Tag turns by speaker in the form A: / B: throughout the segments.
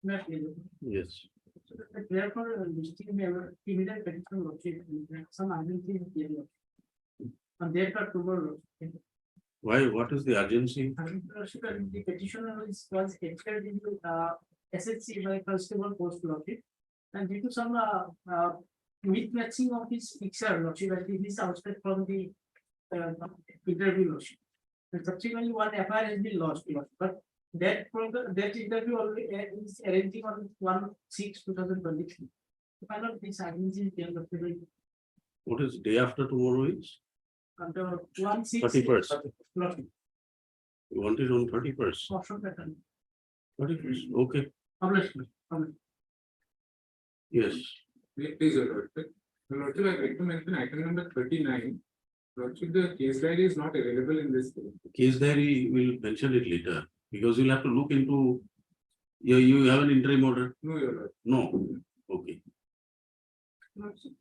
A: Not really.
B: Yes.
A: Therefore, listing immediate petition lodged, some urgency is there. And therefore, tomorrow.
B: Why? What is the urgency?
A: The petitioner was entered into SHC by Custodial post lodging, and due to some mismatching of his picture lodging, that he is outside from the interview lodging. And subsequently, one FIR has been lodged, but that interview already is arranging on 1/6/2023. The final this agency is there.
B: What is day after tomorrow is?
A: Under 1/6.
B: 31st.
A: lodging.
B: You want it on 31st.
A: Option pattern.
B: 31st. Okay.
A: Published.
B: Yes.
C: Please, Your Lordship, I'd like to mention item number 39. Lordship, the case diary is not available in this case.
B: Case diary, we'll mention it later because you'll have to look into. You have an interim order?
C: No, Your Lordship.
B: No. Okay.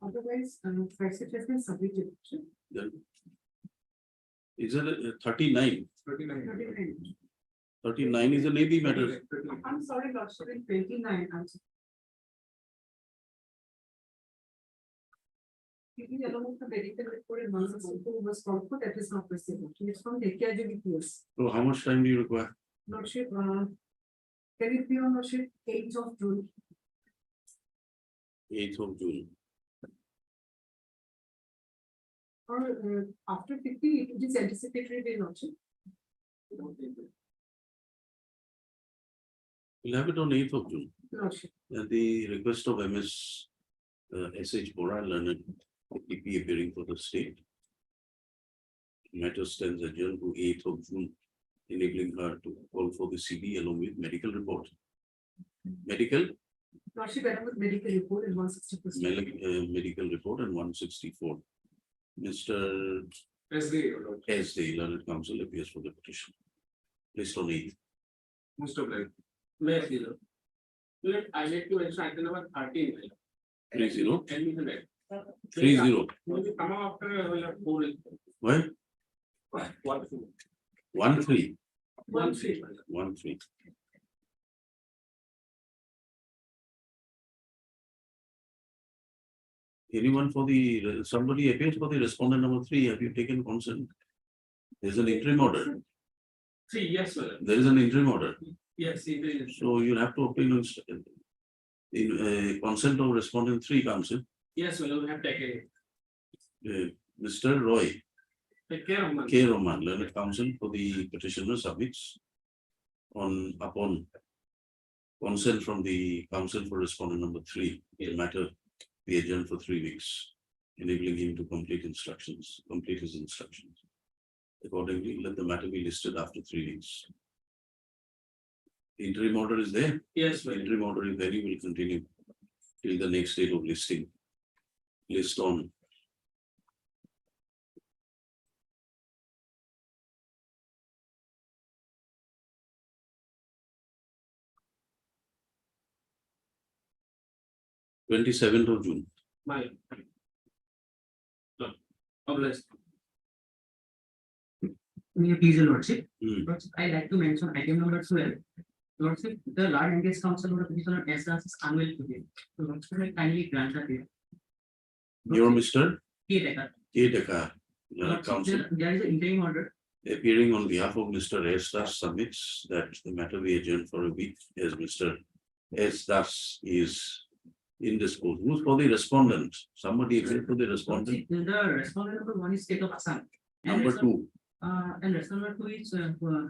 A: Otherwise, first it has been submitted.
B: Then is it 39?
C: 39.
B: 39 is a Navy matter.
A: I'm sorry, Lordship, in 29. Along with the medical report and was output that is not received. It's from the KJVPS.
B: So how much time do you require?
A: Lordship, can it be on Lordship 8th of June?
B: 8th of June.
A: Or after 50, it is anticipatory day, Lordship.
B: We'll have it on 8th of June.
A: Lordship.
B: At the request of MS SH Bora, learned DP appearing for the state. Matter stands adjourned to 8th of June, enabling her to call for the CD along with medical report. Medical?
A: Lordship, along with medical report and 160%.
B: Medical report and 164. Mr.
C: SD, Your Lordship.
B: S. The learned counsel appears for the petition. Placed on 8th.
C: Most of them.
D: May I see them? I need to mention item number 13.
B: 30.
D: Tell me the name.
B: 30.
D: Will you come after 4?
B: Why?
D: 1
B: 13.
D: 3.
B: 13. Anyone for the somebody appears for the respondent number 3? Have you taken consent? There's an interim order.
D: 3, yes, sir.
B: There is an interim order.
D: Yes, it is.
B: So you'll have to obtain in consent of respondent 3 counsel.
D: Yes, well, we have taken it.
B: Mr. Roy
D: Take care of
B: K. Roman, learned counsel for the petitioner submits upon consent from the counsel for respondent number 3. The matter be adjourned for 3 weeks, enabling him to complete his instructions. Accordingly, let the matter be listed after 3 weeks. The interim order is there.
D: Yes,
B: The
D: well,
B: interim order is there. Will continue till the next date of listing. List on. (27th of June).
D: my. Obliged.
A: Please, Your Lordship.
B: Hmm.
A: Lordship, I like to mention item number 12. Lordship, the large engaged counsel of the petitioner S. is unwell today. So Lordship will kindly grant that here.
B: You're Mr.
A: K. Decker.
B: K. Decker, learned
A: Lordship,
B: counsel
A: there is an interim order.
B: appearing on behalf of Mr. S. Das submits that the matter be adjourned for a week as Mr. S. Das is indisposed. Who's for the respondent? Somebody appeared for the respondent.
A: Lordship, the respondent number 1 is state of Assam.
B: Number 2.
A: And respondent 2 is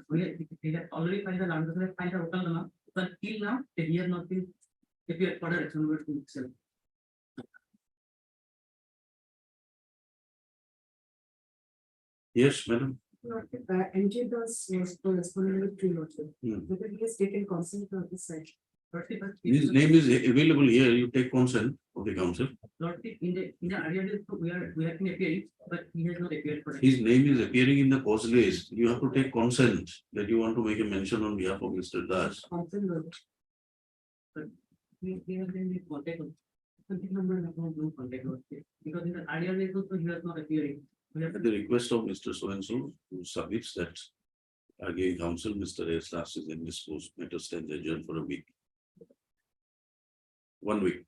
A: we have already filed the land, filed the local, but till now he has not been appeared for the respondent 2 itself.
B: Yes, madam.
A: NJ does was for respondent number 3, Lordship.
B: Hmm.
A: Whether he has taken consent on this side. Lordship,
B: His name is available here. You take consent of the council.
A: Lordship, in the earlier days, we have been appearing, but he has not appeared for.
B: His name is appearing in the cause list. You have to take consent that you want to make a mention on behalf of Mr. Das.
A: Consent, Lordship. But we have been in contact. Contact number no contact, Lordship. Because in the earlier days also he was not appearing. We have
B: At the request of Mr. So-and-so, who submits that arguing counsel, Mr. S. Das is indisposed. Matter stands adjourned for a week. 1 week.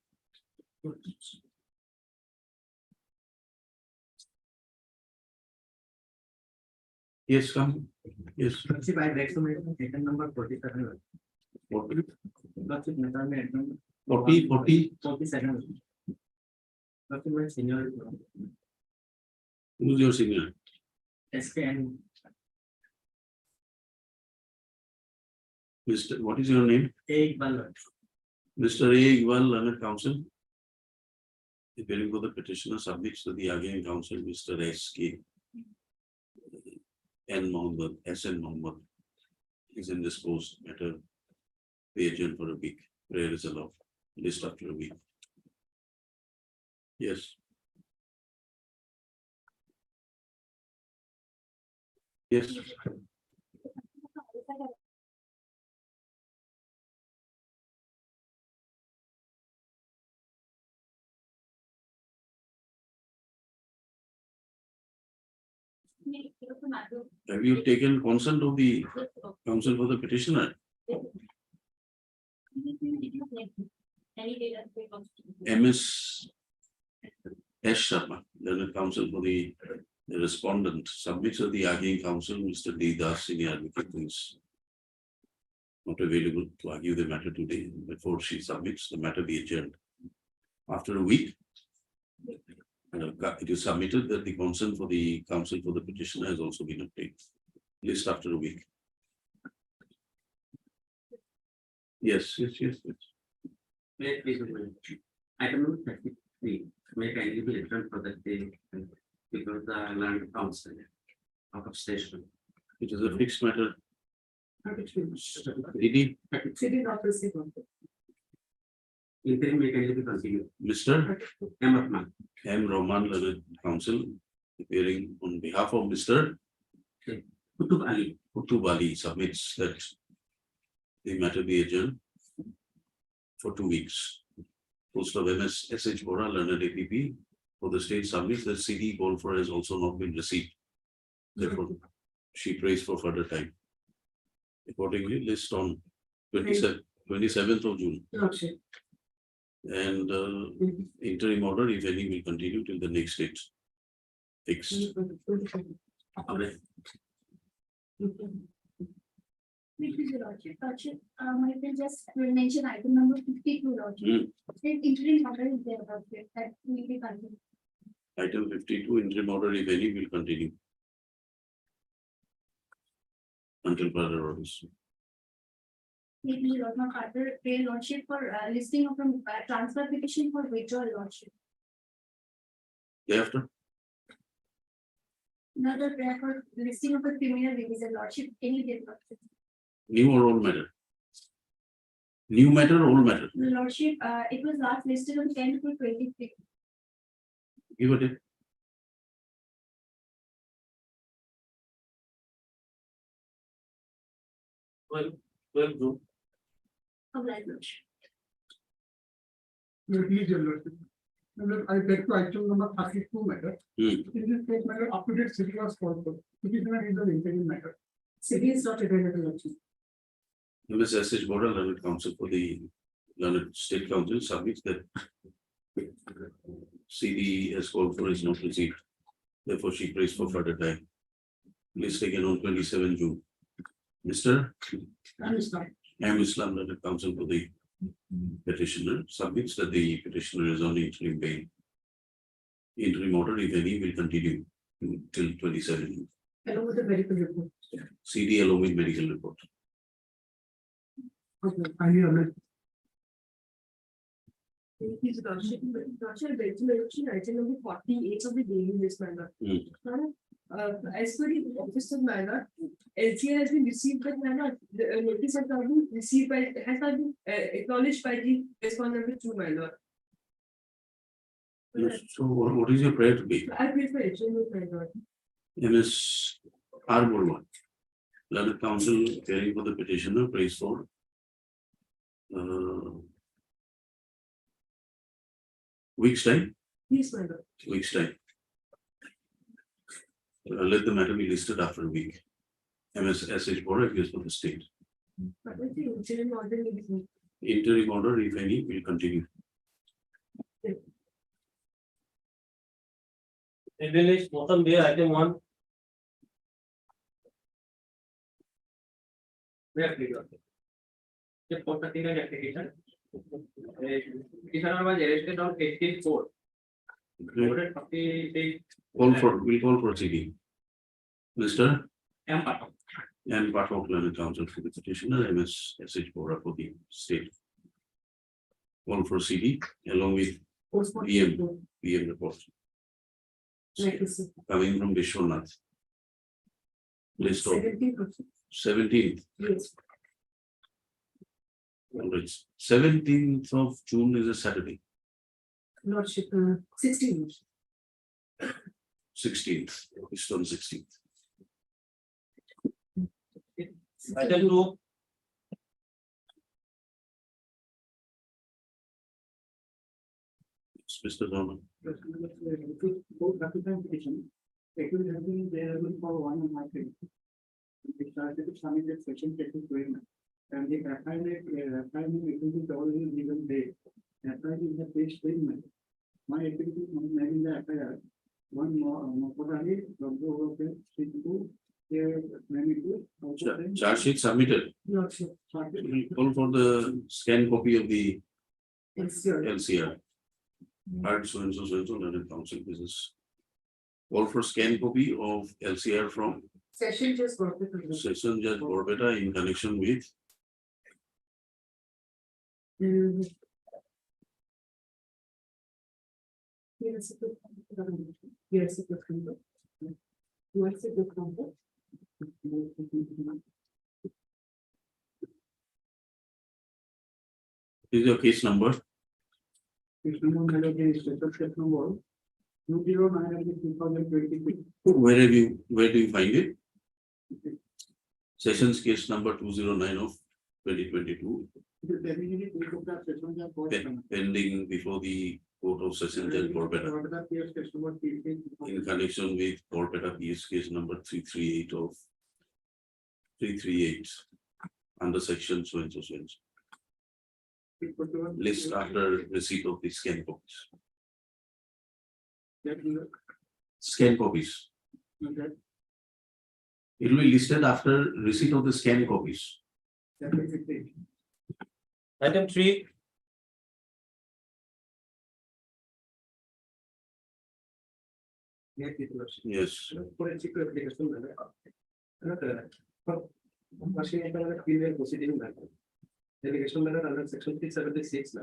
B: Yes, come. Yes.
A: Lordship, I recommend item number 47.
B: 40,
A: Lordship, item
B: 40, 40.
A: 47. Lordship, my senior
B: Who's your senior?
A: SK and
B: Mr. What is your name?
A: A. Ballard.
B: Mr. A. Iqbal, learned counsel. Appearing for the petitioner submits to the arguing counsel, Mr. S.K. N. Mohammed, S.N. Mohammed is in this post matter. Be adjourned for a week. Prayer is allowed. List after a week. Yes. Yes. Have you taken consent of the counsel for the petitioner? MS S. Sharma, learned counsel for the respondent, submits to the arguing counsel, Mr. D. Das, senior advocate, who is not available to argue the matter today. Before she submits, the matter be adjourned. After a week, it is submitted that the consent for the counsel for the petitioner has also been obtained. List after a week. Yes.
E: May please, item number 33, may kindly be returned for that day because the land council out of station.
B: It is a fixed matter. DD,
A: City office.
E: Interim may kindly be continued.
B: Mr.
E: M. Rahman.
B: M. Rahman, learned counsel, appearing on behalf of Mr.
E: Kutub Ali.
B: Kutub Ali, submits that the matter be adjourned for 2 weeks. Post of MS SH Bora, learned APP, for the state submits that CD call for has also not been received. Therefore, she prays for further time. Accordingly, list on 27th of June.
A: Lordship.
B: And interim order, if any, will continue till the next date. Fixed.
E: Okay.
F: Lordship, I can just mention item number 52, Lordship. Interim order is there, Lordship, that will be continued.
B: Item 52, interim order, if any, will continue until further orders.
F: Maybe Lordship, Carter, pay Lordship for listing of a transfer petition for withdrawal, Lordship.
B: Thereafter,
F: Another prayer for listing of a criminal revision, Lordship, any day, Lordship.
B: new or old matter? New matter or old matter?
F: Lordship, it was last listed on 10 to 23.
B: Give a date.
D: Well, June.
F: of that, Lordship.
G: Please, your Lordship. I take to item number 32 matter. In this case matter, up to date city was called for. Petitioner is an interim matter.
A: City is not available. Lordship.
B: MS SH Border, learned counsel for the learned state council, submits that CD has called for is not received. Therefore, she prays for further time. List taken on 27 June. Mr.
G: And it's not.
B: M. Islam, learned counsel for the petitioner, submits that the petitioner is on interim bail. Interim order, if any, will continue till 27 June.
A: Along with the medical report.
B: CD along with medical report.
G: Okay, kindly amend.
A: His Lordship, mention item number 48 of the daily list matter. As per the office of manner, LCA has been received by manner, the notice has not been received by, has not been acknowledged by the respondent number 2 manner.
B: So what is your prayer to be?
A: I prefer HM manner.
B: MS R. Bolwan, learned counsel caring for the petitioner, prays for week's time.
A: Yes, manner.
B: Week's time. Let the matter be listed after a week. MS SH Board appears for the state.
A: But I think interim order is
B: Interim order, if any, will continue
D: Evaluate bottom there, item 1. Where click on. The 439 application. Petitioner was arrested on 18/4. Loaded 48
B: We'll call for CD. Mr.
D: M. Patel.
B: And Patel, Learning Council for the petitioner, MS SH Bora for the state. Call for CD along with PM report. Coming from Vishwanath. List of 17th.
A: Yes.
B: Alright, 17th of June is a Saturday.
A: Lordship, 16.
B: 16th, it's on 16th.
D: Item 2.
B: It's Mr. Norman.
G: Both applicant petition, accused has been available for 1 and a half days. They started to submit the section 22, and the assignment it will be already given date. Assigned is the page statement. My activity is managing the FIR. One more,
B: Charge sheet submitted.
A: Lordship,
B: We'll call for the scan copy of the
A: LCR.
B: LCR. Hard so and so Learning Council business. Call for scan copy of LCR from
A: Session just got it.
B: Session Judge Borbetta in connection with
A: Yes, it is. Yes, it is. Yes, it is.
B: is your case number.
G: It's number melody is step number 209/2023.
B: Where do you find it? Sessions case number 209 of 2022
G: The immediate we took that session that was
B: pending before the Court of Session Judge Borbetta
G: that case customer
B: in connection with Borbetta PS case number 338 of 338 under section so and so so and so. List after receipt of the scan copies. Scan copies.
G: Okay.
B: It will be listed after receipt of the scan copies.
D: Item 3.
B: Yes.
H: Delegation matter under section 376.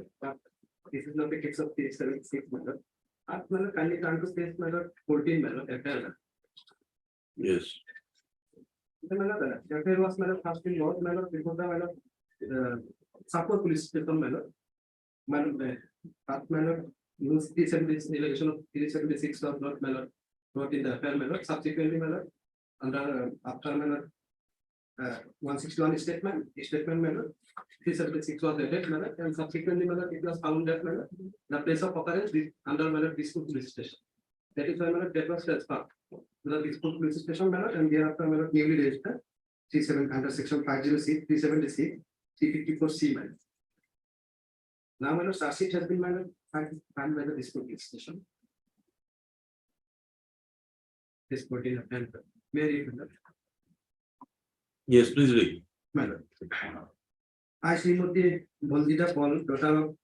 H: This is not the case of 376 matter. Kindly turn to page matter 14 matter.
B: Yes.
H: The matter was matter first in law matter before the matter support police station matter. Matter use 376 delegation of 376 of not matter not in the affair matter. Subsequently matter under after matter 161 statement matter. 376 was added matter and subsequently matter it was found that matter the place of occurrence under matter dispute police station. That is why matter that was transferred to the dispute police station matter and thereafter matter newly registered 37 under section 506 376 354C matter. Now matter charge sheet has been matter found by the dispute police station. This 14 and may I read that?
B: Yes, please read.
H: Matter. I Srimati Baldita Paul, daughter of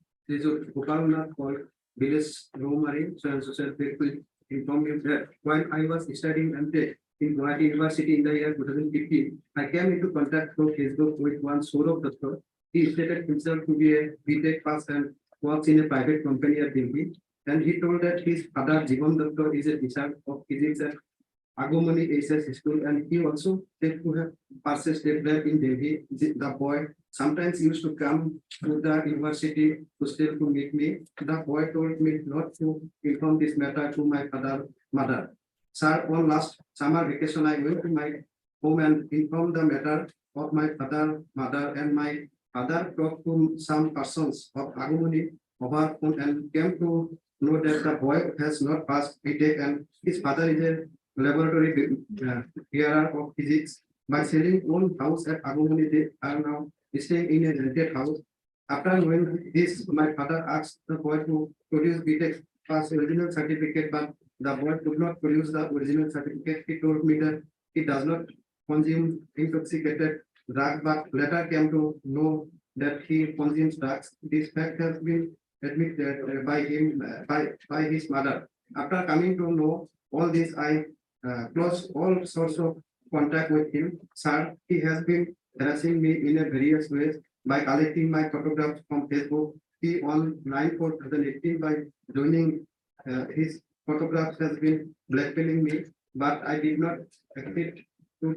H: Gopalnath Paul, village Romari, so and so faithful informed him that while I was studying MTech in Guwahati University in the year 2015, I came into contact through Facebook with one Saurabh Datta. He stated himself to be a BTech pass and works in a private company at Delhi. And he told that his father Jivan Datta is a teacher of physics at Agumani SS school, and he also said to have purchased a flat in Delhi. The boy sometimes used to come to the university hostel to meet me. The boy told me not to inform this matter to my mother. Sir, on last summer vacation, I went to my home and informed the matter of my father, mother, and my father talked to some persons of Agumani over phone and came to know that the boy has not passed BTech and his father is a laboratory bearer of physics. By selling own house at Agumani, they are now staying in a rented house. After knowing this, my father asked the boy to produce BTech pass original certificate, but the boy could not produce the original certificate. He told me that he does not consume intoxicated drugs, but later came to know that he consumes drugs. This fact has been admitted by him by his mother. After coming to know all this, I closed all sorts of contact with him. Sir, he has been harassing me in a various ways by collecting my photographs from Facebook. He on 9/4/2018 by joining his photographs has been blackmailing me, but I did not agree to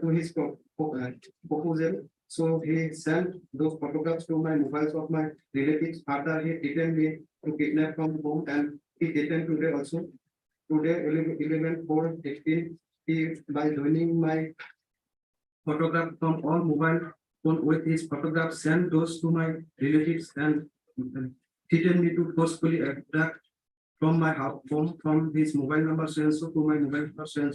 H: his proposal. So he sent those photographs to my mobiles of my relatives. Further, he threatened me to kidnap from home, and he threatened today also. Today, 11/4/18, he by joining my photograph from all mobile phone with his photographs, sent those to my relatives and threatened me to forcefully abduct from my house, from his mobile number so to my mobile number so.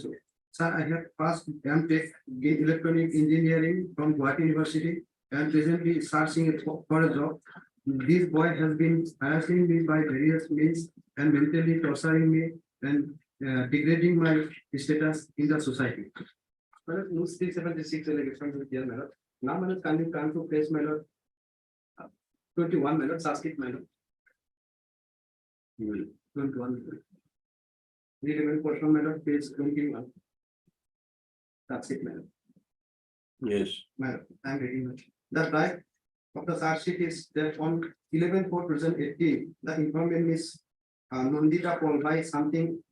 H: Sir, I have passed M.Tech in electronic engineering from Guwahati University and presently searching for a job. This boy has been harassing me by various means and mentally torturing me and degrading my status in the society. Madam, no 376 allegation with here, madam. Now, madam, can you come to place, madam? 21, madam, Sanskrit, madam. 21. The remaining portion, madam, page 21. That's it, madam.
B: Yes.
H: Madam, I'm reading it. The right of the charge sheet is that on 11/4/2018, the informant is Nandita Paul by something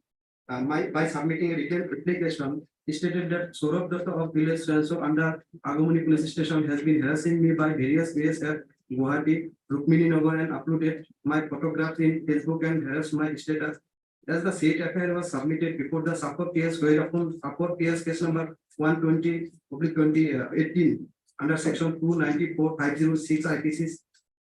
H: by submitting a written application stated that Saurabh Datta of village so under Agamoni police station has been harassing me by various ways at Guwahati, Rukmini Nagar and uploaded my photographs in Facebook and harassed my status. As the said affair was submitted before the Support case, whereupon Support case number 120/2018 under section 294/506 IPC,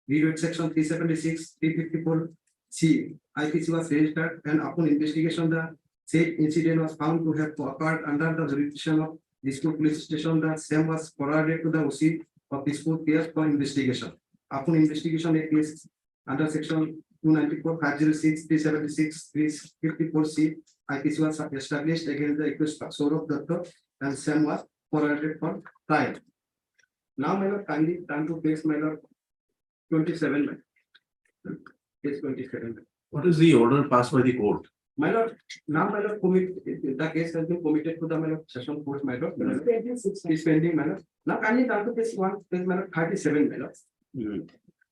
H: read section 376/354C IPC was registered, and upon investigation the said incident was found to have occurred under the jurisdiction of Dispute Police Station. The same was forwarded to the OC of Dispute case for investigation. Upon investigation, a case under section 294/506/376/354C IPC was established against the accused Saurabh Datta and same was forwarded for trial. Now, my lord, kindly turn to page, my lord, 27. Page 27.
B: What is the order passed by the court?
H: My lord, now, my lord, the case has been committed to the, my lord, session court, my lord. Is pending, my lord. Now, kindly turn to page 37, my lord.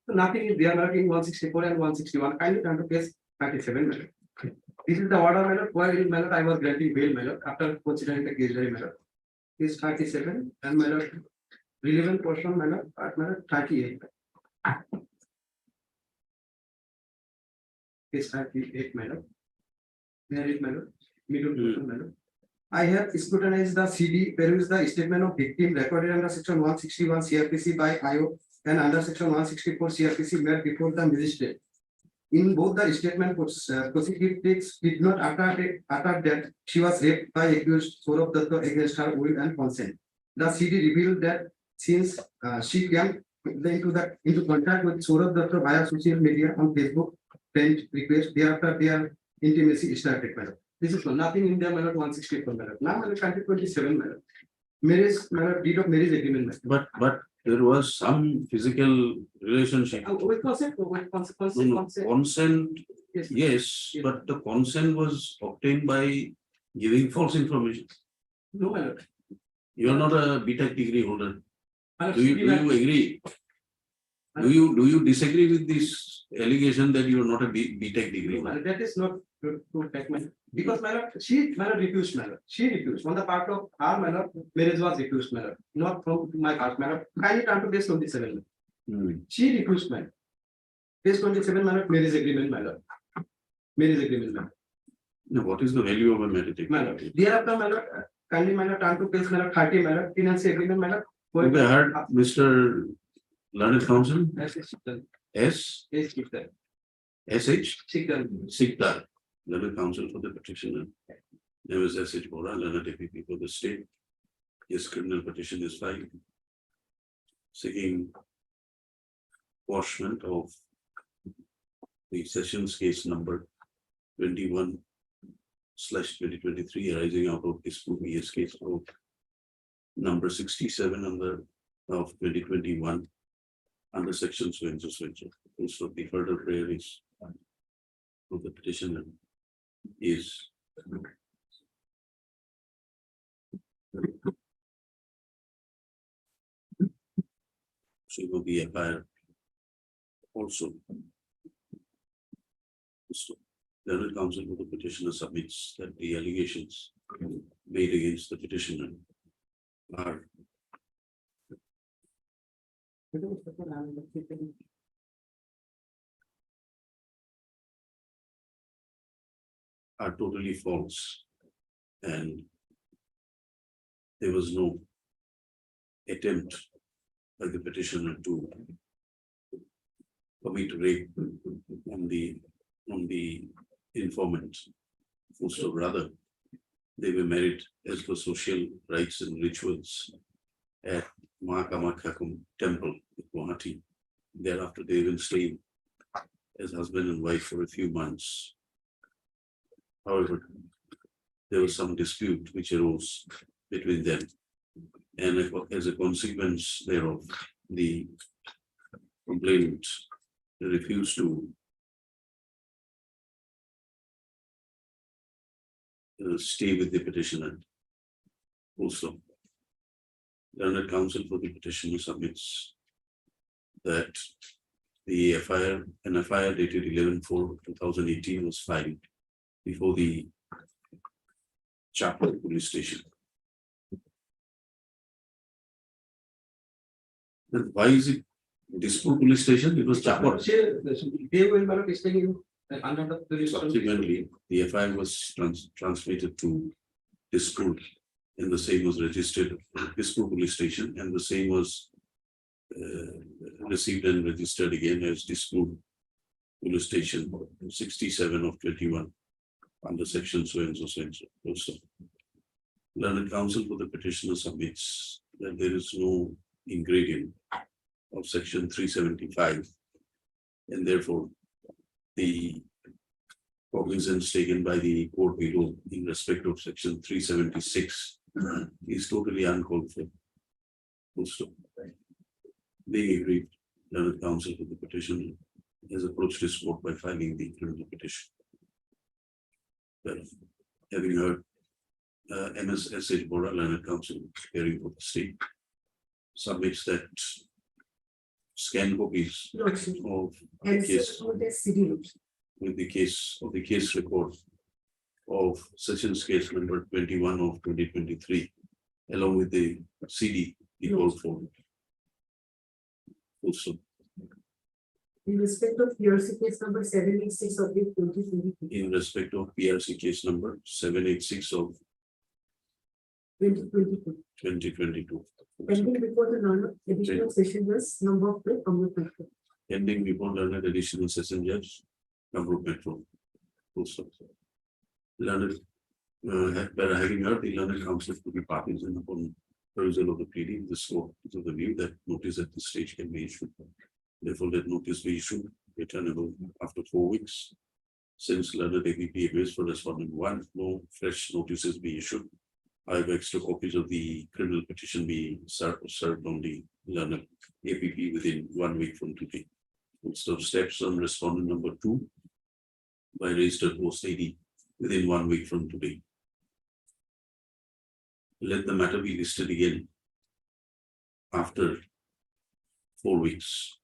H: So nothing is there, my lord, in 164 and 161. Kindly turn to page 37, my lord. This is the order, my lord, where, my lord, I was granting bail, my lord, after considering the case, my lord. Is 37, and my lord, relevant portion, my lord, at my lord, 38. Is 38, my lord. There is, my lord, middle portion, my lord. I have scrutinized the CD, perused the statement of victim recorded under section 161 CRPC by IO and under section 164 CRPC made before the magistrate. In both the statement, prosecutrix did not utter that she was raped by accused Saurabh Datta against her will and consent. The CD revealed that since she came into contact with Saurabh Datta via social media on Facebook, friend request, thereafter their intimacy started. This is nothing in there, 164. Now, 27. Marriage, deed of marriage agreement.
B: But there was some physical relationship.
H: With consent, with consent.
B: Consent,
H: Yes.
B: yes, but the consent was obtained by giving false information.
H: No, my lord.
B: You are not a BTech degree holder.
H: My lord,
B: Do you agree? Do you disagree with this allegation that you are not a BTech degree?
H: No, that is not true, because my lord, she refused, my lord. She refused. On the part of her, my lord, marriage was refused, my lord. Not from my part, my lord. Kindly turn to page 27. She refused, my lord. Page 27, my lord, marriage agreement, my lord. Marriage agreement, my lord.
B: Now, what is the value of a marriage
H: My
B: agreement?
H: lord. Thereafter, my lord, kindly, my lord, turn to page, my lord, 30, my lord, tenancy agreement, my lord.
B: Okay, I heard Mr. Learned Counsel,
H: Yes,
B: S.
H: Sikdar.
B: SH
H: Sikdar.
B: Sikdar, Learned Counsel for the petitioner. Name is SH Bora, Learned APP for the state. His criminal petition is filed, seeking quashment of the sessions case number 21/2023 arising out of dispute VS case of number 67 of 2021 under section so and so. So the further prayer is of the petitioner is so will be a fire also. So the Learned Counsel for the petitioner submits that the allegations made against the petitioner are totally false, and there was no attempt by the petitioner to commit rape on the informant. So rather, they were married as per social rites and rituals at Mahakamakhakum temple in Guwahati. Thereafter, they will stay as husband and wife for a few months. However, there was some dispute which arose between them, and as a consequence thereof, the complainant refused to stay with the petitioner. Also, Learned Counsel for the petitioner submits that the an FIR dated 11/4/2018 was filed before the Chapel police station. Then why is it dispute police station? It was Chapel. Subsequently, the FIR was transmitted to dispute, and the same was registered at dispute police station, and the same was received and registered again as dispute police station 67 of 21 under section so and so. Also, Learned Counsel for the petitioner submits that there is no ingredient of section 375, and therefore the cognizance taken by the court below in respect of section 376 is totally uncalled for. Also, being agreed, Learned Counsel for the petitioner has approached his court by filing the criminal petition. Well, having heard MS S.H. Bora, Learned Counsel, hearing for the state, submits that scan copies of the case with the case report of sessions case number 21 of 2023, along with the CD he called for. Also,
I: in respect of PRC case number 786 of 2023.
B: In respect of PRC case number 786 of 2022.
I: Pending before the Learned additional session was number of the commitment.
B: Pending before Learned additional session judge, Kamrup Metro. Also, Learned, having heard the Learned Counsel to be parties and upon perusal of the pleading, the court is of the view that notice at this stage can be issued. Therefore, let notice be issued, returnable after 4 weeks. Since Learned APP agrees for respondent 1, no fresh notices be issued. However, extra copies of the criminal petition be served on the Learned APP within 1 week from today. So steps on respondent number 2 by registered post AD within 1 week from today. Let the matter be listed again after 4 weeks.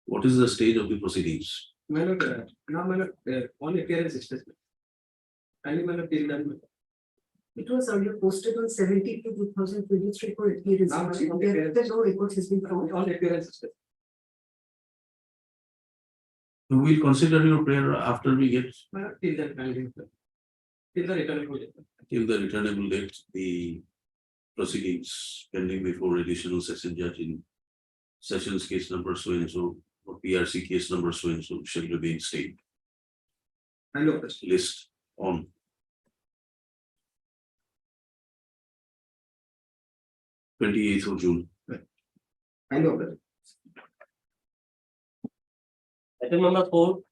B: What is the stage of the proceedings?
H: Now, on appearance assessment.
I: It was earlier posted on 17/2023 for appearance. No records has been found.
H: On appearance assessment.
B: We will consider your prayer after we get
H: Till the
B: returnable date, the proceedings pending before additional session judge in sessions case number so and so or PRC case number so and so shall remain stayed.
H: I know this.
B: List on 28th of June.
H: I know that.
E: Item number 4.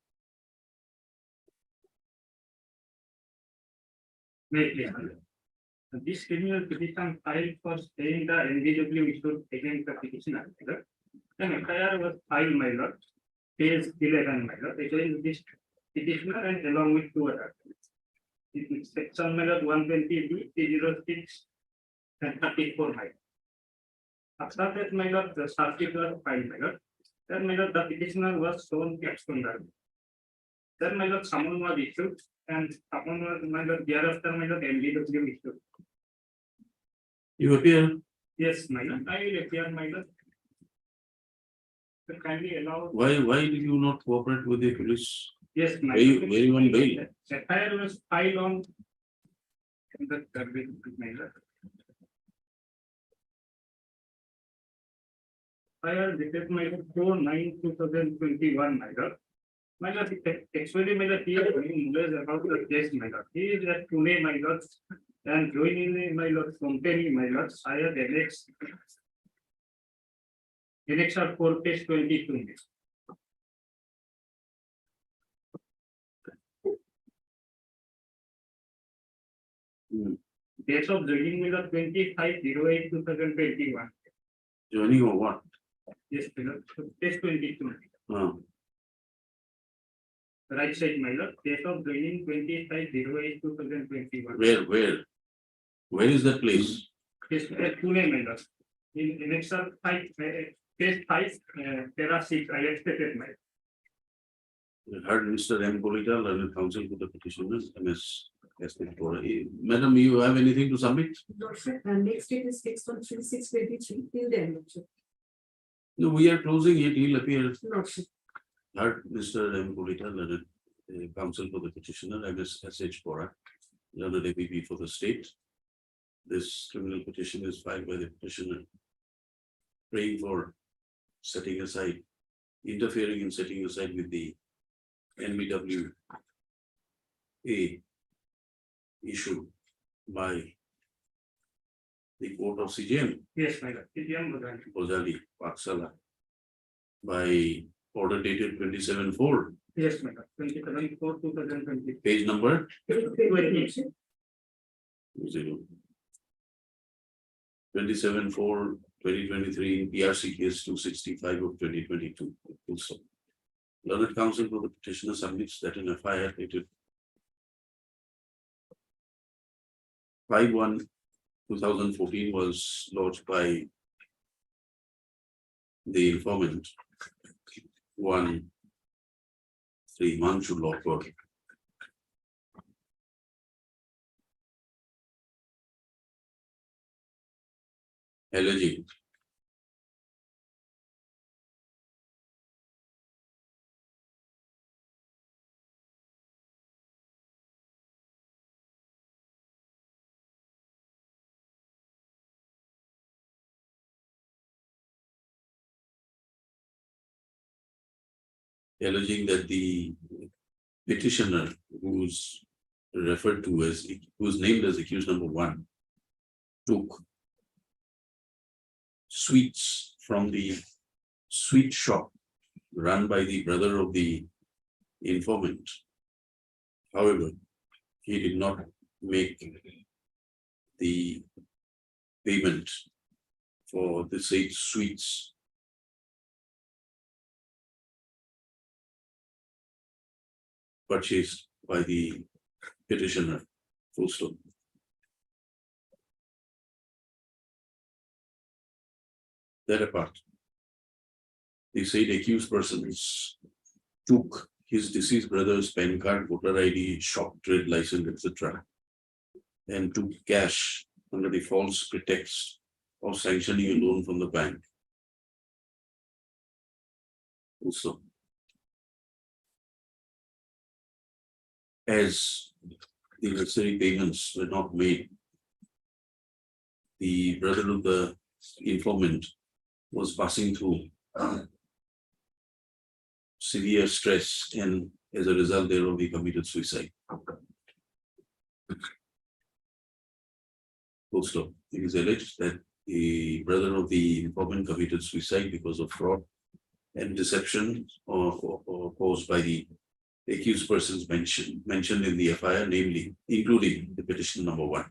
G: This criminal petition filed for staying the NBW issued against the petitioner. Then FIR was filed, my lord, page 11, my lord, against this petitioner and along with 2 others. It is section my lord 120B, 306 and 34, my lord. After that, my lord, the charge was filed, my lord. Then my lord, the petitioner was shown absconded. Then my lord, someone was issued and someone was my lord, thereafter my lord, NBW issued.
B: You appear.
G: Yes, my lord, I will appear, my lord. So kindly allow.
B: Why did you not cooperate with the police?
G: Yes, my
B: Were you-
G: lord.
B: were you on bail?
G: FIR was filed on. The third week, my lord. FIR dated my lord 4/9/2021, my lord. My lord, actually, my lord, he is doing knowledge about the case, my lord. He is at Pune, my lord, and joining my lord company, my lord, higher Annexure 4, page 22.
B: Hmm.
G: Date of joining my lord 25/08/2021.
B: Joining or what?
G: Yes, my lord, page 22. Right side, my lord, date of joining 25/08/2021.
B: Where is that place?
G: Yes, at Pune, my lord. In Annexure 5, page 5, para 6, I expected my.
B: I heard Mr. M. Polita, learned counsel for the petitioners, MS. Madam, you have anything to submit?
I: Lordship, and next date is fixed on 3/6/23 till then, Lordship.
B: No, we are closing it. He'll appear.
I: Lordship.
B: Heard Mr. M. Polita, learned counsel for the petitioner, MS. SH Bora, learned APP for the state. This criminal petition is filed by the petitioner, praying for setting aside, interfering in setting aside with the NBW issue by the court of CJM,
G: Yes, my lord. CPM was
B: Bozali, Paksala, by order dated 27/4,
G: yes, my lord. 27/4/2020.
B: page number
I: 20,
B: 27/4/2023, PRC case 265 of 2022. Also, learned counsel for the petitioner submits that an FIR dated 5/1/2014 was lodged by the informant 1/3 Manchu Law Court. Alleging that the petitioner, who's referred to as, who's named as accused number 1, took sweets from the sweet shop run by the brother of the informant. However, he did not make the payment for the said sweets purchased by the petitioner. Full stop. That apart, the said accused persons took his deceased brother's PAN card, voter ID, shop trade license, etc., and took cash under the false pretext of sanctioning a loan from the bank. Also, as the necessary payments were not made, the brother of the informant was passing through severe stress, and as a result thereof he committed suicide. Full stop. It is alleged that the brother of the informant committed suicide because of fraud and deception or caused by the accused persons mentioned in the FIR, namely, including the petition number 1.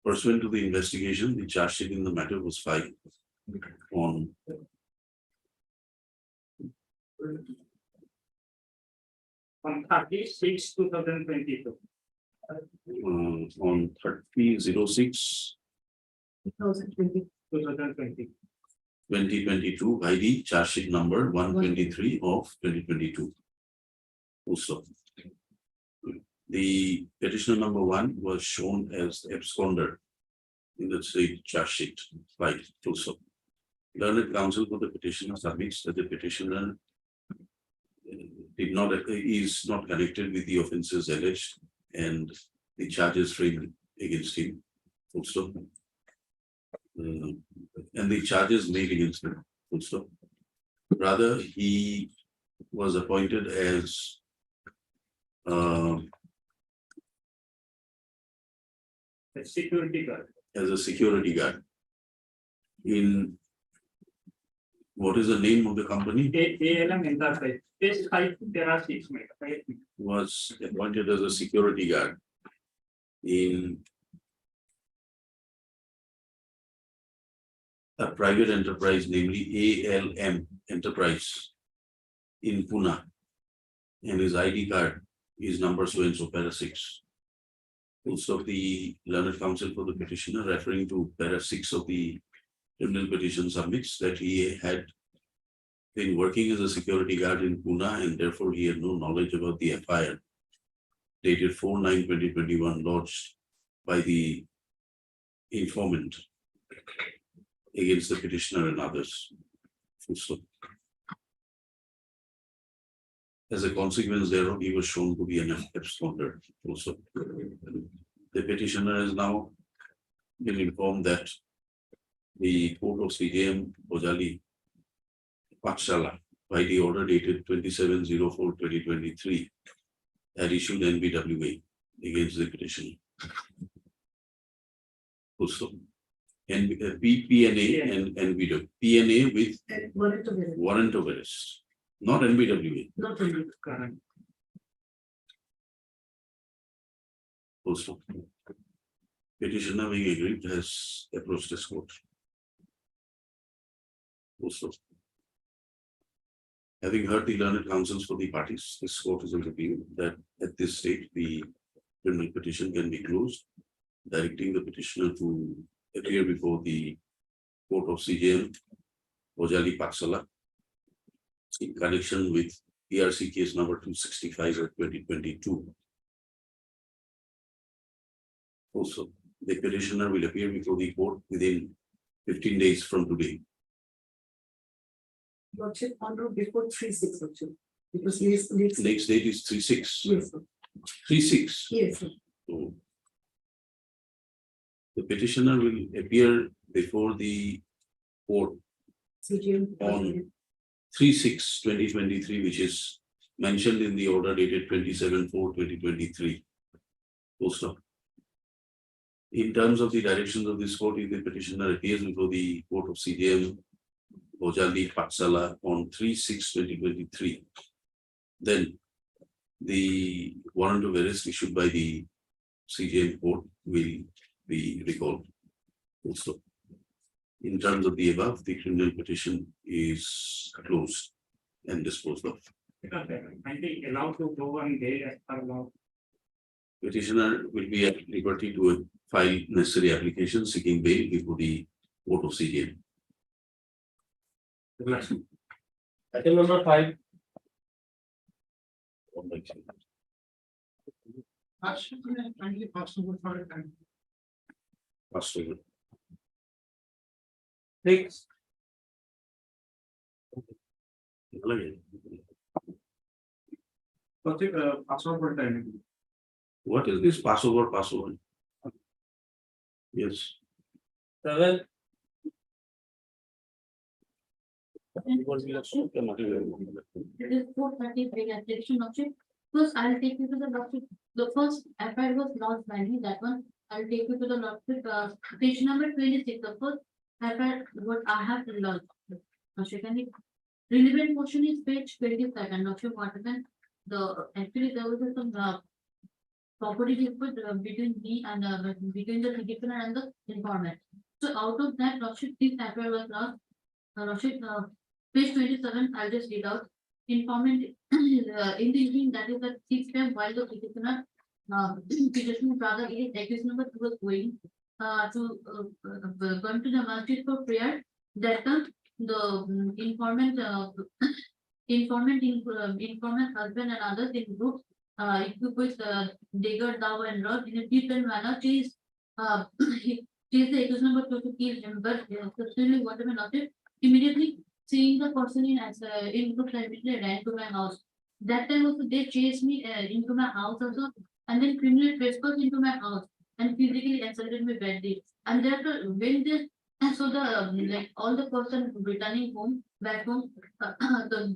B: Pursuant to the investigation, the charge sheet in the matter was filed on
G: On 30/6/2022.
B: on 30/06/2022
I: 2020.
B: by the charge sheet number 123 of 2022. Also, the petitioner number 1 was shown as absconder in the state charge sheet. Right. Also, learned counsel for the petitioner submits that the petitioner is not connected with the offences alleged and the charges framed against him. Also, and the charges made against him. Also, rather he was appointed as
G: A security guard.
B: a security guard in what is the name of the company?
G: ALM Enterprise. Page 5, there are 6 meters.
B: Was appointed as a security guard in a private enterprise, namely ALM Enterprise in Pune, and his ID card is number so and so para 6. Also, the learned counsel for the petitioner, referring to para 6 of the criminal petition, submits that he had been working as a security guard in Pune and therefore he had no knowledge about the FIR dated 4/9/2021 lodged by the informant against the petitioner and others. So, as a consequence thereof, he was shown to be an absconder. Also, the petitioner has now been informed that the court of CJM Bojali Patshala, by the order dated 27/04/2023, had issued NBWA against the petitioner. Also, PNA and NBW. PNA with warrant of arrest, not NBWA.
I: Not only.
G: Correct.
B: Also, petitioner being aggrieved has approached this court. Also, having heard the learned counsels for the parties, this court is of the view that at this stage the criminal petition can be closed, directing the petitioner to appear before the court of CJM Bojali Patsala in connection with PRC case number 265 of 2022. Also, the petitioner will appear before the court within 15 days from today.
I: Lordship, on or before 3/6 actually. Because
B: Next date is 3/6.
I: Yes, sir.
B: 3/6.
I: Yes, sir.
B: So, the petitioner will appear before the court
I: CGM.
B: on 3/6/2023, which is mentioned in the order dated 27/4/2023. Full stop. In terms of the directions of this court, if the petitioner appears before the court of CJM Bojali Patsala on 3/6/2023, then the warrant of arrest issued by the CJM court will be recalled. Also, in terms of the above, the criminal petition is closed and disposed of.
G: Because I think allowed to go on bail as per law.
B: Petitioner will be at liberty to file necessary applications seeking bail before the court of CJM.
D: Item number 5.
G: Kindly pass over for a time.
B: Passed over.
D: 6.
G: Pass over for a time.
B: What is this Passover? Passover? Yes.
D: 7.
F: It is 4:30 big application lordship. First, I'll take you to the lordship. The first FIR was lodged by me, that one. I'll take you to the lordship, page number 26. The first
J: FIR, what I have learned. Secondly, relevant motion is page 22nd of your waterman. Actually there was some property dispute between me and between the petitioner and the informant. So out of that, Lordship, this FIR was lost. Lordship, page 27, I'll just read out. Informant in the evening, that is at 6 p.m. while the petitioner brother is accused number 2 was going to the masjid for prayer. That the informant husband and others in groups equipped with dagger, dagger and rod in a different manner chased the accused number 2 to kill him, but subsequently whatever not it, immediately seeing the person in groups, I immediately ran to my house. That time also they chased me into my house also, and then criminally trespassed into my house and physically assaulted me badly. And therefore, when they so the like all the person returning home back home,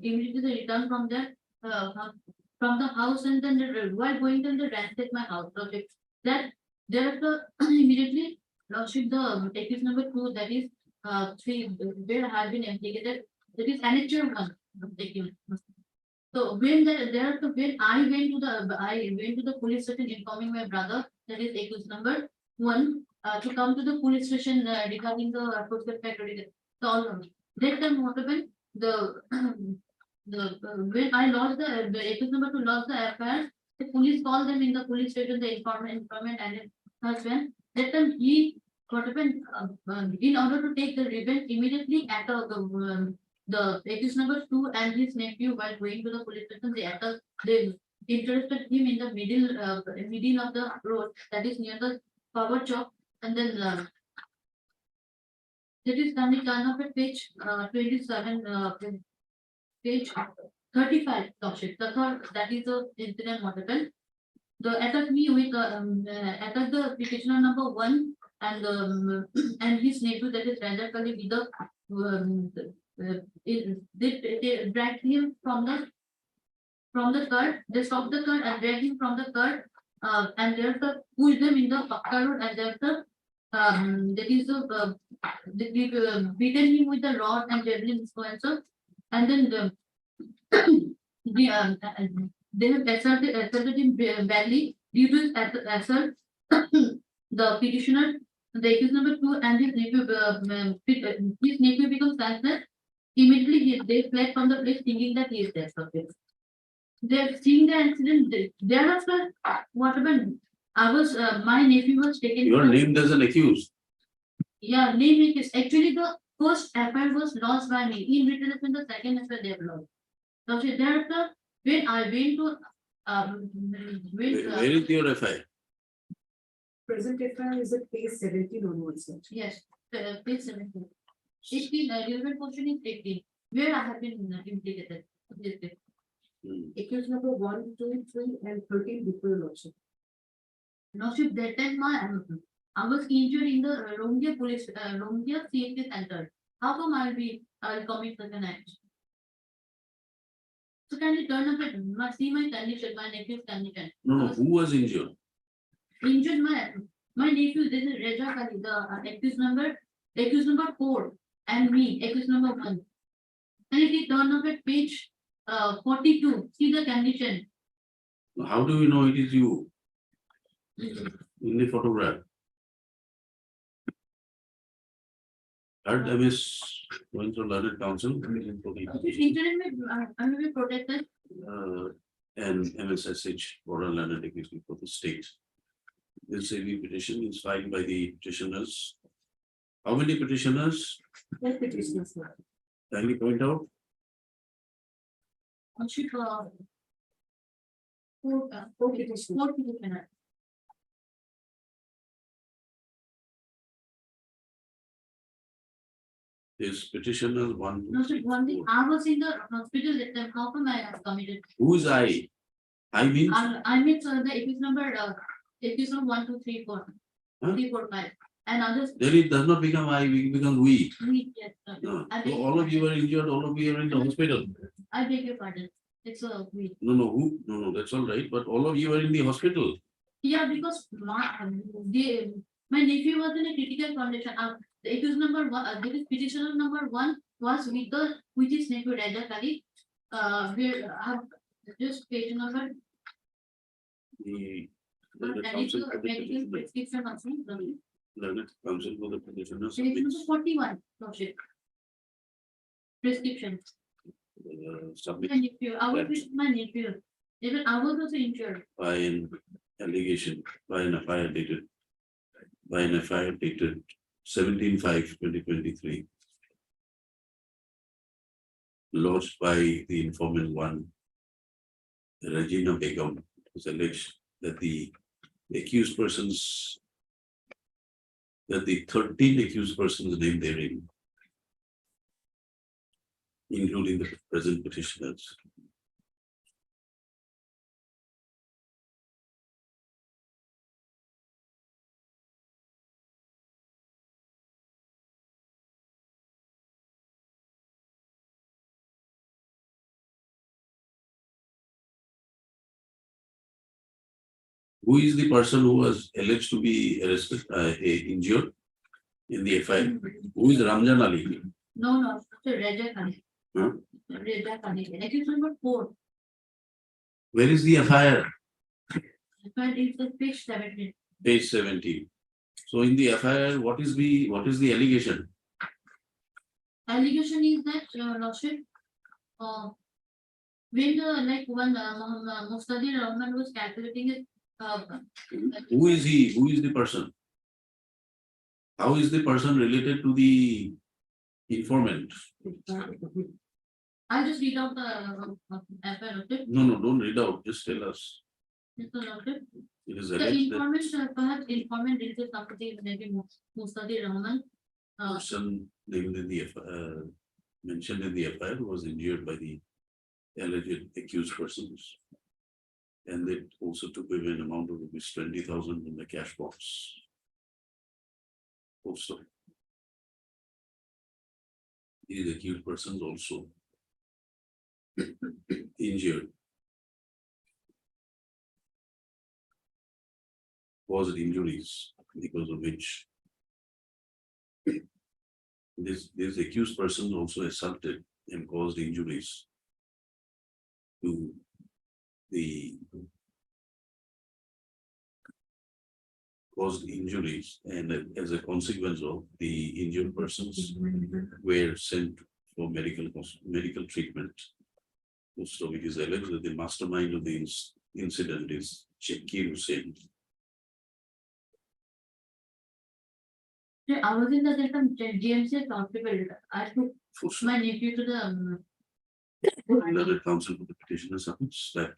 J: immediately they return from there from the house, and then while going then they ransacked my house. Okay, that therefore immediately Lordship the accused number 2, that is 3 where had been implicated, that is annexure 1 accused. So when when I went to the police station informing my brother, that is accused number 1, to come to the police station regarding the social factor. So that time what happened, when I lost the accused number 2 lost the FIR, the police called them in the police station, the informant and his husband. That time he what happened, in order to take the revenge, immediately attacked the accused number 2 and his nephew while going to the police station. They interested him in the middle of the road, that is near the power chop, and then that is coming turn up at page 27, page 35. Lordship, the third, that is the incident what happened. The attack me with attack the petitioner number 1 and his nephew, that is randomly with they dragged him from the car. They stopped the car and dragged him from the car, and thereafter pushed them in the Pakka road, and thereafter that is they beaten him with the rod and javelin influencer, and then they have assaulted him badly. Due to his assault, the petitioner, the accused number 2 and his nephew becomes senseless. Immediately they fled from the place thinking that he is dead. They're seeing the incident. Thereafter, what happened? My nephew was taken.
B: You are named as an accused.
J: Yeah, name is actually the first FIR was lost by me. In return, the second FIR they have lost. So thereafter, when I went to
B: Where is your FI?
I: Present FIR is at page 17 onwards, sir.
J: yes, page 17. 18, relevant portion is 18, where I have been implicated.
I: Accused number 1, 2, 3, and 13 before Lordship.
J: Lordship, that time I was injured in the Rongia police, Rongia CFP center. How come I'll commit such an act? So can you turn up and see my condition, my nephew's condition?
B: No, who was injured?
J: Injured my nephew, this is Reja Kali, the accused number 4, and me, accused number 1. And if you turn up at page 42, see the condition.
B: How do we know it is you in the photograph? Third MS going through learned counsel for the
J: Interim, I will be protected.
B: and MSSH border learned technically for the state. This AV petition is filed by the petitioners. How many petitioners?
I: 12 petitioners, sir.
B: Kindly point out.
J: Lordship, 4
I: petitioners.
J: 4 petitioners.
B: This petitioner 1, 2,
J: Lordship,
B: 3,
J: one thing,
B: 4.
J: I was in the hospital that time. How come I have committed?
B: Who is I? I mean,
J: I mean, the accused number 1, 2, 3, 4.
B: Huh?
J: 3, 4, 5. And others.
B: then it does not become I, it becomes we.
J: Yes, sir.
B: No.
J: I
B: So
J: beg
B: all of you are injured, all of you are in the hospital.
J: I beg your pardon. It's a we.
B: No, that's all right. But all of you are in the hospital.
J: Yeah, because my nephew was in a critical condition. the accused number one, this is petitioner number one was with the, which is named Raja Kali. We have just page number,
B: The
J: and it's
B: counsel
J: a
B: for the
J: medical
B: petitioner,
J: prescription also.
B: learned counsel for the petitioner
J: Page number
B: submits,
J: 41, Lordship. Prescription.
B: submits
J: My nephew, I was with my nephew. Even I was also injured.
B: by an allegation, by an FIR dated 17/5/2023. Lodged by the informant one, Regina Begum, was alleged that the accused persons, that the 13 accused persons named therein, including the present petitioners, who is the person who was alleged to be arrested, injured in the FIR? Who is Ramjan Ali?
J: No, so Raja Kali.
B: Huh?
J: Raja Kali. Accused number 4.
B: Where is the FIR?
J: But it's the page 17.
B: Page 17. So in the FIR, what is the allegation?
J: Allegation is that, Lordship, when when Mustadir Rahman was calculating it,
B: Who is he? Who is the person? How is the person related to the informant?
J: I'll just read out the FIR, Lordship.
B: No, don't read out. Just tell us.
J: Mr. Lordship.
B: It is
J: The
B: alleged that
J: informant, perhaps informant is the company, maybe Mustadir Rahman.
B: person named in the FIR, mentioned in the FIR was injured by the alleged accused persons. And they also took away an amount of rupees 20,000 in the cash box. Also, these accused persons also injured, caused injuries because of which these accused persons also assaulted and caused injuries to the caused injuries, and as a consequence of the injured persons were sent for medical treatment. So it is alleged that the mastermind of the incident is Shakir Hussain.
J: I was in the GMC hospital. I took my nephew to the
B: Learned counsel for the petitioner submits that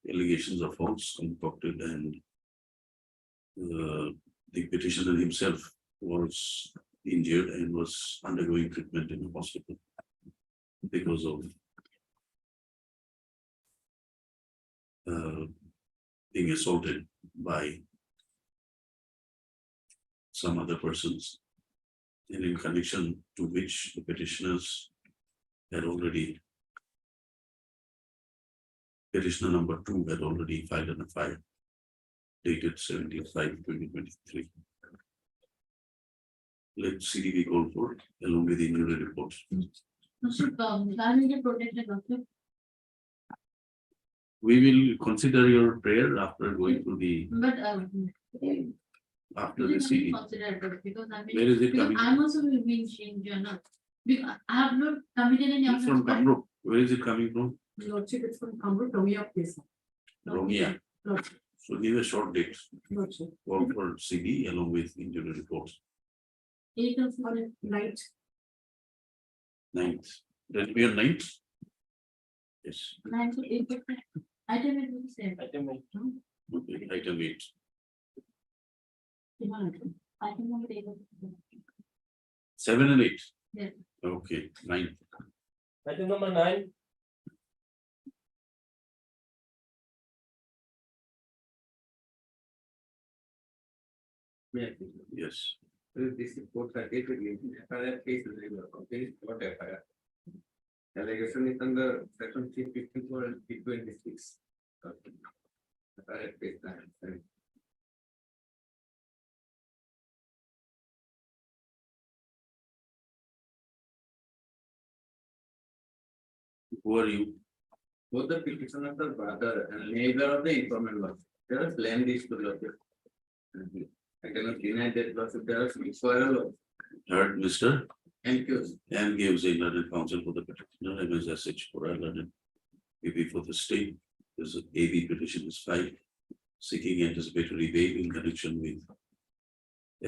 B: allegations are false, concocted, and the petitioner himself was injured and was undergoing treatment in the hospital because of being assaulted by some other persons, and in connection to which the petitioners had already, petitioner number 2 had already filed an FIR dated 17/5/2023. Let CDB call for it along with the injury report. We will consider your prayer after going through the,
J: But
B: after the CD.
J: because I mean,
B: Where is it
J: because
B: coming
J: I'm
B: from?
J: also being changed, you know. Because I have not committed any
B: It's from Kamrup. Where is it coming from?
I: Lordship, it's from Kamru, Romeo place.
B: Romia.
I: Lordship,
B: So give a short date.
I: Lordship.
B: Call for CD along with injury reports.
J: 8 of
I: On night,
B: 9th. That will be on 9th? Yes.
J: 9 to 8. Item is the same.
B: Okay, item 8.
J: Item number 8.
B: 7 and 8.
J: Yeah.
B: Okay, 9th.
D: Item number 9.
B: Yes.
H: This report are dated in FIR case is regular, okay, not FIR. Allegation is under section 354 and 326. FIR case that.
B: Who are you?
E: Both the petitioners are brother and neither of the informant was. There are blame these two lawsuits. I cannot deny that lawsuit. There are quarrel
B: Heard Mr.
E: accused.
B: M gives a learned counsel for the petitioner and is SH for a learned PP for the state. There's an AB petition is filed seeking anticipatory bail in connection with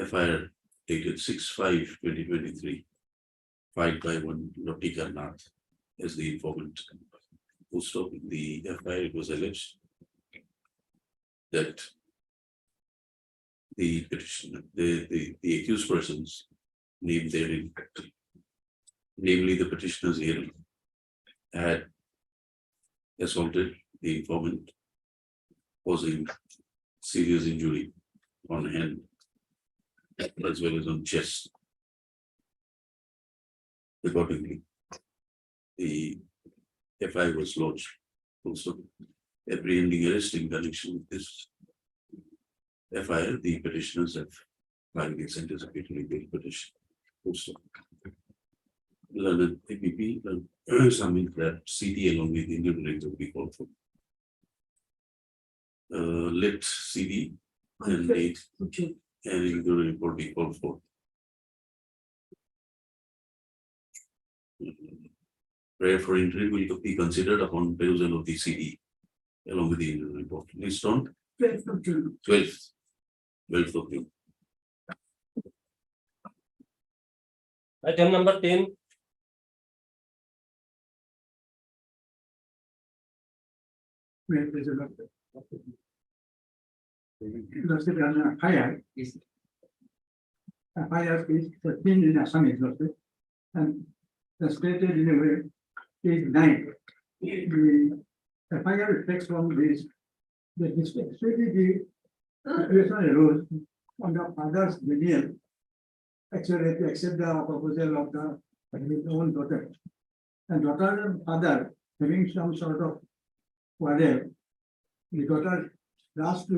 B: FIR dated 6/5/2023 filed by one Lotika Nath as the informant. Also, in the FIR it was alleged that the petitioner, the accused persons named therein, namely the petitioner's hearing, had assaulted the informant, causing serious injury on hand as well as on chest. Accordingly, the FI was lodged. Also, apprehending arrest in connection with this FIR, the petitioners have filed its anticipatory bail petition. Also, learned APP submit that CD along with Indian rates will be called for. Let CD and date and Indian report be called for. Prayer for entry will be considered upon perusal of the CD along with the Indian report. List on
I: 12th of June.
B: 12th of June.
K: Item number 10.
G: FIR is contained in Assam exhausted and stated in a way page 9. The FIR reflects on this that this strategy arose on the father's renewal actually to accept the proposal of the his own daughter. And daughter and father having some sort of quarrel, the daughter asked to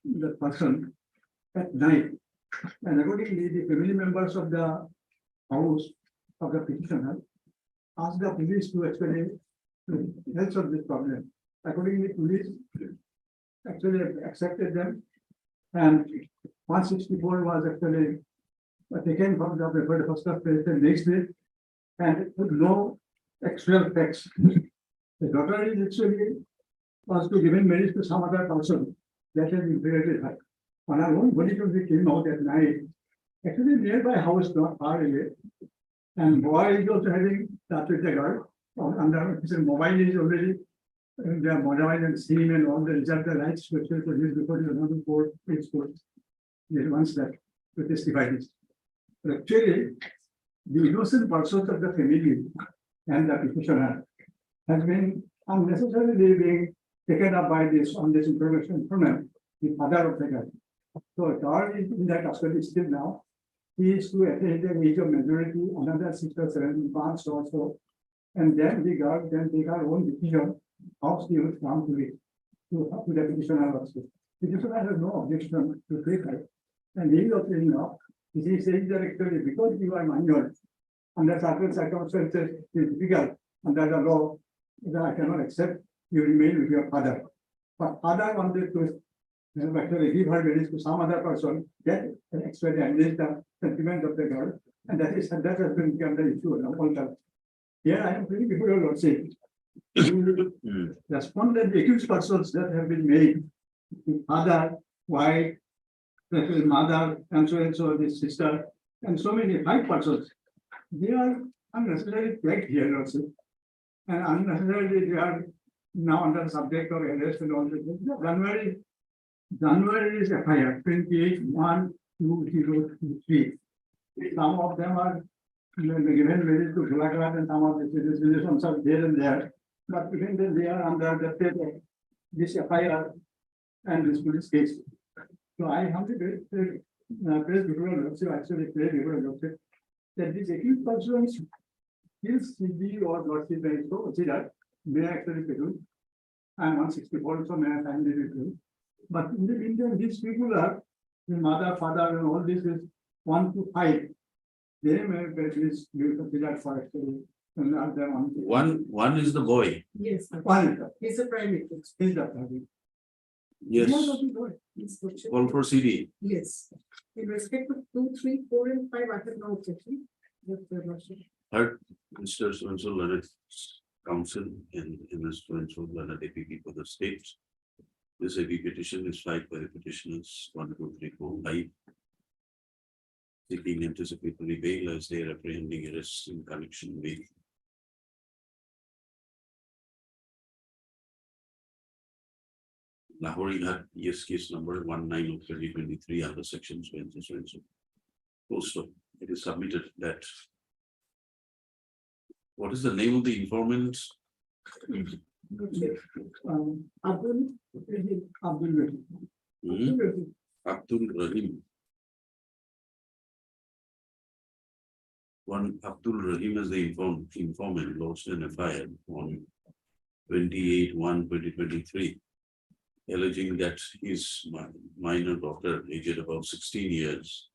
G: the person at night. And accordingly, the family members of the house of the petitioner asked the police to actually help solve this problem. Accordingly, police actually accepted them, and 164 was actually taken from the paper the first of the next day, and with no actual facts. The daughter is actually was to given marriage to some other person that has imperated her. On our own, when it came out at night, actually nearby house not far away, and boy is also having touch with the girl. Under his mobile is already the mobile and SIM and all the result the rights special for this because you another court, it's court. There once that to testify this. But actually, the innocent persons of the family and the petitioner has been unnecessarily being taken up by this on this information from the father of the girl. So child is in that custody still now. He is to attain the age of majority, another 6 or 7 months or so. And then the girl can take her own decision how she would come to it to the petitioner also. Petitioner has no objection to take her. And he is also now, he says that actually because you are minor, under certain circumstances, it is difficult under the law that I cannot accept you remain with your father. But father wanted to actually give her marriage to some other person, that actually engage the sentiment of the girl, and that has been become the issue all time. Here I am pretty before your lordship. Responded the accused persons that have been made, the father, wife, mother, and so this sister, and so many 5 persons. They are unnecessarily tagged here also. And unnecessarily they are now under subject of arrest and all this. January is FIR 28/1/2023. Some of them are given marriage to Gulagrad and some of the relations are there and there. But even then they are under the state of this FIR and this police case. So I have to praise before actually praise before that these accused persons his CD or lordship is so considered may actually produce. And 164 so may I find it. But in the Indian, these people are the mother, father, and all this is 1 to 5. They may at least be considered for actually
B: One is the boy.
I: Yes,
G: One,
I: he's a private.
G: is the.
B: Yes,
I: No, no, no, he's the chair.
B: call for CD.
I: Yes, in respect to 2, 3, 4, and 5, I have no objection. But, Lordship.
B: Heard Mr. So-and-so learned counsel and Mr. So-and-so learned APP for the state. This AP petition is filed by the petitioners 1, 2, 3, 4, 5. Seeking anticipatory bail as they are apprehending arrests in connection with Lahore had yes case number 19 of 2023 under section so. Also, it is submitted that. What is the name of the informant?
I: Abdul Rahim. Abdul Rahim.
B: Abdul Rahim. One Abdul Rahim is the informant lodged an FIR on 28/1/2023, alleging that his minor daughter, aged about 16 years,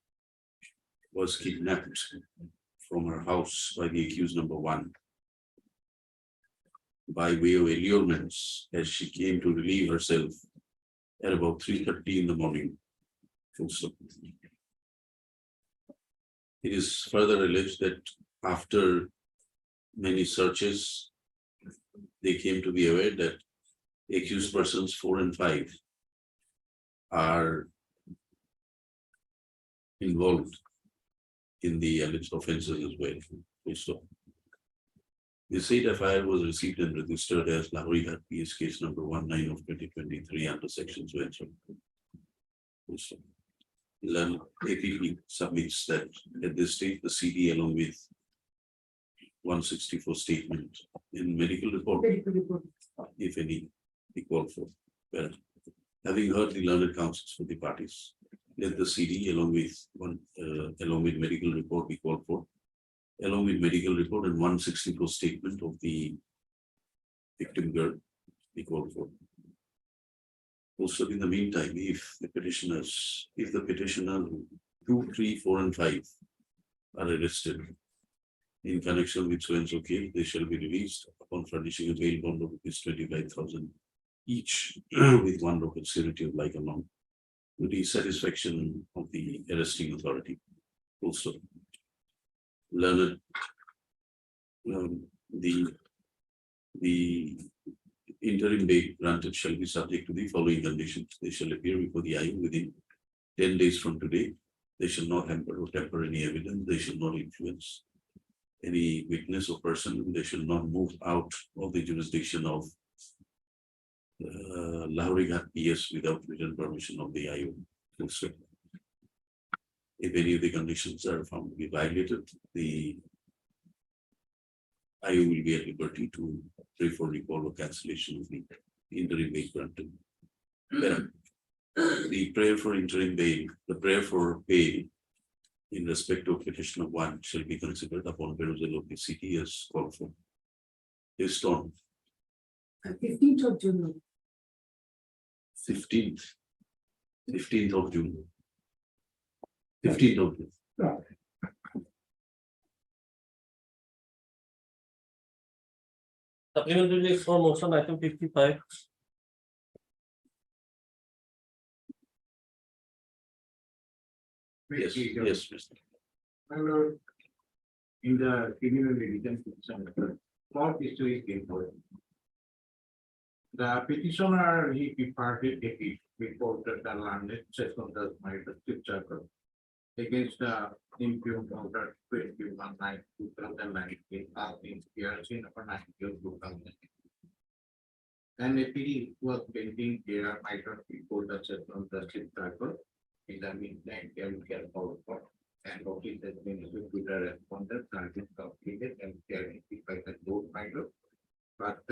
B: was kidnapped from her house by the accused number 1 by way of allurements as she came to relieve herself at about 3:30 in the morning. Full stop. It is further alleged that after many searches, they came to be aware that accused persons 4 and 5 are involved in the alleged offences as well. Full stop. The said FIR was received and registered as Lahore PS case number 19 of 2023 under section so and so. Full stop. APP submits that at this stage the CD along with 164 statement in medical report,
I: Medical report.
B: if any, be called for. Well, having heard the learned counsels for the parties, let the CD along with medical report be called for. Along with medical report and 164 statement of the victim girl be called for. Also, in the meantime, if the petitioner 2, 3, 4, and 5 are arrested in connection with so and so case, they shall be released upon furnishing a bail bond of ₹25,000 each with 1 local security of like amount to the satisfaction of the arresting authority. Also, learned the interim bail granted shall be subject to the following conditions. They shall appear before the IU within 10 days from today. They shall not hamper or tamper any evidence. They shall not influence any witness or person. They shall not move out of the jurisdiction of Lahore PS without written permission of the IU. If any of the conditions are found to be violated, the IU will be at liberty to pray for recall or cancellation of the interim bail granted. The prayer for interim bail, the prayer for bail in respect of petition of 1 shall be considered upon perusal of the city as called for. Based on
I: 15th of June.
B: 15th of June. 15th of June.
K: Supplementary for motion item 55.
B: Yes, yes, Mr.
G: In the criminal religion petition, small history is important. The petitioner, he departed a report that the landed session does my scripture against the impugned order 21/9/2019 in PRC number 90/2019. And a PD was pending there might not be called the session the scripture. In the meantime, they will get forward and notice has been issued to the respondent and been completed and guaranteed by the board minder. But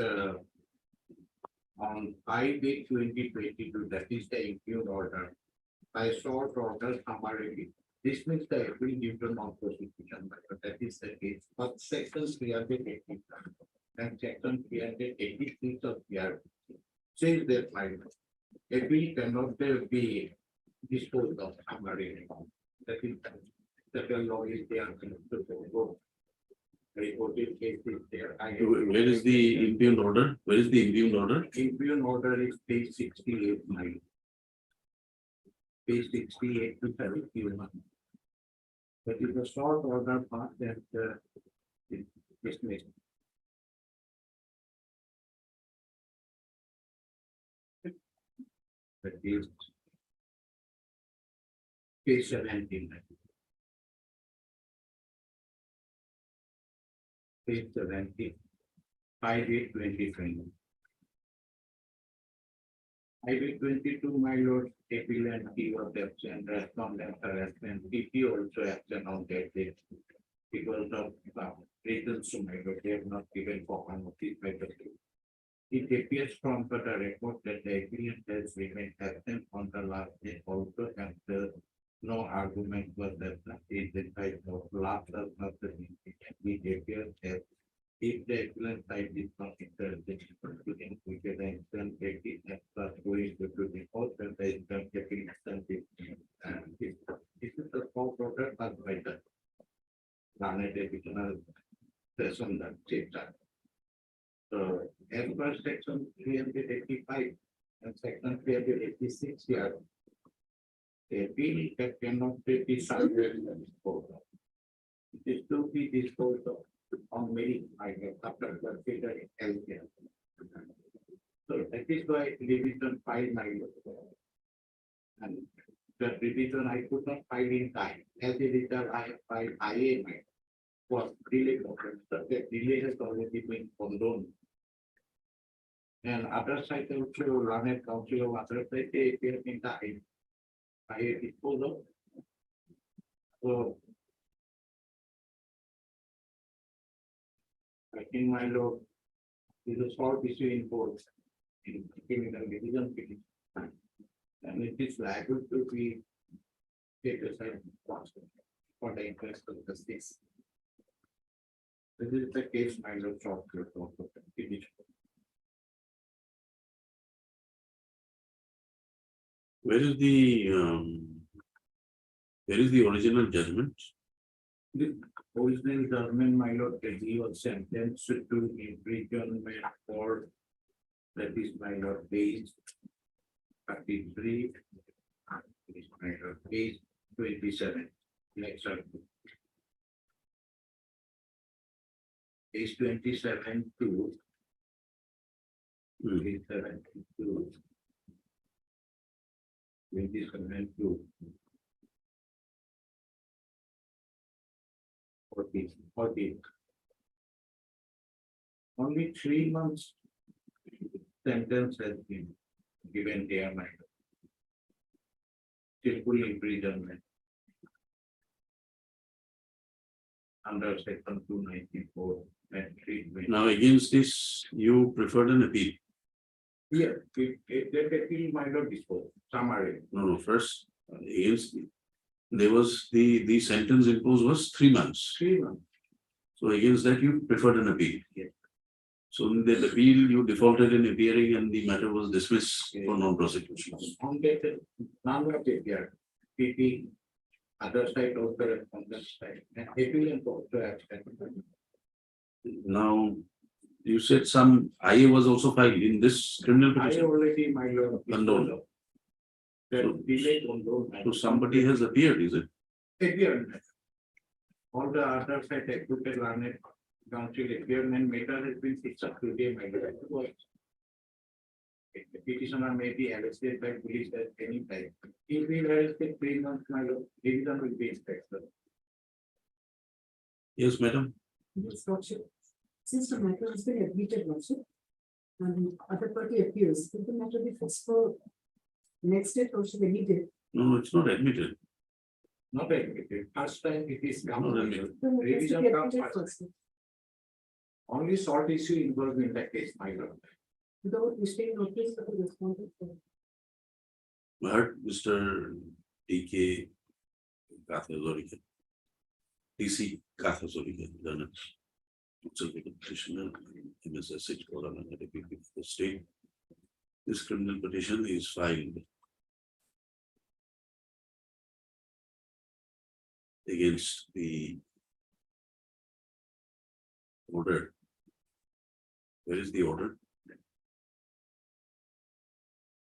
G: on 5/8/2022, that is the impugned order, by short order summary dismiss the appeal due to non-prosecution matter. That is the case. But section 380 and section 386 of PRC says that appeal cannot be disposed of summary. That is the law is there.
E: reported case is there.
B: Where is the impugned order? Where is the impugned order?
E: Impugned order is page 68, page 68 to 71. That is the short order part that is dismissed. That is page 17. Page 17. 5/8/2020. 5/8/22, my lord, appeal and he was absent, respondent harassment, PP also absent on that day. Because of reasons to my lord, they have not given proper notice by the state. It appears from the report that the applicant has remained absent on the last day also, and no argument was that identified of last of the it appears that if the applicant side is not interested to include the instant taking as such going to the court and the instant taking and this is the small product as by the planet additional session that takes time. So as per section 385 and section 386 here, a bill that cannot be decided and disposed of. It is to be disposed of on many items after considering healthcare. So that is why revision file my and the revision I could not file in time. As a result, I have filed IA was delayed. The delay has already been condoned. And other side also run a council of other side they appear in the IA disposal. So I think my lord is a small issue in court in criminal division petition. And it is liable to be take aside for the interest of the state. This is the case my lord short report of the petition.
B: Where is the original judgment?
E: The original judgment, my lord, that he was sentenced to imprisonment for, that is my lord, page 33, is my lord, page 27. Next one. Page 27 to 27 to 27 to 40. Only 3 months sentence has been given there, my lord. Still full imprisonment under section 294 and 320.
B: Now against this, you preferred an appeal.
E: Yeah, that appeal my lord disposed, summary.
B: No, first against there was the sentence imposed was 3 months.
E: 3 months.
B: So against that, you preferred an appeal.
E: Yes.
B: So in that appeal, you defaulted in appearing and the matter was dismissed for non-prosecution.
E: On that, none of it here, PP, other side also on that side, and appeal also absent.
B: Now, you said some IA was also filed in this criminal
E: I
B: petition.
E: already, my lord.
B: Condoned.
E: That delay condoned.
B: So somebody has appeared, is it?
E: Appeared. All the other side executed learned council appeared and matter has been fixed up today, my lord. The petitioner may be arrested by police at any time. If we arrested 3 months, my lord, division will be inspected.
B: Yes, madam.
I: Yes, Lordship. Since the matter has been admitted, Lordship, and the other party appears, will the matter be fixed for next day, Lordship, any day?
B: No, it's not admitted.
E: Not admitted. First time it is come.
B: Not admitted.
I: The matter has to
E: Revision
I: be
E: comes
I: admitted
E: first.
I: first.
E: Only short issue involved in the case, my lord.
I: Without issuing notice of the respondent.
B: But Mr. DK Kathazorika, DC Kathazorika, done it. So the petitioner, MSS, the state. This criminal petition is filed against the order. Where is the order?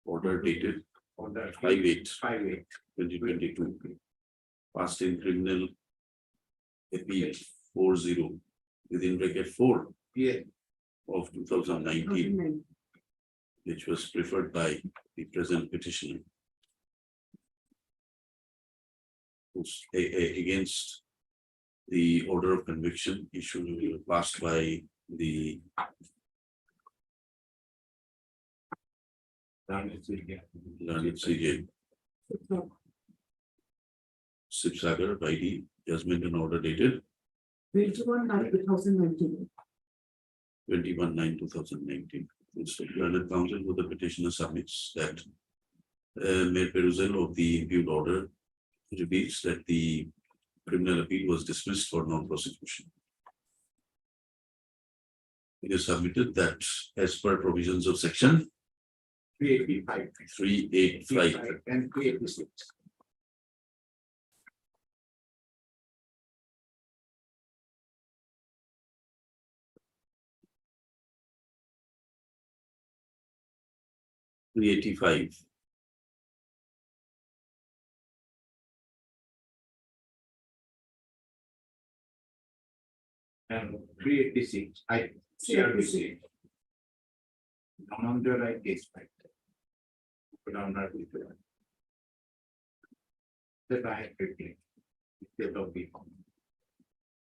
B: Order dated
E: On the
B: 5/8.
E: 5/8.
B: 2022. Passed in criminal appeal 40 within bracket 4
E: Yeah,
B: of 2019,
I: 2009.
B: which was preferred by the present petitioner. Against the order of conviction issued passed by the learned CJ Sipsagar by the judgment and order dated
I: 21/9/2019.
B: 21/9/2019. Learned counsel with the petitioner submits that mere perusal of the impugned order reveals that the criminal appeal was dismissed for non-prosecution. It is submitted that as per provisions of section
E: 385.
B: 385
E: And 386. And 386. I share with you. Among the right case factor. But I'm not with you. That I have quickly. Instead of the.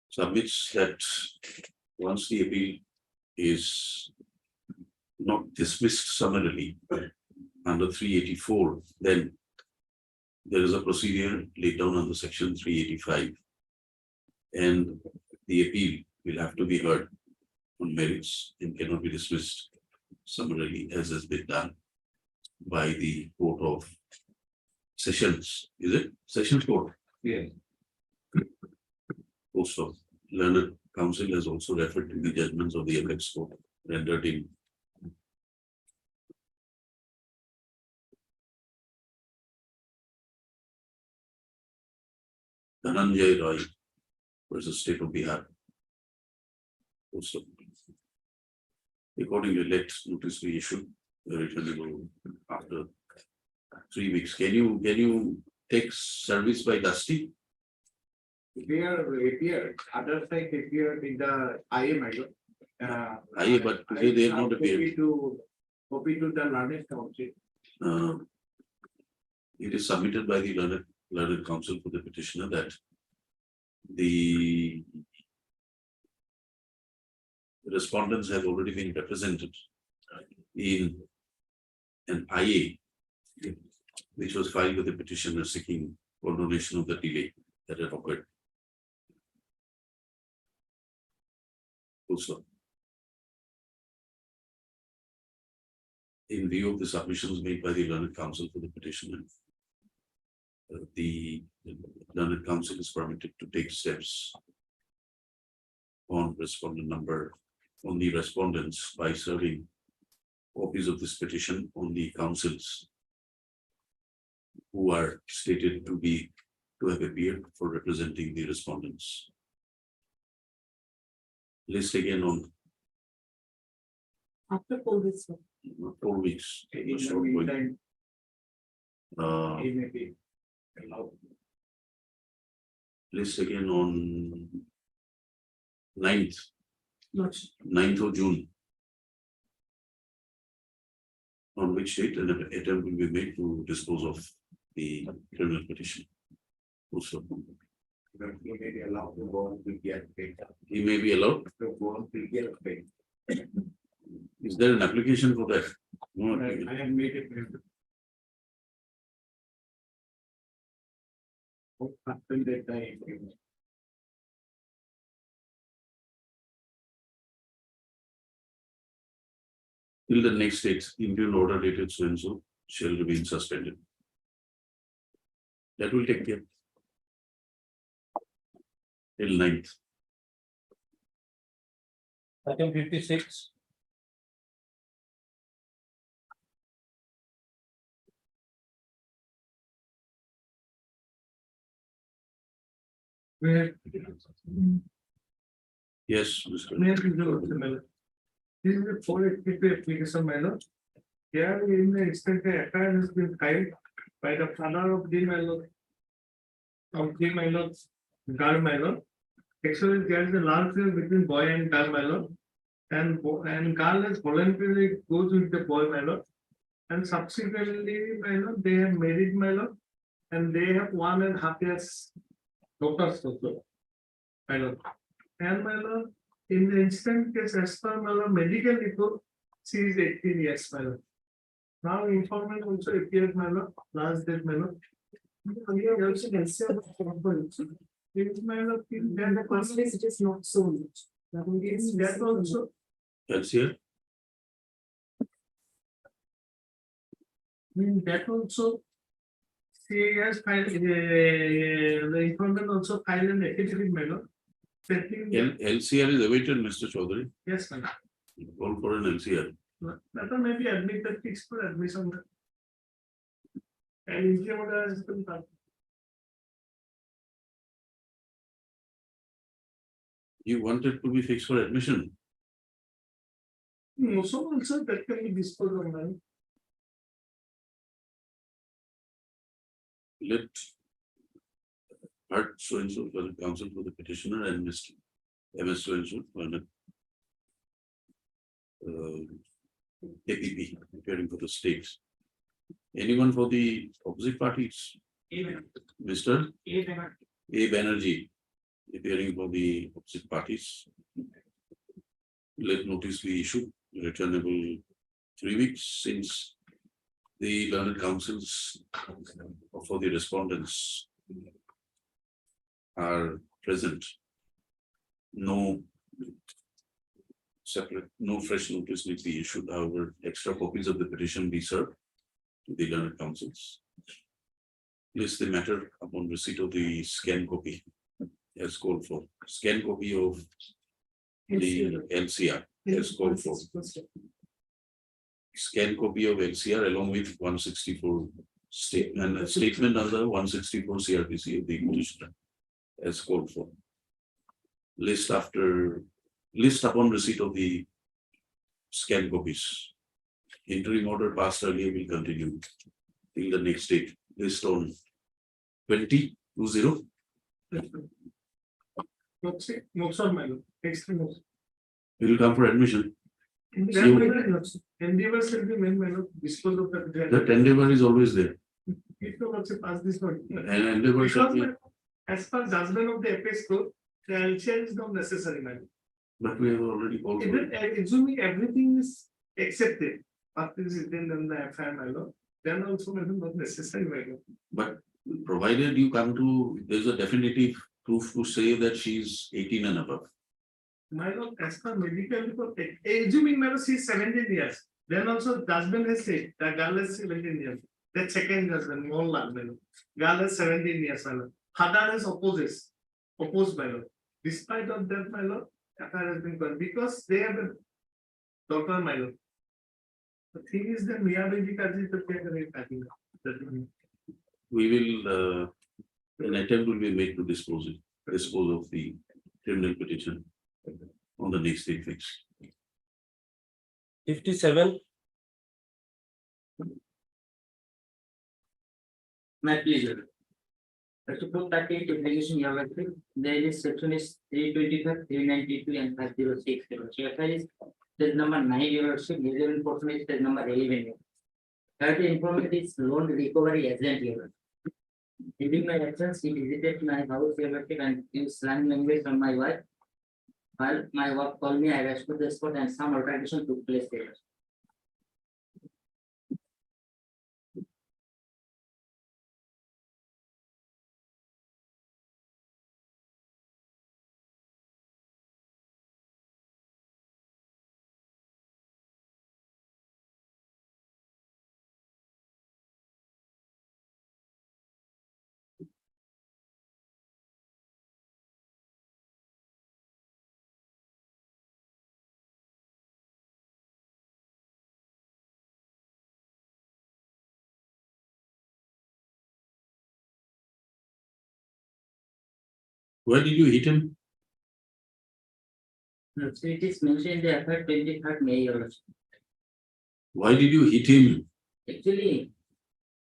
B: submits that once the appeal is not dismissed summarily under 384, then there is a procedure laid down under section 385. And the appeal will have to be heard on merits and cannot be dismissed summarily as has been done by the Court of Sessions. Is it? Sessions Court?
E: Yes.
B: Post of Learned Counsel has also referred to the judgments of the apex court rendered in Dhananjay Roy versus State of Bihar. Also, accordingly, let notice be issued returnable after 3 weeks. Can you take service by Dusty?
E: Appeared, other side appeared in the IM.
B: But today they have not appeared.
E: Copy to the learned counsel.
B: It is submitted by the learned counsel for the petitioner that the respondents have already been represented in an IA which was filed with the petitioner seeking condonation of the delay that had occurred. Also, in view of the submissions made by the learned counsel for the petitioner, the learned counsel is permitted to take steps on the respondents by serving copies of this petition on the counsels who are stated to have appeared for representing the respondents. List again on
I: After 4 weeks.
B: 4 weeks.
E: In the
B: Short going.
E: meantime,
B: Uh,
E: he may be allowed.
B: list again on 9th,
I: Not
B: 9th of June. On which date an attempt will be made to dispose of the criminal petition. Also,
E: He may be allowed to go on to get paid.
B: he may be allowed.
E: To go on to get paid.
B: Is there an application for that? No
E: I
B: application.
E: have made it. What happened that time?
B: Till the next date, Indian order dated so and so shall remain suspended. That will take care. Till 9th.
K: Item 56.
C: Where
B: Yes, Mr.
G: May I please know the matter? This is a 482 application, my lord. Here in the extent the FIR has been filed by the father of the my lord. Of the my lord, girl my lord. Actually, there is a large difference between boy and girl my lord. And girl has voluntarily goes with the boy my lord. And subsequently, my lord, they have married my lord. And they have 1.5 years daughters also. My lord. And my lord, in the instant case, as per my lord, medical report, she is 18 years, my lord. Now information also appeared, my lord, last date, my lord.
I: We are also concerned with the number.
G: It my lord,
I: And
G: then
I: the percentage is not so much. That will be
G: that also,
B: LCR,
G: that also. She has filed, the informant also filed an affidavit, my lord. Stating that-
B: LCR is awaited, Mr. Chaudhary.
G: Yes, my lord.
B: Call for an LCR.
G: That may be admitted, fixed for admission. And interim order has been passed.
B: You wanted to be fixed for admission.
G: So also that can be disposed of, man.
B: Let Hart so and so for the counsel for the petitioner and Mr. MS so and so for the APP appearing for the states. Anyone for the opposite parties? Mr. A. Banerjee appearing for the opposite parties. Let notice be issued, returnable 3 weeks since the learned counsels for the respondents are present. No separate, no fresh notice need be issued. However, extra copies of the petition be served to the learned counsels. List the matter upon receipt of the scan copy as called for. Scan copy of the LCR as called for. Scan copy of LCR along with 164 statement and statement under 164 CRPC of the petitioner as called for. List upon receipt of the scan copies. Interim order passed earlier will continue till the next date. List on 2020.
G: Most of my lord, extreme.
B: It will come for admission.
G: Endeavors will be made, my lord, dispose of the.
B: That endeavor is always there.
G: It will also pass this one.
B: And endeavor shall
G: Because
B: be,
G: my- as per judgment of the apex court, the LCR is not necessary, my lord.
B: but we have already called for it.
G: Even assuming everything is accepted, after is written in the FIR, my lord, then also may be not necessary, my lord.
B: But provided you come to, there's a definitive proof to say that she's 18 and above.
G: My lord, as per medical report, assuming my lord, she is 17 years, then also judgment has said that girl is 17 years. The second judgment, more large, my lord. Girl is 17 years, my lord. Father has opposed, my lord. Despite of that, my lord, FIR has been called because they have a daughter, my lord. The thing is that Mia Baby Kaji to take away packing.
B: We will, an attempt will be made to dispose of the criminal petition on the next date fixed.
K: 57.
L: My pleasure. To put that into application, you have there is section is 325, 392, and 506. So FIR is page number 9, your relevant portion is page number 11. Third informant is loan recovery agent here. During my absence, he visited my house and used slang language on my wife. While my wife called me, I rushed to the spot and some altercation took place there.
B: Where did you hit him?
L: No, so it is mentioned in the FR 23rd May, Your Lordship.
B: Why did you hit him?
L: Actually,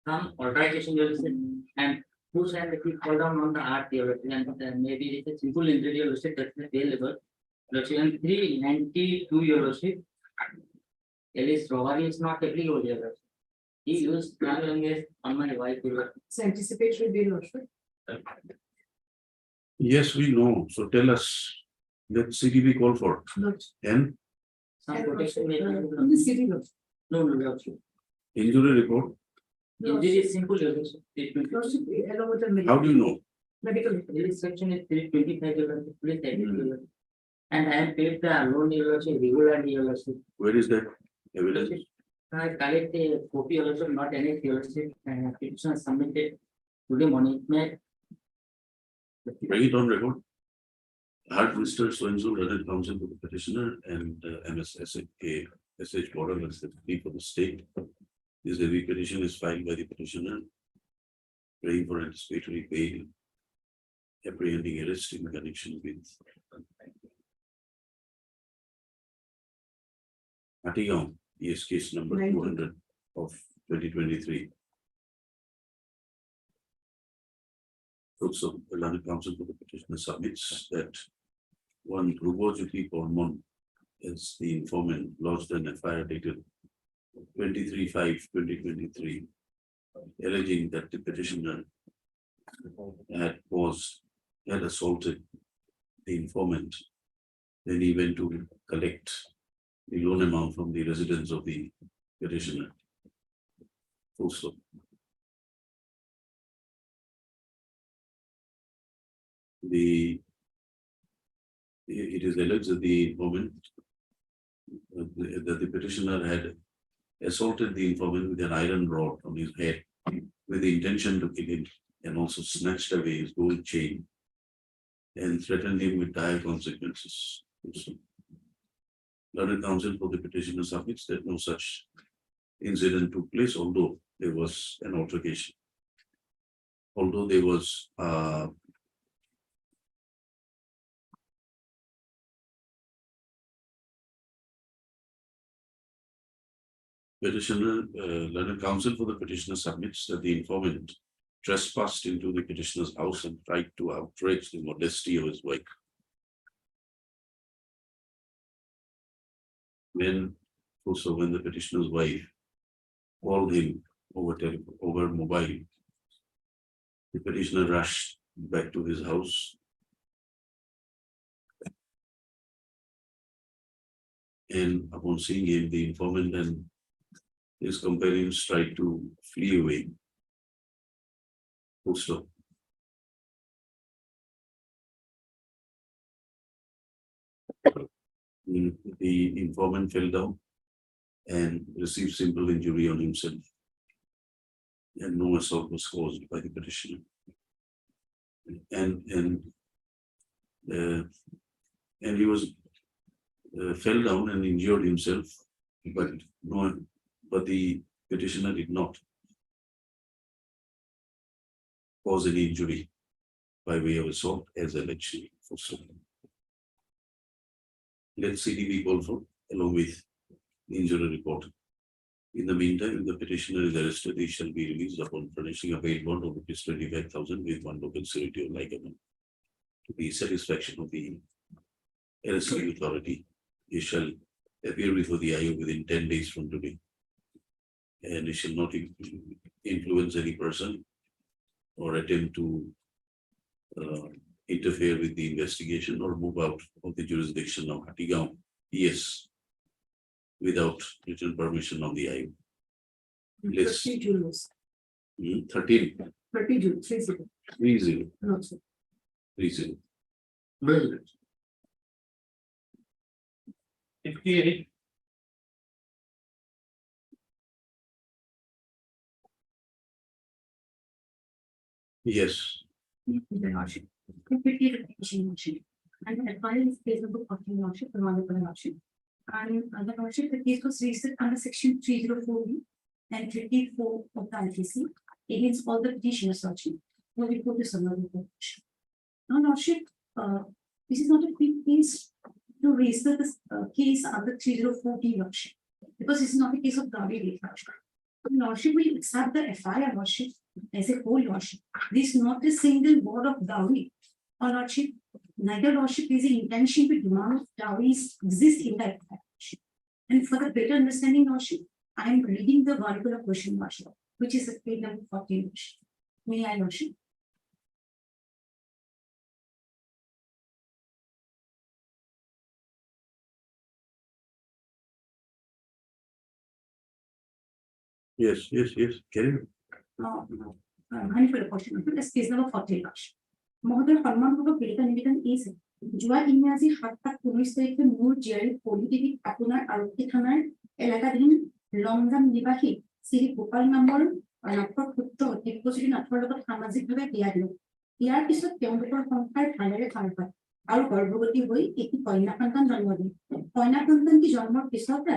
L: some altercation, Your Lordship, and who said that he fall down on the art, Your Lordship, and maybe it's a simple injury, Your Lordship, that's the bail level. Lordship, and 392, Your Lordship. At least robbery is not applicable, Your Lordship. He used crime language on my wife, Your Lordship.
I: It's anticipatory bail also.
B: Yes, we know. So tell us. Let CDB call for.
I: Not.
B: And
L: Some protection may be.
I: On the city law.
L: No, Lordship.
B: injury report.
L: Injury is simple, Your Lordship. Treatment.
I: Lordship, along with the
B: How do you know?
I: medical.
L: This section is 325, Your Lordship. Please edit, Your Lordship. And I have paid the loan, Your Lordship, regularly, Your Lordship.
B: Where is that evidence?
L: I collect a copy also, not any theoretical, and petition submitted today morning. May
B: Bring it on record. Had Mr. So-and-so learned counsel for the petitioner and SH border as the fee for the state. This heavy petition is filed by the petitioner. Praying for anticipatory bail. Apprehending arrest in connection with. Atigam, yes, case number 200 of 2023. Also, the learned counsel for the petitioner submits that one Rubojuti Pormon is the informant lodged an FIR dated 23/5/2023, alleging that the petitioner had assaulted the informant. Then he went to collect the loan amount from the residence of the petitioner. Also. It is alleged that the informant, that the petitioner had assaulted the informant with an iron rod on his head with the intention to kill him, and also snatched away his gold chain and threatened him with dire consequences. Learned counsel for the petitioner submits that no such incident took place, although there was an altercation. Although there was petitioner, learned counsel for the petitioner submits that the informant trespassed into the petitioner's house and tried to outrage the modesty of his wife. When the petitioner's wife called him over mobile, the petitioner rushed back to his house. And upon seeing him, the informant and his companions tried to flee away. Full stop. The informant fell down and received simple injury on himself, and no assault was caused by the petitioner. And he was fell down and injured himself, but the petitioner did not cause any injury by way of assault as alleged. Let CDB call for along with the injury report. In the meantime, if the petitioner is arrested, he shall be released upon furnishing a bail bond of rupees 25,000 with one local security or like amount. To the satisfaction of the arresting authority, he shall appear before the IO within 10 days from today. And he shall not influence any person or attempt to interfere with the investigation or move out of the jurisdiction of Hatigam, yes, without written permission of the IO. Let's
I: 30 June.
B: 13.
I: 30 June, 30.
B: 30.
I: No, sir.
B: 30.
K: 58.
B: Yes.
J: The lordship. Completely repetition motion. And advice case number 14 lordship, the lordship. And the lordship, the case was raised under section 304B and 34 of the IPC against all the petitioners lordship. Now we put this on the lordship. Now lordship, this is not a quick case.
I: to raise the case under 3014 Lordship, because it's not a case of dowry Lordship. Lordship will accept the FIR Lordship as a whole Lordship. This is not a single word of dowry or Lordship. Neither Lordship is the intention to demand dowries exist in the FIR Lordship. And for the better understanding Lordship, I am reading the vernacular question Lordship, which is at page number 14 Lordship. May I Lordship?
B: Yes, carry on.
I: Vernacular question, that's page number 14 Lordship. মহোদয় সন্মানপূৰ্বক বিলেত নিবেদন এইছে যোৱা ইংৰাজী 7/19 তাৰিখে মোৰ জিয়াৰী পলিটিভিক আপোনাৰ আৰক্ষী থানাৰ এলেকাধীন লংজাম নিবাসী শ্ৰী গোপাল নামৰ নাটকৰ পুত্ৰ দিব্যজ্যোতি নাথৰ লগত সামাজিকভাৱে বিয়া দিলো। ইয়াৰ পিছত তেওঁলোকৰ সংসাৰ ভালেৰে খাৰ পায় আৰু গৰ্ভৱতী হৈ এটি কন্যা সন্তান জন্ম দিলে। কন্যা সন্তানটি জন্মৰ পিছতে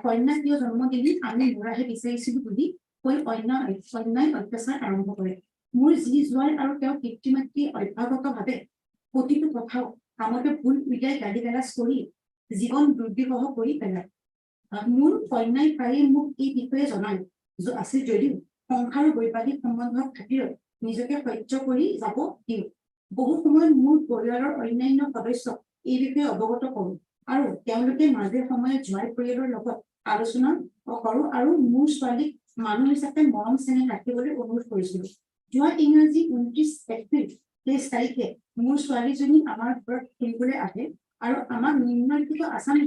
I: কন্যাটিও জন্ম দিলি আমি ল'ৰাহে বিচাৰিছিলো বুলি কৈ অন্যায় অত্যাচাৰ আৰম্ভ কৰে। মোৰ যি জোৱাই আৰু তেওঁ পিতৃ মাতৃ অভ্যাগতভাৱে প্ৰতিটো কথাও কামতে ভুল উলিয়াই গালি গালাজ কৰি জীৱন দুৰ্বিষহ কৰি পেলায়। মোৰ কন্যাই প্ৰায়ে মোক এই বিষয়ে জনায় আছিল যদিও সংসাৰ বৈবাহিক সম্বন্ধৰ খাতিৰত নিজকে সহ্য কৰি যাব দিওঁ। বহু সময়ত মোৰ পৰিয়ালৰ অন্যান্য সদস্যক এই বিষয়ে অৱগত কৰোঁ আৰু তেওঁলোকে মাজে সময়ে জোৱাই পৰিয়ালৰ লগত আলোচনা কৰোঁ আৰু মোৰ ছোৱালীক মানুহ হিচাপে মৰম চেনেহ ৰাখিবলৈ অনুৰোধ কৰিছিলো। যোৱা ইংৰাজী 29 এপ্ৰিল 23 তাৰিখে মোৰ ছোৱালীজনী আমাৰ ঘৰত ফুৰিবলৈ আহে আৰু আমাক নিম্নলিখিত আছামী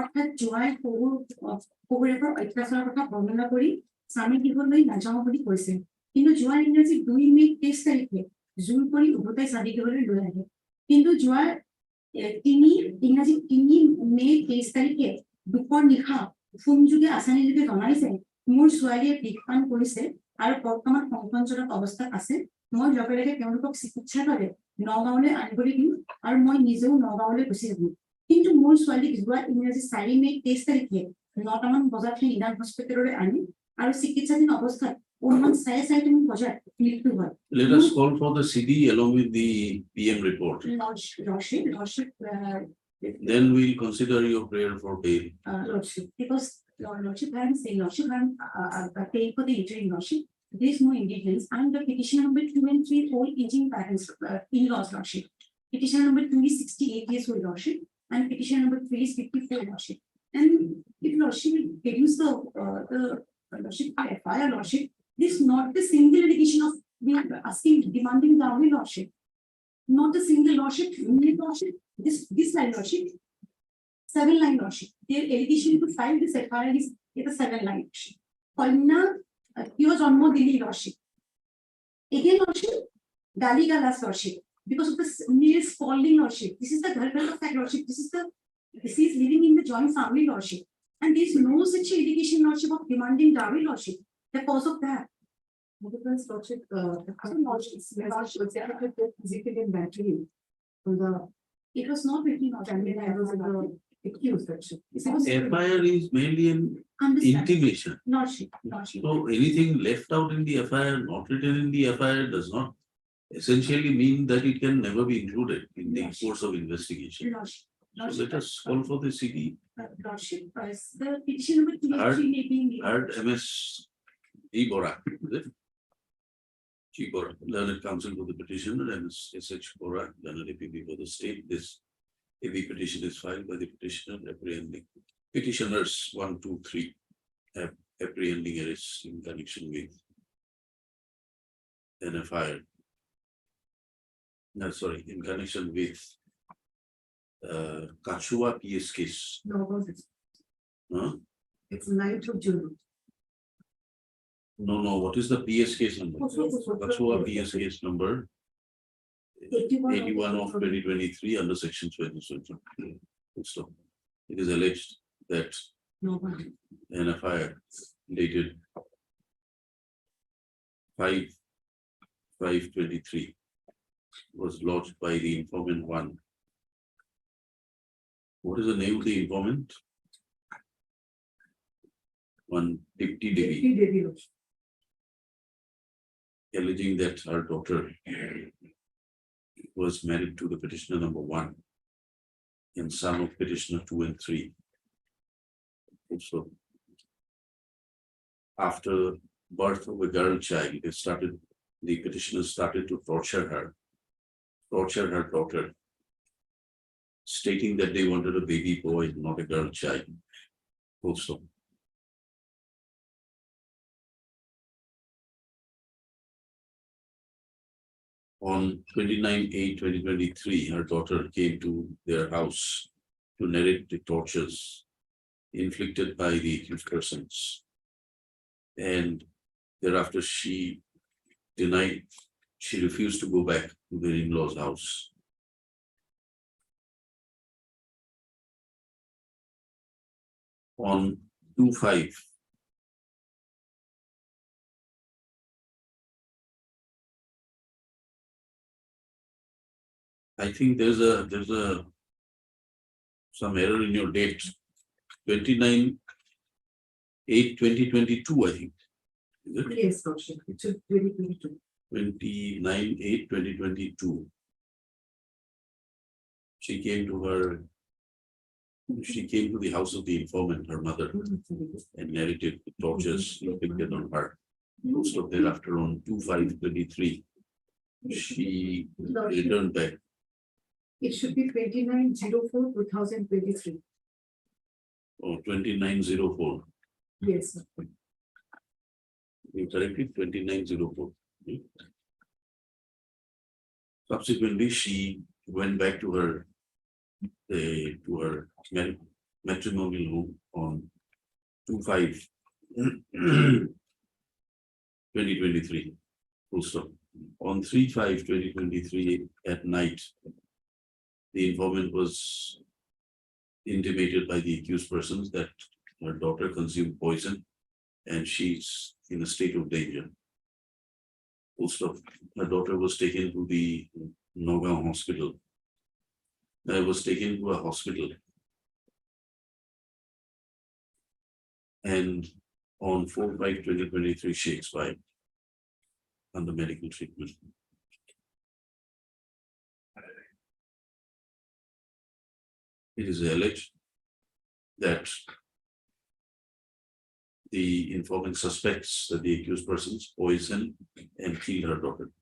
I: অৰ্থাৎ জোৱাই শহুৰেকৰ অত্যাচাৰৰ কথা বৰ্ণনা কৰি স্বামী গৃহলৈ নাযাওঁ বুলি কৈছে। কিন্তু যোৱা ইংৰাজী 2 মে 23 তাৰিখে জোৰ কৰি উভতাই স্বামী গৃহলৈ লৈ আহে। কিন্তু যোৱা ইংৰাজী 3 মে 23 তাৰিখে দুপৰ নিশা ফোনযোগে আছামীযোগে জনাইছে মোৰ ছোৱালীয়ে বিষপান কৰিছে আৰু বৰ্তমান সংকটজনক অৱস্থাত আছে। মই লগে লগে তেওঁলোকক চিকিৎসাৰ বাবে নগাঁৱলৈ আনিবলৈ দিম আৰু মই নিজেও নগাঁৱলৈ গুচি যাম। কিন্তু মোৰ ছোৱালীক যোৱা ইংৰাজী 4 মে 23 তাৰিখে 9টামান বজাত নিদান হস্পিটেললৈ আনি আৰু চিকিৎসাধীন অৱস্থাত অনুমান 4:30 বজাত মৃত্যু হয়।
B: Let us call for the CD along with the PM report.
I: Lordship,
B: Then we'll consider your prayer for bail.
I: Lordship, because Lordship, I am saying Lordship, I am paying for the interim Lordship. There is no indigence. And the petition number 2 and 3 all aging parents in-laws Lordship. Petition number 2 is 68 years old Lordship, and petition number 3 is 54 Lordship. And if Lordship will reduce the Lordship FIR Lordship, this is not the single allegation of asking demanding dowry Lordship. Not a single Lordship, only Lordship. This line Lordship, 7-line Lordship. Their allegation to file this FIR is a 7-line Lordship. Kanya pure Janmo Dili Lordship. Again Lordship, Gali Galas Lordship. Because of the mere spalding Lordship. This is the Ghargal of that Lordship. This is living in the joint family Lordship. And there is no such allegation Lordship of demanding dowry Lordship. The cause of that. Lordship, in battery. It was not written out, I mean, I was accused Lordship.
B: FIR is mainly an intimation.
I: Lordship.
B: So anything left out in the FIR, not written in the FIR, does not essentially mean that it can never be included in the course of investigation.
I: Lordship.
B: So let us call for the CD.
I: Lordship, the petition number 2 being.
B: Heard MS G. Bora, is it? G. Bora, learned counsel for the petitioner, MS SH Bora, learned APB for the state. This AV petition is filed by the petitioner apprehending petitioners 1, 2, 3 apprehending arrests in connection with an FIR. No, sorry, in connection with Kachua PS case.
I: No,
B: Huh?
I: it's 9th of June.
B: No, what is the PS case number? Kachua PS case number 81 of 2023 under section 20. So it is alleged that an FIR dated 5/5/23 was lodged by the informant 1. What is the name of the informant? One Dipti Devi, alleging that her daughter was married to the petitioner number 1 and son of petitioner 2 and 3. So after birth of a girl child, the petitioner started to torture her daughter, stating that they wanted a baby boy, not a girl child. Also. On 29/8/2023, her daughter came to their house to narrate the tortures inflicted by the accused persons. And thereafter she refused to go back to their in-laws' house. On 2/5, I think there's some error in your date. 29/8/2022, I think. Is it?
I: Yes, Lordship, it's 2022.
B: 29/8/2022. She came to the house of the informant, her mother, and narrated the tortures inflicted on her. Most of thereafter on 2/5/23, she returned back.
I: It should be 29/04/2023.
B: Oh, 29/04.
I: Yes.
B: You corrected 29/04. Subsequently, she went back to her matrimonial home on 2/5/2023. Full stop. On 3/5/2023 at night, the informant was intimated by the accused persons that her daughter consumed poison and she's in a state of danger. Full stop. Her daughter was taken to the Nogam hospital. I was taken to a hospital. And on 4/5/2023, she expired under medical treatment. It is alleged that the informant suspects that the accused persons poisoned and killed her daughter.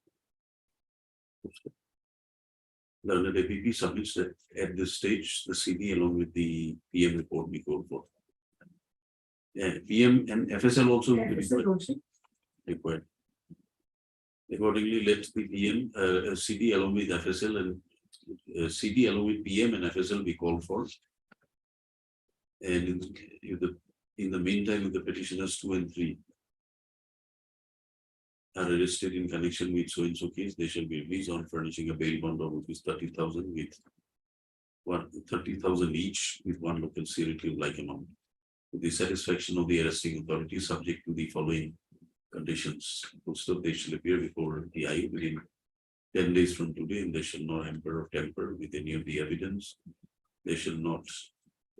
B: Learned APP submits that at this stage, the CD along with the PM report be called for. And PM and FSL also will be required. Accordingly, let the PM, CD along with FSL and CD along with PM and FSL be called for. And in the meantime, if the petitioners 2 and 3 are arrested in connection with so-and-so case, they shall be released on furnishing a bail bond of ₹30,000 with 30,000 each with one local security like amount. With the satisfaction of the arresting authority, subject to the following conditions. Also, they shall appear before the eye within 10 days from today, and they shall not hamper or tamper with any of the evidence. They shall not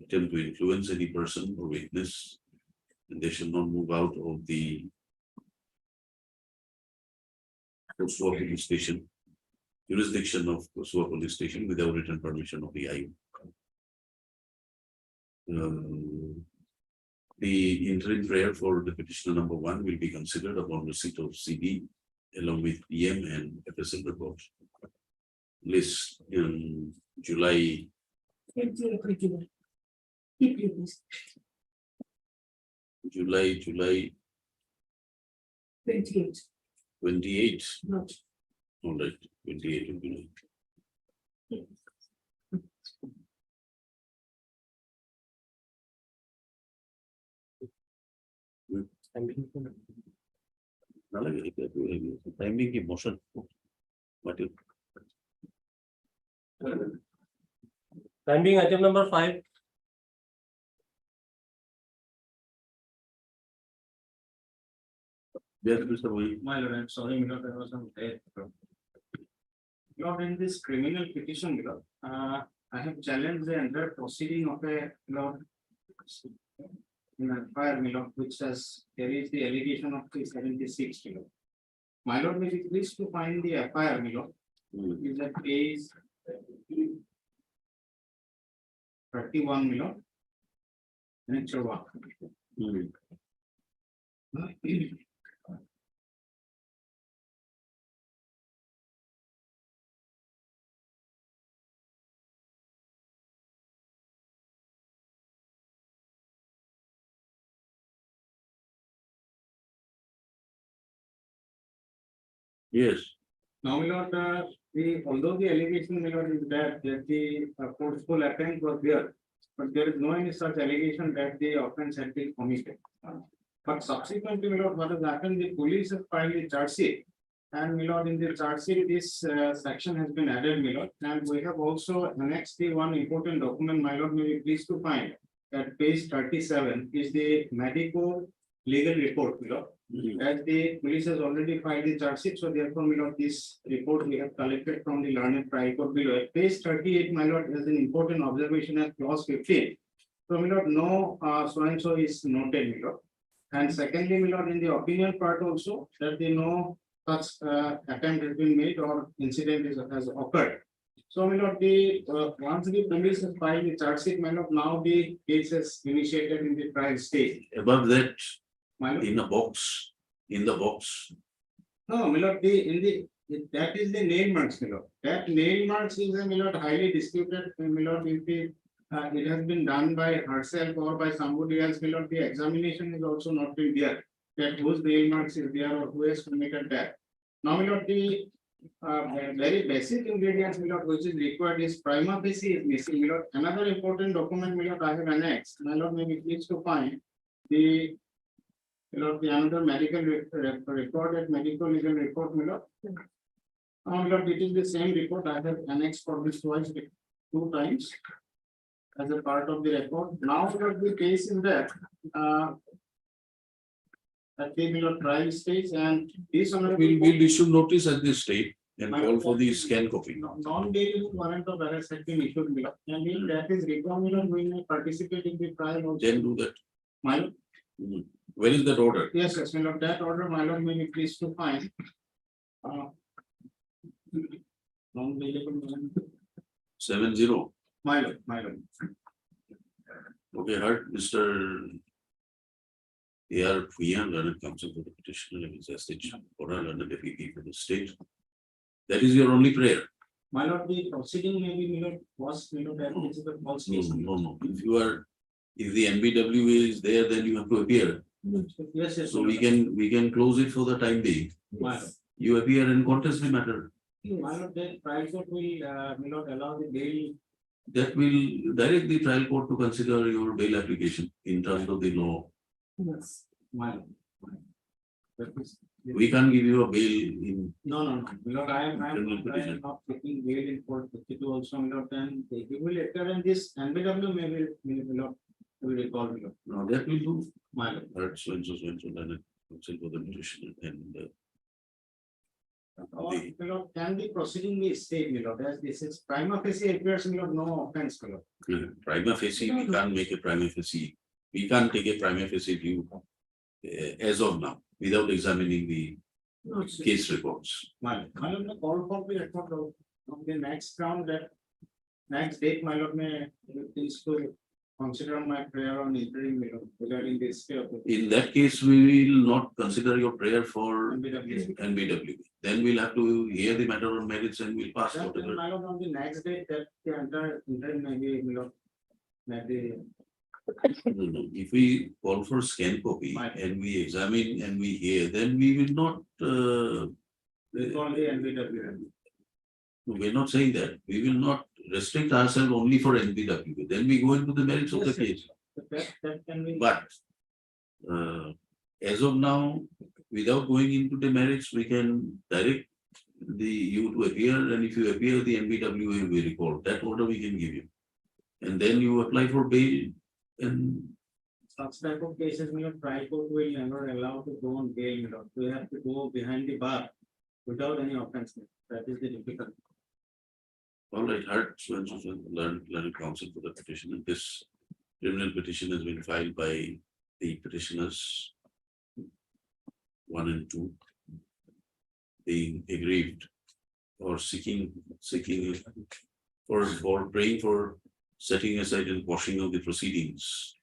B: attempt to influence any person or witness, and they shall not move out of the Kosovo police station, jurisdiction of Kosovo police station without written permission of the IU. The interim prayer for the petitioner number 1 will be considered upon receipt of CD along with PM and FSL report. List in July.
I: 28.
B: July
I: 28.
B: 28.
I: Not.
B: All right, 28 will be right. Timing emotion. What is
K: Time being item number 5.
B: yes, Mr. Wai.
L: My lord, I'm sorry, my lord, there was some death. Lord, in this criminal petition, my lord, I have challenged the entire proceeding of a lord in a fire, my lord, which has carries the allegation of 376 kilo. My lord, may be pleased to find the FIR, my lord, is that case
E: 31, Milord. Nature one.
B: Yes,
E: Now, Milord, although the allegation, Milord, is that the forceful attempt was there, but there is no any such allegation that the offense had been committed. But subsequently, Milord, what has happened, the police have filed a charge sheet. And Milord, in the charge sheet, this section has been added, Milord, and we have also annexed the one important document, my lord, may be pleased to find that page 37 is the medical legal report, Milord. As the police has already filed the charge sheet, so therefore, my lord, this report we have collected from the learned trial court below. At page 38, my lord, has an important observation at clause 15. So, my lord, no so and so is noted, my lord. And secondly, my lord, in the opinion part also, that the no such attempt has been made or incident has occurred. So, my lord, the once the police has filed the charge sheet, my lord, now the case is initiated in the trial stage.
B: above that,
E: My lord,
B: in the box,
E: no, my lord, that is the nail marks, my lord. That nail marks is my lord highly disputed, my lord, if it has been done by herself or by somebody else, my lord, the examination is also not been there. That whose nail marks is there or who has committed that. Now, my lord, the very basic ingredients, my lord, which is required is prima facie is missing, my lord. Another important document, my lord, I have annexed, my lord, may be pleased to find the the another medical record, medical legal report, my lord. My lord, it is the same report I have annexed for this twice, 2 times as a part of the record. Now, my lord, the case is that at the trial stage and this
B: we'll issue notice at this state and call for the scan copy.
E: Non-bailable warrant of arrest has been issued, my lord. And if that is required, we may participate in the trial also.
B: Then do that.
E: My lord.
B: Where is that order?
E: Yes, yes, my lord, that order, my lord, may be pleased to find. Non-bailable warrant.
B: 70.
E: My lord, my lord.
B: Okay, heard Mr. A.R. Puyan, learned counsel for the petitioner and his estate, or a learned deputy for the state. That is your only prayer.
E: My lord, the proceeding may be, my lord, was, my lord, that this is a false case.
B: No. If the NBWA is there, then you have to appear.
E: Yes, yes.
B: So we can close it for the time being.
E: My lord.
B: You appear and contest the matter.
E: My lord, the trial court will, may not allow the bail.
B: That will direct the trial court to consider your bail application in terms of the law.
E: Yes. My lord. That is-
B: We can't give you a bail in.
E: No. My lord, I am
B: Criminal petition.
E: not taking bail in court 52 also, my lord, and he will appear in this NBW may not will recall, my lord.
B: No, that will do.
E: My lord.
B: Heard so and so, then counsel for the petitioner and
E: Or, my lord, can the proceeding be stayed, my lord, as this is prima facie appears, my lord, no offense, my lord.
B: prima facie, we can't make a prima facie. We can't take a prima facie view as of now without examining the
E: No, it's-
B: case reports.
E: My lord, the call for the record of the next round that next date, my lord, may please to consider my prayer on interim, my lord, regarding this.
B: In that case, we will not consider your prayer for
E: NBW.
B: NBW. Then we'll have to hear the matter on merits and we'll pass
E: Then,
B: whatever.
E: my lord, on the next date that the entire interim may be, my lord, may be.
B: No. If we call for scan copy
E: Right.
B: and we examine and we hear, then we will not,
E: Recall the NBW.
B: we're not saying that. We will not restrict ourselves only for NBW. Then we go into the merits of the
E: Yes, yes.
B: case.
E: That can be.
B: But as of now, without going into the merits, we can direct you to appear, and if you appear, the NBW will be recalled. That order we can give you. And then you apply for bail and
E: Such type of cases, my lord, trial court will never allow to go on bail, my lord. We have to go behind the bar without any offense. That is the difficult.
B: all right, heard so and so, learned counsel for the petition, and this criminal petition has been filed by the petitioners 1 and 2, being aggrieved or seeking for praying for setting aside and quashing of the proceedings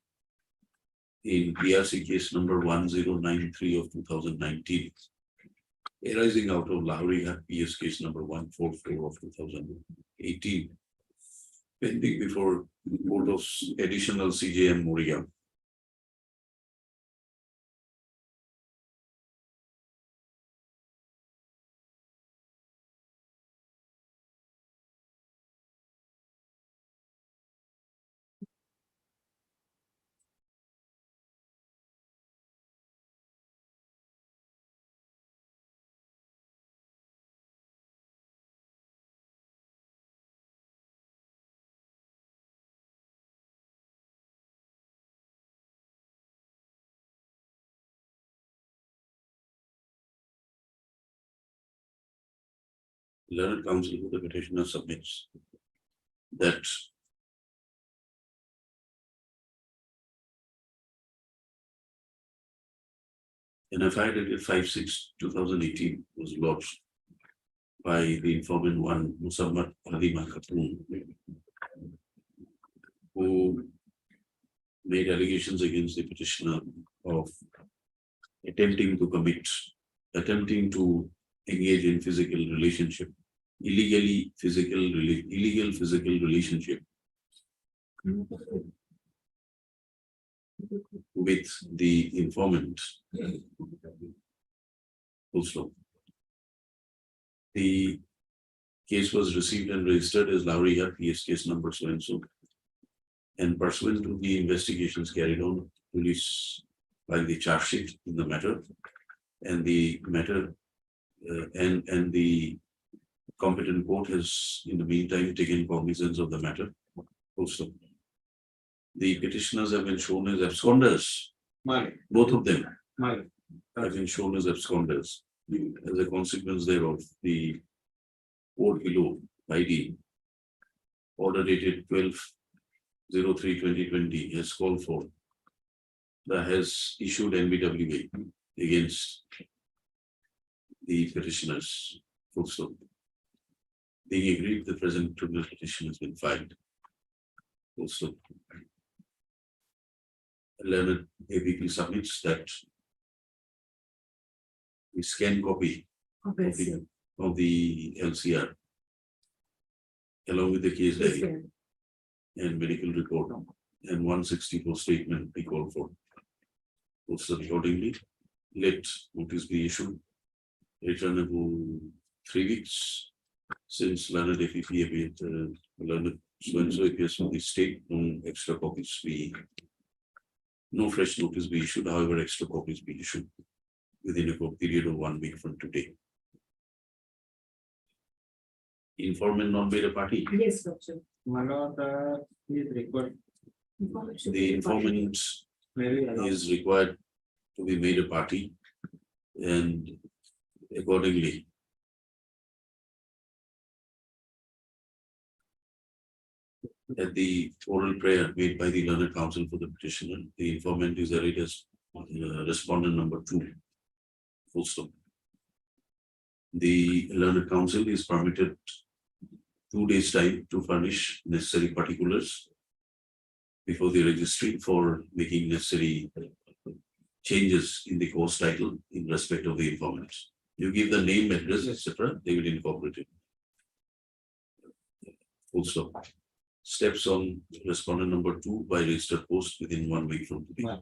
B: in PRC case number 1093 of 2019, arising out of Lahori PS case number 144 of 2018, pending before the Court of Additional CJM Moria. Learned counsel for the petitioner submits that an FIR dated 5/6/2018 was lodged by the informant one Musammat Halima Khatun, who made allegations against the petitioner of attempting to engage in physical relationship, illegal physical relationship with the informant. Also, the case was received and registered as Lahori PS case number so and so. And pursuant to the investigations carried on, police filed the charge sheet in the matter, and the matter and the competent court has in the meantime taken cognizance of the matter. Also, the petitioners have been shown as absconders. Both of them have been shown as absconders. As a consequence thereof, the court below ID order dated 12/03/2020 has called for has issued NBWA against the petitioners. Full stop. Being agreed, the present criminal petition has been filed. Full stop. Learned APP submits that the scan copy of the LCR along with the case diary and medical report and 164 statement be called for. Also, accordingly, let notice be issued, returnable 3 weeks since learned APP learned so and so appears from the state, no extra copies be, no fresh notice be issued, however, extra copies be issued within a period of 1 week from today. Informant non-made a party.
A: Yes, doctor.
L: Please record.
B: The informant is required to be made a party, and accordingly at the oral prayer made by the learned counsel for the petitioner, the informant is arrayed as respondent number 2. Full stop. The learned counsel is permitted 2 days time to furnish necessary particulars before the registry for making necessary changes in the course title in respect of the informant. You give the name, address, etc., they will incorporate it. Full stop. Steps on respondent number 2 by registered post within 1 week from today.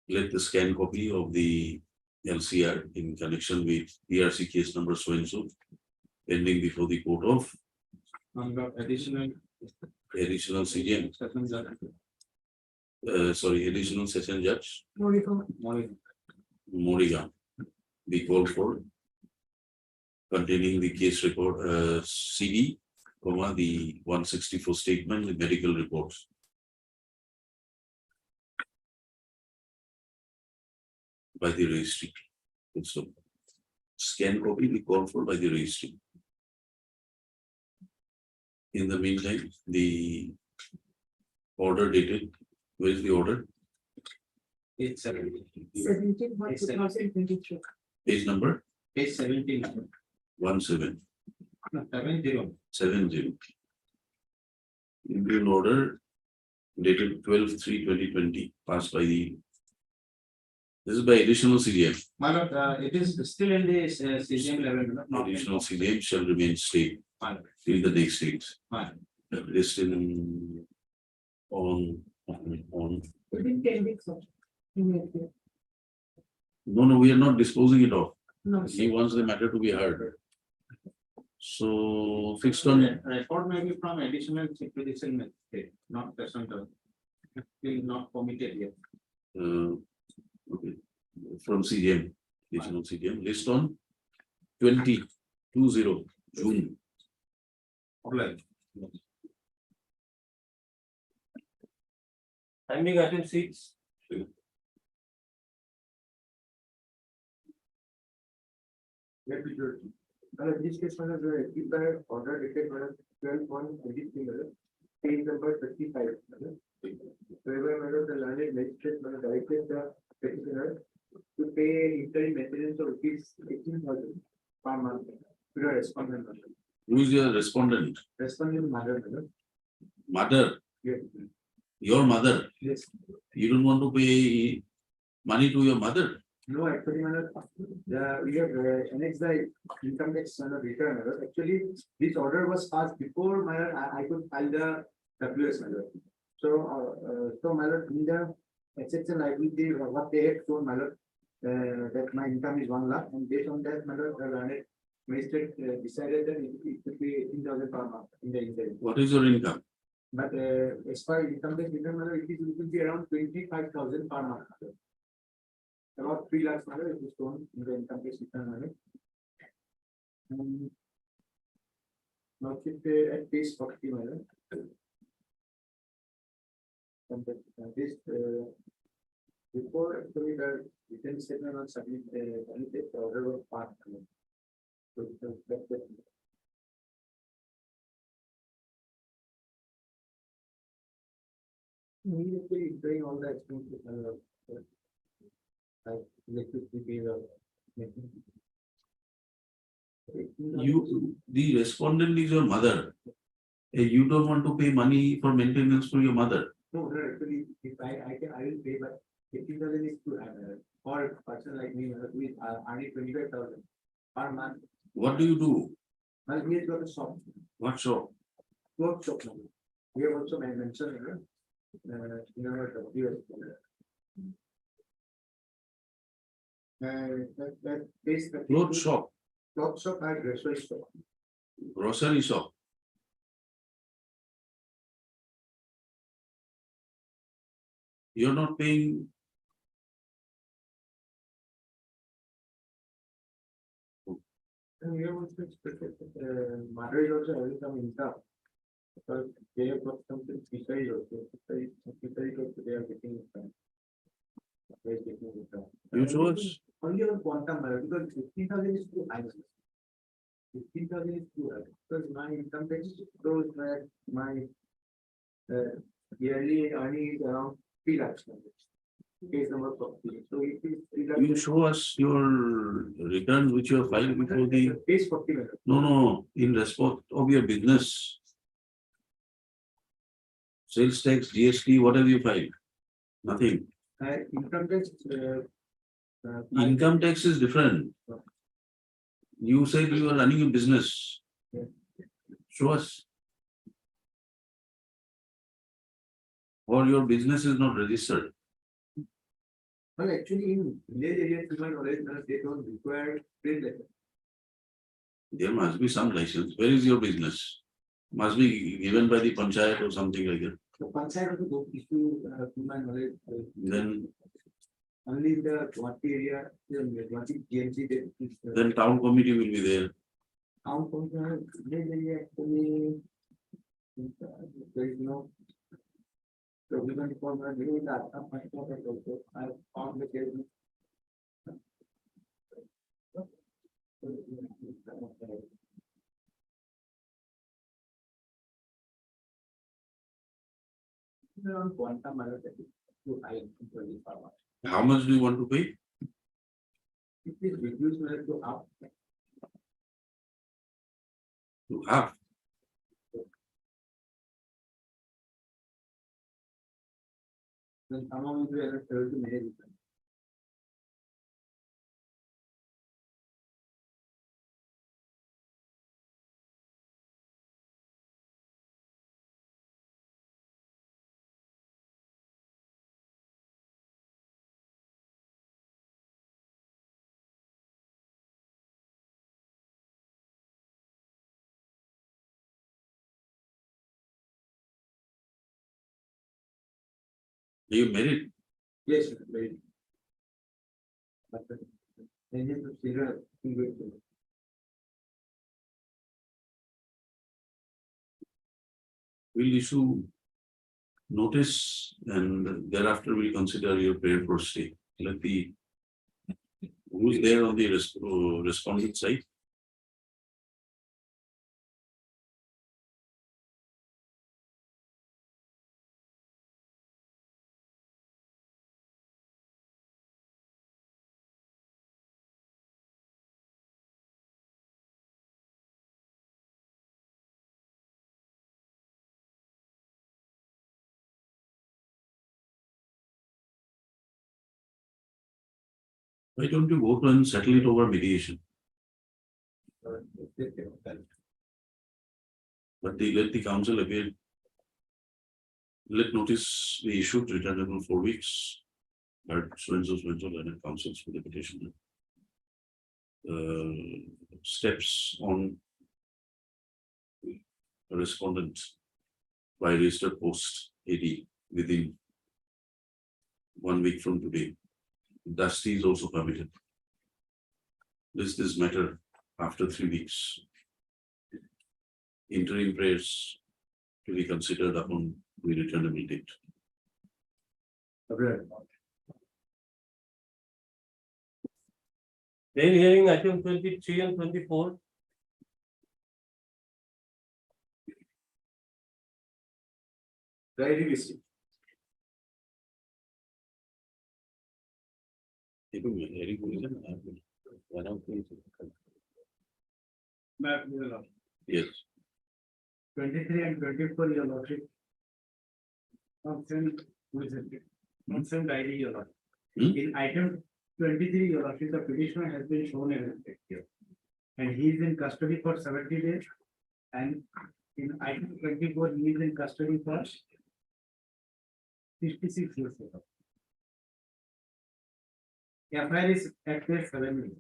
B: Let the scan copy of the LCR in connection with PRC case number so and so pending before the court of
C: Additional
B: CJM. Additional session judge Moriga be called for, containing the case record CD, the 164 statement, the medical reports. By the registry. So, scan copy be called for by the registry. In the meantime, the order dated, where is the order?
L: Page 17.
A: 17/1/2023.
B: Page number
L: Page 17.
B: 17. 70. Interim order dated 12/3/2020, passed by the. This is by additional CDM.
L: My lord, it is still in the CGM level, not.
B: Additional CDM shall remain stable
L: Fine.
B: till the next date.
L: Fine.
B: List in on.
A: Within 10 weeks. Immediately.
B: No, we are not disposing it off.
A: No.
B: He wants the matter to be heard. So fixed on,
L: Record may be from additional judicial magistrate, not present. Still not committed yet.
B: okay, from CDM, additional CDM, list on 20/20 June.
K: Time being item 6.
H: This case was order dated 12/1/23, page number 35. Wherever the learned magistrate directed the petitioner to pay interim maintenance of rupees 18,000 per month to the respondent.
B: Who is your respondent?
H: Respondent mother.
B: Mother,
H: Yes.
B: your mother.
H: Yes.
B: You don't want to pay money to your mother?
H: No, actually, we have annexed the income tax return. Actually, this order was passed before I could file the WS. So in the exception liability, what they had shown, that my income is 1 lakh, and based on that, the learned magistrate decided that it could be 18,000 per month in the interim.
B: What is your income?
H: But as far as income tax return, it will be around 25,000 per month. About 3 lakhs it is shown in the income tax return. Now at page 40, this before actually the written statement was submitted, the order was passed. So that's it. Immediately doing all the expenses, like electricity bill.
B: You, the respondent is your mother. You don't want to pay money for maintenance to your mother.
H: No, actually, if I will pay, but 15,000 is to for a person like me, who is earning 25,000 per month.
B: What do you do?
H: Well, we have got a shop,
B: What shop?
H: cloth shop. We have also mentioned in our WS. That base the
B: Clothes shop,
H: cloth shop and grocery shop.
B: grocery shop. You're not paying.
H: And we have also expected mother is also having some income. Because they have got something fisheries also. Fisheries also they are getting income. They are getting income.
B: You show us.
H: Only on quantum, because 15,000 is too high. 15,000 is too high, because my income tax shows that my yearly earning is around 3 lakhs. Case number 40. So it is 3 lakhs.
B: You show us your return which you have filed before the.
H: Page 40.
B: No, in respect of your business. Sales tax, GST, what have you filed? Nothing.
H: Income tax.
B: Income tax is different. You said you are running a business.
H: Yes.
B: Show us. Or your business is not registered.
H: Well, actually, in village areas, to my knowledge, they don't require trade license.
B: There must be some license. Where is your business? Must be given by the panchayat or something like that.
H: The panchayat also don't issue, to my knowledge.
B: Then
H: Only in the Guwahati area, Guwahati GMC,
B: then town committee will be there.
H: town council, village area, actually, there is no. So we can inform that we will have some also. I found the case. Around quantum, to high.
B: How much do you want to pay?
H: It is reduced to up.
B: You have.
H: Then someone will be able to manage it.
B: Are you married?
H: Yes, right. But they need to figure.
B: We'll issue notice and thereafter we'll consider your prayer for stay. Let the who's there on the respondent side? Why don't you go to and settle it over mediation? But let the council appear. Let notice be issued returnable 4 weeks. But so and so and councils for the petition. Steps on a respondent by registered post AD within 1 week from today. Dusty is also permitted. List this matter after 3 weeks. Interim prayers to be considered upon the returnable date.
K: Bail hearing item 23 and 24.
H: Diary receipt.
B: Yes.
G: 23 and 24, your lordship. Option, who is it? Option diary, your lordship. In item 23, your lordship, the petitioner has been shown as here. And he is in custody for 70 days. And in item 24, he is in custody for 66 years. FIR is active 7 days.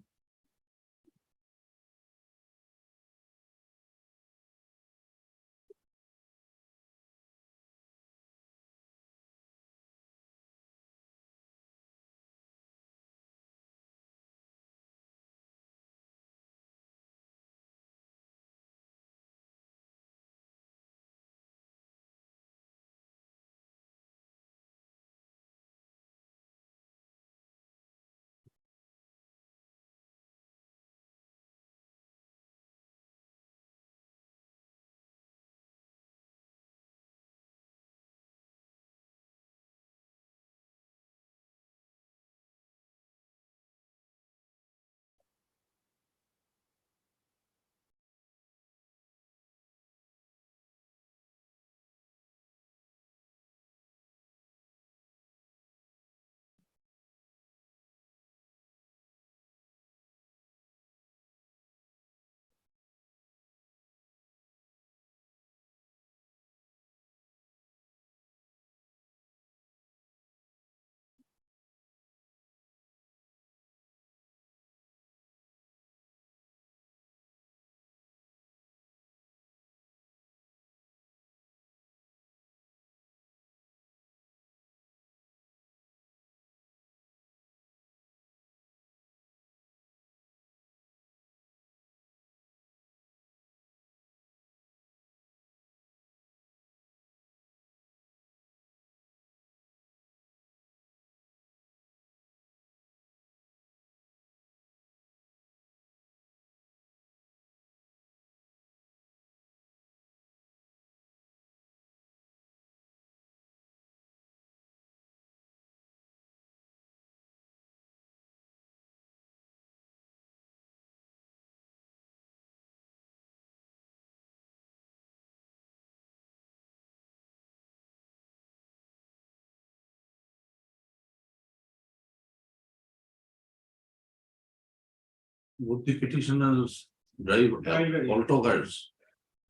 B: Would the petitioners drive
G: Drive,
B: auto cars?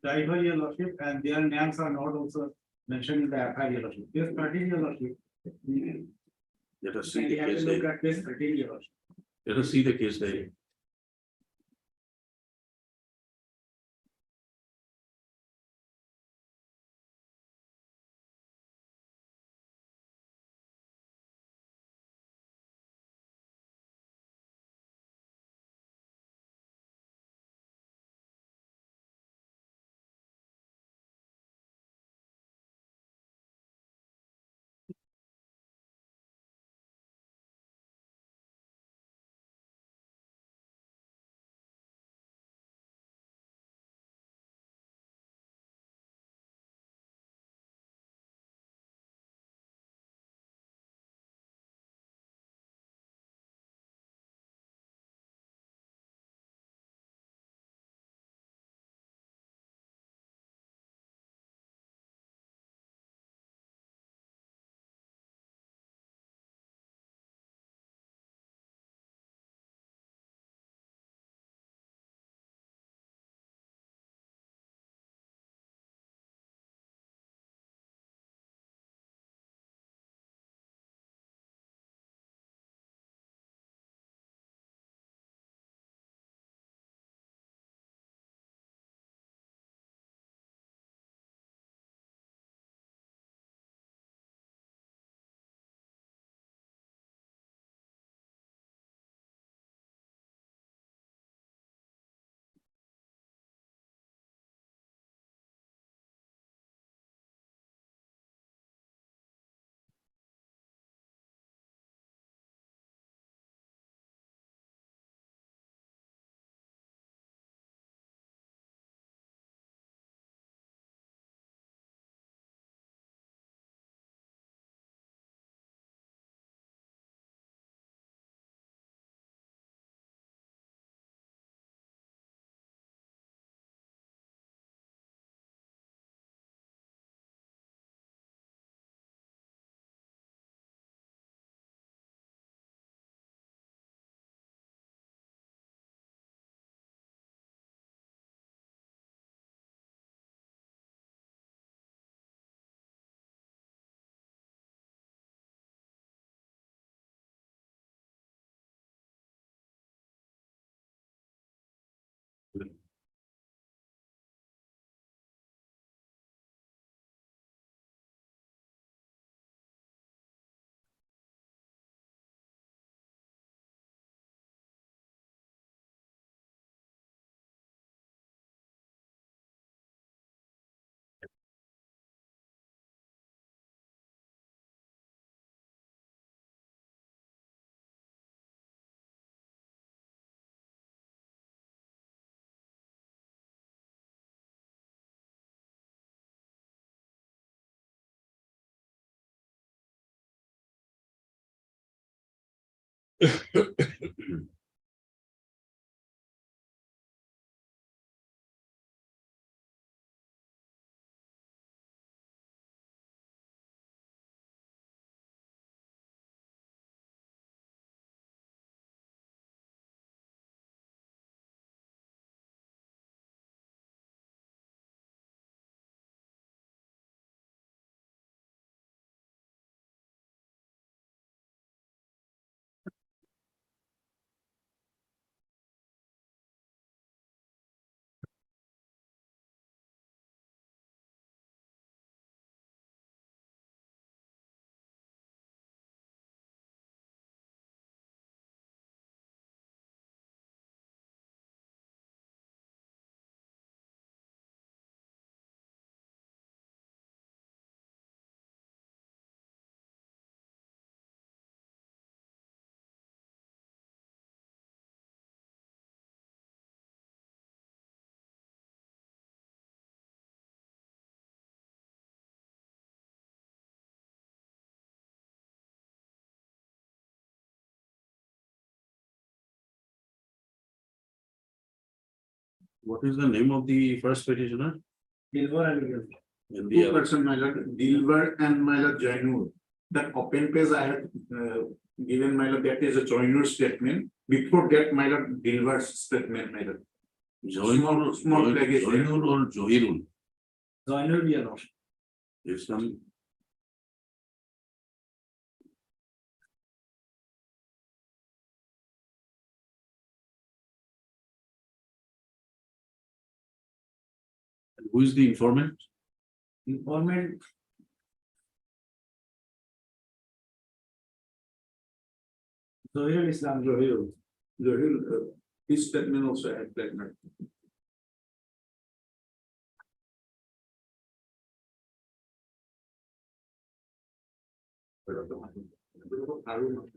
G: Driver, your lordship, and their names are not also mentioned in the FIR, your lordship. This 13, your lordship.
B: Let us see
G: We
B: the
G: have to
B: case
G: look
B: diary.
G: at this 13, your lordship.
B: Let us see the case diary. What is the name of the first petitioner?
G: Silver and gold.
B: And the other,
E: my lord, Dilbar and my lord Jainur. That open page I had given my lord, that is a joiner statement. Before that, my lord, Dilber's statement, my lord. Small flag is there.
B: Joinul or Johirul?
G: Joiner, your lordship.
B: It's some. Who is the informant?
G: Informant. Zohirul Islam.
E: Johirul, his statement also had that. my lord.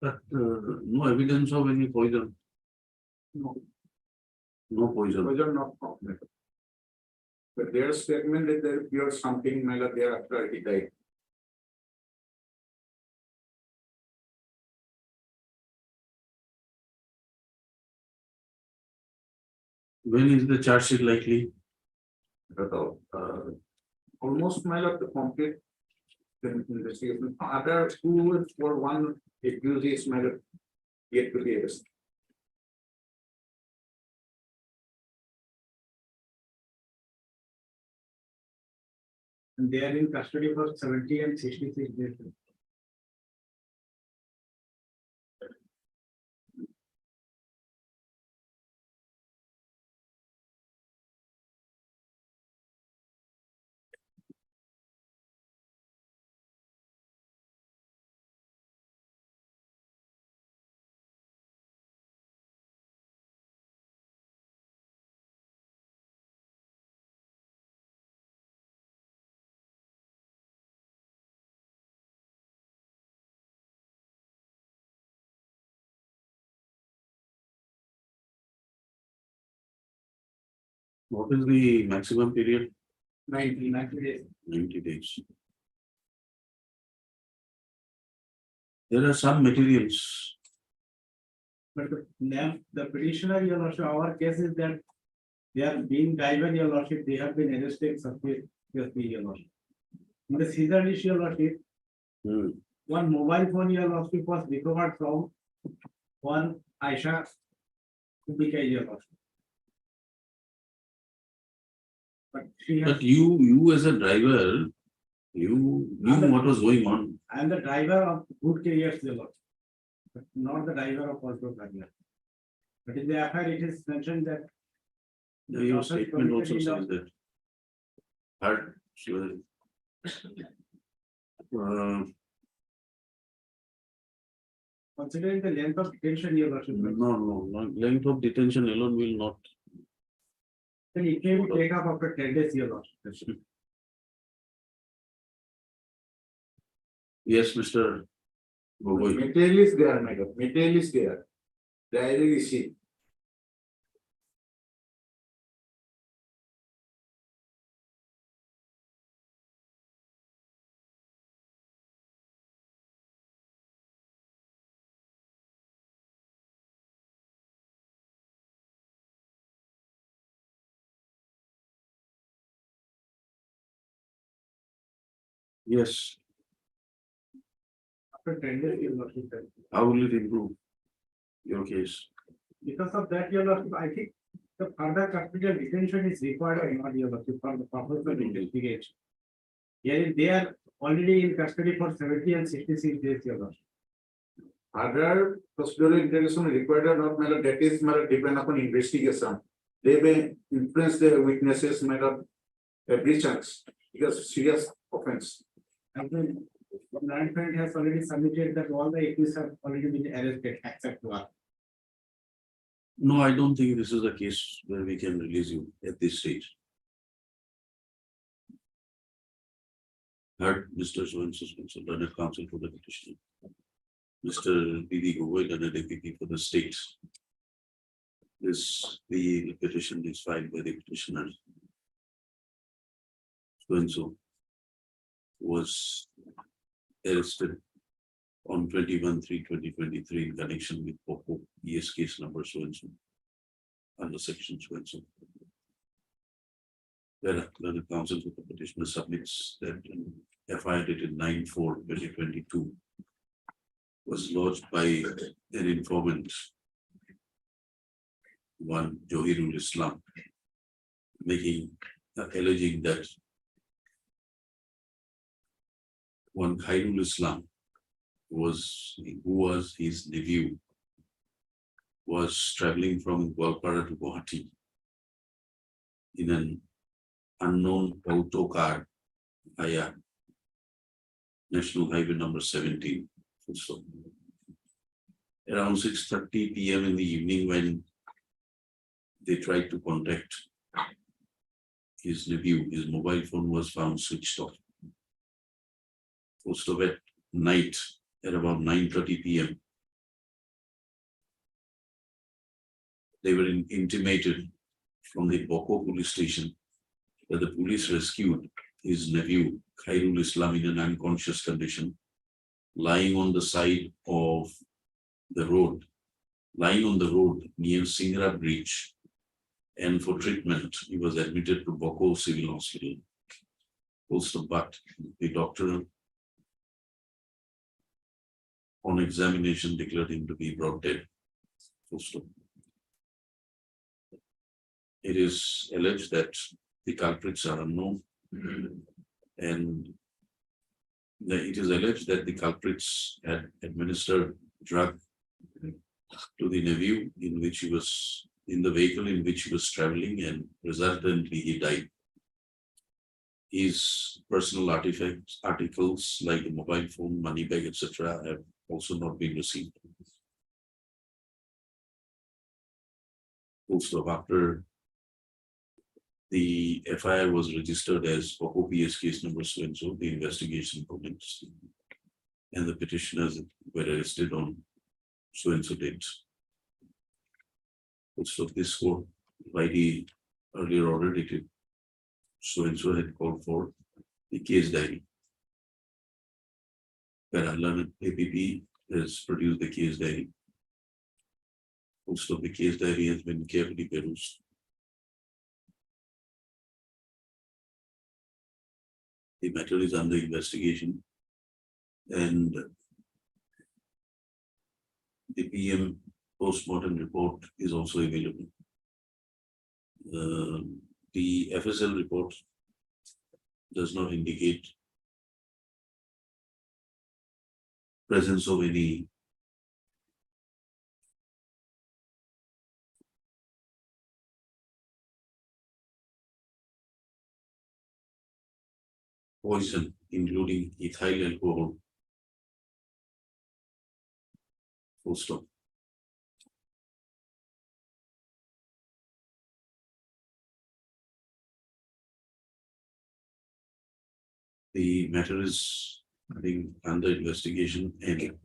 B: But no evidence of any poison.
E: No.
B: No poison.
E: Poison not found. But their statement that there pure something, my lord, there after he died.
B: When is the charge sheet likely?
E: Almost my lord, the complete investigation. Other two for one accused is my lord, yet to be arrested.
G: And they are in custody for 70 and 66 days.
B: What is the maximum period?
G: 90 days.
B: 90 days. There are some materials.
G: But the petitioner, your lordship, our case is that they are being driven, your lordship, they have been arrested suspicious, your lordship. In the season issue, your lordship, one mobile phone, your lordship, was recovered from one Aisha Kubika, your lordship. But she has,
B: But you as a driver, you knew what was going on.
G: I am the driver of good carriers, your lordship, but not the driver of Oslo driver. But in the FIR, it is mentioned that
B: Your statement also says that. Hard.
G: considering the length of detention, your lordship,
B: No, length of detention alone will not.
G: then it can be take up after 10 days, your lordship.
B: Yes, Mr. Gogoi.
E: Material is there, my lord, material is there. Diary receipt.
B: Yes.
G: after 10 days, your lordship.
B: How will it improve your case?
G: Because of that, your lordship, I think the further custodial detention is required or not, your lordship, for the purpose of investigation. Yeah, they are already in custody for 70 and 66 days, your lordship.
E: Other procedural integration required or not, matter that is matter depend upon investigation. They may influence their witnesses, matter every chance, because serious offense.
G: And then, land friend has already submitted that all the accused have already been arrested, except one.
B: No, I don't think this is a case where we can release you at this stage. Heard Mr. So-and-so's consultant counsel for the petition. Mr. B.D. Gogoi, the deputy for the state. The petition is filed by the petitioner. So-and-so was arrested on 21/3/2023 in connection with POCO ES case number so-and-so under section so-and-so. Where the counsel for the petitioner submits that FIR dated 9/4/2022 was lodged by an informant, one Johirul Islam, alleging that one Khairul Islam who was his nephew, was traveling from Gwalpara to Guwahati in an unknown auto car via National Highway number 17. So, around 6:30 PM in the evening, when they tried to contact his nephew, his mobile phone was found switched off. Also at night at about 9:30 PM, they were intimated from the Boko police station that the police rescued his nephew Khairul Islam in an unconscious condition, lying on the side of the road, near Singra Bridge, and for treatment he was admitted to Boko Civil Hospital. Also, but the doctor on examination declared him to be brought dead. Also, it is alleged that the culprits are unknown, and it is alleged that the culprits had administered drug to the nephew in the vehicle in which he was traveling, and resultantly he died. His personal articles like the mobile phone, money bag, etc., have also not been received. Also, after the FIR was registered as OPS case number so-and-so, the investigation commenced, and the petitioners were arrested on so-and-so date. Also, this court, by the earlier order dated so-and-so, had called for the case diary. Where APP has produced the case diary. Also, the case diary has been carefully perused. The matter is under investigation, and the PM post-mortem report is also available. The FSL report does not indicate presence of any poison, including ethyl alcohol. Full stop. The matter is being under investigation, and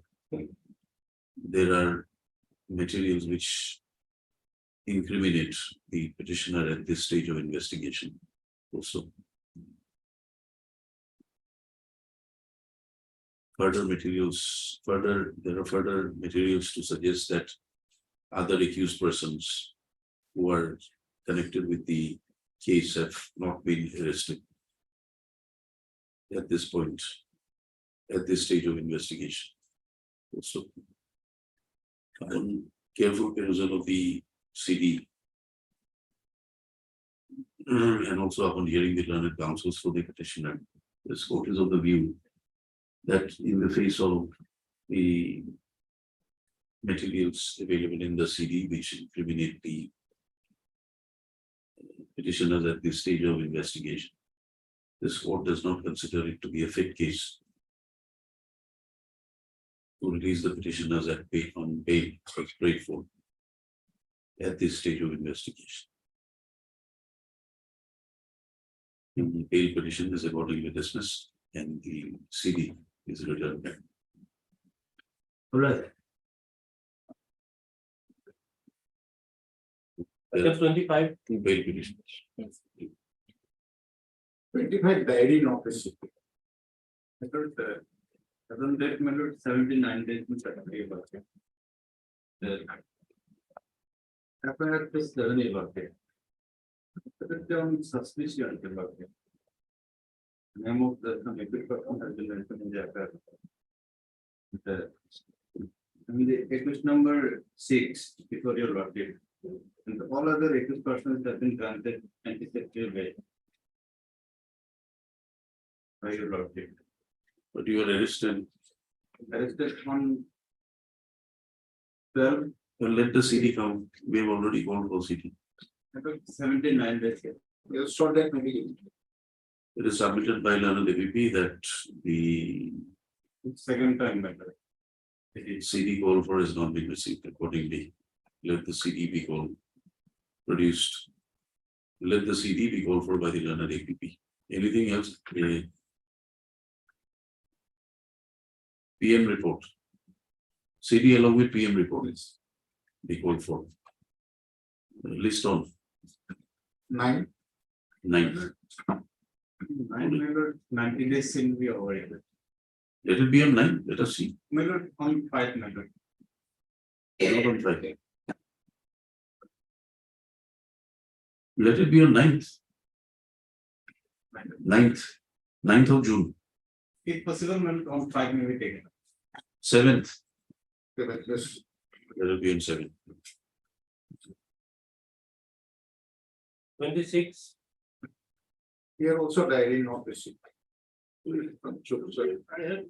B: there are materials which incriminate the petitioner at this stage of investigation. Also, there are further materials to suggest that other accused persons who are connected with the case have not been arrested at this point, at this stage of investigation. Also, upon careful perusal of the CD and also upon hearing the learned counsels for the petitioner, this court is of the view that in the face of the materials available in the CD which incriminate the petitioners at this stage of investigation, this court does not consider it to be a fit case to release the petitioners at bail on bail as prayed for at this stage of investigation. The bail petition is accordingly dismissed and the CD is returned back.
K: All right. Item 25.
B: Two bail petitions.
E: 25 diary notice. I thought doesn't that matter 79 days to Saturday about it. After this 7 about it. The suspicion about it. Name of the epic person has been mentioned in the affair. And the accused number 6 before your lordship. And all other accused persons have been granted antiseptic bail. By your lordship.
B: But you are arrested.
E: On 12,
B: Well, let the CD come. We have already gone for CD.
E: 79 days. You saw that maybe
B: It is submitted by learned APP that the
E: second time better.
B: CD call for has not been received accordingly. Let the CD be called produced. Let the CD be called for by the learned APP. Anything else? PM report. CD along with PM report is be called for. List on
E: 9.
B: 9th.
E: 90 days seem to be over.
B: Let it be on 9. Let us see.
E: On 5 minutes.
B: Not on 5. Let it be on 9th. 9th of June.
E: If possible, on 5 minutes taken.
B: 7th.
E: Let
B: Let it be on 7th.
K: 26.
E: Here also diary not received.
G: Sorry, I have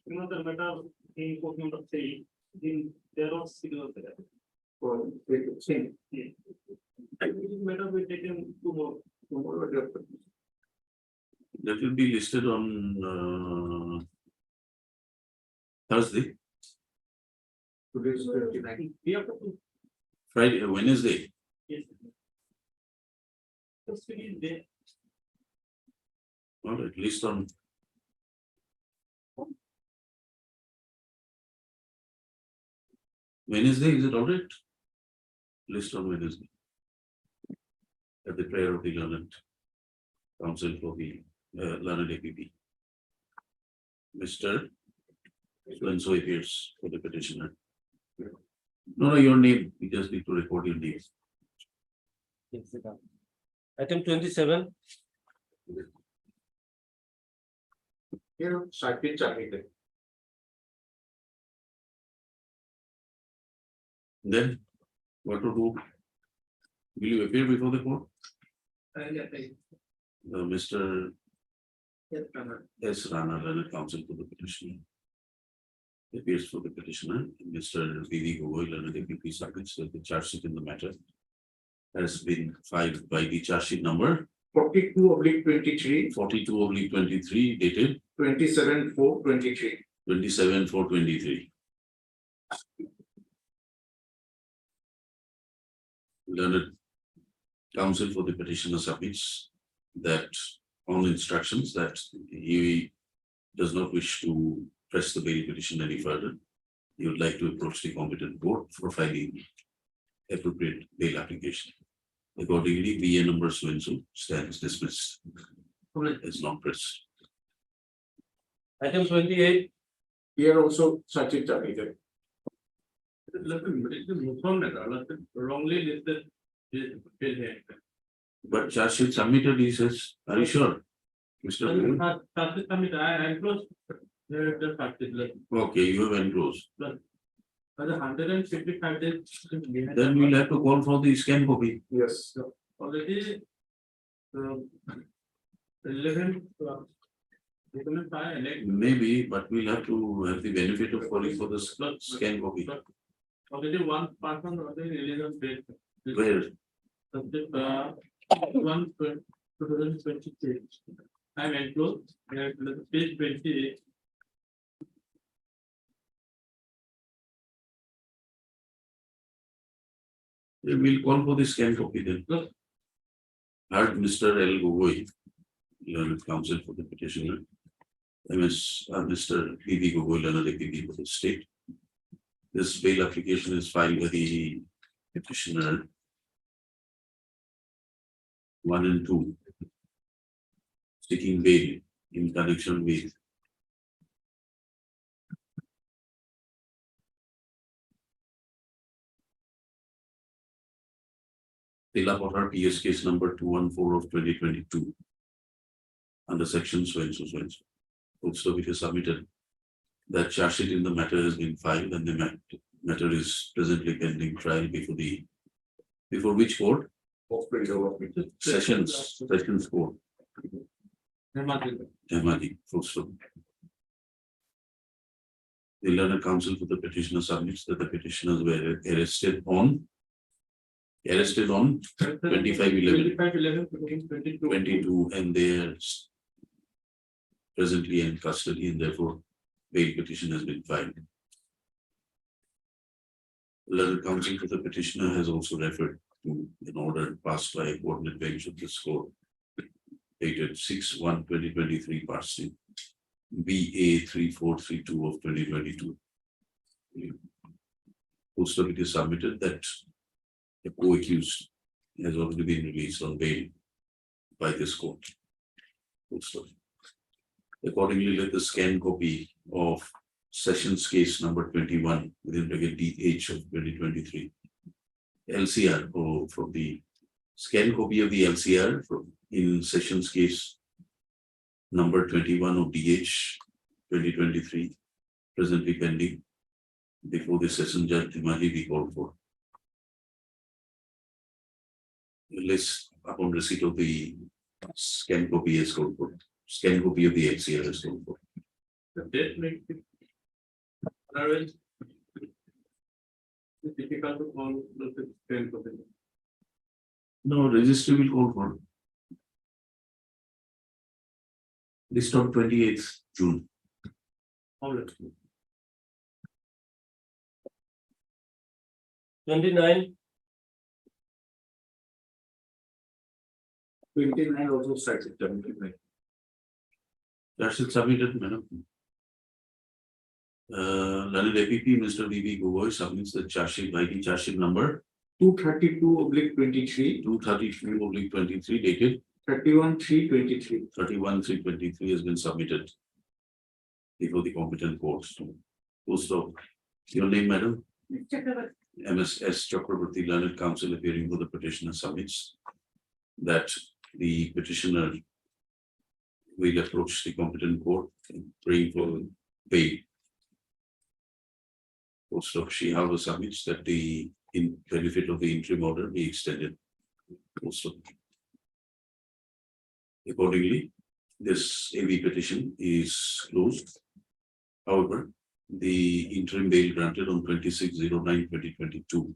G: another matter in court number 3, in there was signal there.
E: For the same.
G: This matter will take him tomorrow.
B: That will be listed on Thursday,
E: Today's 29.
G: We have to,
B: Friday, Wednesday.
G: yes. Just finish there.
B: All right, list on. Wednesday, is it all right? List on Wednesday. At the prayer of the learned counsel for the learned APP. Mr. So appears for the petitioner. No, your name, we just need to record your name.
K: Item 27.
E: Here, circuit charted.
B: Then, what to do? Will you appear before the court? Mr. S. Rana, learned counsel for the petitioner. Appears for the petitioner. Mr. V.V. Gogoi, learned APP submits that the charge sheet in the matter has been filed by the charge sheet number
E: 42/23,
B: 42/23 dated
E: 27/4/23.
B: 27/4/23. Learned counsel for the petitioner submits that on instructions that he does not wish to press the bail petition any further. He would like to approach the competent board for filing appropriate bail application. Accordingly, BA number so and so stands dismissed as not pressed.
K: Item 28.
E: Here also circuit charted.
G: Wrongly listed.
B: But charge sheet submitted, he says, are you sure? Mr. Moon?
G: I close.
D: There the particular,
B: Okay, you have enclosed.
D: but the 155 days.
B: Then we'll have to call for the scan copy.
C: Yes.
D: Already. 11. Document file, elect.
B: Maybe, but we'll have to have the benefit of calling for the scan copy.
D: Already one person already released date.
B: Where?
D: Subject, 2023. I'm enclosed, page 28.
B: We'll call for the scan copy then.
D: Yes.
B: Heard Mr. L. Gogoi, learned counsel for the petitioner. Mr. B.V. Gogoi, learned APP for the state. This bail application is filed by the petitioner 1 and 2, seeking bail in connection with Tilapotar PS case number 214 of 2022 under section so and so. Also, which is submitted that charge sheet in the matter has been filed and the matter is presently pending trial before which court? Sessions court. Hemadi, full stop. The learned counsel for the petitioner submits that the petitioners were arrested on 25/11/22 and they are presently in custody and therefore bail petition has been filed. Learned counsel for the petitioner has also referred to an order passed by a coordinate bench of this court dated 6/1/2023 passing BA 3432 of 2022. Also, it is submitted that the co-accused has already been released on bail by this court. Also, accordingly, let the scan copy of Sessions case number 21 within bracket DH of 2023 LCR or from the scan copy of the LCR from in Sessions case number 21 of DH 2023 presently pending before the session judge Himali be called for. List upon receipt of the scan copy is called for. Scan copy of the LCR is called for.
D: The date makes it. Otherwise, it's difficult to call the 10th of it.
B: No, registry will call for. List on 28th June.
D: All right.
K: 29.
C: 29 also starts at 29.
B: That's it submitted, madam. Learned APP, Mr. B.V. Gogoi submits the charge sheet ID charge sheet number
C: 232/23,
B: 232/23 dated
C: 31/3/23.
B: 31/3/23 has been submitted before the competent courts. Post of your name, madam? MSS Chakraborty, learned counsel appearing for the petitioner submits that the petitioner will approach the competent court praying for bail. Post of she however submits that the benefit of the interim order be extended. Post of accordingly, this AV petition is closed. However, the interim bail granted on 26/09/2022.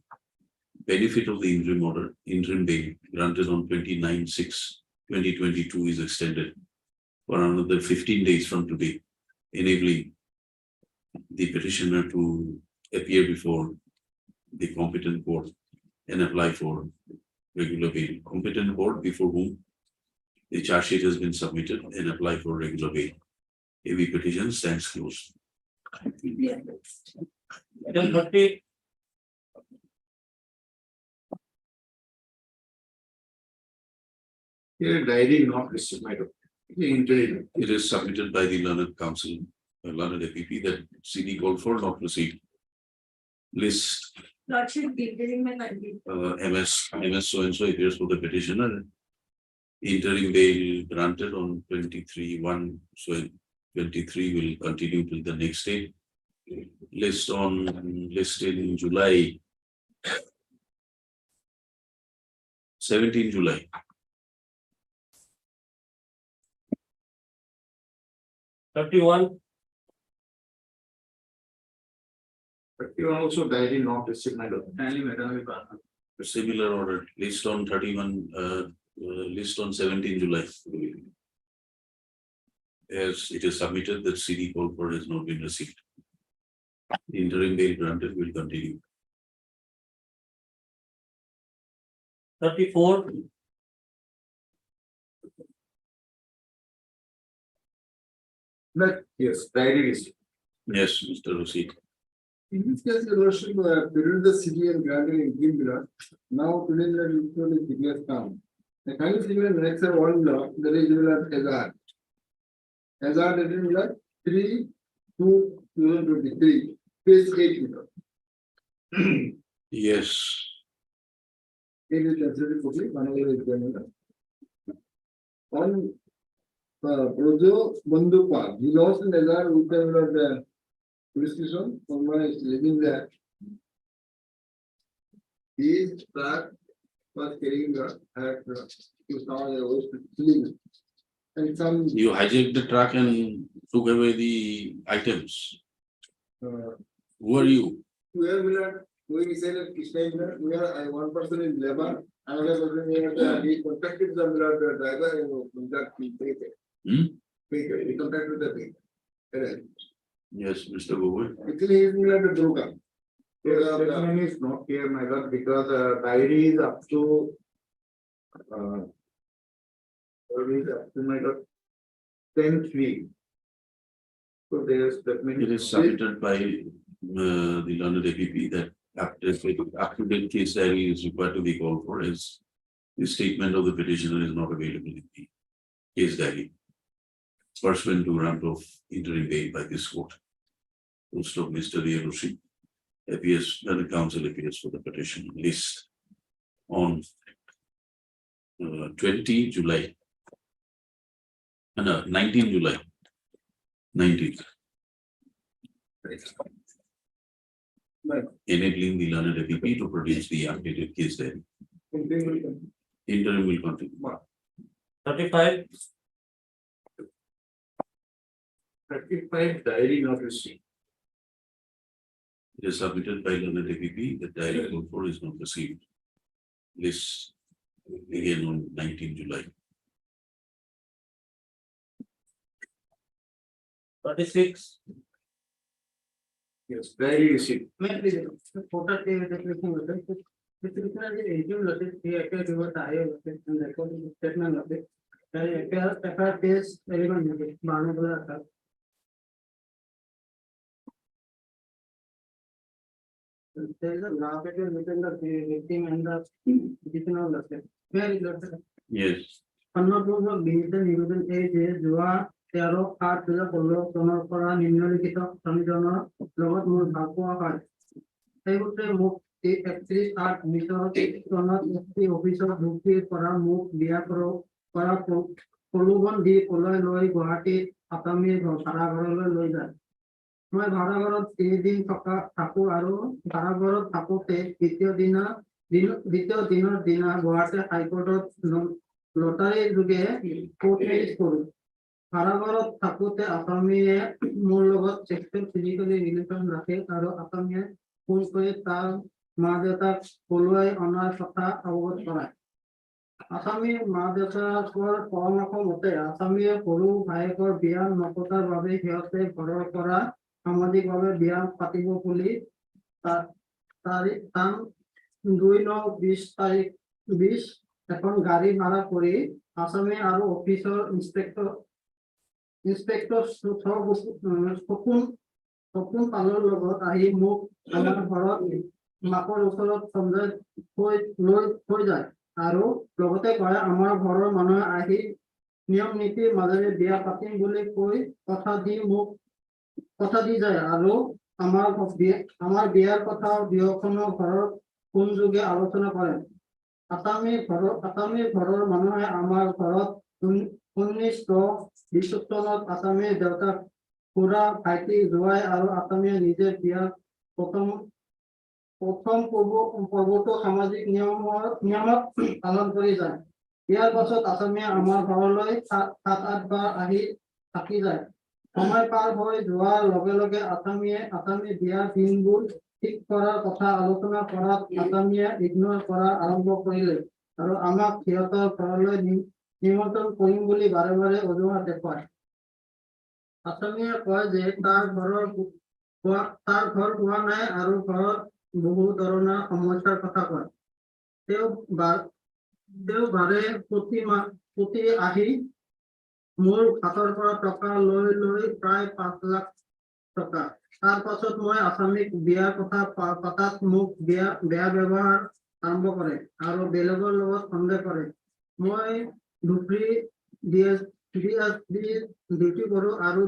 B: Benefit of the interim order, interim bail granted on 29/6/2022 is extended for another 15 days from today, enabling the petitioner to appear before the competent court and apply for regular bail. Competent court before whom the charge sheet has been submitted and apply for regular bail. AV petition stands closed.
K: Item 30.
C: Here a diary not listed, madam. The interim.
B: It is submitted by the learned counsel, learned APP that CD called for not received. List
I: Lordship, during my country.
B: MS so and so appears for the petitioner. Interim bail granted on 23/1 so 23 will continue till the next day. List in July. 17 July.
K: Thirty-one.
E: But you also diary not received, my lord. Kindly, madam, we pass.
B: A similar order, list on 31, list on 17 July. As it is submitted that CD call for has not been received. The interim bail granted will continue.
K: 34.
E: Yes, diary received.
B: Yes, Mr. Rashid.
G: In this case, your worship, period the city and granted interim bill. Now, today, the usually declares come. The kind of civil next one law, the legible hazard. Hazard is like 3/2/2023, page 8.
B: Yes,
G: It is considered to be one of the examiner. On Projo Bandupa, he lost in hazard with the police station, someone is living there. His truck was carrying the he was now illegal. And some
B: you hijacked the truck and took away the items. Who are you?
G: where will not going inside a Krishna, where one person in labor, another person here, he contacted the driver and contact the vehicle. He contacted the vehicle.
B: Yes, Mr. Gogoi.
G: Actually, he is not a broker.
E: Statement is not clear, my lord, because diary is up to my lord 10th week. So there's statement.
B: It is submitted by the learned APP that up-to-date case diary is required to be called for as the statement of the petitioner is not available in the case diary. Pursuant to grant of interim bail by this court. Post of Mr. Rashid appears, and the council appears for the petition list on 20 July. No, 19 July. 19th. Enabling the learned APP to produce the updated case diary. Interim will continue.
K: 35.
E: 35 diary not received.
B: It is submitted by learned APP, the diary code for is not received. List again on 19 July.
K: 36.
E: Yes, diary received.
G: There is a law between the victim and the petitioner of the where is the
B: Yes,
G: Honorable Minister Nivedan A. Jua, Tero, Art, the Polo, Sonor, Kora, Nimnolikita, Samidana, Robert Moore, Hakua, Hart. I would say move the actress art, Mr. Sonor, the officer, Duki, Kora, move, Diapro, Kora, Poluban, the Polo, Loi, Guati, Atami, Saragoro, Loiza. মই ভাড়াঘৰত 3 দিন থাকো আৰু ভাড়াঘৰত থাকোতে দ্বিতীয় দিনৰ দিনা গুৱাহাটী হাইকোৰ্টত লটাৰীৰ যোগে কোৰ্ট মেৰেজ কৰো ভাড়াঘৰত থাকোতে আসামীয়ে মোৰ লগত সেক্সুৱেল ফিজিকেলি ৰিলেশ্যন ৰাখে আৰু আসামীয়ে ফোন কৰি তাৰ মা দেউতাক পলুৱাই অনাৰ কথা অৱগত কৰায় আসামীৰ মা দেউতাকৰ পৰামৰ্শ মতে আসামীয়ে সৰু ভায়েকৰ বিয়া নপতাৰ বাবে সিহঁতে ঘৰৰ পৰা সামাজিকভাৱে বিয়া পাতিব বুলি তাৰিখ 2/9/20 এখন গাড়ী ভাড়া কৰি আসামী আৰু অফিচৰ ইন্সপেক্টৰ সপোন পালৰ লগত আহি মোক আমাৰ ঘৰত মাকৰ ওচৰত সঞ্জয় থৈ যায় আৰু লগতে কয় আমাৰ ঘৰৰ মানুহে আহি নিয়ম নীতিৰ মাজেৰে বিয়া পাতিম বুলি কৈ কথা দি যায় আৰু আমাৰ বিয়াৰ কথা বিয়াখনৰ ঘৰৰ কোন যোগে আলোচনা কৰে আসামীৰ ঘৰৰ মানুহে আমাৰ ঘৰত
H: 1920 চনত আসামে দেউতাক খুৰা ভাইটি জোৱাই আৰু আসামে নিজে বিয়া প্ৰথম পৰ্বটো সামাজিক নিয়মত পালন কৰি যায়। ইয়াৰ পাছত আসামে আমাৰ ঘৰলৈ 7-8 বাৰ আহি থাকি যায়। সময় পাৰ হৈ যোৱাৰ লগে লগে আসামে বিয়া দিনবোৰ ঠিক কৰাৰ কথা আলোচনা কৰাত আসামে ইগনোৰ কৰা আৰম্ভ কৰিলে আৰু আমাক সিহঁতৰ ঘৰলৈ নিমন্ত্ৰণ কৰিম বুলি বাৰে বাৰে অজুহাত দেখুৱায়। আসামে কয় যে তাৰ ঘৰ হোৱা নাই আৰু ঘৰত বহু ধৰণৰ সমস্যাৰ কথা কয়। তেওঁ বাৰে প্ৰতি আহি মোৰ হাতৰ পৰা টকা লৈ প্ৰায় 5 লাখ টকা। তাৰ পাছত মই আসামিক বিয়াৰ কথা পাতাত মোক বেয়া ব্যৱহাৰ আৰম্ভ কৰে আৰু বেলেগৰ লগত সন্দেহ কৰে। মই ধুবুৰী ডিউটি কৰো আৰু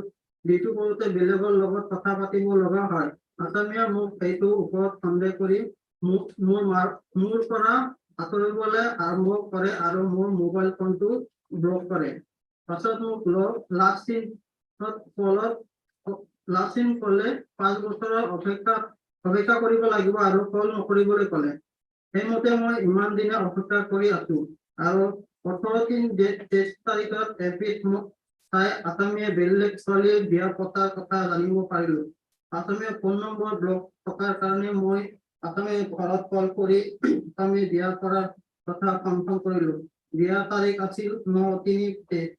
H: ডিউটি কৰোঁতে বেলেগৰ লগত কথা পাতিব লগা হয়। আসামে মোক সেইটোৰ ওপৰত সন্দেহ কৰি মোৰ পৰা আঁতৰিবলৈ আৰম্ভ কৰে আৰু মোৰ মোবাইল ফোনটো ব্লক কৰে। পাছত মোক লাষ্ট চিন ক'লে 5 বছৰৰ অপেক্ষা কৰিব লাগিব আৰু কল নকৰিবলৈ ক'লে। সেইমতে মই ইমান দিনে অপেক্ষা কৰি আছো আৰু 23 তাৰিখত এপিত চাই আসামে বেলেগ ছোৱালীৰ বিয়া পতাৰ কথা জানিব পাৰিলো। আসামে ফোন নম্বৰ ব্লক থকাৰ কাৰণে মই আসামে ঘৰত কল কৰি আসামে বিয়া কৰাৰ কথা কনফাৰ্ম কৰিলো। বিয়া তাৰিখ আছিল 9/3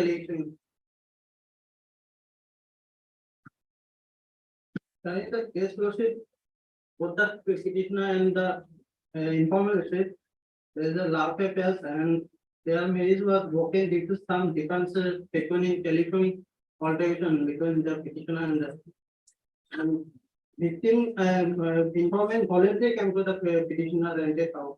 H: election. The case proceed both the petitioner and the informal state. There is a law papers and their marriage was broken due to some differences between telephonic altercation between the petitioner and the victim. Informant voluntarily came to the petitioner and they found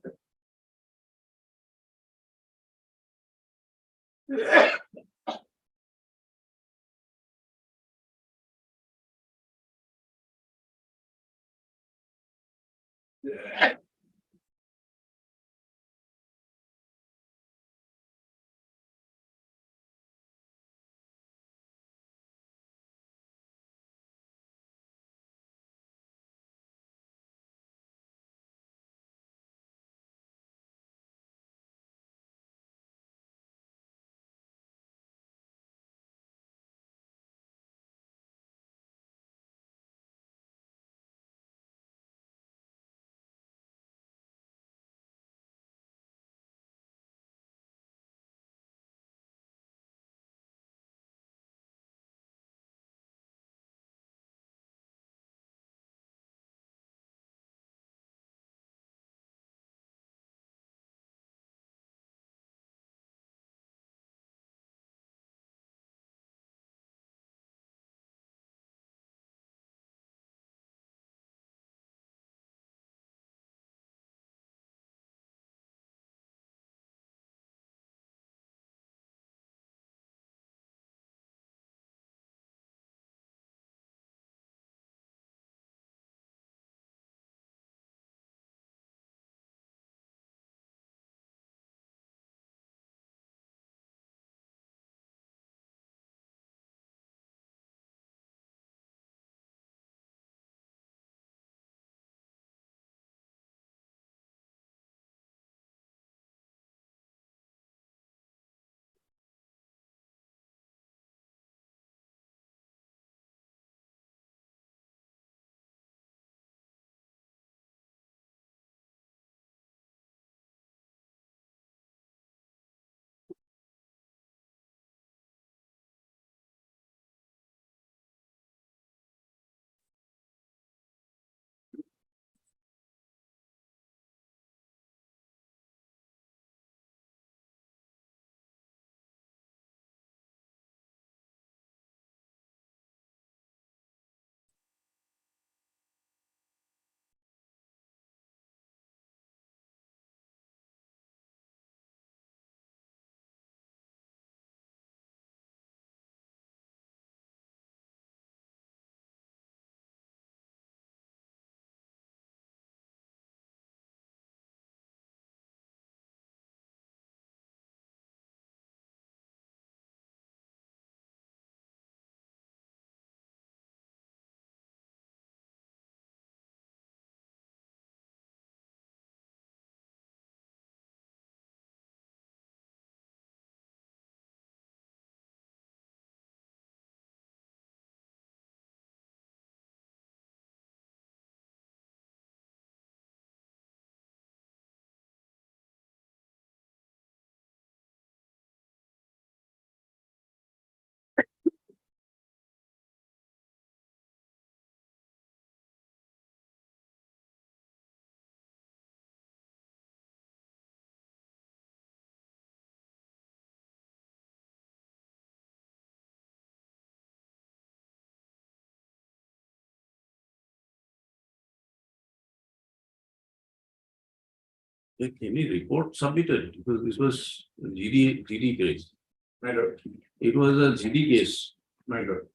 B: Like any report submitted, because this was GD case.
C: My lord,
B: It was a GD case.
C: my lord.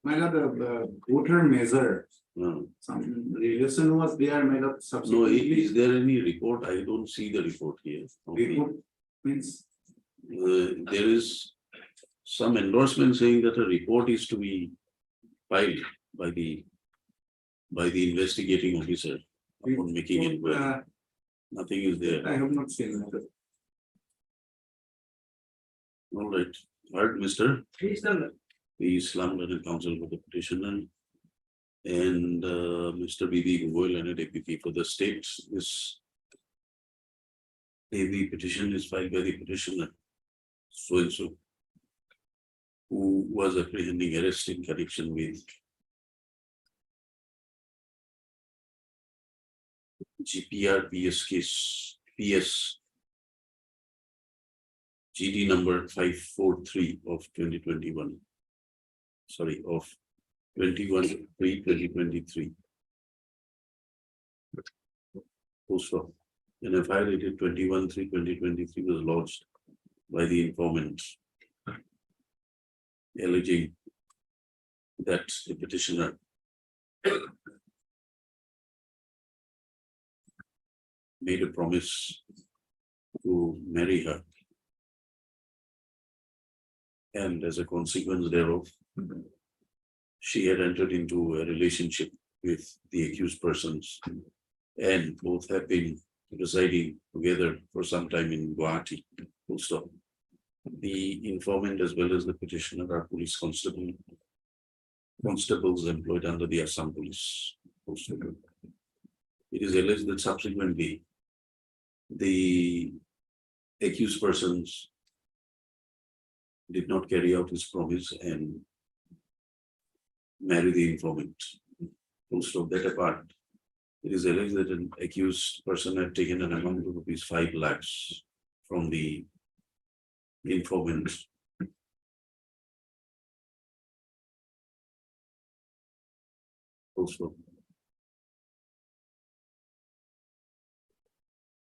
C: My lord, the voter measure,
B: No,
C: some relation was there, my lord,
B: no,
C: subsequently.
B: is there any report? I don't see the report here. Okay.
C: Report means,
B: There is some endorsement saying that a report is to be filed by the investigating officer upon making inquiry. Nothing is there.
C: I have not seen that.
B: All right, heard, Mr.
H: Please tell them.
B: The Islam Learned Council for the petitioner and Mr. B.B. Goyal and APP for the state. This the petition is filed by the petitioner, so and so, who was apprehending arrest in connection with GPR PS case, PS GD number 543 of 2021. Sorry, of 21/3/2023. Also, an FIR dated 21/3/2023 was lodged by the informant, alleging that the petitioner made a promise to marry her. And as a consequence thereof, she had entered into a relationship with the accused persons, and both have been residing together for some time in Guwahati. Full stop. The informant as well as the petitioner are police constables employed under the Assam Police. Full stop. It is alleged that subsequently the accused persons did not carry out his promise and marry the informant. Full stop. That apart, it is alleged that an accused person had taken an amount of rupees 5 lakhs from the informant. Full stop.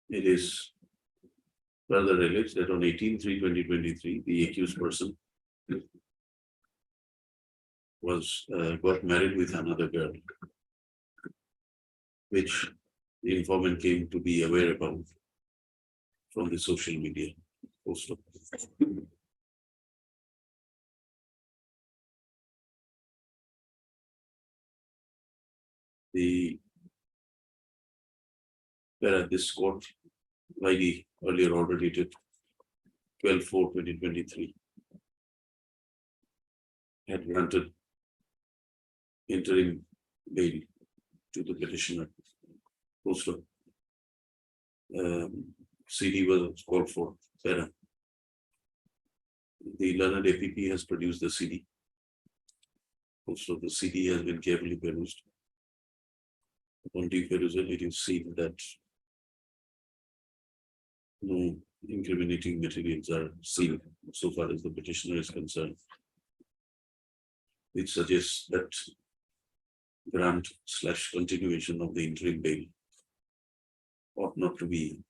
B: It is further alleged that on 18/3/2023, the accused person was got married with another girl, which the informant came to be aware about from the social media post. Whereas this court, by the earlier order dated 12/4/2023, had granted interim bail to the petitioner. Also, CD was called for. The learned APP has produced the CD. Also, the CD has been carefully perused. Upon due perusal, it is seen that no incriminating materials are seen so far as the petitioner is concerned, which suggests that grant/continuation of the interim bail ought not to be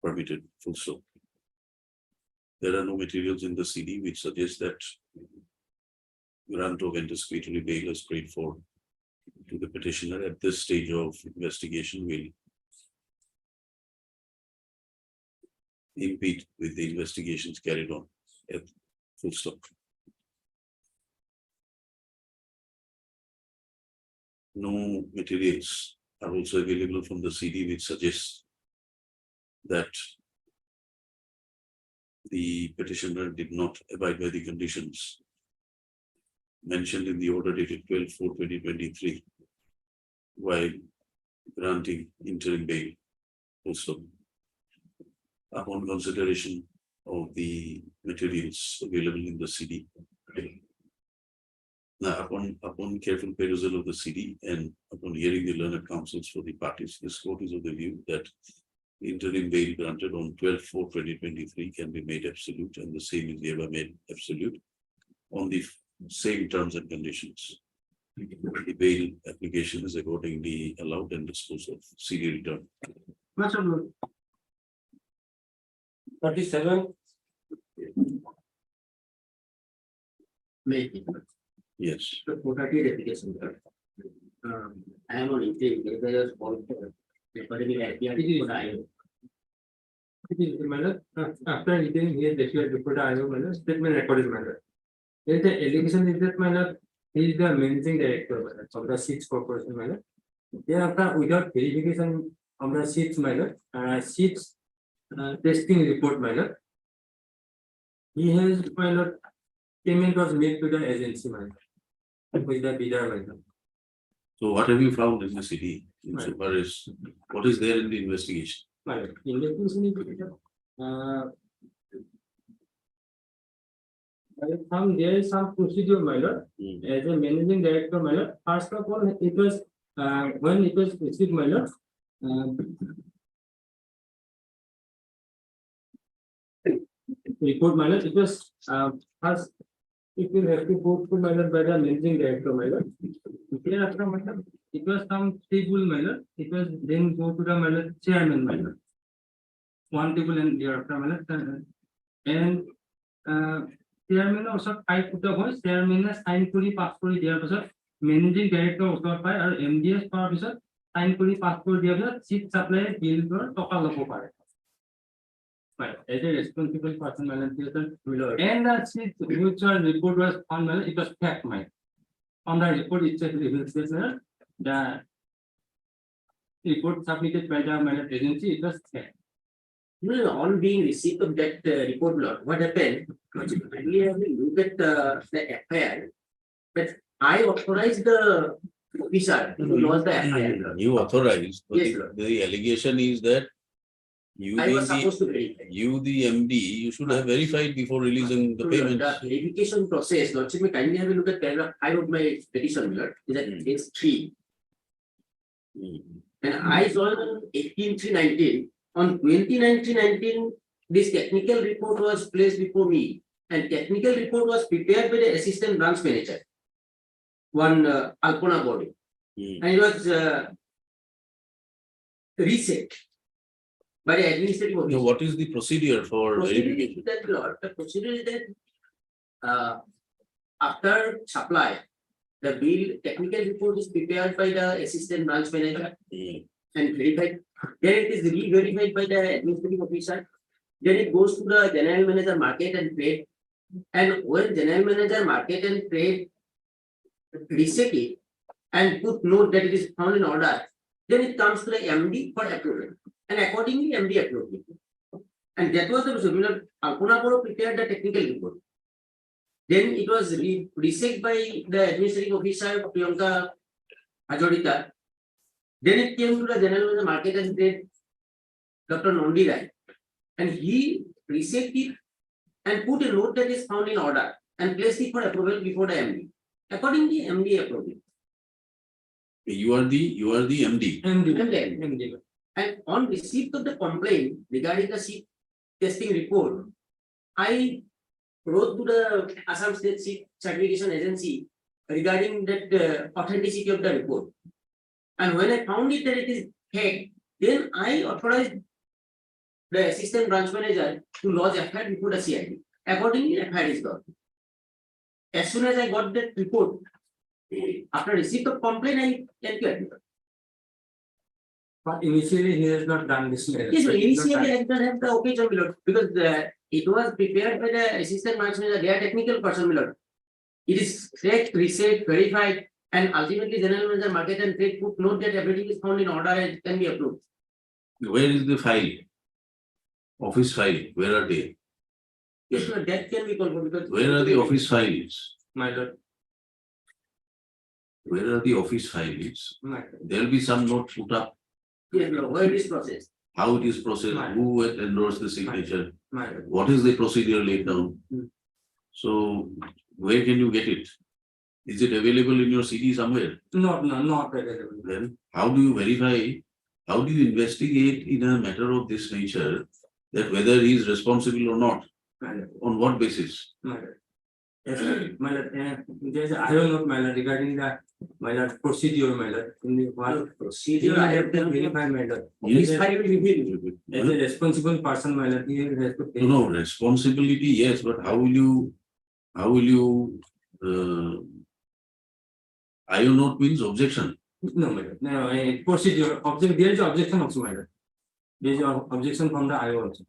B: permitted. Full stop. There are no materials in the CD which suggest that grant of anticipatory bail is prayed for to the petitioner at this stage of investigation will impede with the investigations carried on at full stop. No materials are also available from the CD which suggests that the petitioner did not abide by the conditions mentioned in the order dated 12/4/2023 while granting interim bail. Full stop. Upon consideration of the materials available in the CD. Now, upon careful perusal of the CD and upon hearing the learned counsels for the parties, this court is of the view that interim bail granted on 12/4/2023 can be made absolute, and the same is ever made absolute on the same terms and conditions. The bail application is accordingly allowed and disposed of. CD returned.
H: Much of
K: 37.
E: Maybe.
B: Yes.
E: The property application. I am on interim, there is also a particular IPR.
C: It is the matter, after reading here, that you have reported, I know, matter, statement recorded matter. There is the allegation is that matter, he is the managing director matter, of the seats corporation matter. Thereafter, without verification of the seats matter, seats testing report matter. He has, matter, payment was made to the agency matter. With the bidder matter.
B: So what have you found in the city? Insofar as what is there in the investigation?
C: Matter, investigation is, I found there is some procedure matter. As a managing director matter, first of all, it was, when it was received matter. Report matter, it was, first, it will have to go to matter by the managing director matter. Thereafter matter, it was some table matter, it was then go to the matter chairman matter. One table and thereafter matter, and, chairman also type put the voice, chairman sign kuri pass kuri there was managing director also by our MDS power officer sign kuri pass kuri there seat supply bill for total logo part. Right, as a responsible person, and the seat mutual report was on, it was fact mine. On the report itself reveals this, the report submitted by the management agency, it was fact.
E: On being receipt of that report lot, what happened? We have to look at the FIR, but I authorized the officer who lost the FIR.
B: You authorized, but
E: Yes, sir.
B: the allegation is that you
E: I was
B: being
E: supposed
B: the,
E: to verify.
B: you the MD, you should have verified before releasing the
E: The
B: payments.
E: verification process, Lordship, may kindly have a look at paragraph 5 of my petition, Lord, is that it's 3. And I saw on 18/3/19, on 29/3/19, this technical report was placed before me, and technical report was prepared by the assistant branch manager, one Alpona body, and it was reset by the administrative officer.
B: Now, what is the procedure for
E: Procedure
B: verification?
E: is that, Lord, the procedure is that after supply, the bill technical report is prepared by the assistant branch manager and verified. Then it is re-verified by the administrative officer. Then it goes to the general manager market and trade. And when general manager market and trade reset it and put note that it is found in order, then it comes to the MD for approval. And accordingly, MD approved it. And that was the procedure. Alpona Board prepared the technical report. Then it was reset by the administrative officer, Priyanka Ajodita. Then it came to the general manager market and trade, Dr. Nondi Rai. And he reset it and put a note that is found in order and placed it for approval before the MD. Accordingly, MD approved it.
B: You are the MD.
E: MD. And on receipt of the complaint regarding the seat testing report, I wrote to the Assam State Seat Certification Agency regarding that authenticity of the report. And when I found it that it is fake, then I authorized the assistant branch manager to lodge FIR before the CID. Accordingly, FIR is lodged. As soon as I got that report, after receipt of complaint, I enquired.
C: But initially, he has not done this.
E: Yes, but initially I did not have the occasion, my lord, because it was prepared by the assistant branch manager, they are technical person, my lord. It is checked, reset, verified, and ultimately general manager market and trade put note that everything is found in order and can be approved.
B: Where is the file? Office file, where are they?
E: Yes, sir, that can be confirmed because.
B: Where are the office files?
C: My lord.
B: Where are the office files?
C: My lord.
B: There will be some note put up,
E: Yes, no, where it is processed.
B: how it is processed,
C: Right.
B: who had endorsed the signature,
C: My lord.
B: what is the procedure laid down? So where can you get it? Is it available in your CD somewhere?
C: Not available.
B: Then how do you verify, how do you investigate in a matter of this nature that whether he is responsible or not?
C: My lord.
B: On what basis?
C: My lord. Yes, my lord, there's a I note, my lord, regarding the my lord procedure, my lord. In the what procedure I have to verify, my lord.
B: Yes.
C: As a responsible person, my lord, he has to pay.
B: No, responsibility, yes, but how will you, I note means objection.
C: No, my lord, no, procedure, object, there is objection also, my lord. There is objection from the IO also.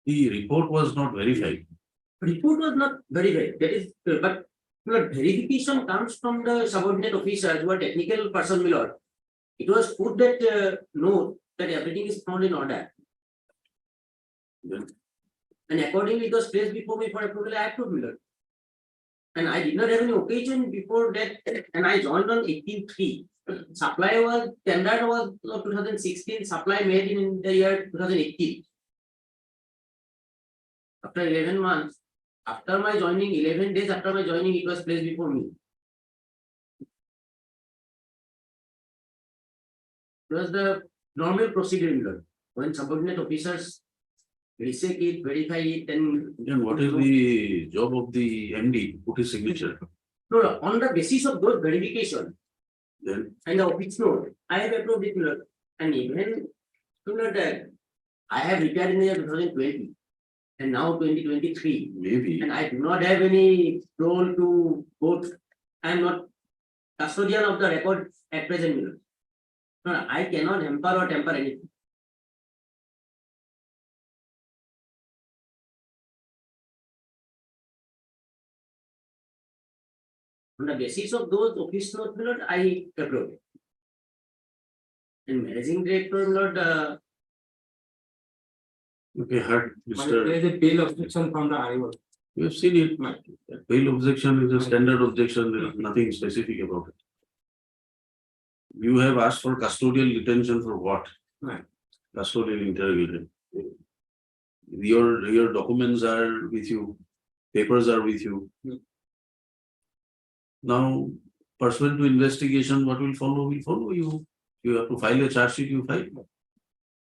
B: The report was not verified.
L: Report was not verified, that is, but verification comes from the subordinate officers who are technical person, my lord. It was put that note that everything is found in order.
B: Then
L: And accordingly, it was placed before me for approval, I approved, my lord. And I did not have any occasion before that, and I joined on 18/3. Supply was, standard was 2016, supply made in the year 2018. After 11 months, after my joining, 11 days after my joining, it was placed before me. It was the normal procedure, my lord. When subordinate officers recheck it, verify it, and
B: Then what is the job of the MD? Put his signature.
L: no, on the basis of those verification
B: Then
L: and the office note, I have approved it, my lord. And even that I have retired in the year 2020 and now 2023,
B: maybe.
L: and I do not have any role to vote. I am not custodian of the record at present, my lord. No, I cannot hamper or temper anything. On the basis of those office notes, my lord, I approve. And managing director, my lord,
B: Okay, heard,
C: But
B: Mr.
C: there is a bail objection from the IO.
B: You have seen it. Bail objection is a standard objection. There is nothing specific about it. You have asked for custodial detention for what?
C: Right.
B: Custodial interrogation. Your documents are with you, papers are with you. Now, pursuant to investigation, what will follow will follow you. You have to file a charge sheet, you file.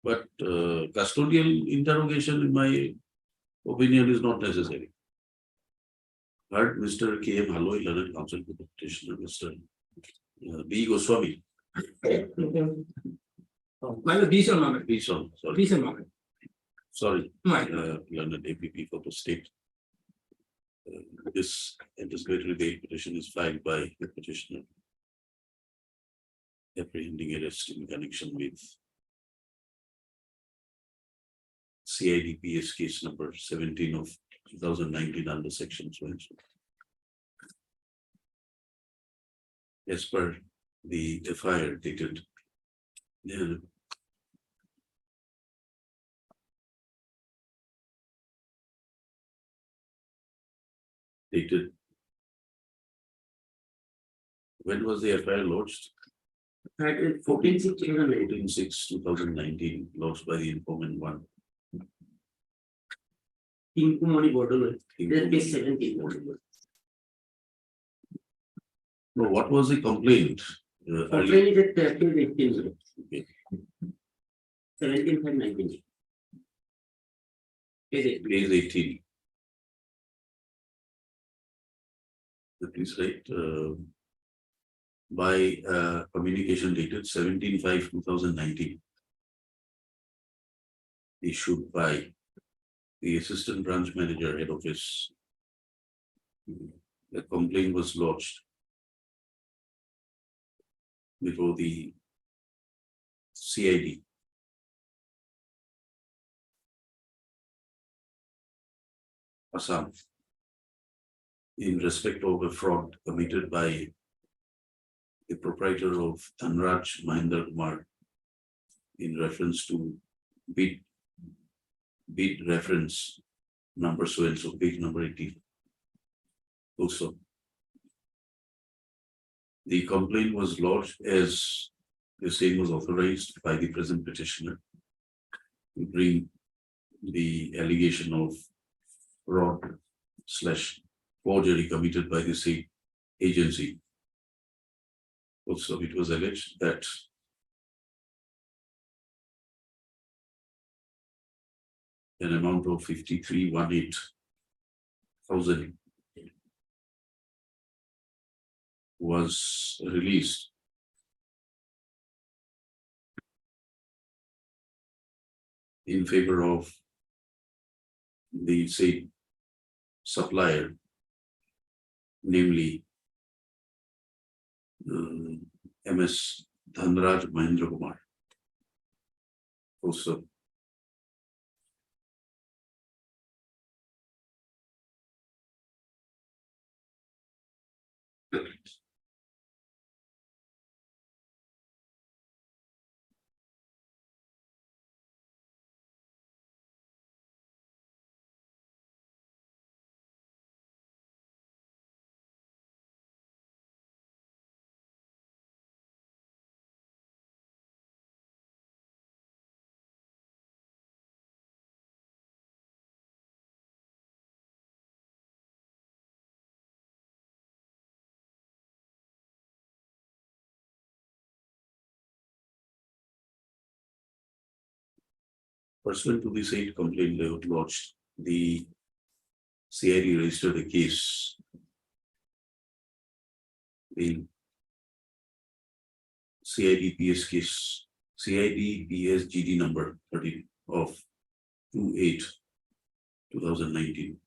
B: But custodial interrogation, in my opinion, is not necessary. Heard Mr. K. M. Haloi, learned counsel to the petitioner, Mr. B. Goswami.
C: Minor B on moment.
B: B. Sorry.
C: B on moment.
B: Sorry.
C: Right.
B: Learned APP for the state. This anticipatory bail petition is filed by the petitioner apprehending arrest in connection with CIDPS case number 17 of 2019 under section so and so. As per the FIR dated when was the FIR lodged? 14/6/2019, lodged by the informant one.
L: Inkumani border.
B: Inkumani.
L: 17.
B: No, what was the complaint?
L: Complaint is at April 18.
B: Okay.
L: 17 and 19. Is it?
B: Page 18. Please write by communication dated 17/5/2019 issued by the assistant branch manager, head office. The complaint was lodged before the CID. Assam in respect of a fraud committed by the proprietor of Dhanraj Mahendra Kumar in reference to bid reference number so and so, page number 18. Also, the complaint was lodged as the same was authorized by the present petitioner to bring the allegation of fraud/forgery committed by the same agency. Also, it was alleged that an amount of 53,18,000 was released in favor of the same supplier, namely MS Dhanraj Mahendra Kumar. Also, pursuant to the said complaint lodged, the CID registered a case in CIDPS case, CIDPS GD number 30 of 2/8/2019.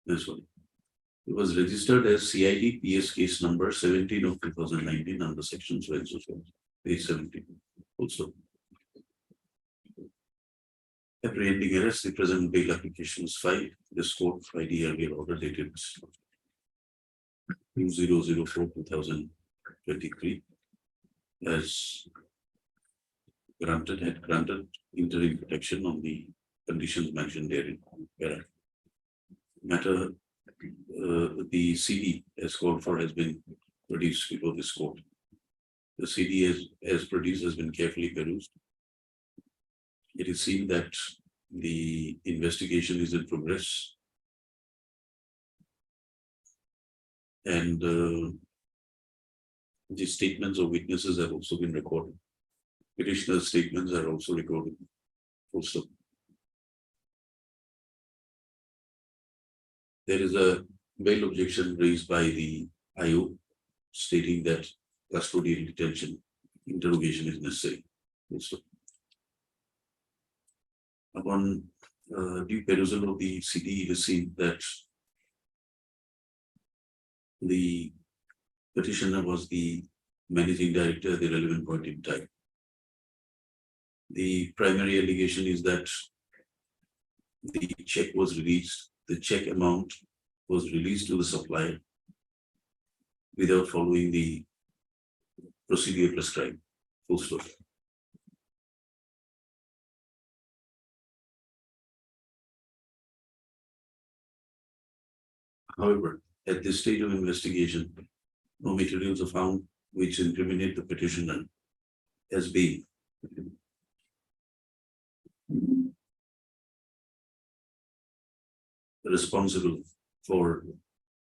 B: This one. It was registered as CIDPS case number 17 of 2019 under section so and so, page 17. Also, apprehending arrest, the present bail application is filed. This court ID earlier order dated 2004/2023 has had granted interim protection on the conditions mentioned therein. Matter the CD as called for has been produced before this court. The CD as produced has been carefully perused. It is seen that the investigation is in progress. And the statements of witnesses have also been recorded. Petitioner's statements are also recorded. Also, there is a bail objection raised by the IO stating that custodial detention interrogation is necessary. Also, upon due perusal of the CD, it is seen that the petitioner was the managing director at the relevant point in time. The primary allegation is that the check was released, the check amount was released to the supplier without following the procedure prescribed. Full stop. However, at this stage of investigation, no materials are found which incriminate the petitioner as being responsible for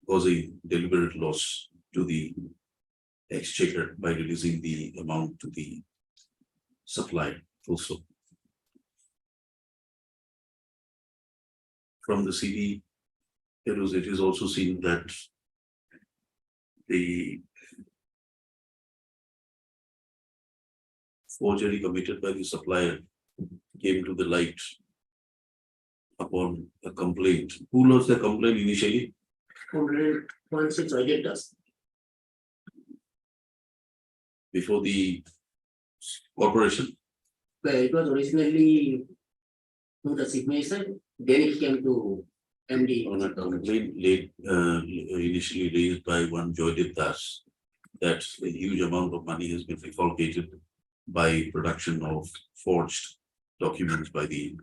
B: causing deliberate loss to the exchequer by releasing the amount to the supplier. Also, from the CD, it is also seen that the forgery committed by the supplier came to the light upon a complaint. Who lodged the complaint initially?
D: Forensic auditors.
B: Before the corporation?
D: Well, it was originally to the signature, then it came to MD.
B: On a complaint initially raised by one Joydip Das that a huge amount of money has been defalcated by production of forged documents by the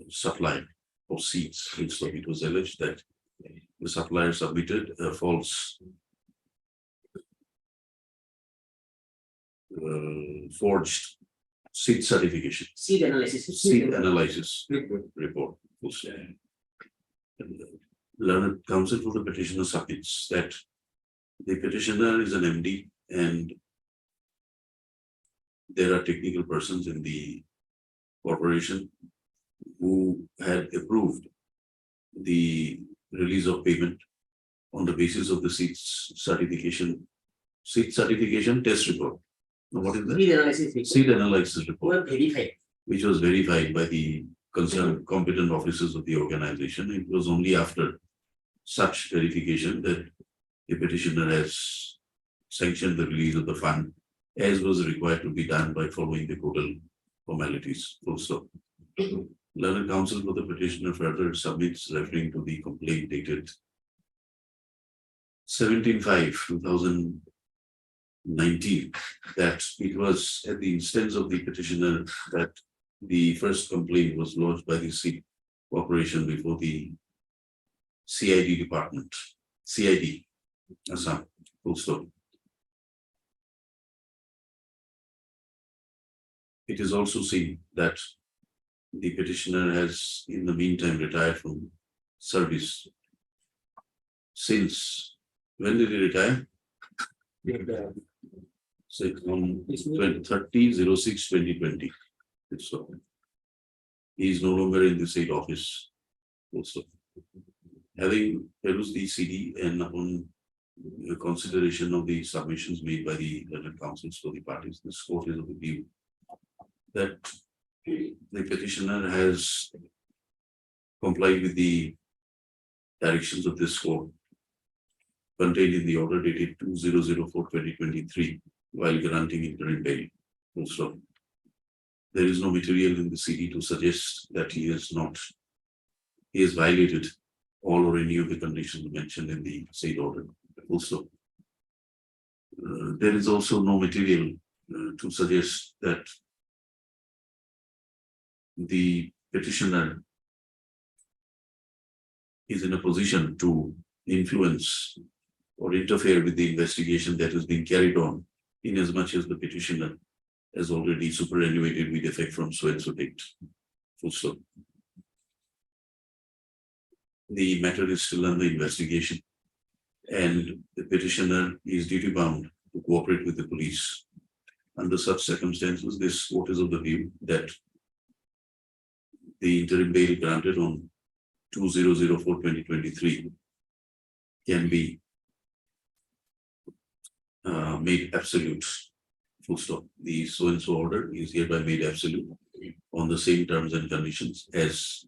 B: supplier of seats. So it was alleged that the supplier submitted a false forged seat certification.
D: Seed analysis.
B: Seat analysis report. Learned counsel for the petitioner submits that the petitioner is an MD and there are technical persons in the corporation who had approved the release of payment on the basis of the seat certification test report. Now, what is that?
D: Seed analysis.
B: Seat analysis report,
D: Were verified.
B: which was verified by the concerned competent officers of the organization. It was only after such verification that the petitioner has sanctioned the release of the fund, as was required to be done by following the total formalities. Also, learned counsel for the petitioner further submits referring to the complaint dated 17/5/2019 that it was at the instance of the petitioner that the first complaint was lodged by the C corporation before the CID department, CID, Assam, full stop. It is also seen that the petitioner has in the meantime retired from service. Since when did he retire? Say on 30/06/2020. So he is no longer in the state office. Also, having perused the CD and on the consideration of the submissions made by the learned counsels for the parties, this court is of the view that the petitioner has complied with the directions of this court contained in the order dated 2004/2023 while granting interim bail. Also, there is no material in the CD to suggest that he has violated all or any of the conditions mentioned in the said order. Also, there is also no material to suggest that the petitioner is in a position to influence or interfere with the investigation that is being carried on, inasmuch as the petitioner has already superannuated with effect from so and so date. Full stop. The matter is still under investigation, and the petitioner is duty bound to cooperate with the police. Under such circumstances, this court is of the view that the interim bail granted on 2004-2023 can be made absolute. Full stop. The so and so order is hereby made absolute on the same terms and conditions as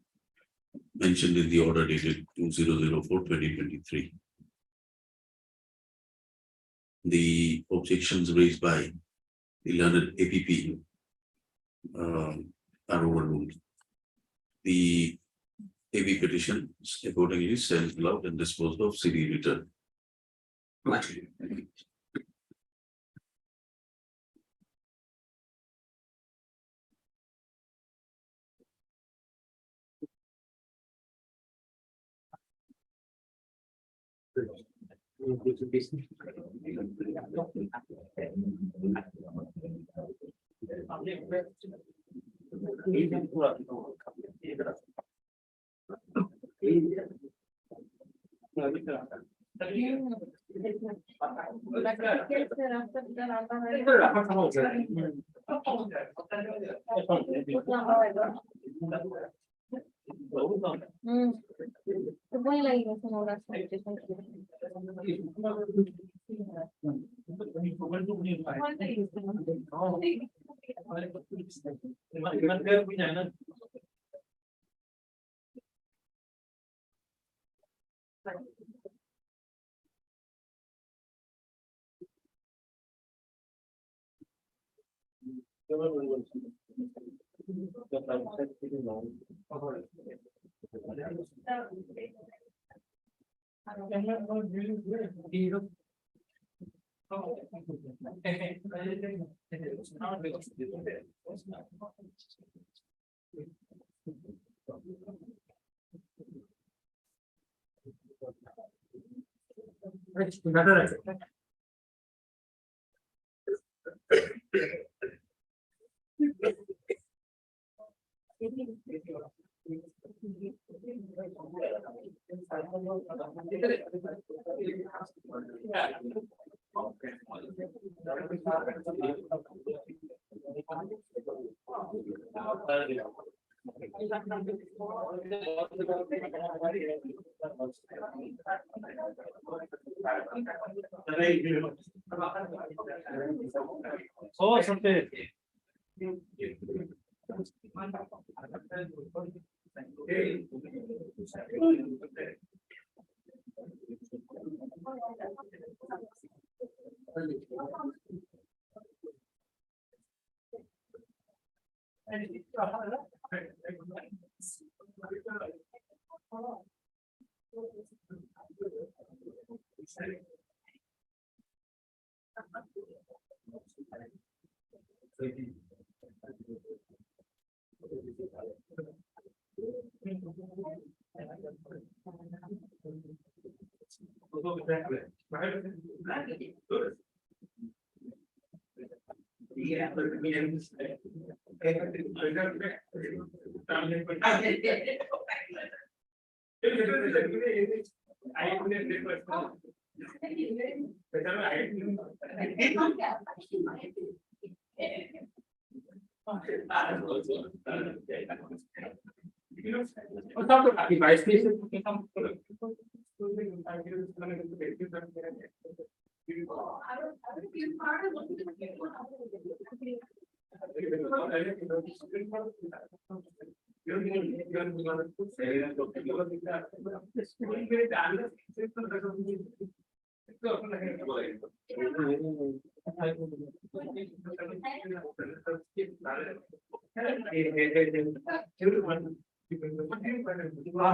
B: mentioned in the order dated 2004-2023. The objections raised by the learned APP are overruled. The AB petition accordingly stands allowed and disposed of, CD return.
K: Oh, something.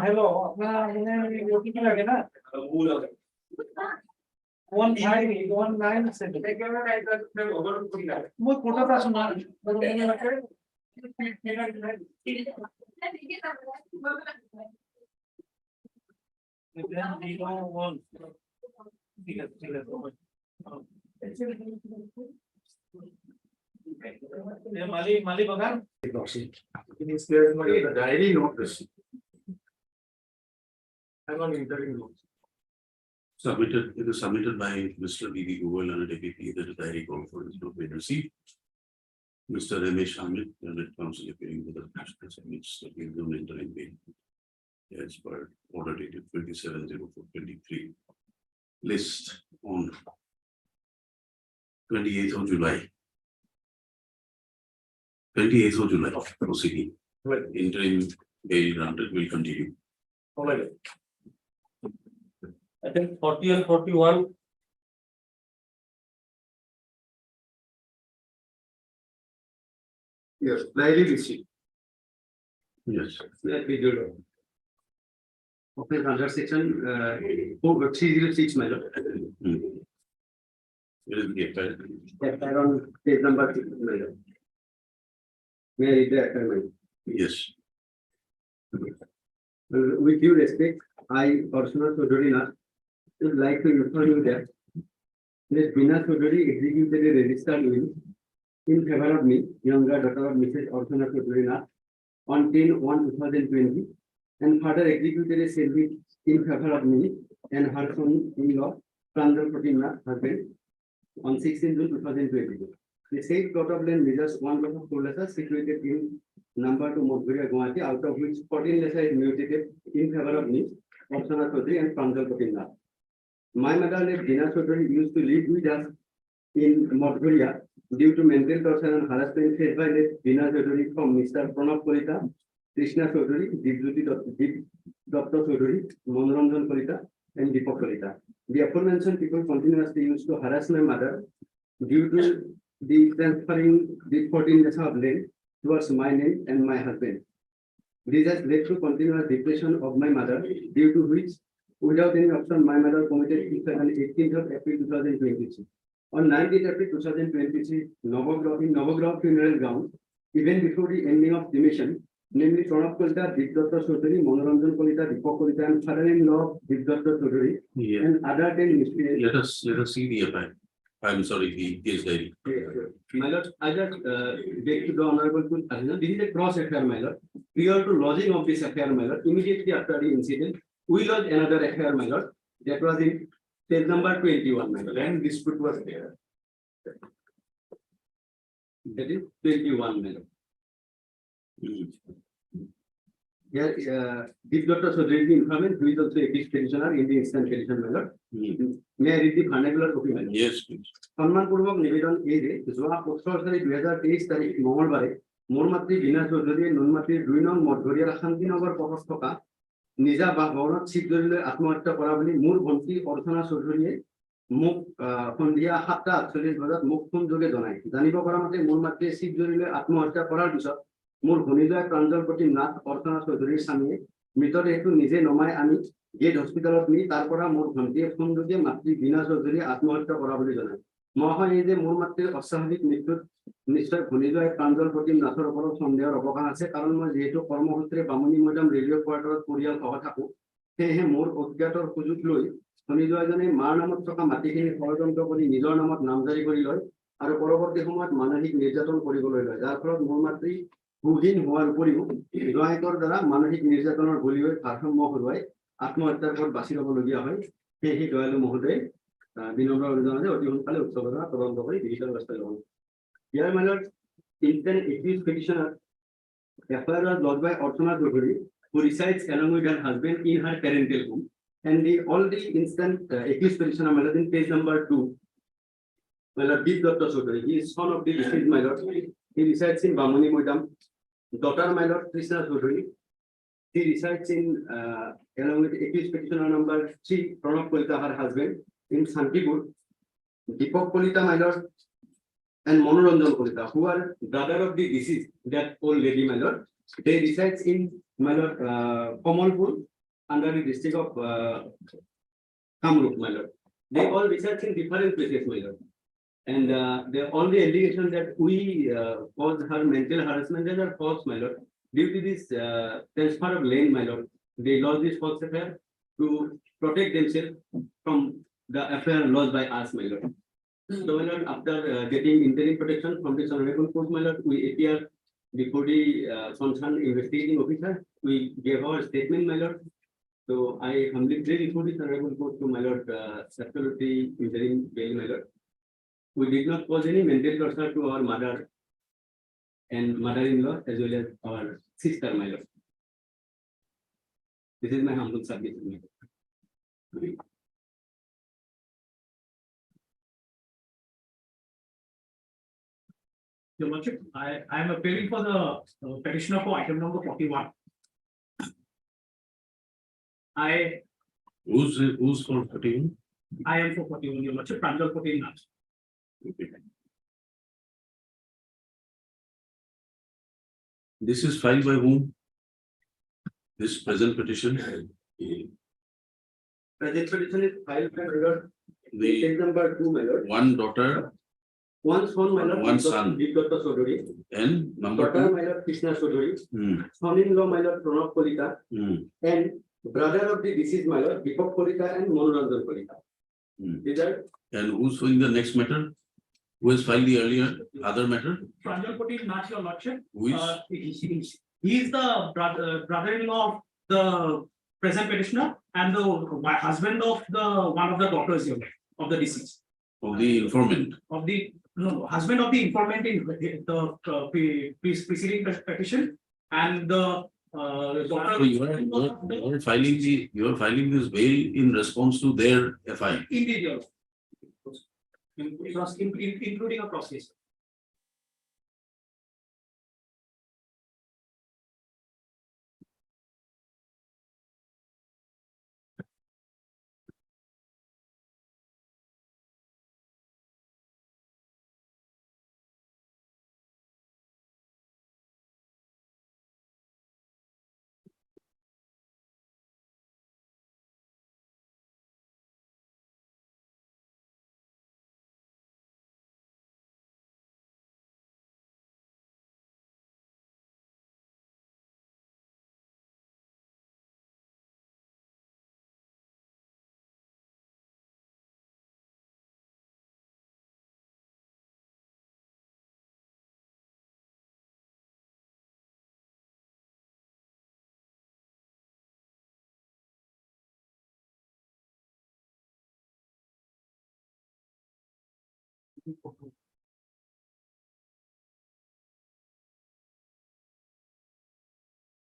K: Hello. One line.
G: The diary notice. I'm on interim notice.
B: Submitted, it is submitted by Mr. B.B. Goel and DPP that the diary call for is not been received. Mr. Ramesh Amit, and council appearing with the national submits that we don't enter in vain. As per order dated 27/04/23. List on 28th of July. 28th of July proceeding. Interim bail granted will continue.
K: I think 40 and 41.
H: Yes, diary receipt.
B: Yes.
H: That we do. Okay, under section 306, my lord.
B: It is the FIR.
H: FIR on page number 6, my lord. May I read the FIR, my lord?
B: Yes.
H: With due respect, I, Personal Sodorina, would like to inform you that Ms. Bina Sodori executed a registered will in favor of me, younger daughter of Mrs. Orsana Sodorina, on 10/1/2020, and further executed a sale deed in favor of me and her son-in-law, Pranjal Pratimnath, husband, on 16 June 2022. The said plot of land measures 1 lot of 4 acres situated in number 2 Modhuria, Guwahati, out of which 14 acres is mutated in favor of me, Orsana Sodori and Pranjal Pratimnath. My mother, Dina Sodori, used to live with us in Modhuria due to mental torture and harassment faced by Dina Sodori from Mr. Pranab Kolita, Krishna Sodori, Dipjyoti Dr. Sodori, Manoranjan Kolita, and Deepak Kolita. The aforementioned people continuously used to harass my mother due to the transferring the 14 acres of land towards my name and my husband. This has led to continuous depression of my mother, due to which, without any option, my mother committed suicide on 18th of April 2023. On 19th April 2023, in Novograv funeral ground, even before the ending of cremation, namely Pranab Kolita, Dipdutta Sodori, Manoranjan Kolita, Deepak Kolita, and father-in-law Dipdutta Sodori,
B: Yeah.
H: and other 10 miscreants.
B: Let us see the FIR. I'm sorry, the case diary.
H: My lord, I just beg to the honorable President, this is a cross affair, my lord. Prior to lodging of this affair, my lord, immediately after the incident, we lodged another affair, my lord. That was in page number 21, my lord.
G: Land dispute was there.
H: That is 21, my lord. Here, Dipdutta Sodori informant, who is also a case petitioner in the instant petition, my lord. May I read the vernacular copy, my lord?
B: Yes, please.
H: সম্মানপূর্বক নিবেদন এই যে যোৱা 17 তাৰিখ 2023 তাৰিখ মঙলবাৰে মোৰ মাতৃ বীণা চৌধুৰীয়ে নুনমাটিৰ 2 নং মঠঘৰীয়াৰ শান্তিনগৰ পথত থকা নিজা বাসভৱনত চিপ জৰিলৈ আত্মহত্যা কৰা বুলি মোৰ ভণ্টি অৰ্চনা চৌধুৰীয়ে মোক সন্ধিয়া 7:48 বজাত মোক ফোন যোগে জনায়। জানিব পৰা মতে মোৰ মাতৃয়ে চিপ জৰিলৈ আত্মহত্যা কৰাৰ পিছত মোৰ ভনীজয় প্ৰাঞ্জল প্ৰতীমনাথ অৰ্চনা চৌধুৰীৰ স্বামীয়ে মৃতদেহটো নিজে নমাই আনি গেট হস্পিটেলত নি তাৰ পৰা মোৰ ভণ্টিয়ে ফোন যোগে মাতৃ বীণা চৌধুৰীয়ে আত্মহত্যা কৰা বুলি জনায়। মহাশয়, এই যে মোৰ মাতৃৰ অস্বাভাৱিক মৃত্যুত নিশ্চয় ভনীজয় প্ৰাঞ্জল প্ৰতীমনাথৰ ওপৰত সন্দেহৰ অৱকাশ আছে, কাৰণ মই যিহেতু কৰ্মসূত্ৰে বামুণী মৈদাম ৰেলৱে কোৱাৰ্টাৰত পৰিয়াল সহ থাকো, সেয়েহে মোৰ অজ্ঞাতৰ সুযোগ লৈ ভনীজয়জনে মাৰ নামত থকা মাটিখিনি ষড়যন্ত্ৰ কৰি নিজৰ নামত নামজাৰি কৰি লয় আৰু পৰৱৰ্তী সময়ত মানসিক নিৰ্যাতন কৰিবলৈ লয়, যাৰ ফলত মোৰ মাতৃ ভূহীন হোৱাৰ উপৰিও জোঁৱায়েকৰ দ্বাৰা মানসিক নিৰ্যাতনৰ বলি হৈ ভাৰসাম্য হেৰুৱাই আত্মহত্যাৰ পথ বাছি ল'বলগীয়া হয়। সেয়েহে দয়ালু মহোদয়ে বিনম্ৰ অভিযোজন অতি সোনকালে উচ্চ পদৰ তদন্ত কৰি বিহিত ব্যৱস্থা গ্ৰহণ কৰে। Here, my lord, instant accused petitioner, FIR was lodged by Orsana Sodori, who resides along with her husband in her parental home, and all the instant accused petitioner, my lord, in page number 2, my lord, Dipdutta Sodori, he is son of the deceased, my lord. He resides in Bamuni Moidam. Daughter, my lord, Krishna Sodori, he resides in along with accused petitioner number 3, Pranab Kolita, her husband, in Santipur. Deepak Kolita, my lord, and Manoranjan Kolita, who are brother of the deceased, that old lady, my lord. They resides in, my lord, Komalpur, under the district of Kamrup, my lord. They all reside in different places, my lord. And all the allegations that we caused her mental harassment are false, my lord. Due to this transfer of land, my lord, they lost this false affair to protect themselves from the affair lost by us, my lord. So, my lord, after getting interim protection from this honorable court, my lord, we appear before the concerned investigating officer. We gave our statement, my lord. So I humbly pray before this honorable court to my lord, absolutely interim bail, my lord. We did not cause any mental torture to our mother and mother-in-law as well as our sister, my lord. This is my humble submission, my lord.
G: Your Lordship, I am appealing for the petitioner for item number 41.
B: Who's for 41?
G: I am for 41, Your Lordship, Pranjal 14 Nath.
B: This is filed by whom? This present petition?
H: Present petition is filed by my lord.
B: The
H: Case number 2, my lord.
B: one daughter
H: One son, my lord.
B: One son.
H: Dr. Sodori.
B: and number
H: Daughter,
B: two.
H: my lord, Krishna Sodori.
B: Hmm,
H: Son-in-law, my lord, Pranab Kolita.
B: hmm,
H: And brother of the deceased, my lord, Deepak Kolita and Manoranjan Kolita.
B: hmm.
H: These are
B: And who's filling the next matter? Who has filed the earlier other matter?
G: Pranjal 14 Nath, Your Lordship.
B: Who is?
G: He is the brother-in-law of the present petitioner and the husband of the one of the daughters here of the deceased.
B: Of the informant.
G: Of the husband of the informant in the preceding petition and the daughter.
B: So you are filing this bail in response to their FI.
G: Indeed, Your Lord. Including a process.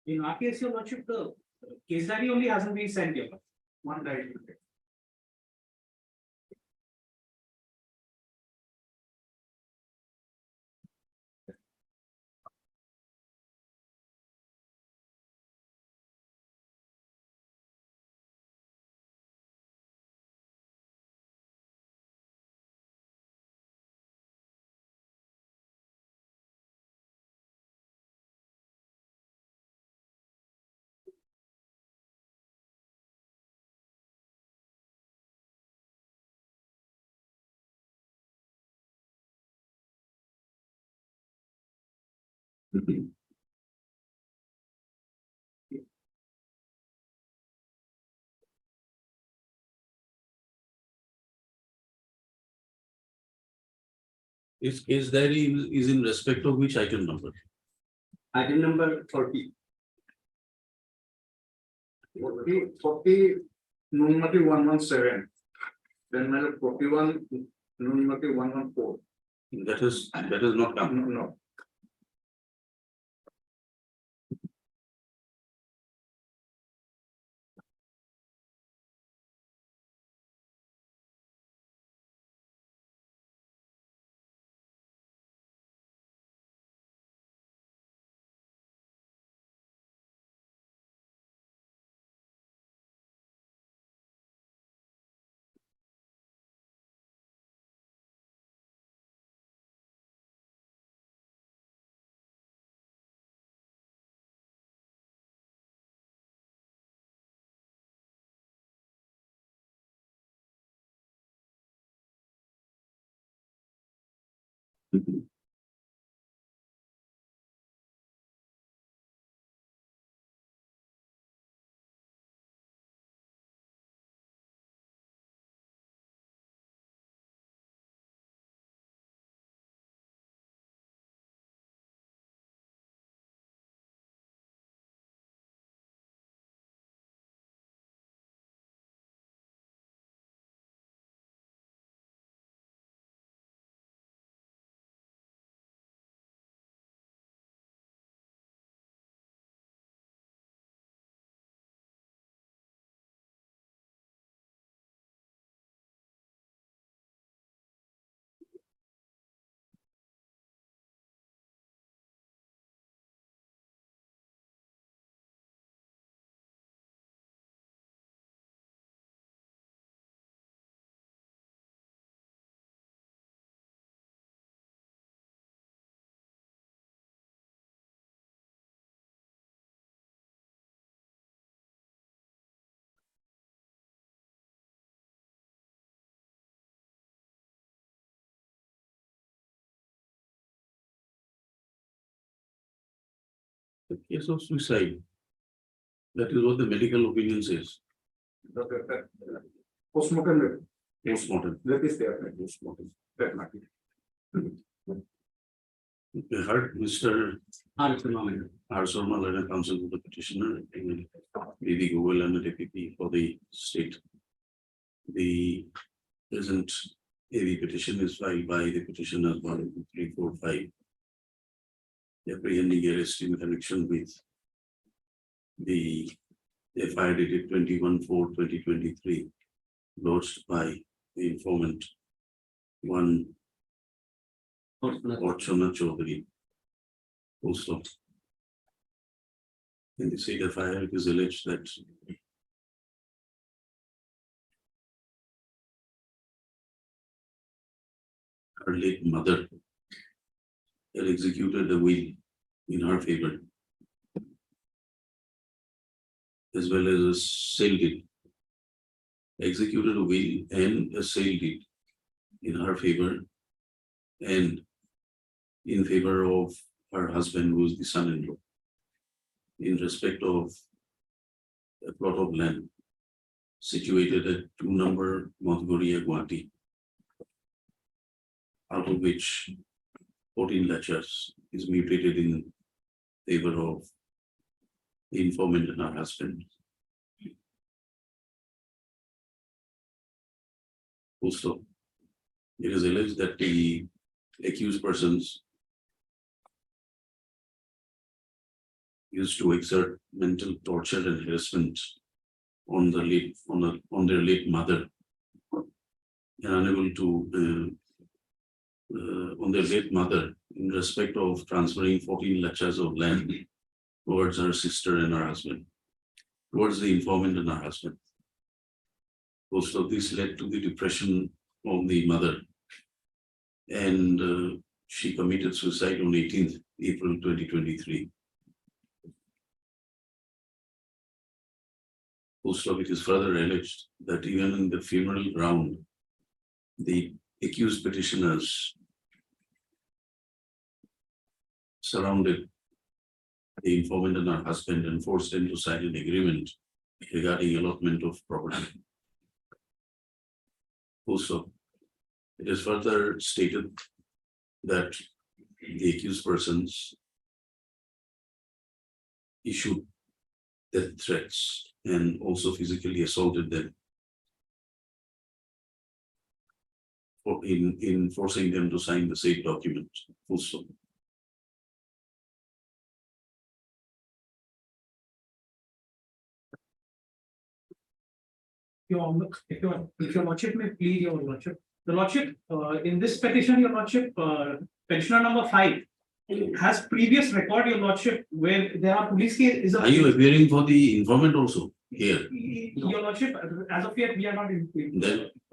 G: In our case, Your Lordship, the case diary only hasn't been sent yet. One diary.
B: Its case diary is in respect of which item number?
H: item number 40.
E: 40 Nunmati 117. Then my lord 41 Nunmati 114.
B: That is not come.
E: No.
B: The case of suicide. That is what the medical opinion says.
G: Postmortem,
B: Postmortem.
G: that is there.
B: Postmortem.
G: That matter.
B: We heard Mr.
D: Harassment.
B: Arsorma led a counsel to the petitioner, and maybe Google and the DPP for the state. The present AV petition is filed by the petitioner 1, 2, 3, 4, 5. Apprehending arrest in connection with the FIR dated 21/4/2023, lodged by the informant one Orchana Chaudhary. Also, in the state FIR, it is alleged that her late mother had executed a will in her favor, as well as a sale deed. Executed a will and a sale deed in her favor and in favor of her husband, who is the son-in-law, in respect of a plot of land situated at 2 number Montgomery, Guwahati, out of which 14 lectures is mutated in favor of the informant and her husband. Also, it is alleged that the accused persons used to exert mental torture and harassment on their late mother, and unable to on their late mother in respect of transferring 14 lectures of land towards her sister and her husband, towards the informant and her husband. Most of this led to the depression of the mother, and she committed suicide on 18th April 2023. Also, it is further alleged that even in the funeral ground, the accused petitioners surrounded the informant and her husband and forced them to sign an agreement regarding allotment of property. Also, it is further stated that the accused persons issued death threats and also physically assaulted them in forcing them to sign the same document. Also,
A: If your lordship may plead, your lordship, the lordship, in this petition, your lordship, petitioner number 5 has previous record, your lordship, where there are police cases.
B: are you appearing for the informant also here?
A: Your lordship, as of yet, we are not in.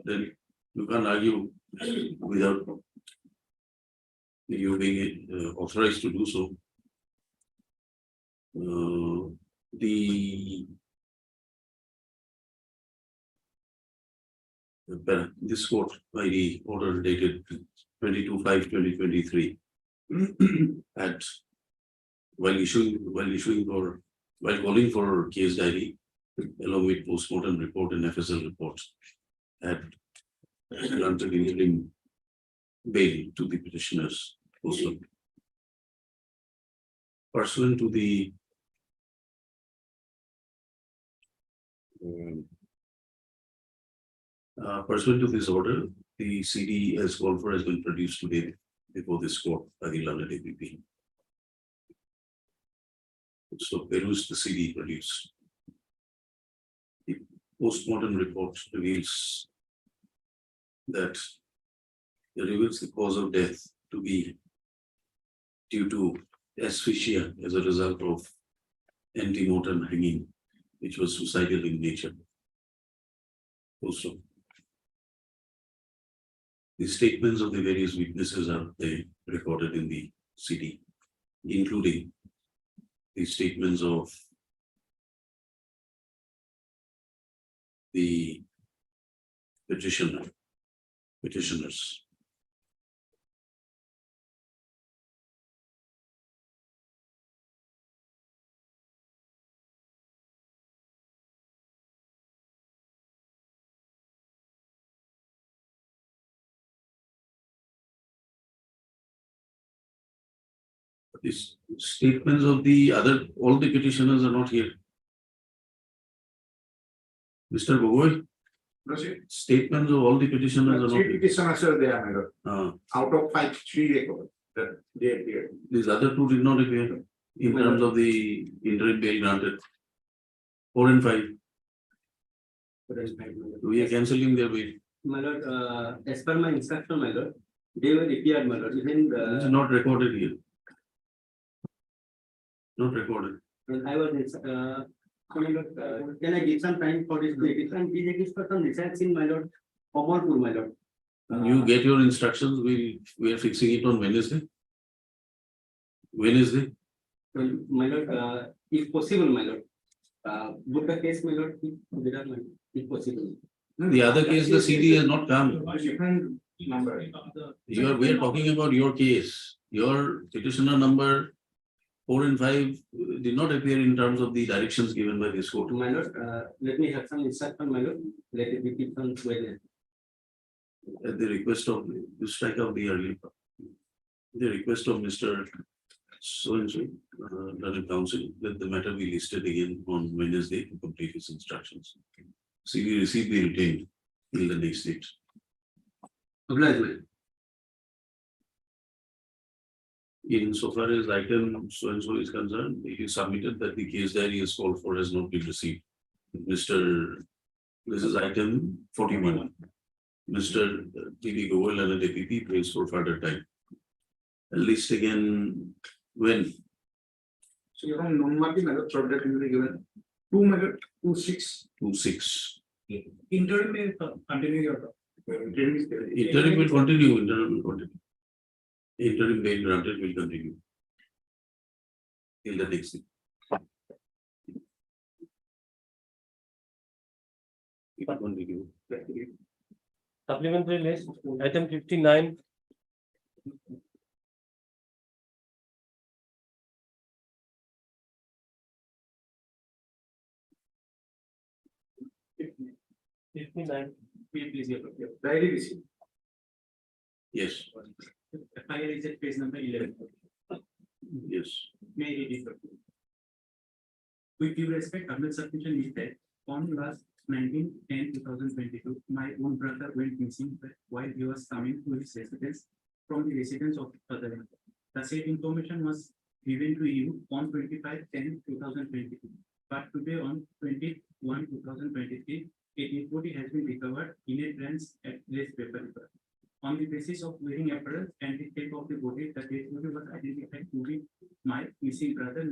B: Then you can't argue without you being authorized to do so. This court, by the order dated 22/5/2023, at while calling for case diary along with postmortem report and FSL report, had granted interim bail to the petitioners. Also, pursuant to the pursuant to this order, the CD as called for has been produced today before this court by the learned APP. So peruse the CD produced. The postmortem report reveals that the cause of death to be due to asphyxia as a result of ante-mortem hanging, which was suicidal in nature. Also, the statements of the various witnesses are recorded in the CD, including the statements of the petitioners. These statements of the other, all the petitioners are not here. Mr. Gogoi,
E: Proceed.
B: statements of all the petitioners are not
E: Three
B: here.
E: petitioners are there, my lord. Out of 5, 3 recovered. That they appeared.
B: These other two did not appear in terms of the interim bail granted. 4 and 5, we are cancelling their bail.
H: My lord, as per my instruction, my lord, they were appeared, my lord, even
B: This is not recorded here. Not recorded.
H: when I was, my lord, can I give some time for this petition? These person resides in my lord, Kamalpur, my lord.
B: You get your instructions, we are fixing it on Wednesday. Wednesday,
H: Well, my lord, if possible, my lord, book the case, my lord, if possible.
B: the other case, the CD has not come.
E: Different number.
B: We are talking about your case. Your petitioner number 4 and 5 did not appear in terms of the directions given by this court.
H: My lord, let me have some instruction, my lord, let it be kept on Wednesday.
B: At the request of, you strike out the early. The request of Mr. So-and-so, Learned Counsel, that the matter be listed again on Wednesday to complete his instructions. See, we receive the retained till the next date.
H: Obliged.
B: Insofar as item so-and-so is concerned, it is submitted that the case diary is called for has not been received. This is item 41. Mr. T.V. Goel and the DPP prays for further time. A list again, when?
E: So you from non-marking, my lord, short date will be given. 2, my lord, 2/6.
B: 2/6.
G: Interim may continue your talk.
B: Interim will continue, interim will continue. Interim bail granted will continue. Till the next thing. It will continue.
K: Supplementary list, item 59.
G: Please, your
E: Diary receipt.
B: Yes,
G: FIR is at page number 11.
B: yes.
G: May it is. With due respect, under submission is that on last 19/10/2022, my own brother went missing while he was coming to his residence from the residence of other. The said information was given to you on 25/10/2022, but today on 21/2023, a dead body has been recovered in a trench at less paper. On the basis of wearing apparel and the tape of the body, the dead body was identified to be my missing brother.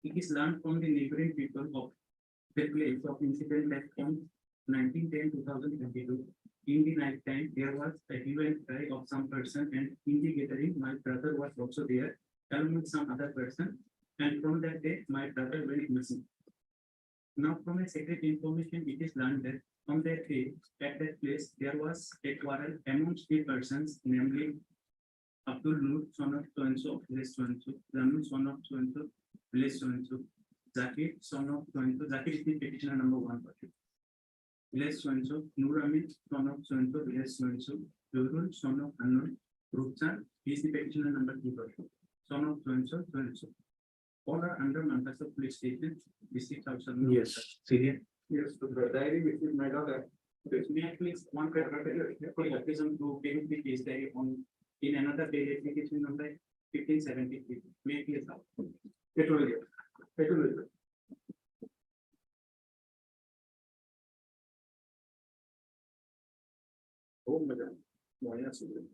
G: It is learned from the neighboring people of the place of incident that on 19/10/2022, in the night time, there was a hue and cry of some person, and in the gathering, my brother was also there, along with some other person, and from that day, my brother went missing. Now, from a secret information, it is learned that on that day, at that place, there was a quarrel amongst the persons, namely Abdul Nur, son of so-and-so, village so-and-so, Ramul, son of so-and-so, village so-and-so, Zakir, son of so-and-so, Zakir is the petitioner number 1. Village so-and-so, Nur Amin, son of so-and-so, village so-and-so, Durul, son of unknown, Rupchan, he is the petitioner number 2, son of so-and-so, so-and-so. All are under Manchester police station, district of Southern.
B: Yes, senior.
E: Yes, the diary which is my daughter.
G: May I please one application to take the case diary on in another day application number 1573. May I please help?
E: It will get. It will get. Oh, madam. Why are you?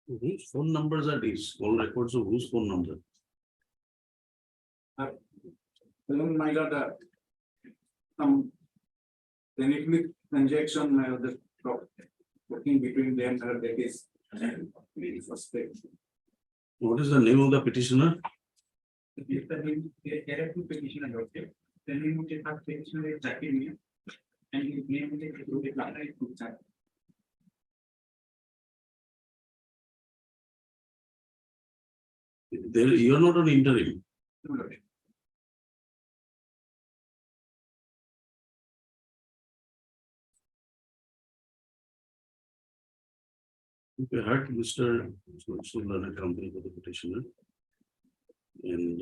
B: Whose phone numbers are these? All records of whose phone number?
G: My lord, some technically transaction, my other working between them, that is very suspect.
B: What is the name of the petitioner?
G: There are two petitioners out there. The name of the first petitioner is Zakir, and his name is Abduction.
B: There, you are not on interim. We heard Mr. Sultan company for the petitioner. And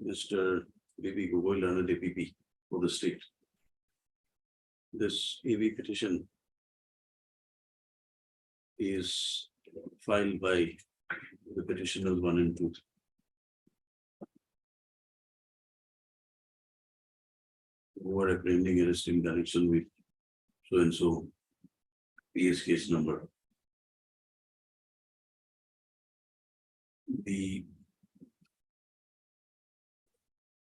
B: Mr. B.B. Gogoi Learned APP for the state. This AV petition is filed by the petitioners 1 and 2. Who are apprehending arrest in connection with so and so PS case number. The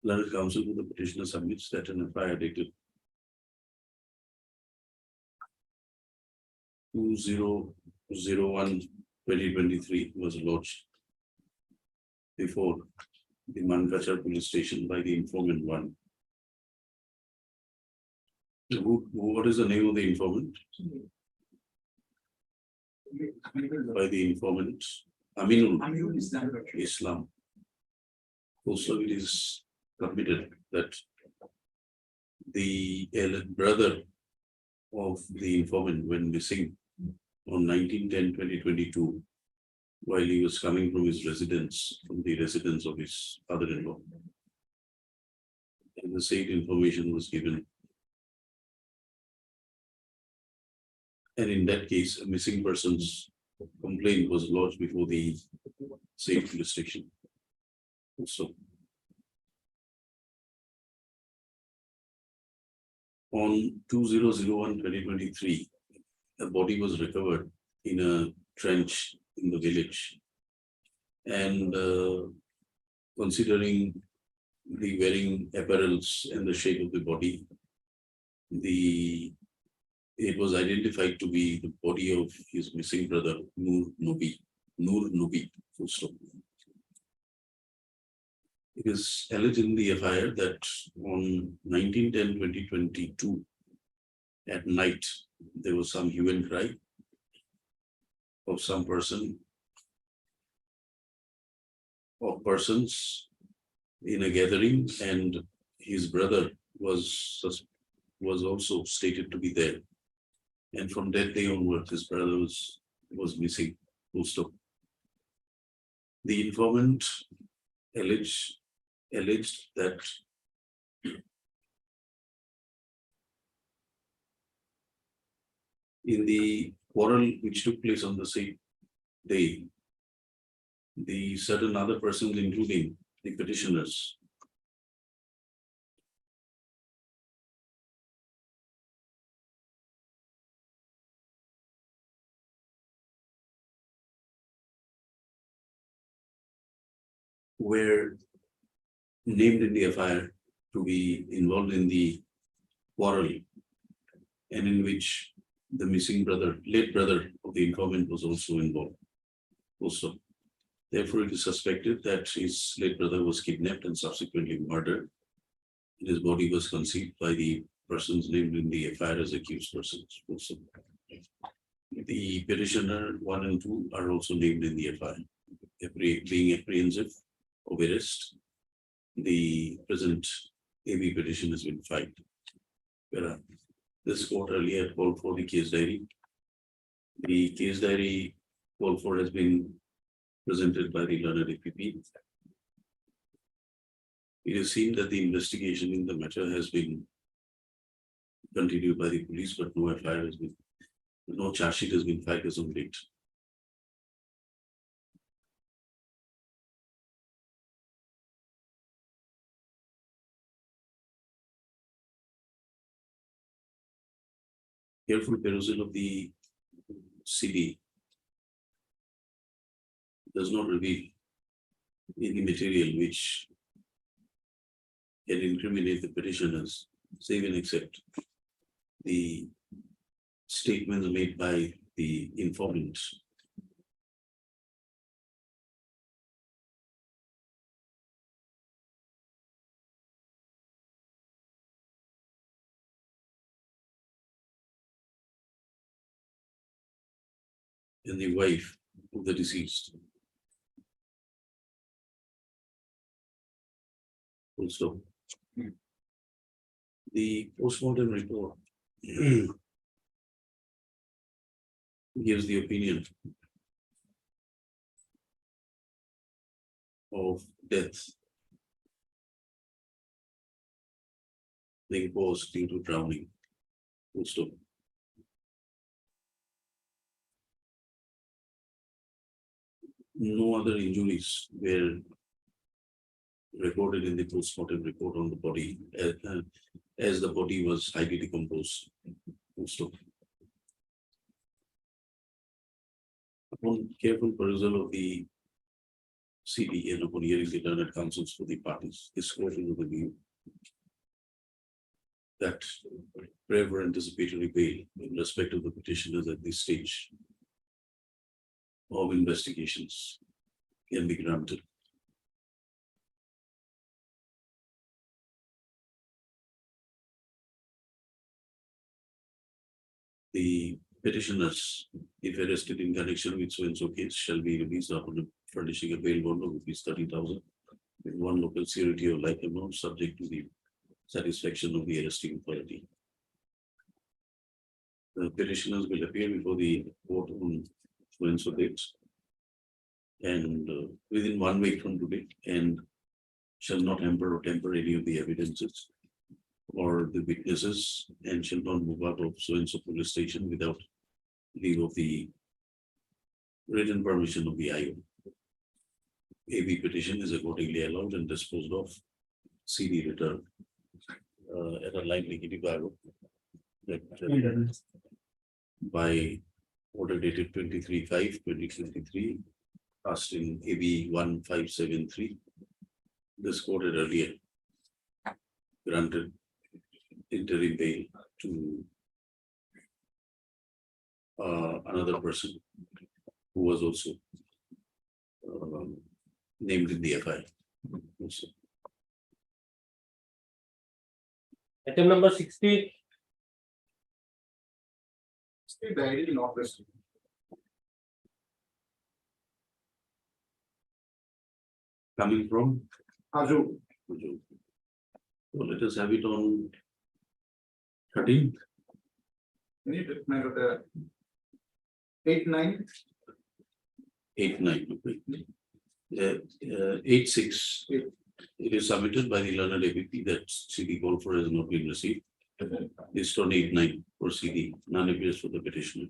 B: learned counsel for the petitioner submits that an FIR dated 2001-2023 was lodged before the Mankachar police station by the informant 1. What is the name of the informant? By the informant Aminul Islam. Also, it is submitted that the brother of the informant went missing on 19/10/2022 while he was coming from his residence, from the residence of his father-in-law. And the same information was given. And in that case, a missing persons complaint was lodged before the same police station. So, on 2001-2023, a body was recovered in a trench in the village. And considering the wearing apparels and the shape of the body, it was identified to be the body of his missing brother, Noor Nubi. Full stop. It is alleged in the FIR that on 19/10/2022 at night, there was some hue and cry of some person or persons in a gathering, and his brother was also stated to be there. And from that day onward, his brother was missing. Full stop. The informant alleged that in the quarrel which took place on the same day, the certain other persons, including the petitioners, were named in the FIR to be involved in the quarrel, and in which the missing brother, late brother of the informant, was also involved. Also, therefore, it is suspected that his late brother was kidnapped and subsequently murdered. And his body was concealed by the persons named in the FIR as accused persons. Also, the petitioner 1 and 2 are also named in the FIR, being apprehensive of arrest. The present AB petition has been filed. This court earlier called for the case diary. The case diary called for has been presented by the learned APP. It is seen that the investigation in the matter has been continued by the police, but no charge sheet has been filed as of date. Careful perusal of the CD does not reveal any material which can incriminate the petitioners, save and except the statements made by the informant. And the wife of the deceased. Also, the postmortem report gives the opinion of death being caused due to drowning. Also, no other injuries were recorded in the postmortem report on the body, as the body was highly decomposed. Also, upon careful perusal of the CD and upon hearing the learned counsels for the parties, this court is of the view that prayer for anticipatory bail in respect of the petitioners at this stage of investigations can be granted. The petitioners, if arrested in connection with so and so case, shall be released upon furnishing a bail bond of ₹30,000 with one local security or like amount, subject to the satisfaction of the arresting authority. The petitioners will appear before the court on so and so dates, and within 1 week from today, and shall not hamper or temper any of the evidences or the witnesses, and shall not move out of so and so police station without leave of the written permission of the IO. AB petition is accordingly allowed and disposed of. CD returned at a likely IO that by order dated 23/5/2023, passed in AB 1573. This court had earlier granted interim bail to another person who was also named in the FI. Also,
K: Item number 60.
E: Still diary not received.
B: Coming from
E: Aju.
B: Aju. So let us have it on 13th.
E: Need it, my daughter. 8-9.
B: 8-9. Okay. 8-6. It is submitted by the learned ABP that CD call for has not been received. It's on 8-9 for CD. None appears for the petitioner.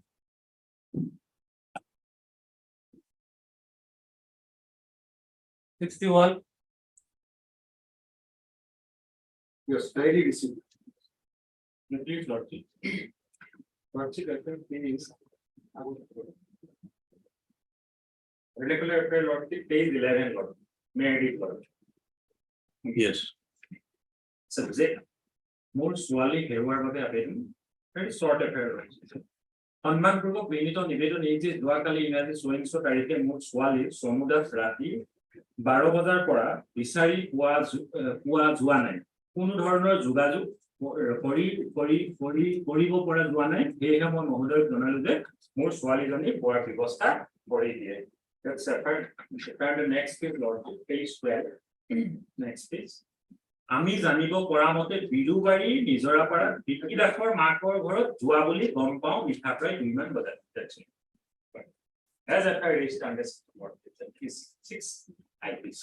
K: Sixty-one.
E: Yes, diary received. Please, Lordship. Lordship, I think is. Particular affair, Lordship, page 11, Lord. May I read, Lord?
B: Yes.
E: Subject. More swally heroar of the abatement. Very short affair. সন্মানপূর্বক বিনীত নিবেদন এই যে যোৱাকালি ইংৰাজী সহিংস তাৰিখে মোৰ ছোৱালী সমুদাস ৰাতি 12 বজাৰ পৰা বিচাৰি পোৱা যোৱা নাই কোনো ধৰণৰ যোগাযোগ কৰিব পৰা যোৱা নাই সেয়েহে মই মহোদয়ক জনালো যে মোৰ ছোৱালীজনী পোৱাৰ ব্যৱস্থা কৰি দিয়ে that's the next page Lord page 12 next page আমি জানিব পৰা মতে বিলুবাৰী নিজৰাপাৰা বিকিদাসৰ মাকৰ ঘৰত যোৱা বুলি গম পাওঁ মিঠা প্ৰায় 2 মান বজাত as I reached understand is 6 IPC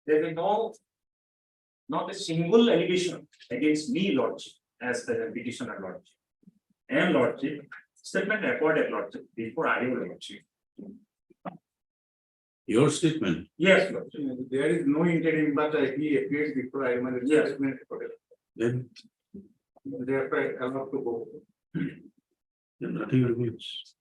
E: there is not a single allegation against me lordship as the petitioner lordship and lordship statement recorded lordship before I will lordship.
B: Your statement.
E: Yes, Lord. There is no interim, but he appears before I am statement recorded.
B: Then
E: Therefore, I have to go.
B: nothing remains.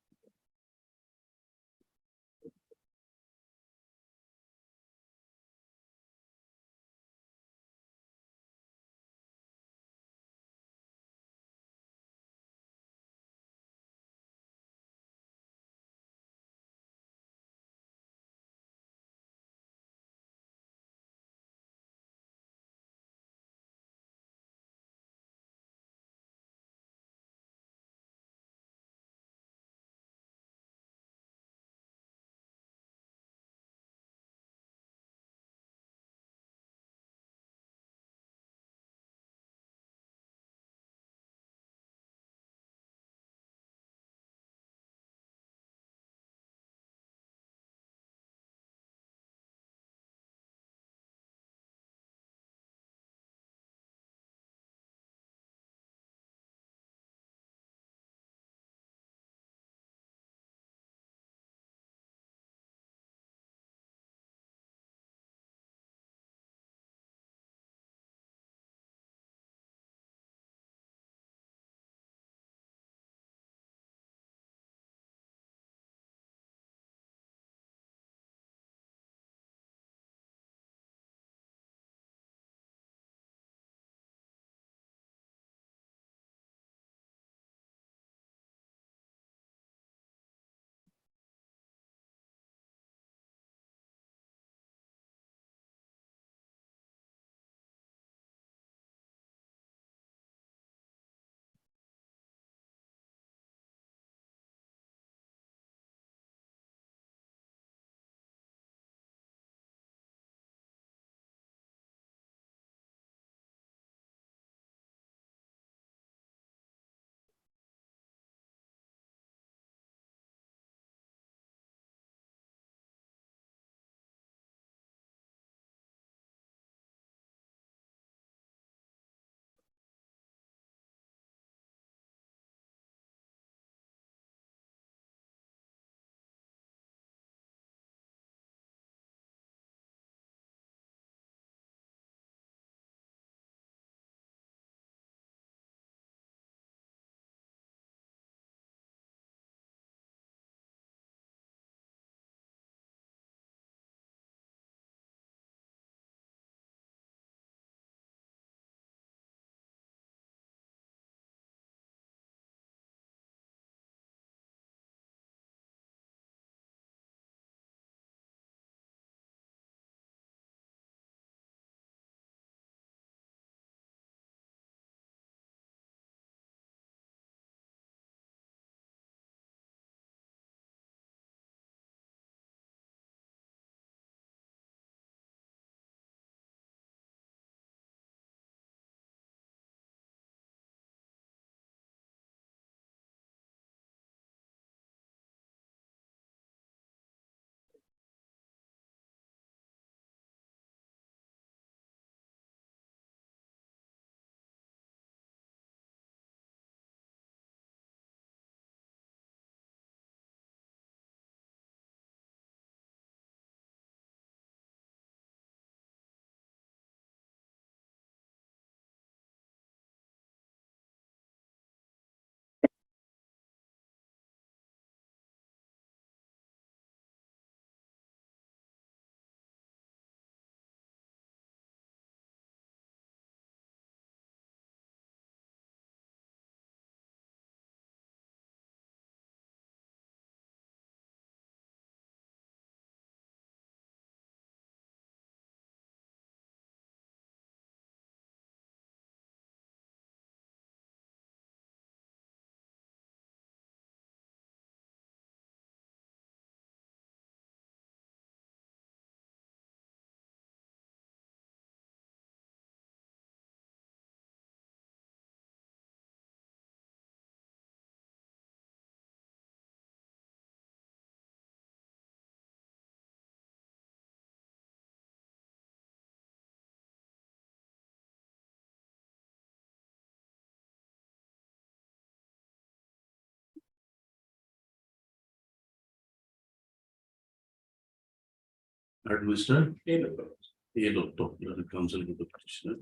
B: Mr. A. Doctor, counsel to the petitioner.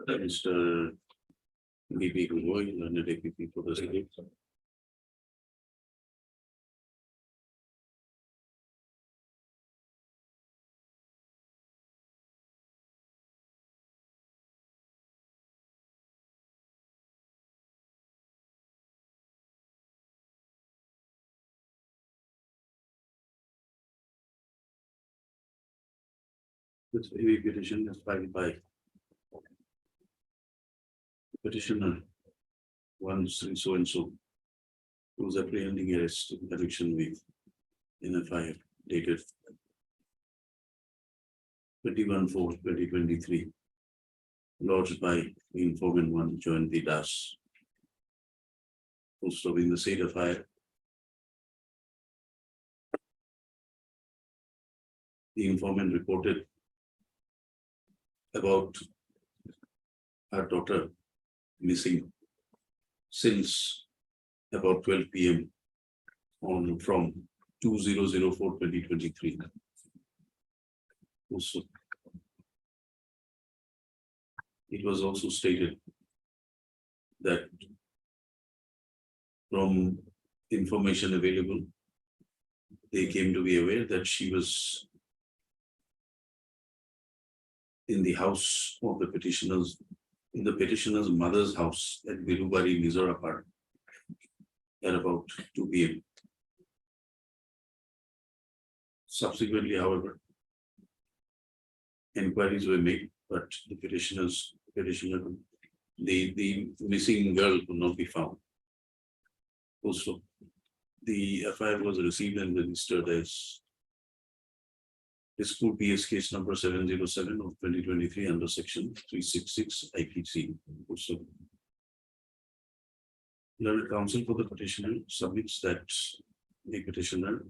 B: Mr. B.P. Gugoi, and APP for the city. This heavy petition is filed by petitioner one so and so, who is apprehending arrest in connection with NFI dated 21/4/2023, lodged by the informant one Jayanti Das, post of in the state of fire. The informant reported about her daughter missing since about 12 p.m. on from 2004/2023. Also, it was also stated that from information available, they came to be aware that she was in the house of the petitioners, in the petitioner's mother's house at Virubari, Mizorapar, at about 2 p.m. Subsequently, however, inquiries were made, but the petitioner, the missing girl could not be found. Also, the FIR was received and registered as School PS case number 707 of 2023 under section 366 IPC. Also, learned counsel for the petitioner submits that the petitioner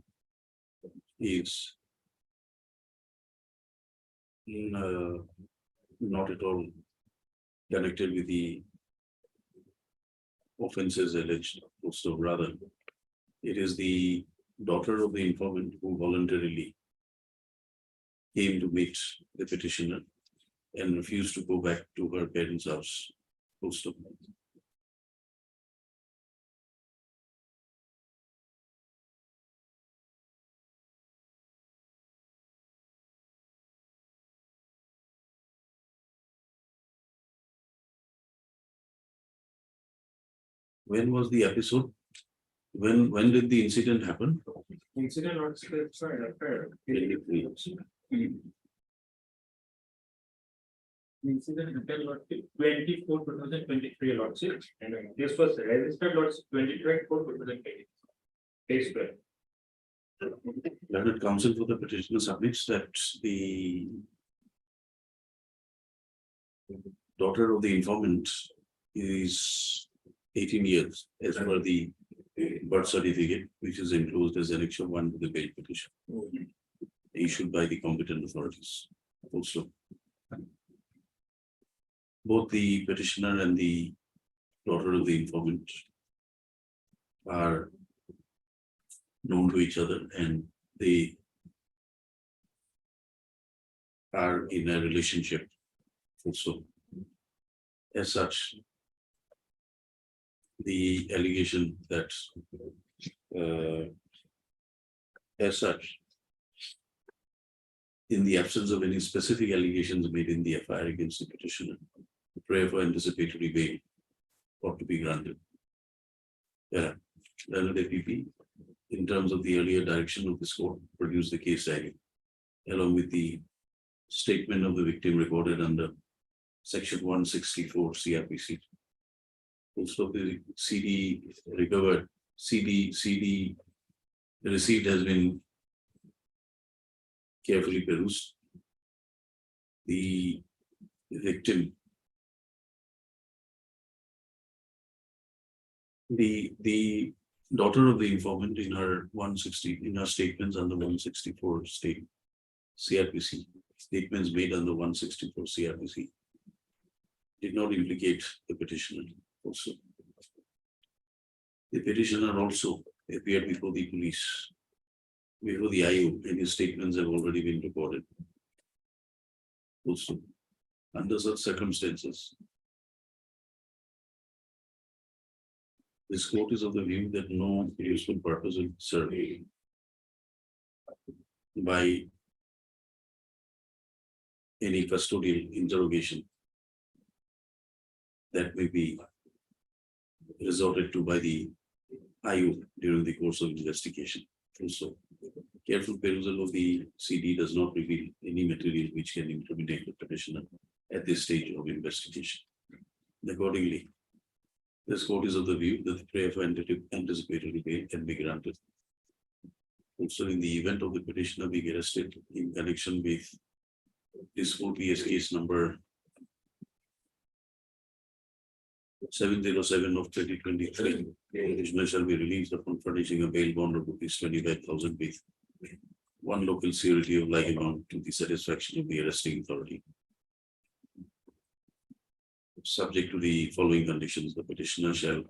B: is not at all connected with the offences alleged. Also, rather, it is the daughter of the informant who voluntarily came to meet the petitioner and refused to go back to her parents' house. Post of when was the episode? When did the incident happen?
C: Incident not specified after. Incident happened Lordship 24/2023 Lordship, and this was registered Lordship 2024/2023. Case 12.
B: Learned counsel for the petitioner submits that the daughter of the informant is 18 years as per the birth certificate, which is enclosed as Annexure 1 to the bail petition issued by the competent authorities. Also, both the petitioner and the daughter of the informant are known to each other, and they are in a relationship also. As such, the allegation that as such, in the absence of any specific allegations made in the FIR against the petitioner, the prayer for anticipatory bail ought to be granted. Learned APP, in terms of the earlier direction of this court, produce the case diary along with the statement of the victim recorded under section 164 CRPC. Also, the CD recovered, CD received has been carefully perused. The victim, the daughter of the informant in her 160, in her statements under 164 state CRPC, statements made under 164 CRPC, did not implicate the petitioner. Also, the petitioner also appeared before the police before the IU, any statements have already been recorded. Also, under such circumstances, this court is of the view that no useful purpose will serve by any custodial interrogation that may be resorted to by the IU during the course of investigation. Also, careful perusal of the CD does not reveal any material which can incriminate the petitioner at this stage of investigation. Accordingly, this court is of the view that the prayer for anticipatory bail can be granted. Also, in the event of the petitioner being arrested in connection with this OPS case number 707 of 2023, the petitioner shall be released upon furnishing a bail bond of ₹25,000 with one local security of like amount to the satisfaction of the arresting authority. Subject to the following conditions, the petitioner shall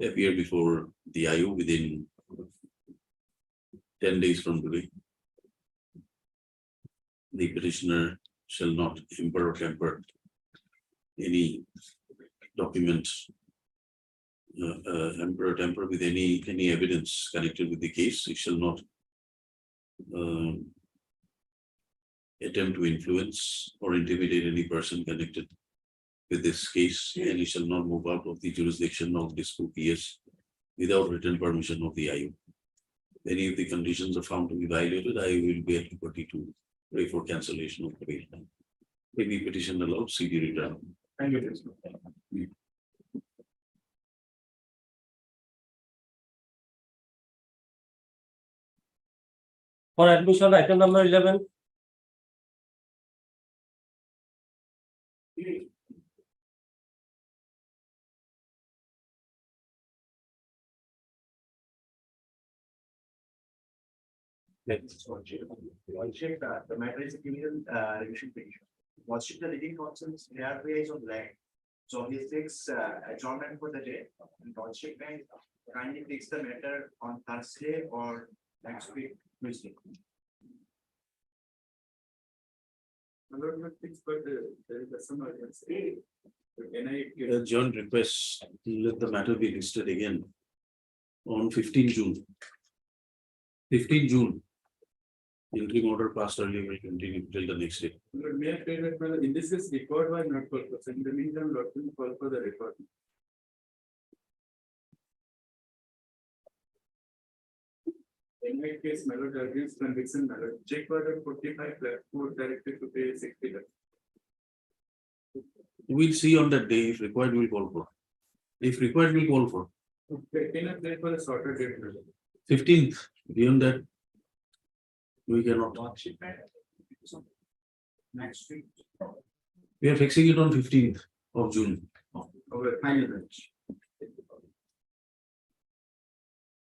B: appear before the IU within 10 days from today. The petitioner shall not hamper or tamper any document, hamper or tamper with any evidence connected with the case. He shall not attempt to influence or intimidate any person connected with this case, and he shall not move out of the jurisdiction of this OPS without written permission of the IU. If any of the conditions are found to be violated, IU will be at liberty to pray for cancellation of the bail. Any petition allowed, CD return.
G: Thank you.
K: For admission, item number 11.
G: The matter is a criminal revision petition. Watching the leading counsels readvise on land. So he takes adjournment for the day, and Township Bank kindly takes the matter on Thursday or next week, Tuesday. But there is some urgency. Can I
B: John requests let the matter be listed again on 15 June. 15 June. Interim order passed earlier will continue till the next day.
G: May I say that in this is record or not purpose? In the meantime, lot will call for the record. In my case, Malad against conviction Malad, check order 45 court directed to pay 60 lakhs.
B: We'll see on that day. If required, we'll call for. If required, we'll call for.
G: Can I play for a shorter date?
B: 15th. Beyond that, we cannot.
G: Next week.
B: We are fixing it on 15th of June.
G: Over final bench.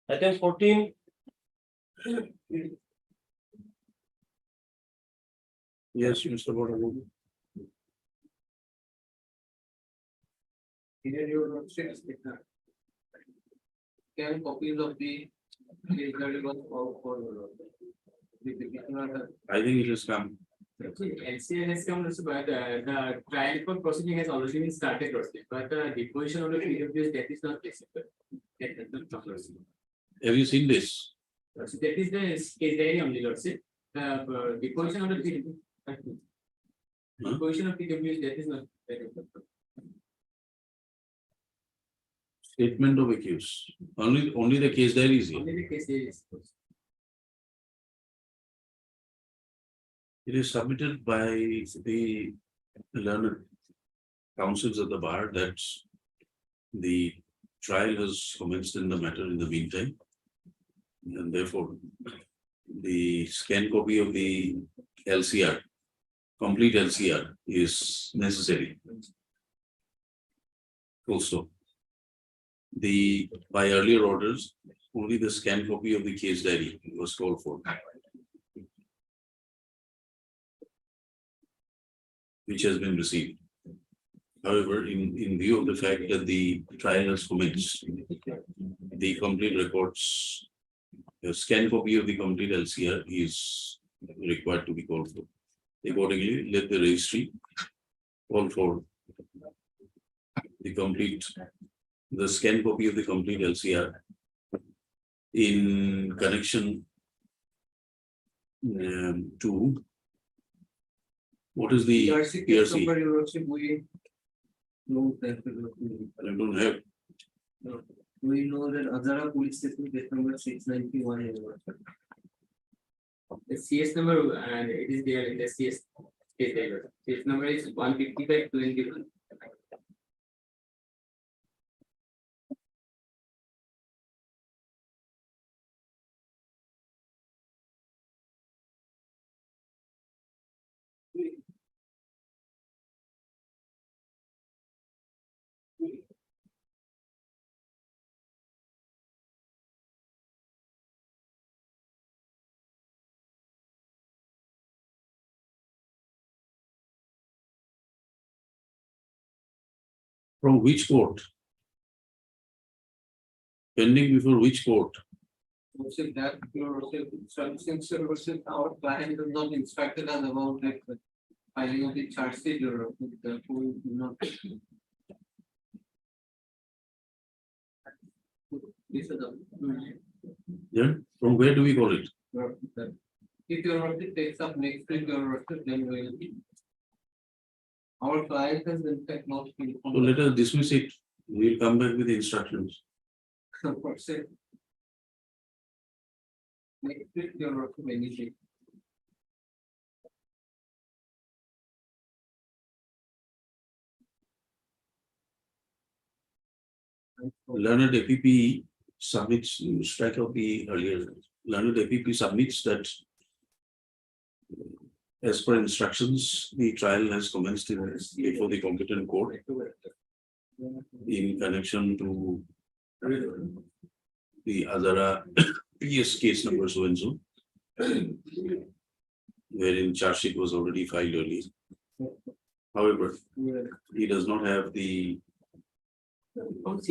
K: Item 14.
B: Yes, Mr. Bodabu.
G: Here you will not say
L: Can copies of the
B: I think it has come.
C: LCA has come also, but the trial for proceeding has already been started, but the deposition of the PWS that is not possible.
B: Have you seen this?
C: So that is the case diary only, Lord. The deposition of the deposition of PWS that is not.
B: Statement of accused. Only the case diary is here.
C: Only the case diary is.
B: It is submitted by the learned counsels at the bar that the trial has commenced in the matter in the meantime. And therefore, the scan copy of the LCR, complete LCR is necessary. Also, by earlier orders, only the scan copy of the case diary was called for, which has been received. However, in view of the fact that the trial has commenced, the complete records a scan copy of the complete LCR is required to be called for. Accordingly, let the registry call for the scan copy of the complete LCR in connection to what is the PRC?
H: We know that.
B: I don't have.
H: We know that Azara police station case number 691.
C: The CS number and it is there in the CS case number. Case number is 15521.
B: From which court? Pending before which court?
H: That since our client is not instructed us about like the filing of the charge sheet or the who not. This is
B: Yeah, from where do we call it?
H: if your worship takes up next week, your worship, then we will. Our client has in fact not been.
B: So let us dismiss it. We'll come back with the instructions.
H: Next week, your worship, anything.
B: Learned APP submits, strike out the earlier, Learned APP submits that as per instructions, the trial has commenced before the competent court in connection to the Azara PS case number so and so, wherein charge sheet was already filed earlier. However, he does not have the. What is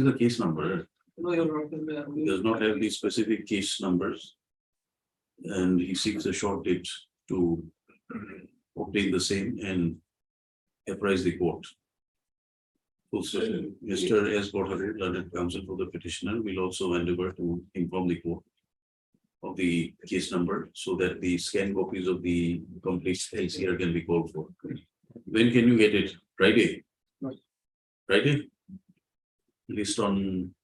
B: the case number? He does not have the specific case numbers. And he seeks a short date to obtain the same and apprise the court. Also, Mr. S. Botharu, learned counsel for the petitioner, will also endeavor to inform the court of the case number so that the scan copies of the complete LCR can be called for. When can you get it? Friday? Friday? List on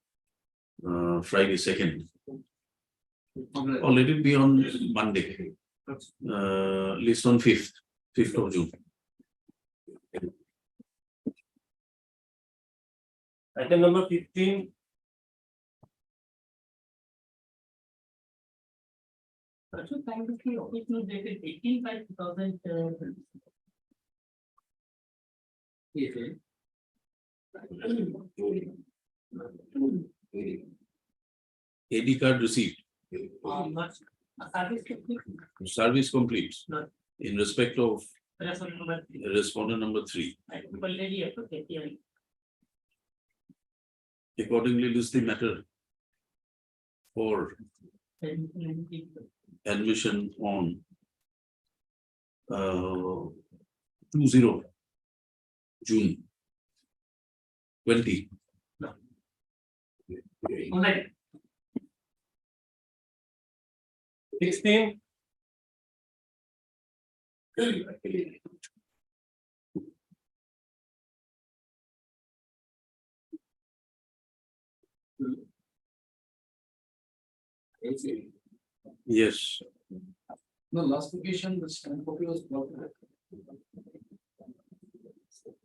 B: Friday 2nd. Or let it be on Monday. List on 5th of June.
K: Item number 15.
A: Also, time to see official dated 18/5/2000.
B: AD card received.
A: Not service complete.
B: Service complete.
A: No.
B: In respect of
A: Respondent number 3.
B: respondent number 3.
A: I already have to get here.
B: Accordingly, list the matter for admission on 20 June 20.
A: Online.
K: 16.
B: Yes.
H: No, last occasion, the stamp copy was blocked.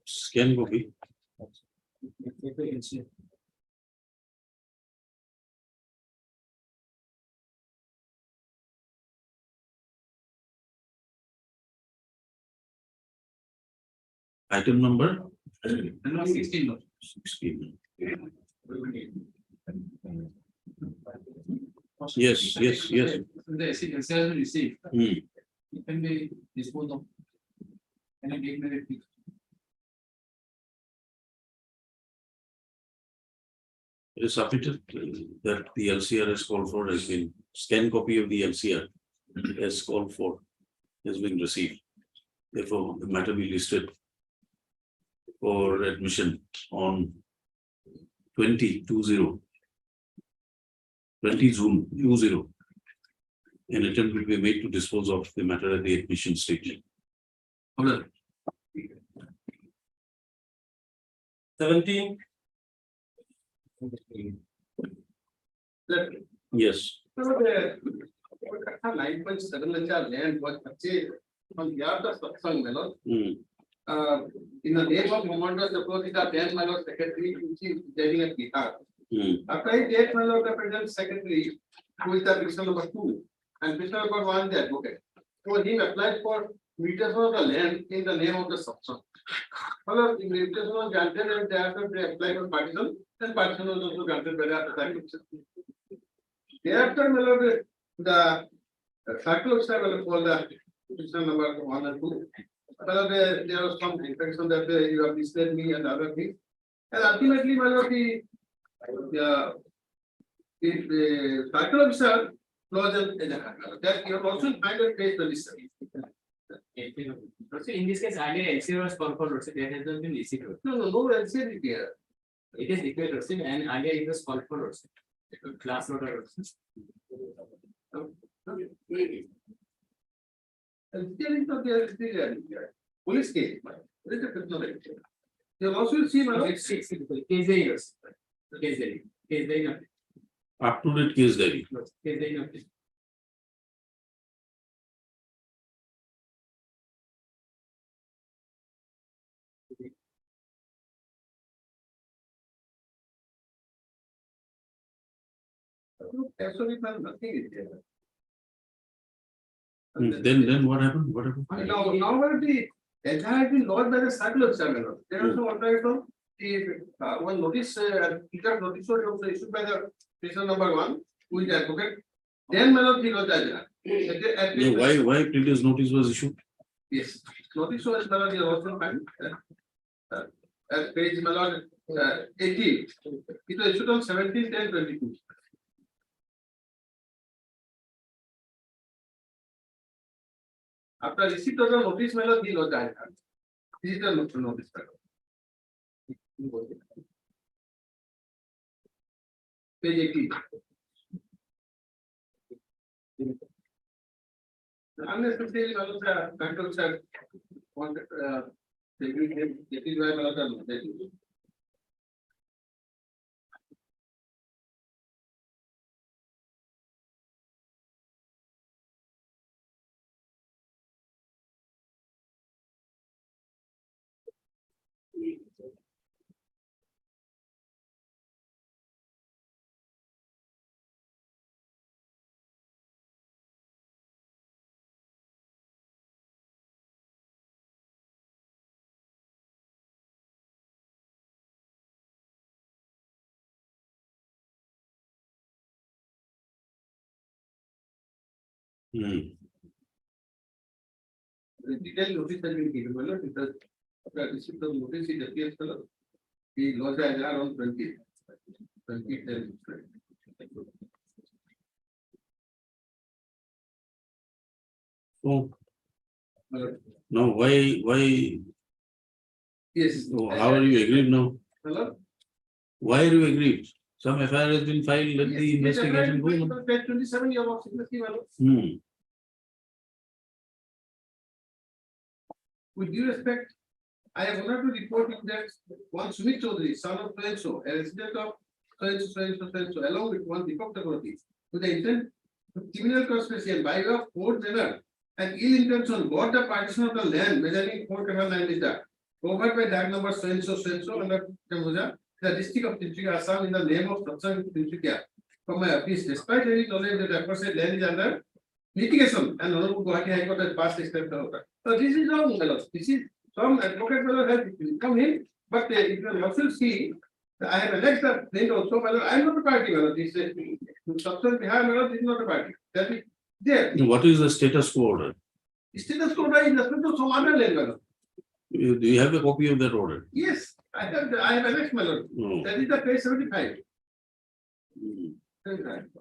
B: Scan copy. Item number
H: 16.
B: 16. Yes.
H: The SL received.
B: Hmm.
H: It can be disposed of. Any dignity.
B: It is submitted that the LCR is called for has been, scan copy of the LCR as called for has been received. Therefore, the matter be listed for admission on 20 June 20. An attempt will be made to dispose of the matter at the admission stage.
K: 17.
B: Yes.
G: So the 9.7 lakh land was purchased on behalf of Satsang Melon. In the name of Commander, suppose it are 10 Melon secretary, which is getting a Bihar. After I get Melon, the present secretary, who is the prisoner number 2, and prisoner number 1, the advocate. So he applied for mutation of the land in the name of the Satsang. Well, the mutation was granted and thereafter they applied for partition, and partition was also granted by the thereafter, the circle will call the prisoner number 1 and 2. Well, there was some infection that you have misled me and other things. And ultimately, well, the circle officer closed that you have also find a case registered.
L: So in this case, earlier LCR was called for, so there has not been issued.
G: No, LCR is there.
L: It is declared and earlier it was called for class order.
G: LCR is not there. Police case. You also see,
L: Case
B: Up to date case diary.
G: nothing is there.
B: Then what happened? What happened?
G: Now the entire been lodged by the circle examiner. There also what I from the one notice, teacher notice was also issued by the prisoner number 1, who is the advocate. Then Melon he was
B: No, why previous notice was issued?
G: Yes, notice was Melon is also fine. At page Melon 18, it was issued on 17/10/22. After receipt of the notice, Melon he was died. This is the notice. Page 18. Unnecessarily, control sir wanted that is why Melon done. The detailed notice has been given, because after receipt of notice, it appears he lost the IR on 20.
B: So now why?
G: Yes.
B: So how are you aggrieved now?
G: Hello?
B: Why are you aggrieved? Some FIR has been filed, let the investigation go on.
G: 27 years of sickness. With due respect, I have honored to report you that one Sumit Chaudhary, son of so a resident of so, along with one Deepak Chakraborty, with the intent of criminal conspiracy and by way of court manner and ill intention, bought the partition of the land measuring 4.9 meter, over by tag number so under Jambuja, the district of Tinsukia, Assam, in the name of Satsang Tinsukia. From my office, despite any knowledge that the aforesaid land is under litigation and Honorable Guwahati High Court has passed a step further. So this is wrong, this is some advocate fellow has come in, but if you also see, I have annexed the plaint also, I am not a party, this is substance behind, this is not a party. That is there.
B: What is the status quo order?
G: Status quo order is respect to some other land.
B: Do you have a copy of that order?
G: Yes, I have annexed my lord.
B: No.
G: That is the page 75.
B: Hmm.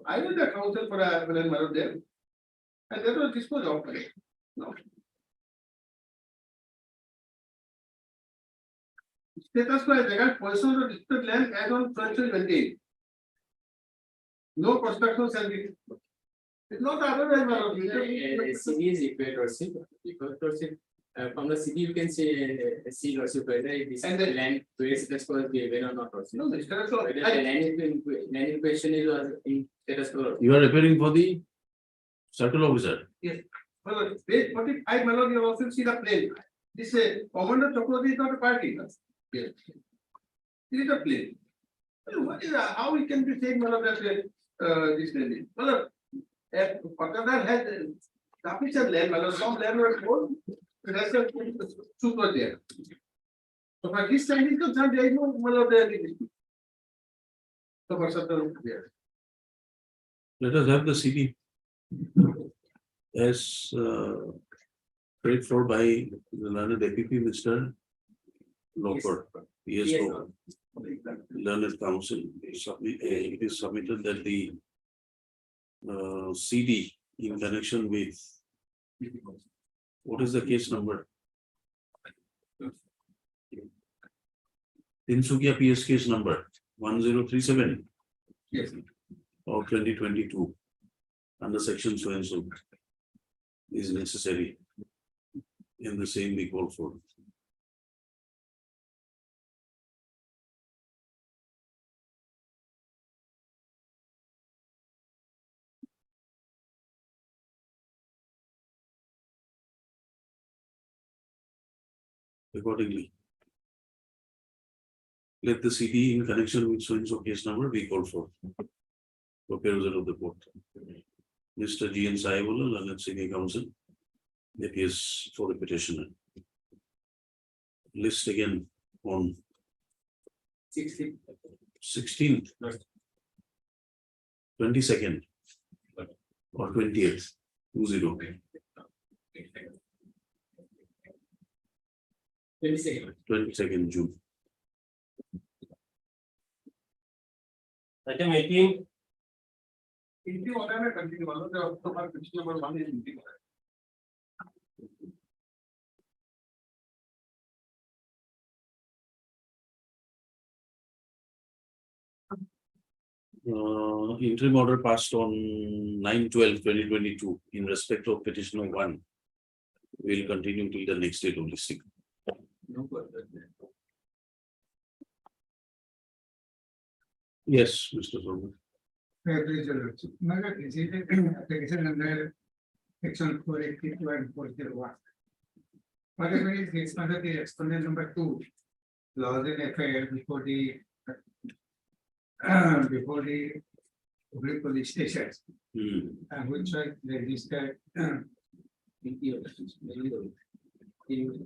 G: I was the counsel for a matter there. And that was disposed of. No. Status quo, they got possession of district land as on 2020. No construction shall be. It's not otherwise, my lord.
C: CD is equatorship. From the CD, you can say a seal or whether it is
G: And the-
C: land where status quo is given or not. Also.
G: No, the status quo.
C: Whether the land in question is in status quo.
B: You are appearing for the circle officer.
G: Well, page 45, my lord, you also see the plane. This Commander Chakravarti is not a party. Yes. It is a plane. Well, what is how it can be said, my lord, that this lady? Well, Pakistan has sufficient land, my lord, some land was more. The rest of super there. So for this time is concerned, there is no my lord there. So for certain there.
B: Let us have the CD. As paid for by the learned APP, Mr. Loper. Yes,
C: Yes,
B: no. Learned council, it is submitted that the CD in connection with, what is the case number? Tinsukia PS case number 1037
G: Yes.
B: of 2022 under section so and so is necessary in the same we call for. Accordingly, let the CD in connection with so and so case number be called for perusal of the court. Mr. G. N. Saibullah, Learned Senior Counsel, appears for the petitioner. List again on 16th, 22nd, or 20th, 20. 22nd June.
K: Item 18,
G: If order may continue, my lord, the petition number 1 is interim.
B: Interim order passed on 9/12/2022 in respect of petitioner 1 will continue till the next date of listing. Yes, Mr. Solomon.
H: Application under section 482 and 401. Whatever is this under the exponent number 2, laws in FIR before the public police stations, and which was registered in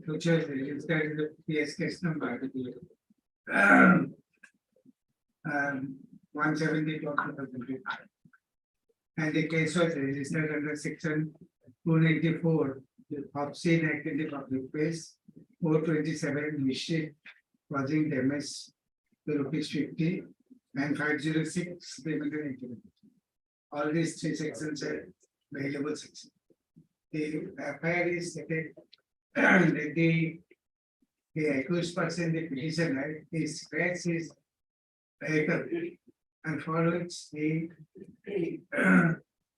H: future registered the PS case number 170 of 2005. And the case was registered under section 294 of Sin Act in the public place, 427 mischief causing damage to ₹50 and 506 criminal activity. All these 3 sections are available sections. The FIR is stated that the accused person, the petitioner, is scratch his vehicle and for which he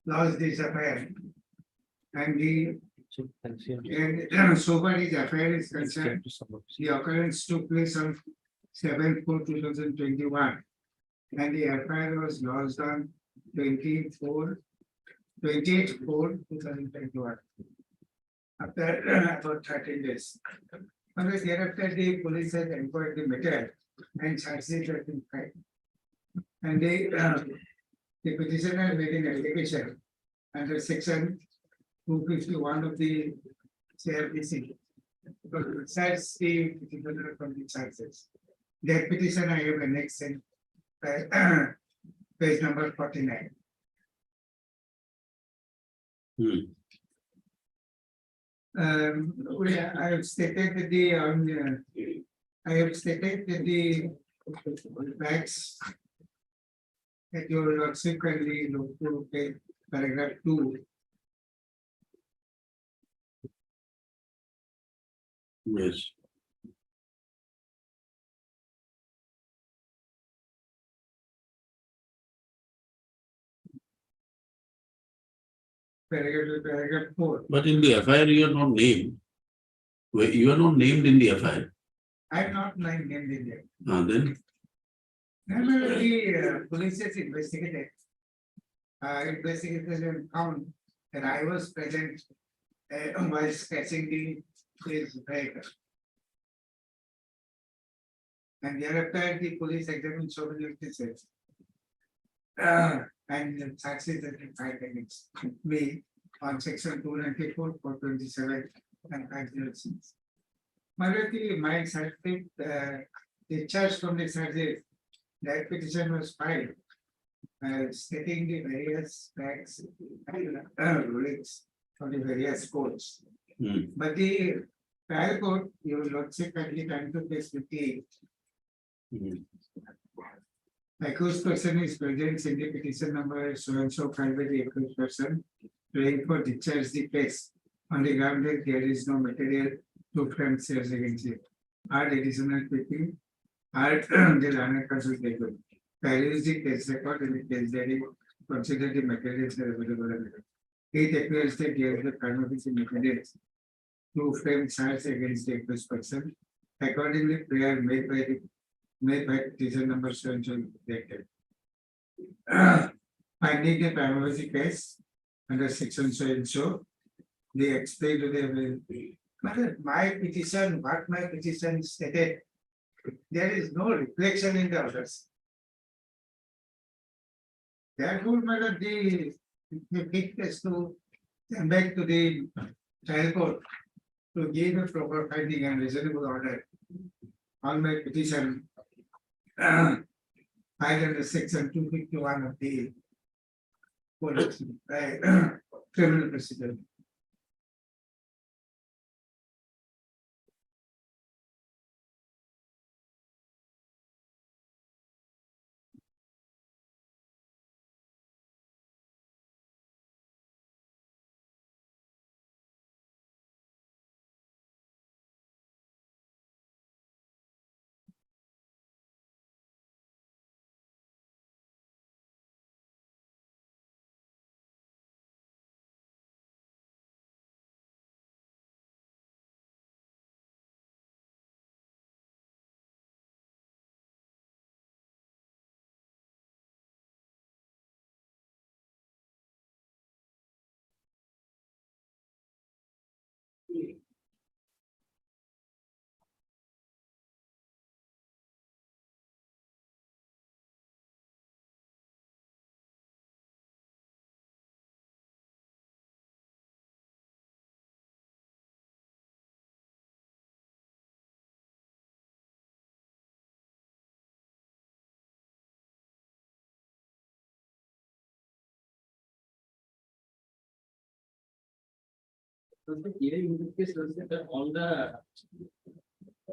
H: lost this FIR. And the so far his FIR is concerned, the occurrence took place on 7/4/2021. And the FIR was lodged on 28/4/2021. After about 13 days. And thereafter, the police has inquired the matter and charges have been filed. And the petitioner made an allegation under section 251 of the CRPC. Besides the petitioner from the charges, that petition I have annexed in page number 49. I have stated that the facts
G: That you subsequently look to take paragraph 2.
B: Yes.
G: Paragraph 4.
B: But in the FIR, you are not named. Well, you are not named in the FIR.
G: I am not named in there.
B: Then,
G: Remember the police has investigated. Investigation found that I was present while sketching his vehicle. And thereafter, the police examined so many witnesses. And successfully against me on section 294, 427, and 506. Majority, my certificate, the charge from the surgery, that petition was filed, stating the various facts and rulings from the various courts. But the trial court, your lordship kindly time to page 58. Accused person is present in the petition number so and so filed by the accused person, praying for discharge the case on the ground that there is no material to frame shares against it. Add additional PP, add the learner consultation. Peruse the case record and the case diary, consider the materials are available. It appears that there is a primary materials to frame charge against the accused person. Accordingly, prayer made by petition number so and so dated. Finding the primary case under section so and so, they explain to them, my petition, what my petition stated, there is no reflection in the others. Therefore, madam, the big is to come back to the trial court to give a proper finding and reasonable order on my petition. Filed under section 251 of the criminal procedure.
C: So the hearing in this case was that all the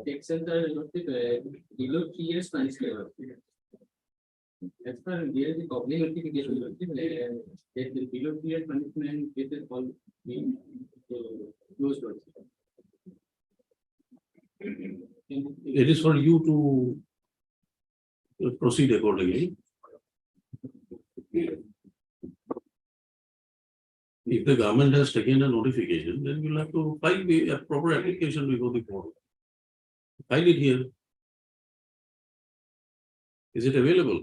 C: sections are below 3 years punishment. As per there is a public notification, that the below 3 years punishment cases all being closed.
B: it is for you to proceed accordingly. If the government has taken a notification, then you'll have to file a proper application before the court. File it here. Is it available?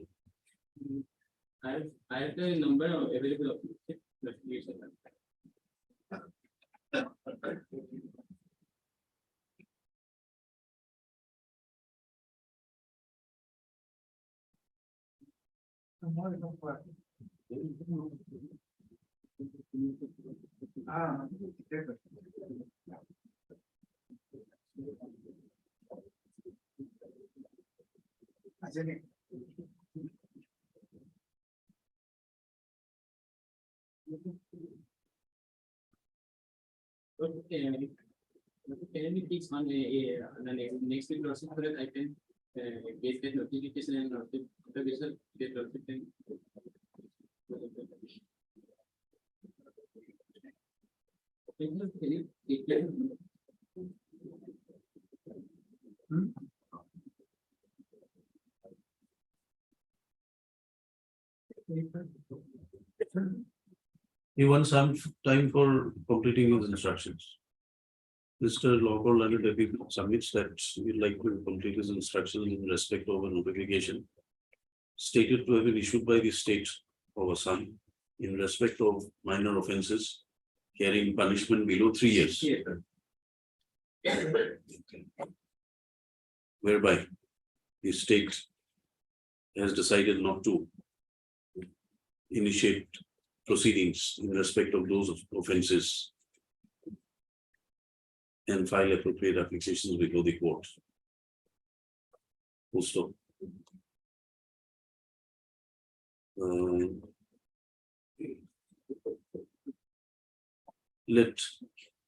C: I have the number available of notification. Okay, can you please on the next week or so that I can Case notification and notification, get notification.
B: He wants some time for completing his instructions. Mr. Local and Deputy submits that we'd like to complete his instructions in respect of a notification stated to have been issued by the state of Assam in respect of minor offences carrying punishment below 3 years. Whereby the state has decided not to initiate proceedings in respect of those offences and file appropriate applications before the court. Full stop. Let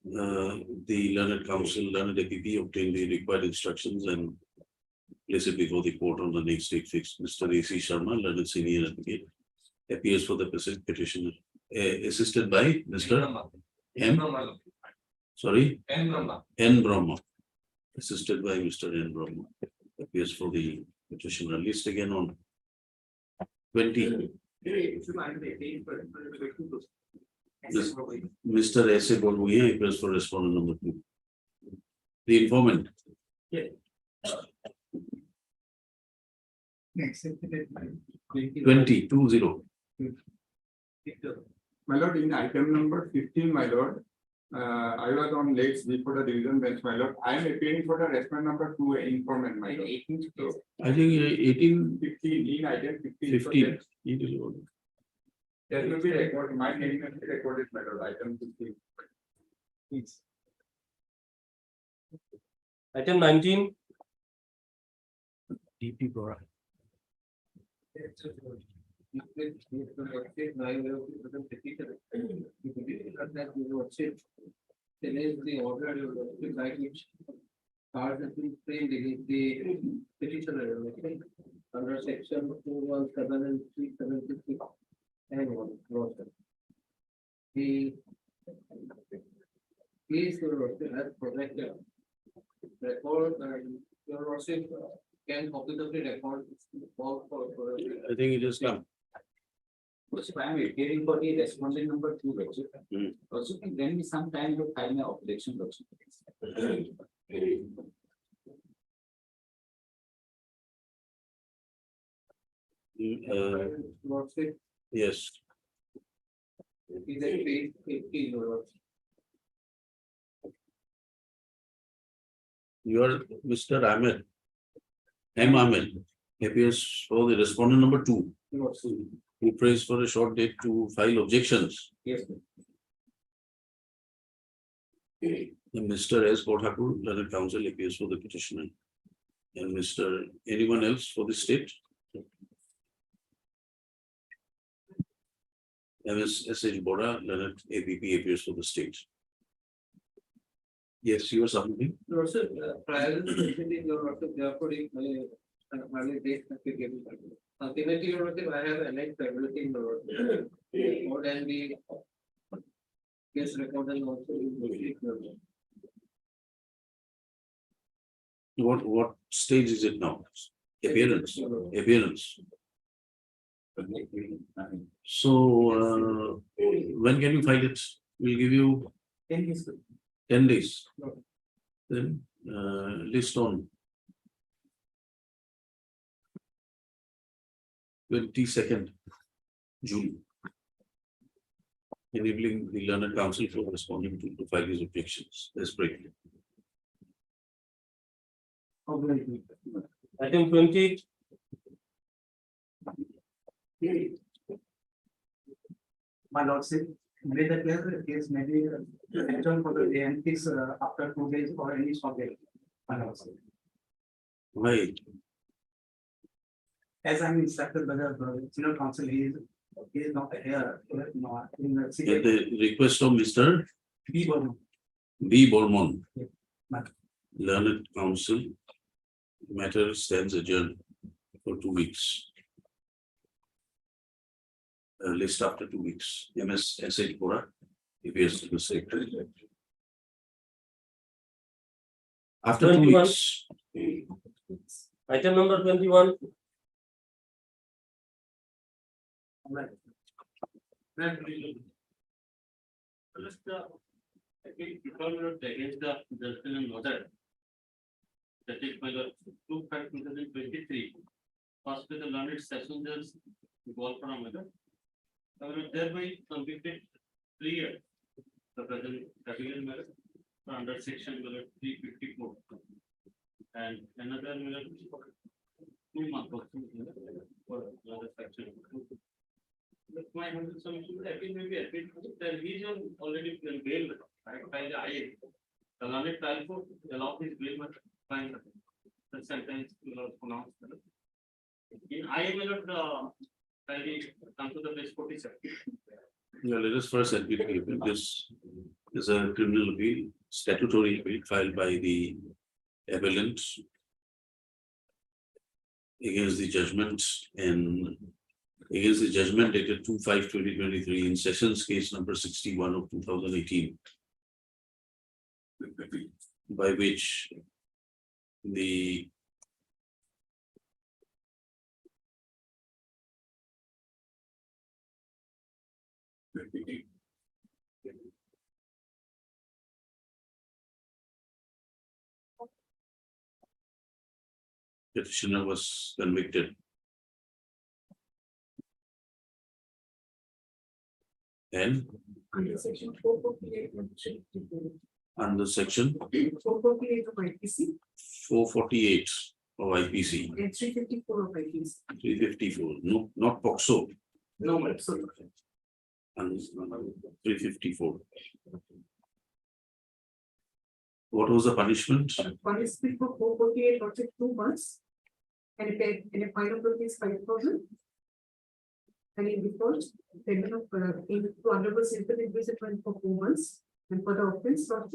B: the learned counsel, learned APP obtain the required instructions and place it before the court on the next date fixed. Mr. A.C. Sharma, learned senior advocate, appears for the petitioner, assisted by Mr. M. Sorry? N. Brahma. Assisted by Mr. N. Brahma. Appears for the petitioner. List again on 20. Mr. S. A. Bolguia appears for respondent number 2. The informant.
G: Accepted by
B: 20.
M: My lord, in item number 15, my lord, I was on legs before the division bench, my lord. I am appearing for the respondent number 2 informant, my lord. So,
B: I think 18.
M: 15 in item 15.
B: 15.
M: That will be recorded. My name will be recorded, my lord. Item 15. Please.
K: Item 19.
B: DP Bora.
C: The order like which cards have been framed against the petitioner under section 217 and 376 and 1. The case has protected record and your worship can copy the record.
B: I think it has come.
L: Also, I am appearing for the respondent number 2. Also, can lend me some time to file my objection.
B: Yes.
C: Is it page 15 or
B: You are Mr. Ahmed. M. Ahmed appears for the respondent number 2. Who prays for a short date to file objections.
C: yes,
B: And Mr. S. Kodhakur, learned counsel, appears for the petitioner. And Mr. Anyone else for the state? MS S.H. Bora, learned APP, appears for the state. Yes, you are submitting.
C: no, sir, prior to presenting your worship, therefore, my date given. Ultimately, your worship, I have annexed everything, more than the case recorded also.
B: What stage is it now? Appearance. So when can you file it? We'll give you 10 days. Then list on 22nd June. Enabling the learned counsel for responding to file his objections. That's great.
K: Item 20.
G: My lordship, may the case may be adjourned for the day and fix after 2 days or any short day. My lordship.
B: Why?
G: As I'm instructed by the senior counsel, he is not here. No, in the
B: At
G: secret.
B: the request of Mr.
G: People.
B: B. Bormon,
G: Yeah.
B: learned counsel, Matter stands adjourned for 2 weeks. List after 2 weeks. MS S8 Bora, appears to the secretary. After 2
K: 21.
B: weeks.
K: Item number 21.
C: Against the judgment and order. That is my lord, 2/5/2023. Passed with the learned session judge, Golpara Mother. Thereby convicted 3 years. The present capital matter under section 354. And another 2 months for another section. But my hundred submission appeal may be appealed, the reason already been bailed by the IA. The learned trial court allow his bail, but find the sentence will pronounce. In IA may not, come to the base 47.
B: Yeah, let us first admit this is a criminal appeal, statutory appeal filed by the appellant against the judgment dated 2/5/2023 in Sessions case number 61 of 2018, by which the petitioner was convicted and
I: Under section 448
B: under section
I: 448 of IPC
B: 448 of IPC,
I: and 354 of IPC.
B: 354, no, not POXO,
I: No, absolutely.
B: and 354. What was the punishment?
I: Punishment for 448 or 2 months. And a fine of rupees 5,000. And in default, payment of in to undergo simple imprisonment for 4 months. And for the offense of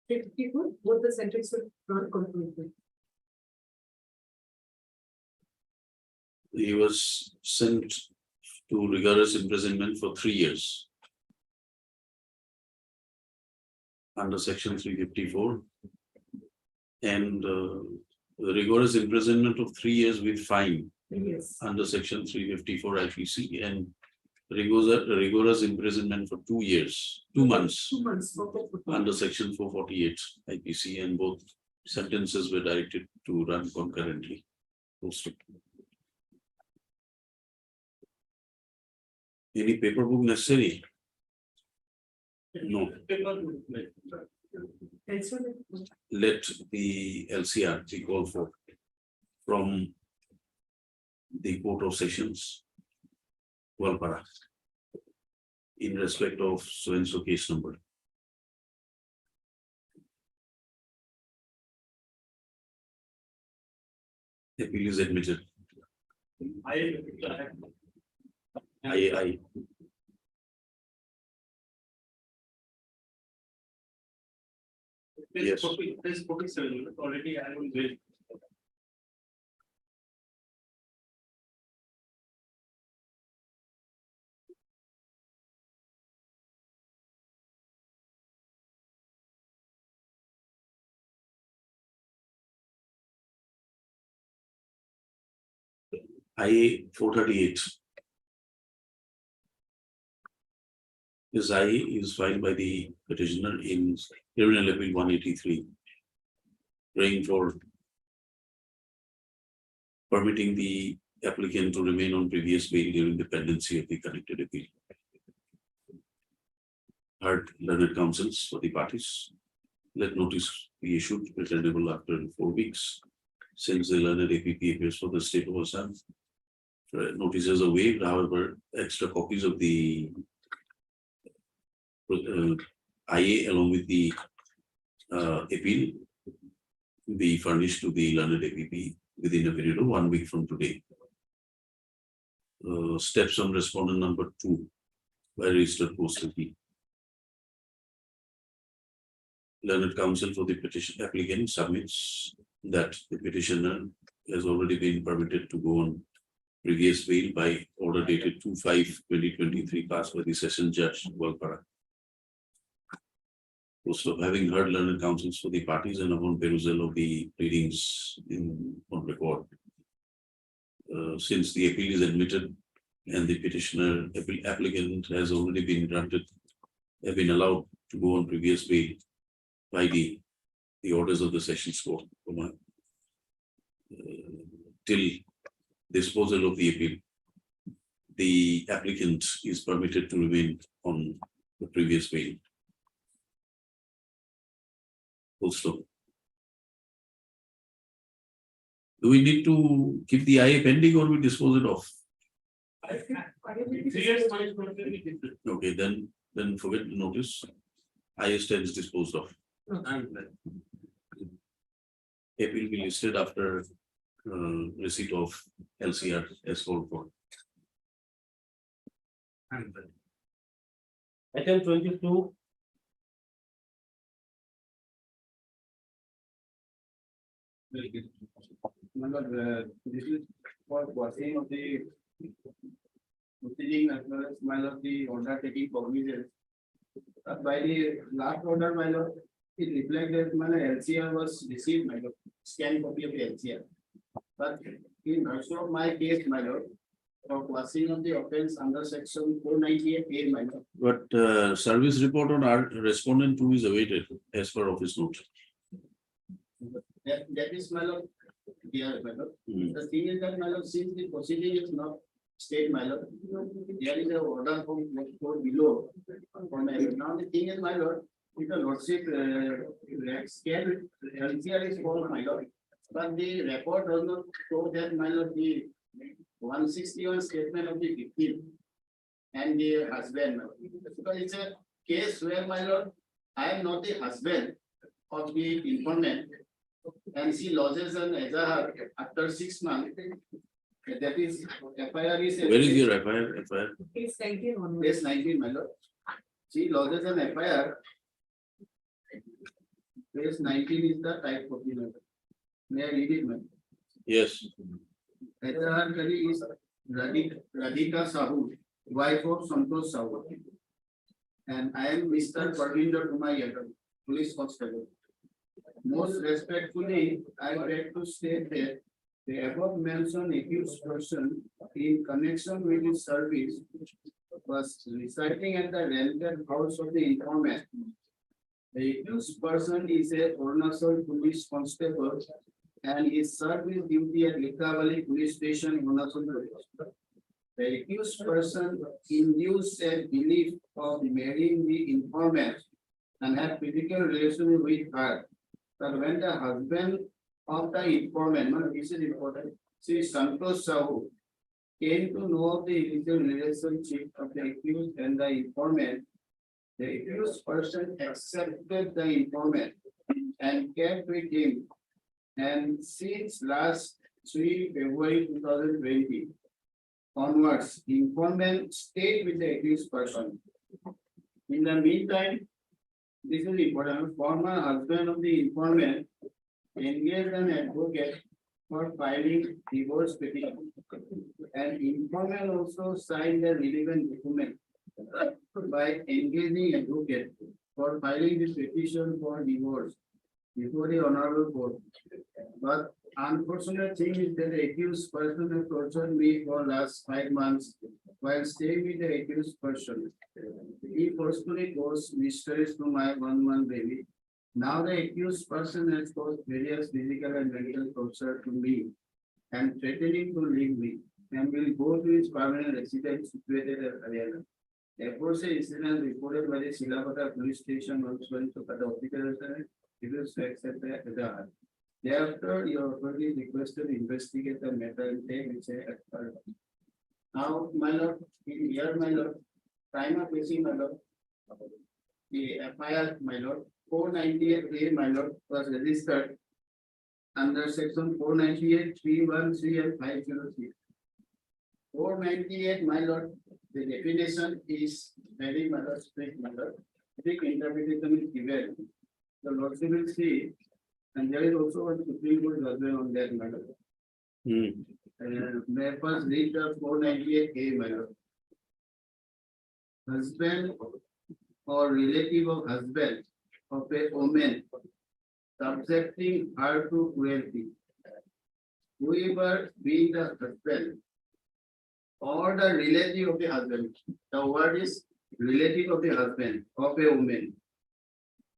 I: 354, both the sentence will not conclude.
B: He was sent to rigorous imprisonment for 3 years. Under section 354. And the rigorous imprisonment of 3 years with fine
I: Yes.
B: under section 354 IPC, and rigorous imprisonment for 2 years, 2 months
I: 2 months.
B: under section 448 IPC, and both sentences were directed to run concurrently. Any paper book necessary? No. Let the LCR be called for from the Court of Sessions, Walpara, in respect of so and so case number. Appeal is admitted. I. Yes.
C: This 47 already I will wait.
B: IA 438. This IA is filed by the petitioner in Criminal Appeal 183, praying for permitting the applicant to remain on previous bail during the pendency of the connected appeal. Heard learned counsels for the parties. Let notice be issued returnable after 4 weeks, since the learned APP appears for the state of Assam. Notices are waived, however, extra copies of the IA along with the appeal be furnished to the learned APP within a period of 1 week from today. Steps on respondent number 2 by registered postal key. Learned counsel for the petition applicant submits that the petitioner has already been permitted to go on previous bail by order dated 2/5/2023 passed by the Session Judge, Walpara. Also, having heard learned counsels for the parties and upon perusal of the pleadings on record, since the appeal is admitted and the petitioner applicant has already been granted, have been allowed to go on previous bail by the orders of the Sessions Court, till disposal of the appeal, the applicant is permitted to remain on the previous bail. Full stop. Do we need to keep the IA pending or we dispose it off? Okay, then forget the notice. IA stands disposed of. Appeal will be listed after receipt of LCR as called for.
K: Item 22.
G: This is for watching of the proceeding as well as my lord the order taking cognizance. By the last order, my lord, it reflected my LCR was received, my lord, scanned copy of the LCR. But in also my case, my lord, for quashing of the offense under section 498A, my lord.
B: But service report on our respondent 2 is awaited as per office note.
G: That is my lord. Yeah, my lord.
B: Hmm.
G: The thing is that my lord, since the proceeding is not stayed, my lord, there is a order from court below. Now the thing is, my lord, if the lordship scale LCR is called, my lord, but the report does not show that, my lord, the 161 statement of the victim and the husband, my lord. Because it's a case where, my lord, I am not the husband of the informant, and she lodges an Ezahar after 6 months. That is, FIR is.
B: Where is your FIR?
I: It's 19 onwards.
G: Yes, 19, my lord. She lodges an FIR. Case 19 is the type of the matter. May I read it, ma'am?
B: Yes.
G: Ezahar Kari is Radhika Sahu, wife of Santosh Sahu. And I am Mr. Parvinder Kumar Yadav, police constable. Most respectfully, I beg to state that the above mentioned accused person in connection with his service was residing at the rented house of the informant. The accused person is a Arunachal police constable and his service duty at Likavali police station, Arunachal Pradesh. The accused person induced a belief of marrying the informant and had physical relation with her. But when the husband of the informant, this is important, Sri Santosh Sahu, came to know of the illegal relationship of the accused and the informant, the accused person accepted the informant and kept with him. And since last 3 February 2020 onwards, the informant stayed with the accused person. In the meantime, this is important, former husband of the informant engaged an advocate for filing divorce petition. And informant also signed a relevant document by engaging advocate for filing this petition for divorce before the honorable court. But unfortunate thing is that the accused person has tortured me for last 5 months while staying with the accused person. He forcefully caused mistress to my 1-month baby. Now the accused person has caused various physical and mental torture to me and threatening to leave me and will go to his permanent residence situated at Haryana. Therefore, the incident reported by the Silapata police station also in Sukata officers refused to accept the Thereafter, your authority requested to investigate the matter and take its effort. Now, my lord, in here, my lord, prima facie, my lord, the FIR, my lord, 498A, my lord, was registered under section 498, 313 and 503. 498, my lord, the definition is very, my lord, strict, my lord. Strict interpretation is given. The lordship will see And there is also a Supreme Court judgment on that matter. May first read the 498A matter. Husband or relative of husband of a woman subjecting her to cruelty. Whoever being the husband or the relative of the husband, the word is relative of the husband of a woman.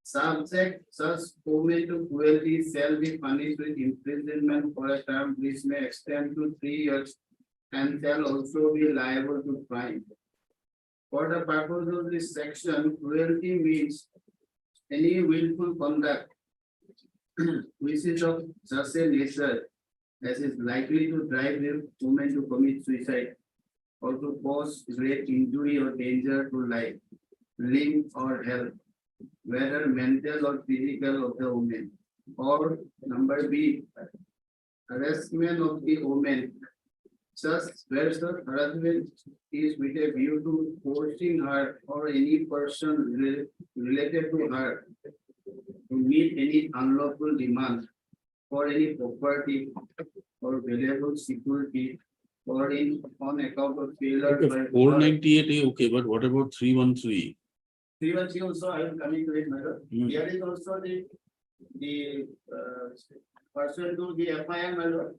G: Subject such woman to cruelty shall be punished with imprisonment for a term which may extend to 3 years and shall also be liable to fine. For the purpose of this section, cruelty means any willful conduct which is of such a nature as is likely to drive the woman to commit suicide or to cause great injury or danger to life, limb or health, whether mental or physical of the woman. Or number B, harassment of the woman. Where such harassment is with a view to forcing her or any person related to her to meet any unlawful demand for any property or valuable security or on account of failure by
B: 498A, okay, but what about 313?
G: 313 also I will come into it matter. Here is also the person to the FIR matter.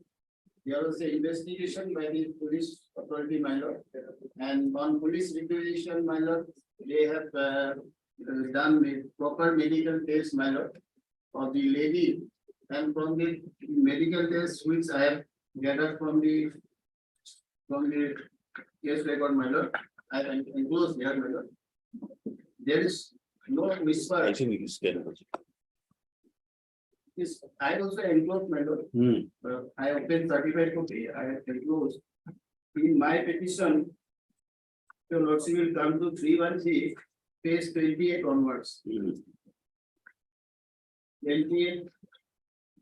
G: There was an investigation by the police authority matter, and on police requisition matter, they have done proper medical test matter of the lady, and from the medical test which I have gathered from the case record matter, I enclose there matter. There is no whisper.
B: I think we can get it.
G: Yes, I also enclosed matter. I obtained certified copy. I have enclosed. In my petition, your lordship will come to 313, page 28 onwards. 28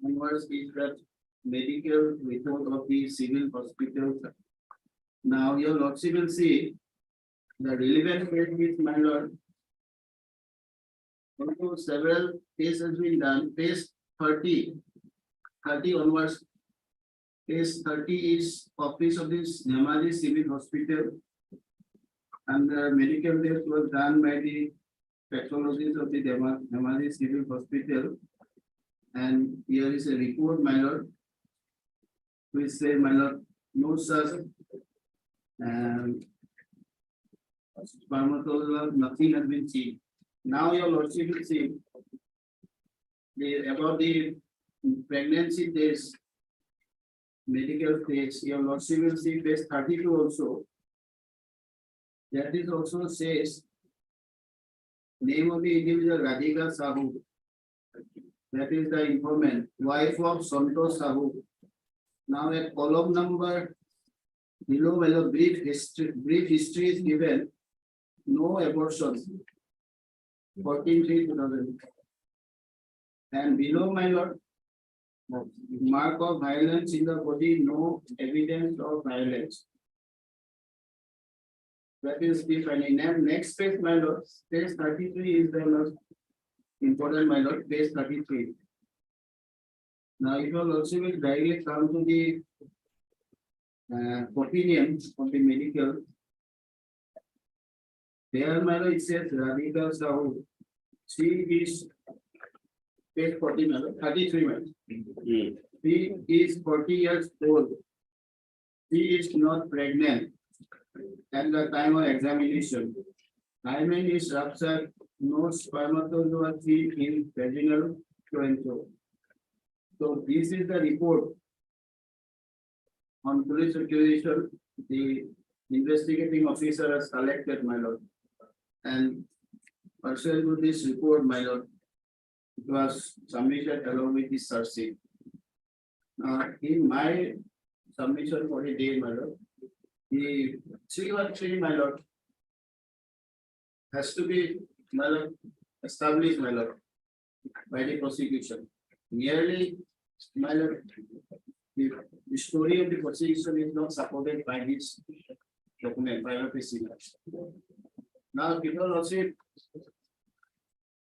G: onwards is that medical report of the civil hospital. Now your lordship will see the relevant page is my lord. Also several cases has been done. Page 30 onwards. Page 30 is office of this Nemaji Civil Hospital, and the medical test was done by the pathologist of the Nemaji Civil Hospital. And here is a report, my lord, which say, my lord, no such spermatozoa, nothing has been seen. Now your lordship will see about the pregnancy test, medical test. Your lordship will see page 32 also. That is also says name of the individual Radhika Sahu. That is the informant, wife of Santosh Sahu. Now a column number below, well, brief history is given. No abortion. 14/3/2000. And below, my lord, mark of violence in the body, no evidence of violence. That is the finding. Next page, my lord, page 33 is the most important, my lord, page 33. Now, if your lordship will directly come to the opinion of the medical. There, my lord, it says Radhika Sahu. She is page 40, my lord, 33, my lord. She is 40 years old. She is not pregnant at the time of examination. Hymen is ruptured, no spermatozoa in vaginal fluenza. So this is the report on police accusation. The investigating officer has collected, my lord, and pursuant to this report, my lord, it was submitted along with the search sheet. In my submission for the day, my lord, the 313, my lord, has to be, my lord, established, my lord, by the prosecution. Merely, my lord, the story of the prosecution is not supported by this document, by the prosecution. Now, people also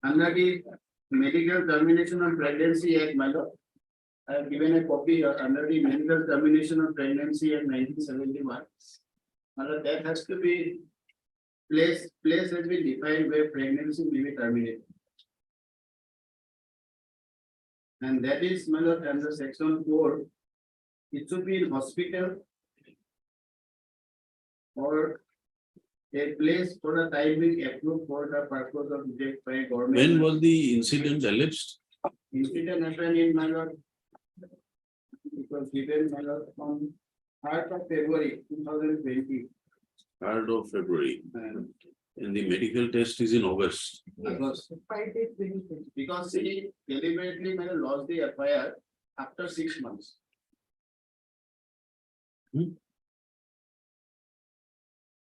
G: under the
E: Medical Termination of Pregnancy Act, my lord. I have given a copy under the Medical Termination of Pregnancy Act 1971. My lord, that has to be place has been defined where pregnancy may be terminated. And that is, my lord, under section 4, it should be in hospital or a place for the time being approved for the purpose of death by government.
B: When was the incident alleged?
E: Incident happened in, my lord, it was given, my lord, on 3rd of February 2020.
B: 3rd of February.
E: And
B: And the medical test is in August.
E: because because he deliberately, my lord, lost the FIR after 6 months.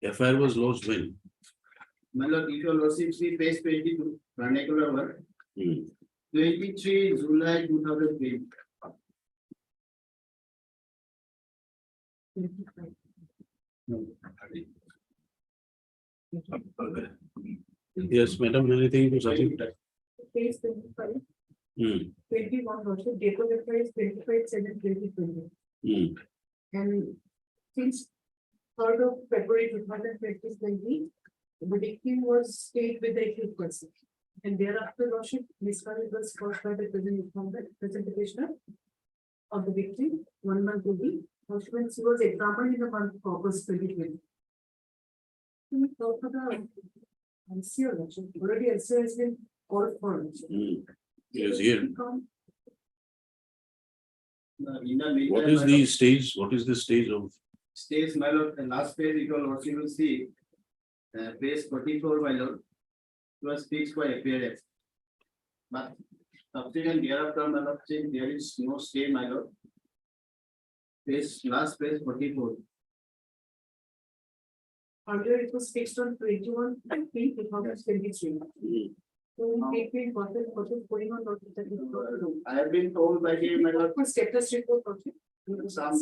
B: FIR was lodged when?
E: My lord, if your lordship see page 22, vernacular work, 23 July 2020.
B: Yes, madam, anything to say?
I: Page 25,
B: Hmm.
I: 21 also, date of FIR is 25/7/2020.
B: Hmm.
I: And since 3rd of February 2020, the victim was stayed with the accused person. And thereafter, lordship, misconduct was caused by the present petitioner of the victim, 1 month to be, when she was examined in the month of August 2020. We talk about LCR, lordship. Already LCR has been called for. lordship.
B: Yes, here.
E: In the meantime,
B: What is
E: my
B: the
E: lord,
B: stage? What is the stage of?
E: stage, my lord, the last page, if your lordship will see, page 44, my lord, it was fixed by appearance. But subsequent thereafter, my lord, saying there is no stay, my lord. Last page 44.
I: Earlier it was fixed on 21/3/2023. So we take it, what is going on, lordship?
E: I have been told by him, my lord,
I: For status report, lordship.
E: some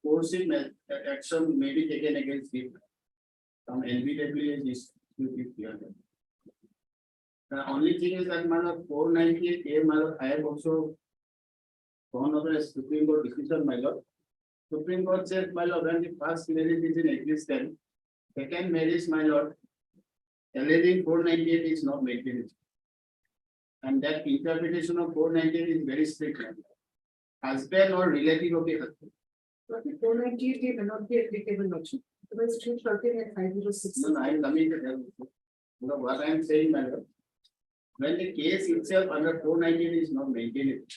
E: coercive action may be taken against him. Some NBWA is. The only thing is that, my lord, 498A, my lord, I have also gone over a Supreme Court decision, my lord. Supreme Court says, my lord, when the first marriage is in existence, second marriage, my lord, alleging 498 is not maintained. And that interpretation of 498 is very strict. Husband or relative of the husband.
I: But the 498 may not be applicable, lordship. Because it should certain at 506.
E: No, I am coming to tell you. You know what I am saying, my lord. When the case itself under 498 is not maintained.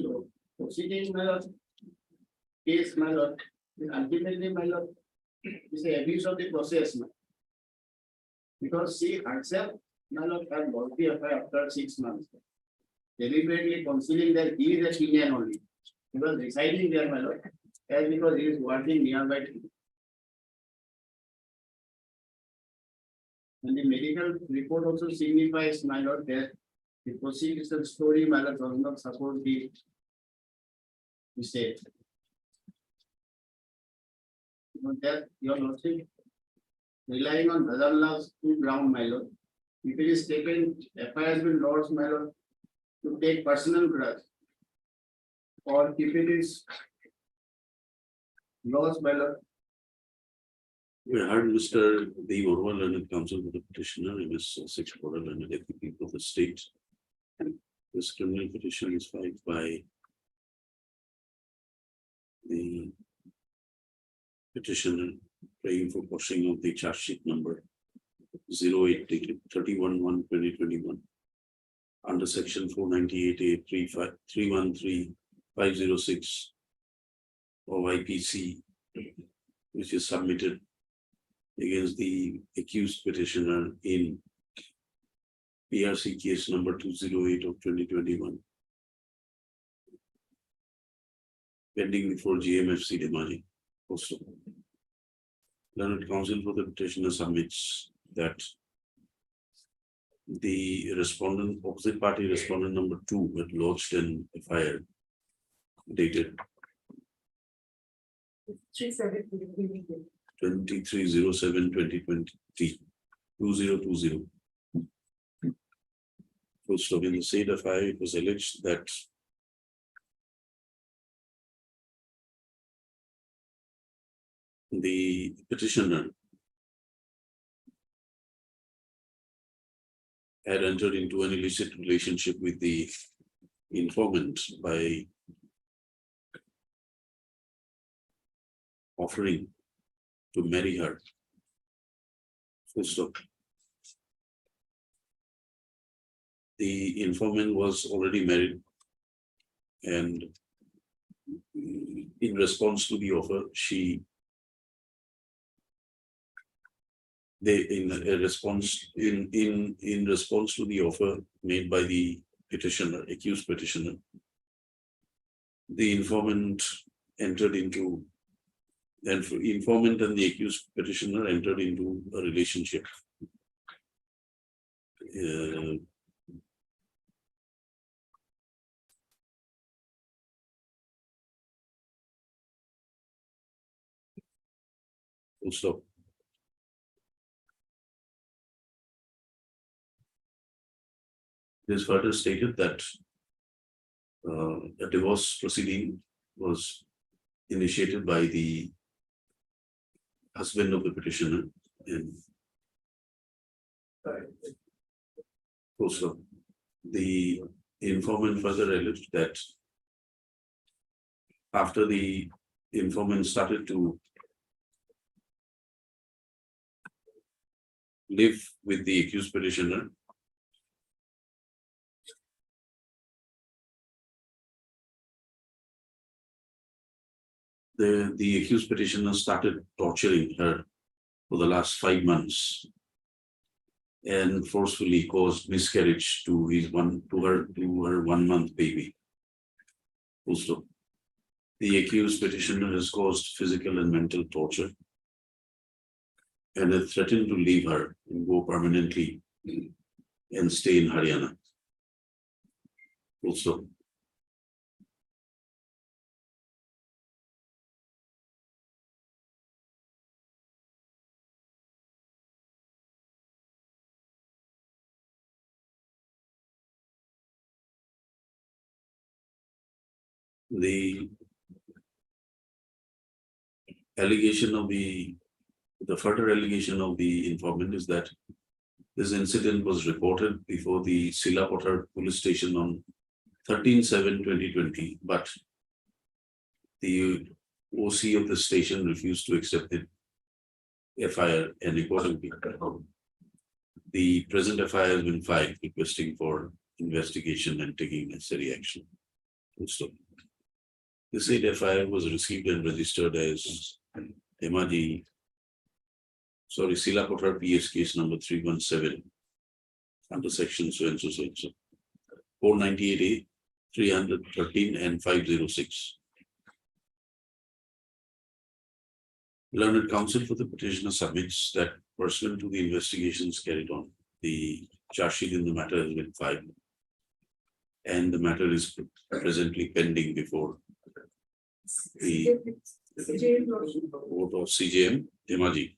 E: So, proceedings, my lord. Case, my lord, is ultimately, my lord, is the abuse of the process. Because she herself, my lord, had lost the affair after 6 months. Deliberately concealing that he is a Kenyan only. He was residing there, my lord, as because he is working nearby. And the medical report also signifies, my lord, that the procedural story, my lord, does not support the state. That your lordship, relying on Bhadanlaw's two ground, my lord. If it is taken, FIR has been lodged, my lord, to take personal grudge. Or if it is lost, my lord.
B: We heard Mr. Dev Orwell and counsel for the petitioner, Ms. Six Portal and the deputy of the state. This criminal petition is filed by the petitioner praying for quashing of the charge sheet number 08/31/2021 under section 498A 313/506 of IPC, which is submitted against the accused petitioner in PRC case number 208 of 2021. Pending before GMFC Demaji. Also. Learned counsel for the petitioner submits that the respondent, opposite party respondent number 2 had lodged an FIR dated 23/07/2020. 2020. Full stop. In the said FIR, it was alleged that the petitioner had entered into an illicit relationship with the informant by offering to marry her. Full stop. The informant was already married, and in response to the offer, in response to the offer made by the petitioner, accused petitioner, the informant entered into, and informant and the accused petitioner entered into a relationship. Full stop. It is further stated that a divorce proceeding was initiated by the husband of the petitioner, and also the informant further alleged that after the informant started to live with the accused petitioner, the accused petitioner started torturing her for the last 5 months and forcefully caused miscarriage to her 1-month baby. Also, the accused petitioner has caused physical and mental torture and had threatened to leave her and go permanently and stay in Haryana. Also, the further allegation of the informant is that this incident was reported before the Silapothar police station on 13/7/2020, but the OC of the station refused to accept the FIR, and accordingly, the present FIR has been filed requesting for investigation and taking necessary action. So, the said FIR was received and registered as Silapothar PS case number 317 under section so and so 498A, 313 and 506. Learned counsel for the petitioner submits that pursuant to the investigations carried on, the charge sheet in the matter has been filed, and the matter is presently pending before the court of CJM Dhemaji.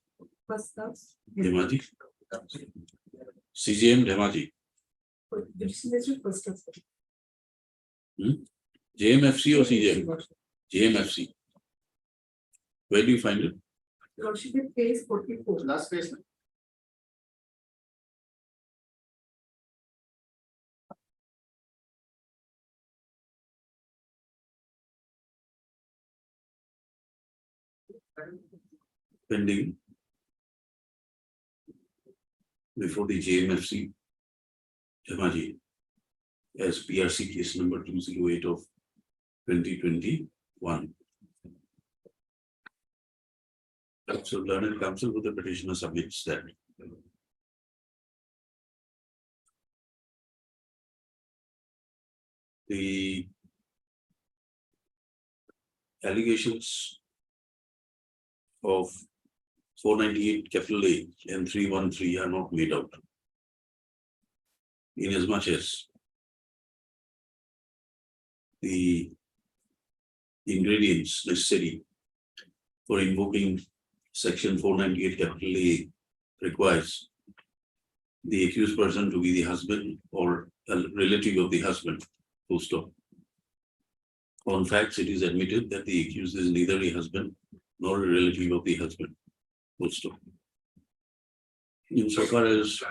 B: CJM Dhemaji. JMFC or CJM? JMFC. Where do you find it?
I: Page 44.
D: Last page.
B: Pending before the JMFC Dhemaji as PRC case number 208 of 2021. So learned counsel for the petitioner submits that the allegations of 498 capital A and 313 are not made out, inasmuch as the ingredients necessary for invoking section 498 capital A requires the accused person to be the husband or a relative of the husband, full stop. On facts, it is admitted that the accused is neither a husband nor a relative of the husband, full stop. Insofar as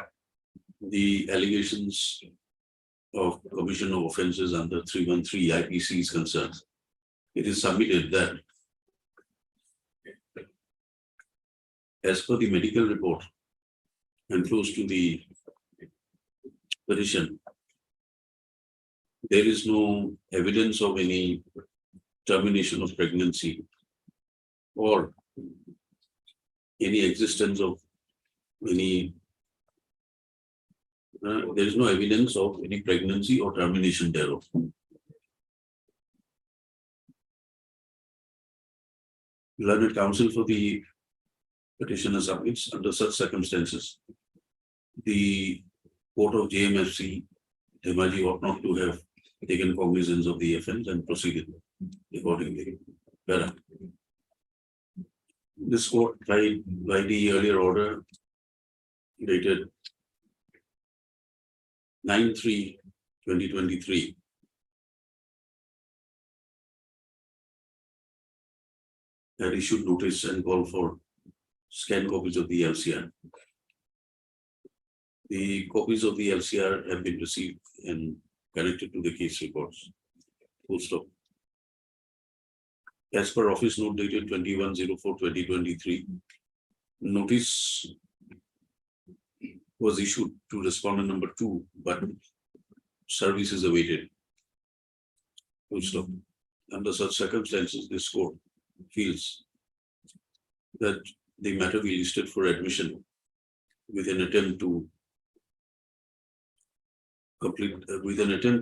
B: the allegations of commission of offences under 313 IPC is concerned, it is submitted that as per the medical report and close to the petition, there is no evidence of any termination of pregnancy or any existence of any there is no evidence of any pregnancy or termination thereof. Learned counsel for the petitioner submits under such circumstances, the court of JMFC, Dhemaji ought not to have taken cognizance of the offence and proceeded accordingly. Better. This court, by the earlier order dated 9/3/2023, had issued notice and called for scanned copies of the LCR. The copies of the LCR have been received and connected to the case records. Full stop. As per office note dated 21/04/2023, notice was issued to respondent number 2, but service is awaited. Full stop. Under such circumstances, this court feels that the matter be listed for admission with an attempt to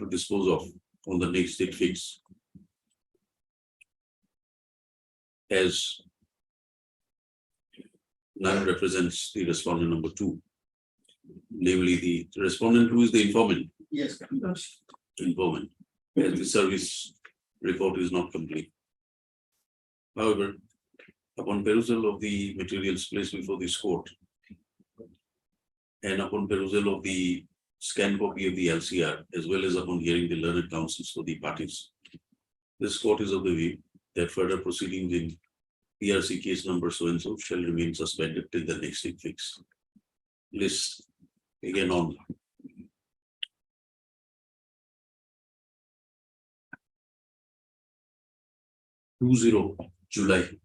B: dispose of on the next date fix, as none represents the respondent number 2. Namely, the respondent who is the informant.
D: Yes.
B: Informant, as the service report is not complete. However, upon perusal of the materials placed before this court and upon perusal of the scanned copy of the LCR, as well as upon hearing the learned counsels for the parties, this court is of the view that further proceedings in PRC case number so and so shall remain suspended till the next date fix. List again on 20 July.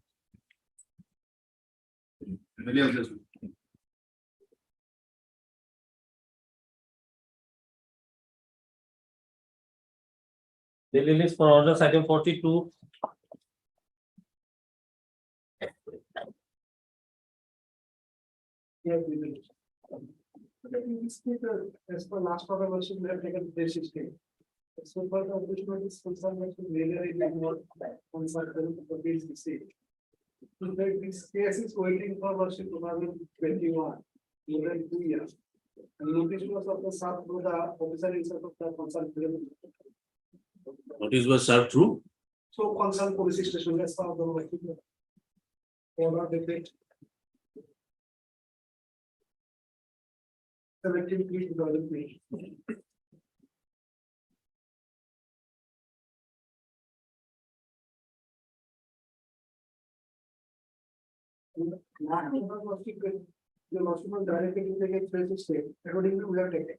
K: Daily list for orders item 42.
G: Yeah, we will. In this case, as per last order, also we have taken this state. So far, the official is concerned with the major is more concerned with the case we see. So that this case is waiting for worship 2021, more than 2 years. And notice was of the South through the officer is of the concerned.
B: Notice was served through.
G: So concerned police station, as part of the worship. Order declared. 17/3/2003. Last order was taken, the last one directly to take a state, accordingly we have taken.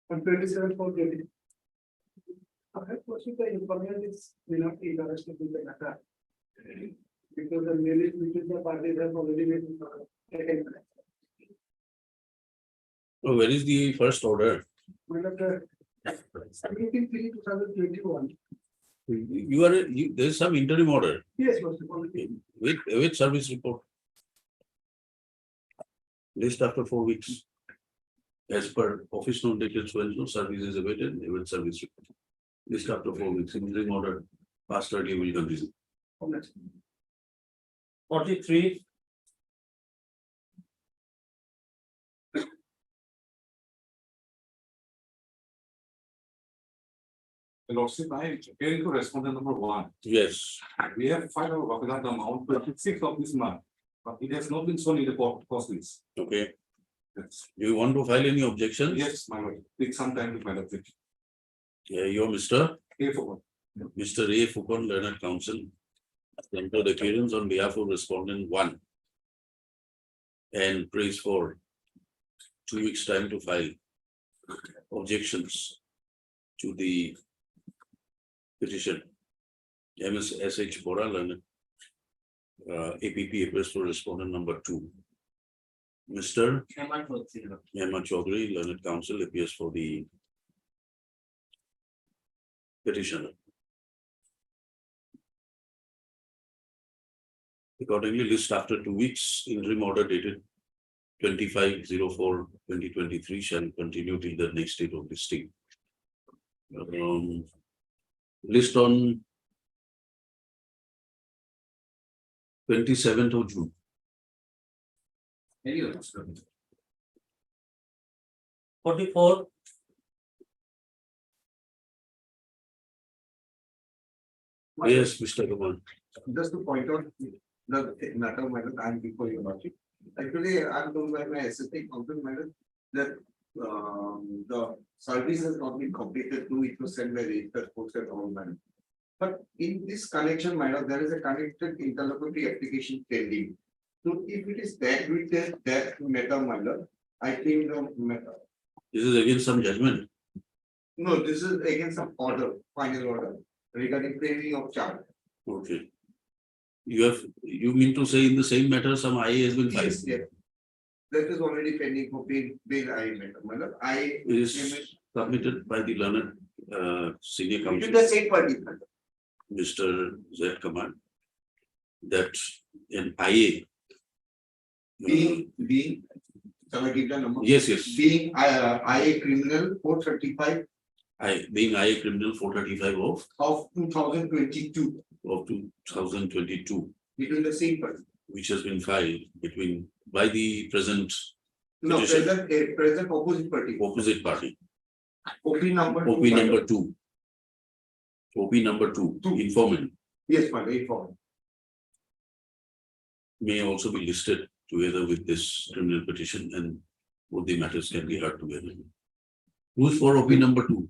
G: On 27/4/20. After proceed, the information is will not be arrested with the matter. Because the mail is between the parties have already been taken.
B: Oh, where is the first order?
G: We have 17/3/2021.
B: There is some interim order
G: Yes, Mr. Quality.
B: with service report. List after 4 weeks. As per office note dated so and so, service is awaited, with service report. List after 4 weeks, interim order, past 30 will continue.
K: 43.
M: Lordship, I appearing to respondent number 1.
B: Yes.
M: We have filed a Vapilat amount 26th of this month, but it has not been shown in the cost list.
B: Okay.
M: Yes.
B: You want to file any objections?
M: Yes, my lord, take some time to file objection.
B: Yeah, you're Mr.
M: Pay for one.
B: Mr. A. Fukon, Learned Counsel, entered appearance on behalf of respondent 1 and prays for 2 weeks' time to file objections to the petition. Ms. S.H. Bora, Learned, APP appears for respondent number 2. Mr. Hemant Chaudhary, Learned Counsel, appears for the petitioner. Accordingly, list after 2 weeks, interim order dated 25/04/2023 shall continue till the next date of listing. List on 27th of June.
K: Any 44.
B: Yes, Mr. Kumar.
M: Just to point out the matter, madam, I am before your lordship. Actually, I am told by my assistant counsel, madam, that the service has not been completed, though it was sent by registered post at all, madam. But in this connection, madam, there is a connected interlocutory application pending. So if it is that with that matter, madam, I think the matter.
B: This is against some judgment.
M: No, this is against some order, final order regarding framing of charge.
B: Okay. You mean to say in the same matter, some IA has been filed?
M: Yes, yes. That is already pending for bail I matter, madam.
B: It is submitted by the learned senior
M: to
B: counsel,
M: the same party, madam.
B: Mr. Z. Kamal, that an IA.
M: Being, shall I give the number?
B: Yes, yes.
M: Being IA criminal 435
B: Being IA criminal 435
M: of 2022
B: of 2022,
M: between the same party.
B: which has been filed by the present
M: No,
B: Petition.
M: present opposite party.
B: opposite party,
M: OP number.
B: OP
M: two,
B: number
M: madam.
B: 2. OP number 2,
M: Two.
B: informant,
M: Yes, madam, inform.
B: may also be listed together with this criminal petition, and both the matters can be heard together. Who's for OP number 2?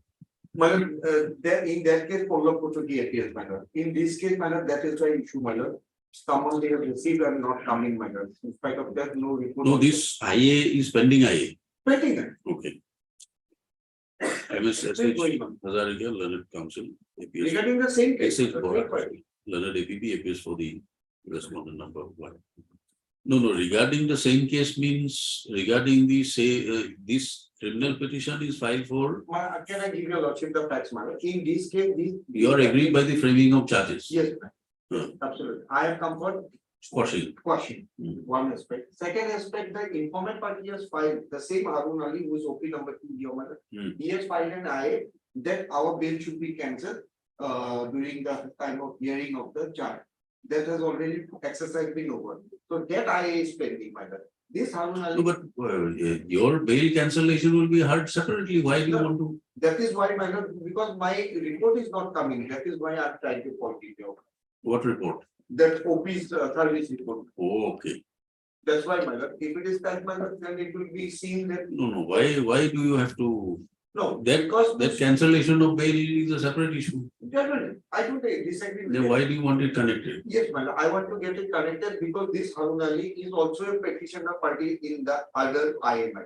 M: Madam, there in that case, follow up to the appears, madam. In this case, madam, that is why issue, madam. Someone they have received and not coming, madam. In spite of that, no report.
B: No, this IA is pending IA.
M: Pending, madam.
B: Okay. MSSH Hazarika, Learned Counsel, appears.
M: Regarding the same case.
B: SH
M: the
B: Bora,
M: same party.
B: Learned APP appears for the respondent number 1. No, regarding the same case means regarding the this criminal petition is filed for.
M: Can I give you a lordship the facts, madam? In this case,
B: You are agreed by the framing of charges.
M: Yes, ma'am. Absolutely. I have come for
B: Quashing.
M: question.
B: Hmm.
M: One aspect. Second aspect, the informant party has filed the same Harun Ali, who is OP number 2, your mother.
B: Hmm.
M: He has filed an IA that our bail should be cancelled during the time of hearing of the charge. That has already exercise been over. So that IA is pending, madam. This Harun
B: No,
M: Ali.
B: but your bail cancellation will be heard separately. Why do you
M: No.
B: want to?
M: That is why, madam, because my report is not coming. That is why I am trying to call it out.
B: What report?
M: That OP's service report.
B: Oh, okay.
M: That's why, madam. If it is that, madam, then it will be seen that.
B: No. Why do you have to?
M: No,
B: That
M: because
B: cancellation of bail is a separate issue.
M: definitely, I don't disagree. with
B: Then
M: that.
B: why do you want it connected?
M: Yes, madam, I want to get it connected because this Harun Ali is also a petitioner party in the other IMI.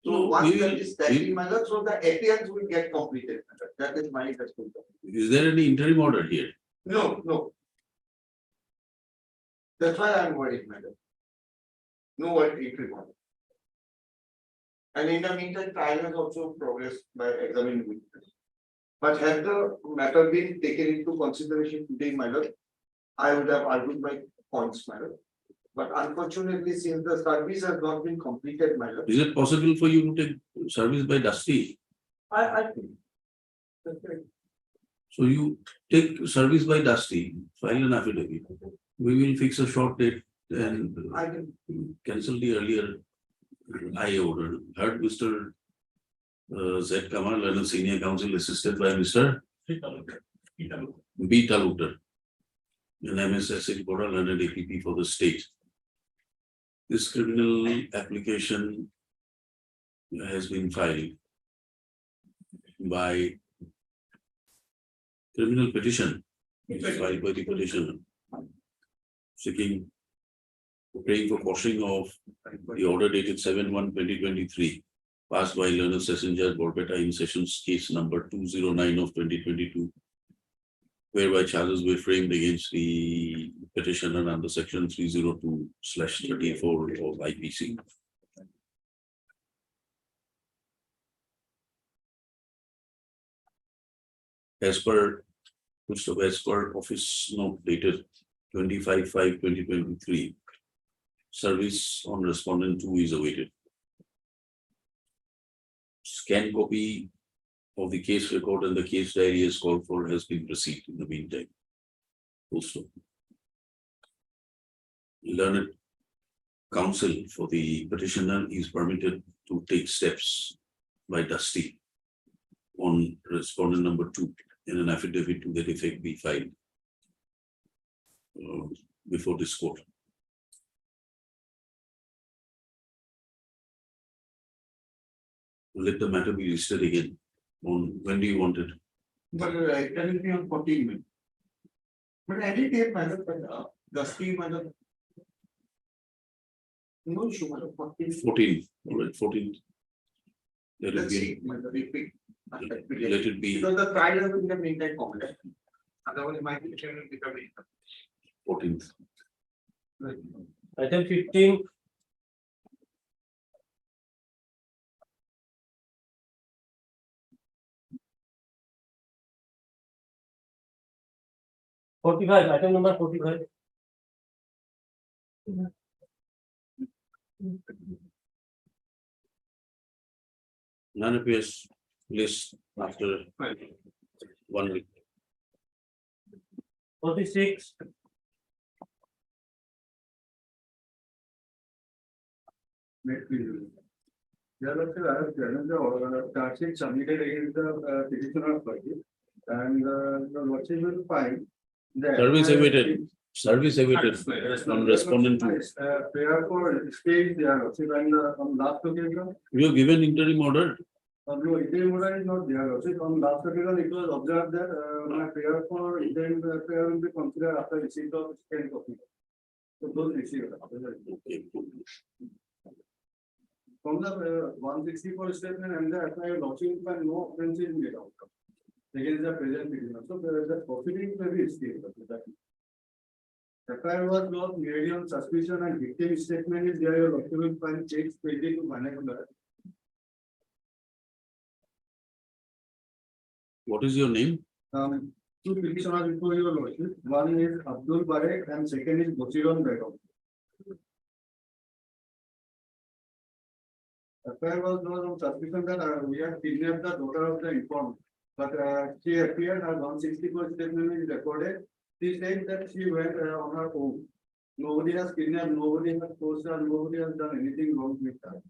M: So
B: No,
M: once
B: we
M: that
B: will-
M: is standing, madam, so the appearance will get completed, madam. That is my understanding.
B: Is there any interim order here?
M: No. That's why I am worried, madam. No what it will. And in the meantime, trial has also progressed by examining witness. But had the matter been taken into consideration today, madam, I would have argued my points, madam. But unfortunately, since the service has not been completed, madam,
B: Is it possible for you to take service by Dusty?
M: I think. That's right.
B: So you take service by Dusty, file an affidavit. We will fix a short date and
M: I can.
B: cancel the earlier IA order. Heard Mr. Z. Kamal and a senior counsel assisted by Mr. B. Talukdar. And MSSH Bora Learned APP for the state. This criminal application has been filed by criminal petition, which is filed by the petitioner, seeking praying for quashing of the order dated 7/1/2023, passed by Learned Session Judge Borbetta in Sessions case number 209 of 2022, whereby charges were framed against the petitioner under section 302/34 of IPC. As per office note dated 25/5/2023, service on respondent 2 is awaited. Scan copy of the case record and the case diary as called for has been received in the meantime. Also, learned counsel for the petitioner is permitted to take steps by Dusty on respondent number 2 in an affidavit to that effect be filed before this court. Let the matter be listed again. On when do you want it?
M: But it will be on 14 minutes. But any day, madam, the scheme, madam. No issue, madam, 14.
B: 14, all right, 14. Let it
M: Let's
B: be,
M: see, madam, if we-
B: let it be
M: Because the trial has been the meantime complex. Otherwise, my petition will become.
B: 14th.
K: Item 15. Item number 45.
B: None appears list after 1 week.
K: 46.
G: There was a charge sheet submitted against the petitioner party, and the lordship will find that.
B: Service awaited. Service awaited on respondent 2.
G: Prayer for stage there, and on last occasion,
B: You have given interim order.
G: no, interim order is not there. On last occasion, it was observed that my prayer for interim prayer will be considered after receipt of scanned copy. So those received. From the 164 statement and the FIR lodging, no offense is made out against the present petitioner. So the proceedings may be escaped. FIR was not merely on suspicion and victim statement is there. Your lordship will find takes 20 to vernacular.
B: What is your name?
G: Two petitioners before your lordship. One is Abdul Barek and second is Procedural Begum. FIR was not on suspicion that we have kidnapped the daughter of the informant, but she appeared as 164 statement is recorded. She said that she went on her own. Nobody has kidnapped, nobody has forced her, nobody has done anything wrong with her.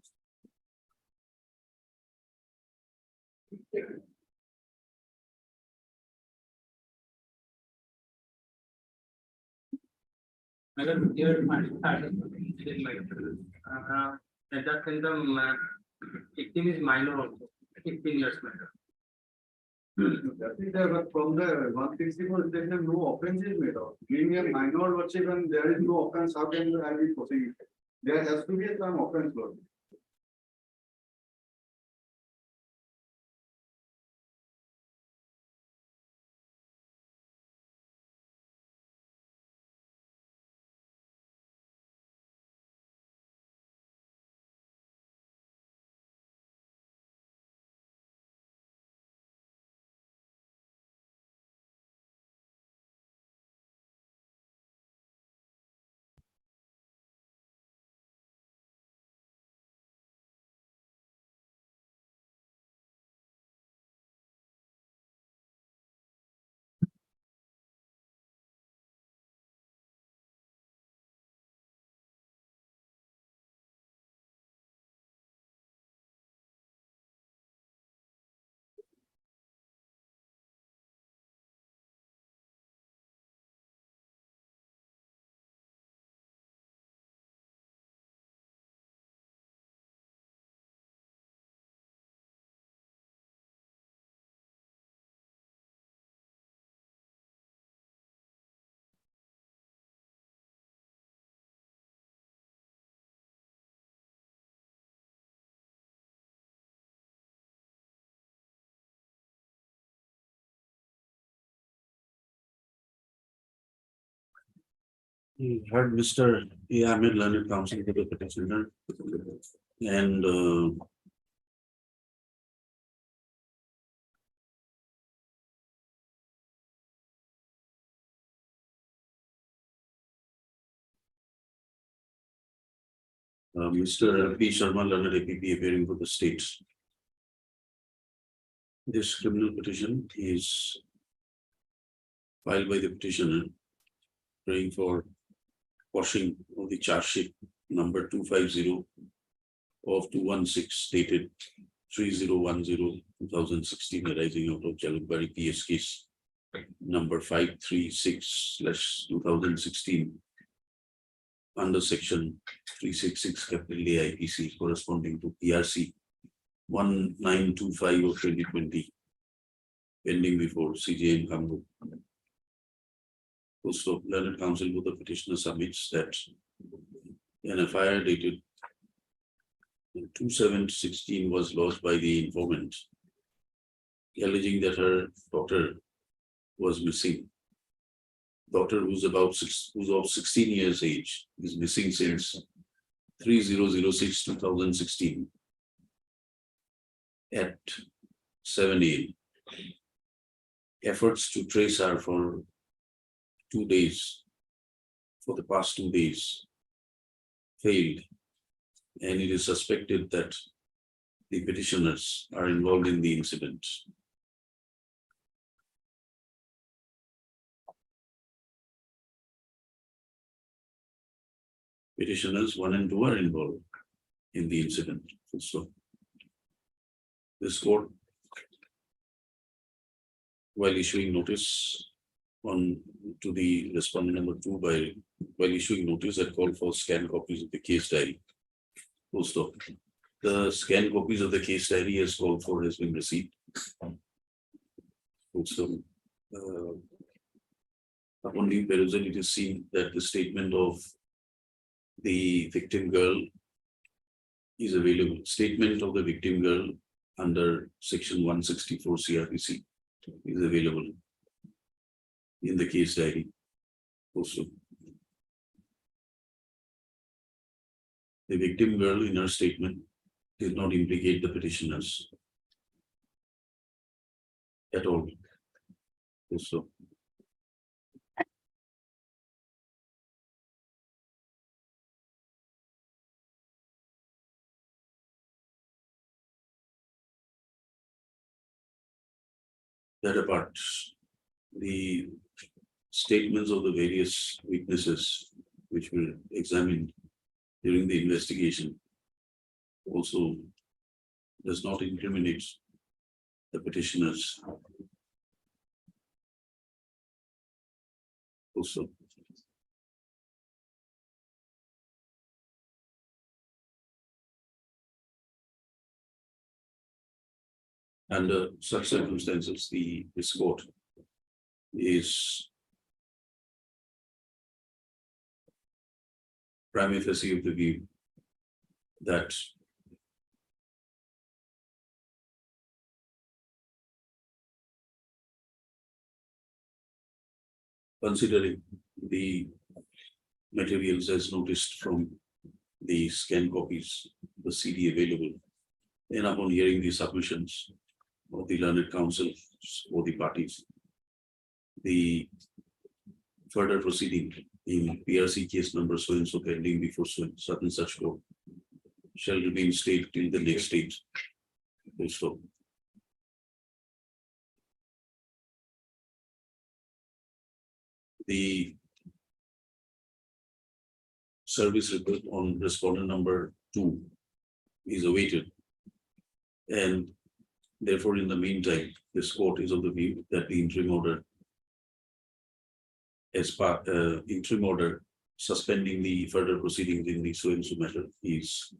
C: Madam, here that kind of victim is minor also, 15 years matter.
G: That is there, but from the 164 statement, no offense is made out. Being a minor lordship and there is no offense, how can I be proceeding? There has to be some offense, lord.
B: You heard Mr. A. Ahmed, learned counsel to the petitioner, and Mr. P. Sharma, learned APP, appearing for the state. This criminal petition is filed by the petitioner, praying for quashing of the charge sheet number 250 of 216 dated 3010/2016 arising out of Jalukbari PS case number 536/2016 under section 366 capital A IPC corresponding to PRC 1925 of 2020 pending before CJN Kambu. Also, learned counsel to the petitioner submits that an FIR dated 27/16 was lodged by the informant, alleging that her daughter was missing. Daughter who's of 16 years age is missing since 3006/2016 at 7 a.m. Efforts to trace her for 2 days, for the past 2 days, failed, and it is suspected that the petitioners are involved in the incident. Petitioners 1 and 2 are involved in the incident. So, this court, while issuing notice to the respondent number 2 while issuing notice that call for scanned copies of the case diary. Full stop. The scanned copies of the case diary as called for has been received. Also, upon due perusal, it is seen that the statement of the victim girl is available. Statement of the victim girl under section 164 CRPC is available in the case diary. Also, the victim girl in her statement did not implicate the petitioners at all. Also, that apart, the statements of the various witnesses which were examined during the investigation also does not incriminate the petitioners. Also, under such circumstances, this court is prima facie of the view that considering the materials as noticed from the scanned copies, the CD available, and upon hearing the submissions of the learned counsel or the parties, the further proceeding in PRC case number so and so pending before such and such court shall remain stayed till the next date. Also, the service report on respondent number 2 is awaited, and therefore in the meantime this court is of the view that the interim order interim order suspending the further proceedings in the so and so matter is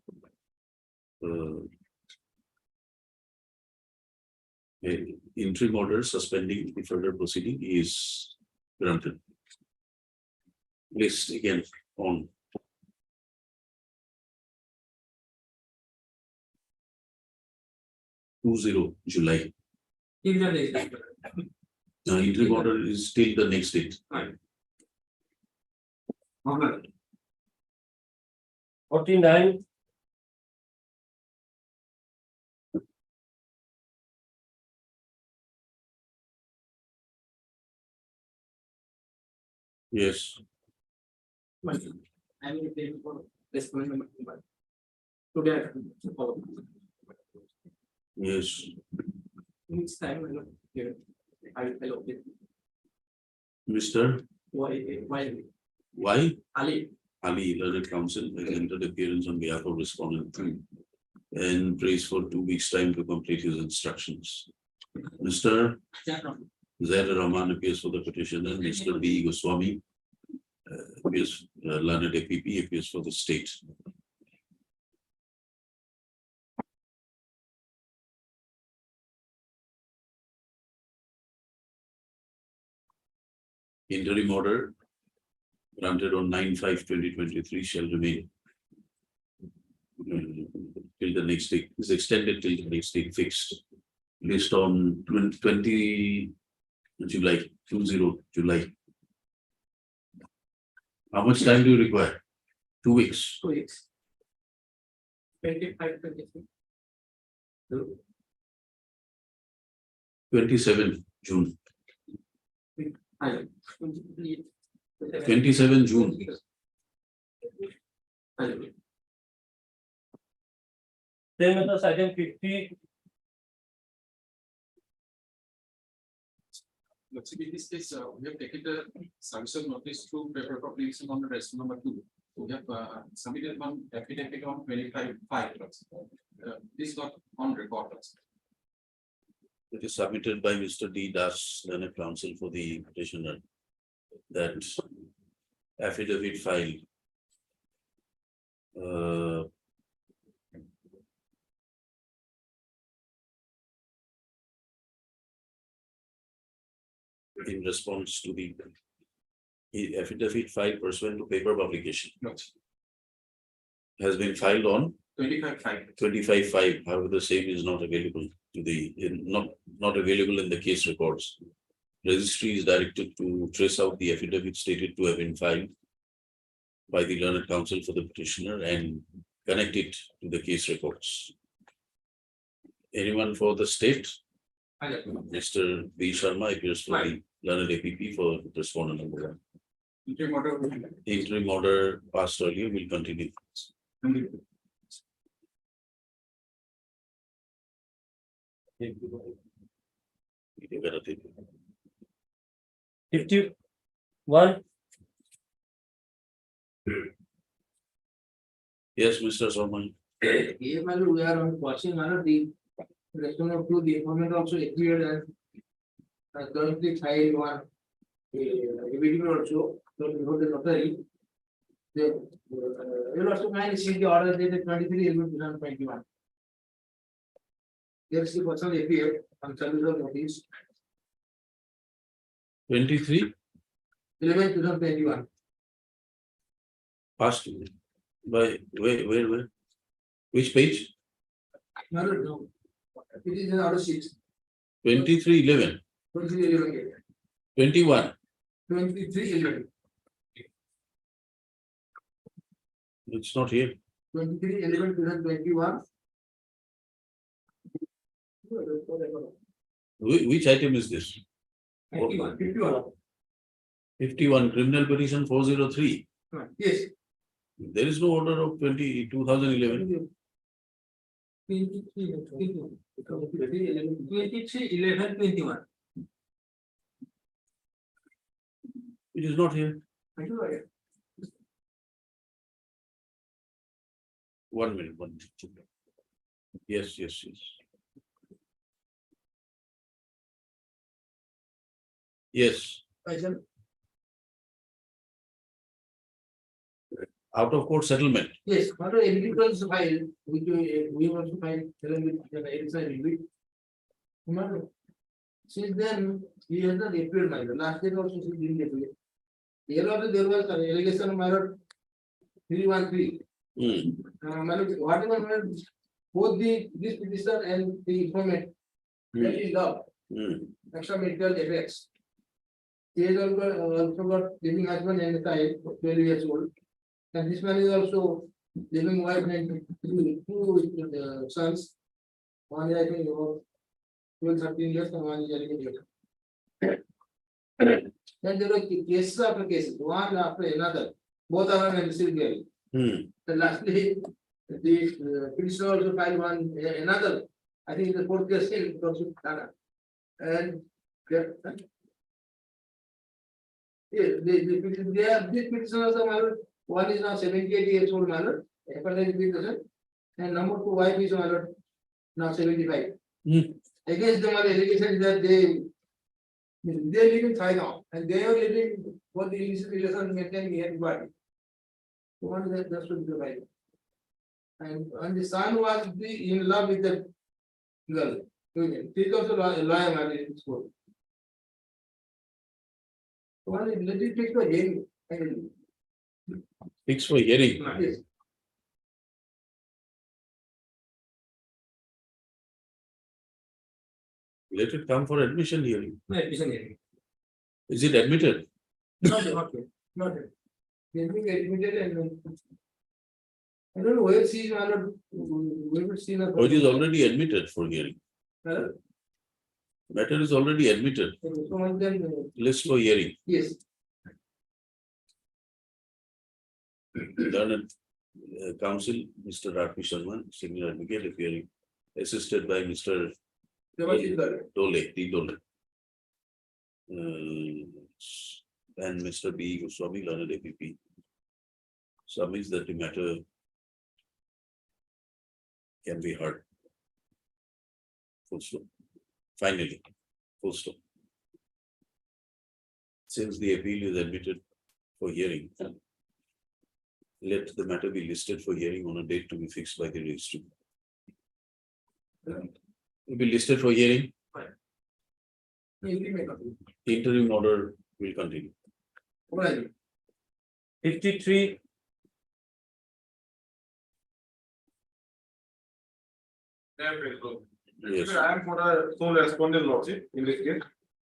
B: interim order suspending the further proceeding is granted. Placed again on July. Interim order is till the next date.
C: Right.
H: Mohammed.
K: 49.
B: Yes,
C: I will pay for respondent number 1. Today,
B: yes.
C: next time, I will hello.
B: Mr.
C: Why,
B: Y.
C: Ali,
B: Ali, learned counsel, has entered appearance on behalf of respondent 3 and prays for 2 weeks' time to complete his instructions. Mr. Zaid Rahman appears for the petitioner. Mr. B. Goswami appears, learned APP appears for the state. Interim order granted on 9/5/2023 shall remain till the next date, is extended till the next date fixed, based on 20 July, 20 July. How much time do you require? 2 weeks.
C: 2 weeks. 25, 23.
B: 27 June.
C: Ali.
B: 27 June.
C: Ali.
K: Same with the item 50.
G: Let's see, this case, we have taken the submission notice to paper publication on the rest number 2. We have submitted one affidavit on 25/5. This got on record.
B: It is submitted by Mr. D. Das, learned counsel for the petitioner, that affidavit filed in response to the affidavit filed pursuant to paper publication has been filed on
G: 25/5.
B: 25/5. However, the same is not available to not available in the case records. Registry is directed to trace out the affidavit stated to have been filed by the learned counsel for the petitioner and connect it to the case records. Anyone for the state? Mr. B. Sharma appears for the learned APP for respondent number 1.
G: Interim order.
B: Interim order passed earlier will continue.
K: 51.
B: Yes, Mr. Solomon.
H: Here, we are on watching the restaurant of 2, the informant also appeared and currently filed one video also, so we hold the notary. The will also find see the order dated 23/11/2021. Here is the person appeared on service of notice
B: 23
H: 11/2021.
B: passed by where? Which page?
H: No. It is in order 6.
B: 23/11.
H: 23/11.
B: 21.
H: 23/11.
B: It's not here.
H: 23/11/2021.
B: Which item is this?
H: 51.
B: 51 criminal petition 403.
H: Yes.
B: There is no order of 2011.
H: 23/11/21.
B: It is not here. One minute. Yes. Yes. Out of court settlement.
H: Yes, what are individuals file, which we also file, with the exercise. Remember, since then, he has not appeared, my lord. Last year also he didn't appear. Here also there was an allegation of my lord 313. My lord, whatever my lord, both this petitioner and the informant, that is law, extramarital effects.
C: He has also got living husband and a child, 12 years old. And this man is also living wife and two sons. One is I think about 12, 13 years and one is 11 years. Then there were cases after cases, one after another. Both of them are still there. And lastly, the petitioner also filed one another. I think the fourth case still also Tata. And they are these petitioners are married. One is now 78 years old married, and number two wife is married, now 75. Against them are allegations that they live in China and they are living for the illicit relations maintaining everybody. So one is that should be the right. And the son was in love with the girl. She is also a lawyer married in school. One is let it take the hearing.
B: Fix for hearing.
C: Yes.
B: Let it come for admission hearing.
C: No, admission hearing.
B: Is it admitted?
C: Not yet. They will get admitted and I don't know where she is married. We will see her.
B: Or it is already admitted for hearing. Matter is already admitted.
C: So one then,
B: List for hearing.
C: yes.
B: Learned counsel, Mr. Rafi Sharma, senior advocate of hearing, assisted by Mr. Dole, T. Dole. And Mr. B. Goswami, learned APP. Submits that the matter can be heard. Full stop. Finally, full stop. Since the appeal is admitted for hearing, let the matter be listed for hearing on a date to be fixed by the registry. It will be listed for hearing. Interim order will continue.
K: 53.
B: Yes.
N: I am for a sole respondent lordship in this case.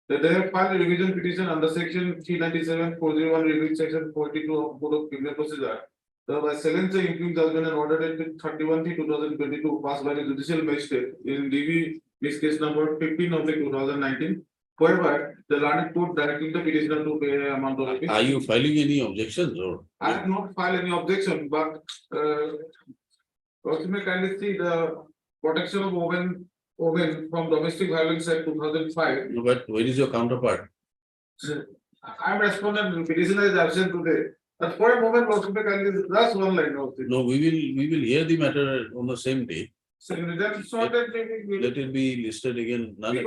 N: That they have filed a revision petition under section 397/401 reviewed section 42 of Code of Criminal Procedure. The silence interim judgment and order dated 31/3/2022 passed by the judicial magistrate in DV this case number 15/2019. However, the learned court directing the petitioner to pay an amount of rupees.
B: Are you filing any objections or?
N: I have not filed any objection, but may kindly see the protection of women from domestic violence Act 2005.
B: No, but where is your counterpart?
N: I am respondent, petitioner is absent today. But for a moment, may kindly just one line of it.
B: No, we will hear the matter on the same day.
N: So then, so that
B: Let it be listed again. None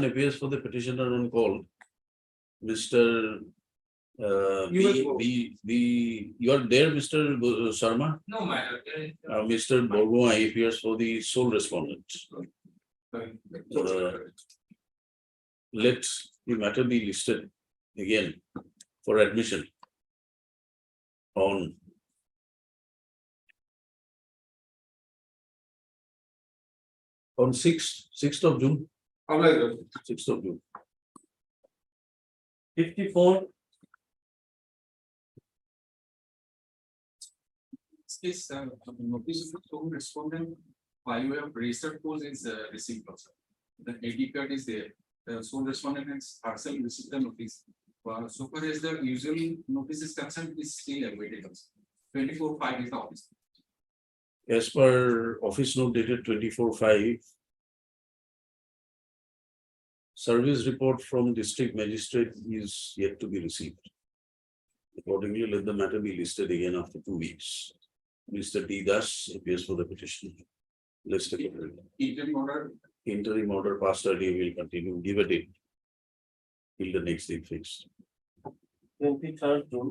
B: appears for the petitioner on call. Mr. You are there, Mr. Sharma?
C: No matter.
B: Mr. Borgo appears for the sole respondent. Let the matter be listed again for admission on on 6th of June. 6th of June.
K: 54.
O: This notice of sole respondent by way of registered post is received also. The ID card is there. The sole respondent has herself received the notice. So far as the usual notice is concerned, is still awaited also. 24/5 is the office.
B: As per office note dated 24/5. Service report from district magistrate is yet to be received. Accordingly, let the matter be listed again after 2 weeks. Mr. D. Das appears for the petition. Listed. Interim order passed earlier will continue. Give a date till the next date fixed.
K: 23rd June.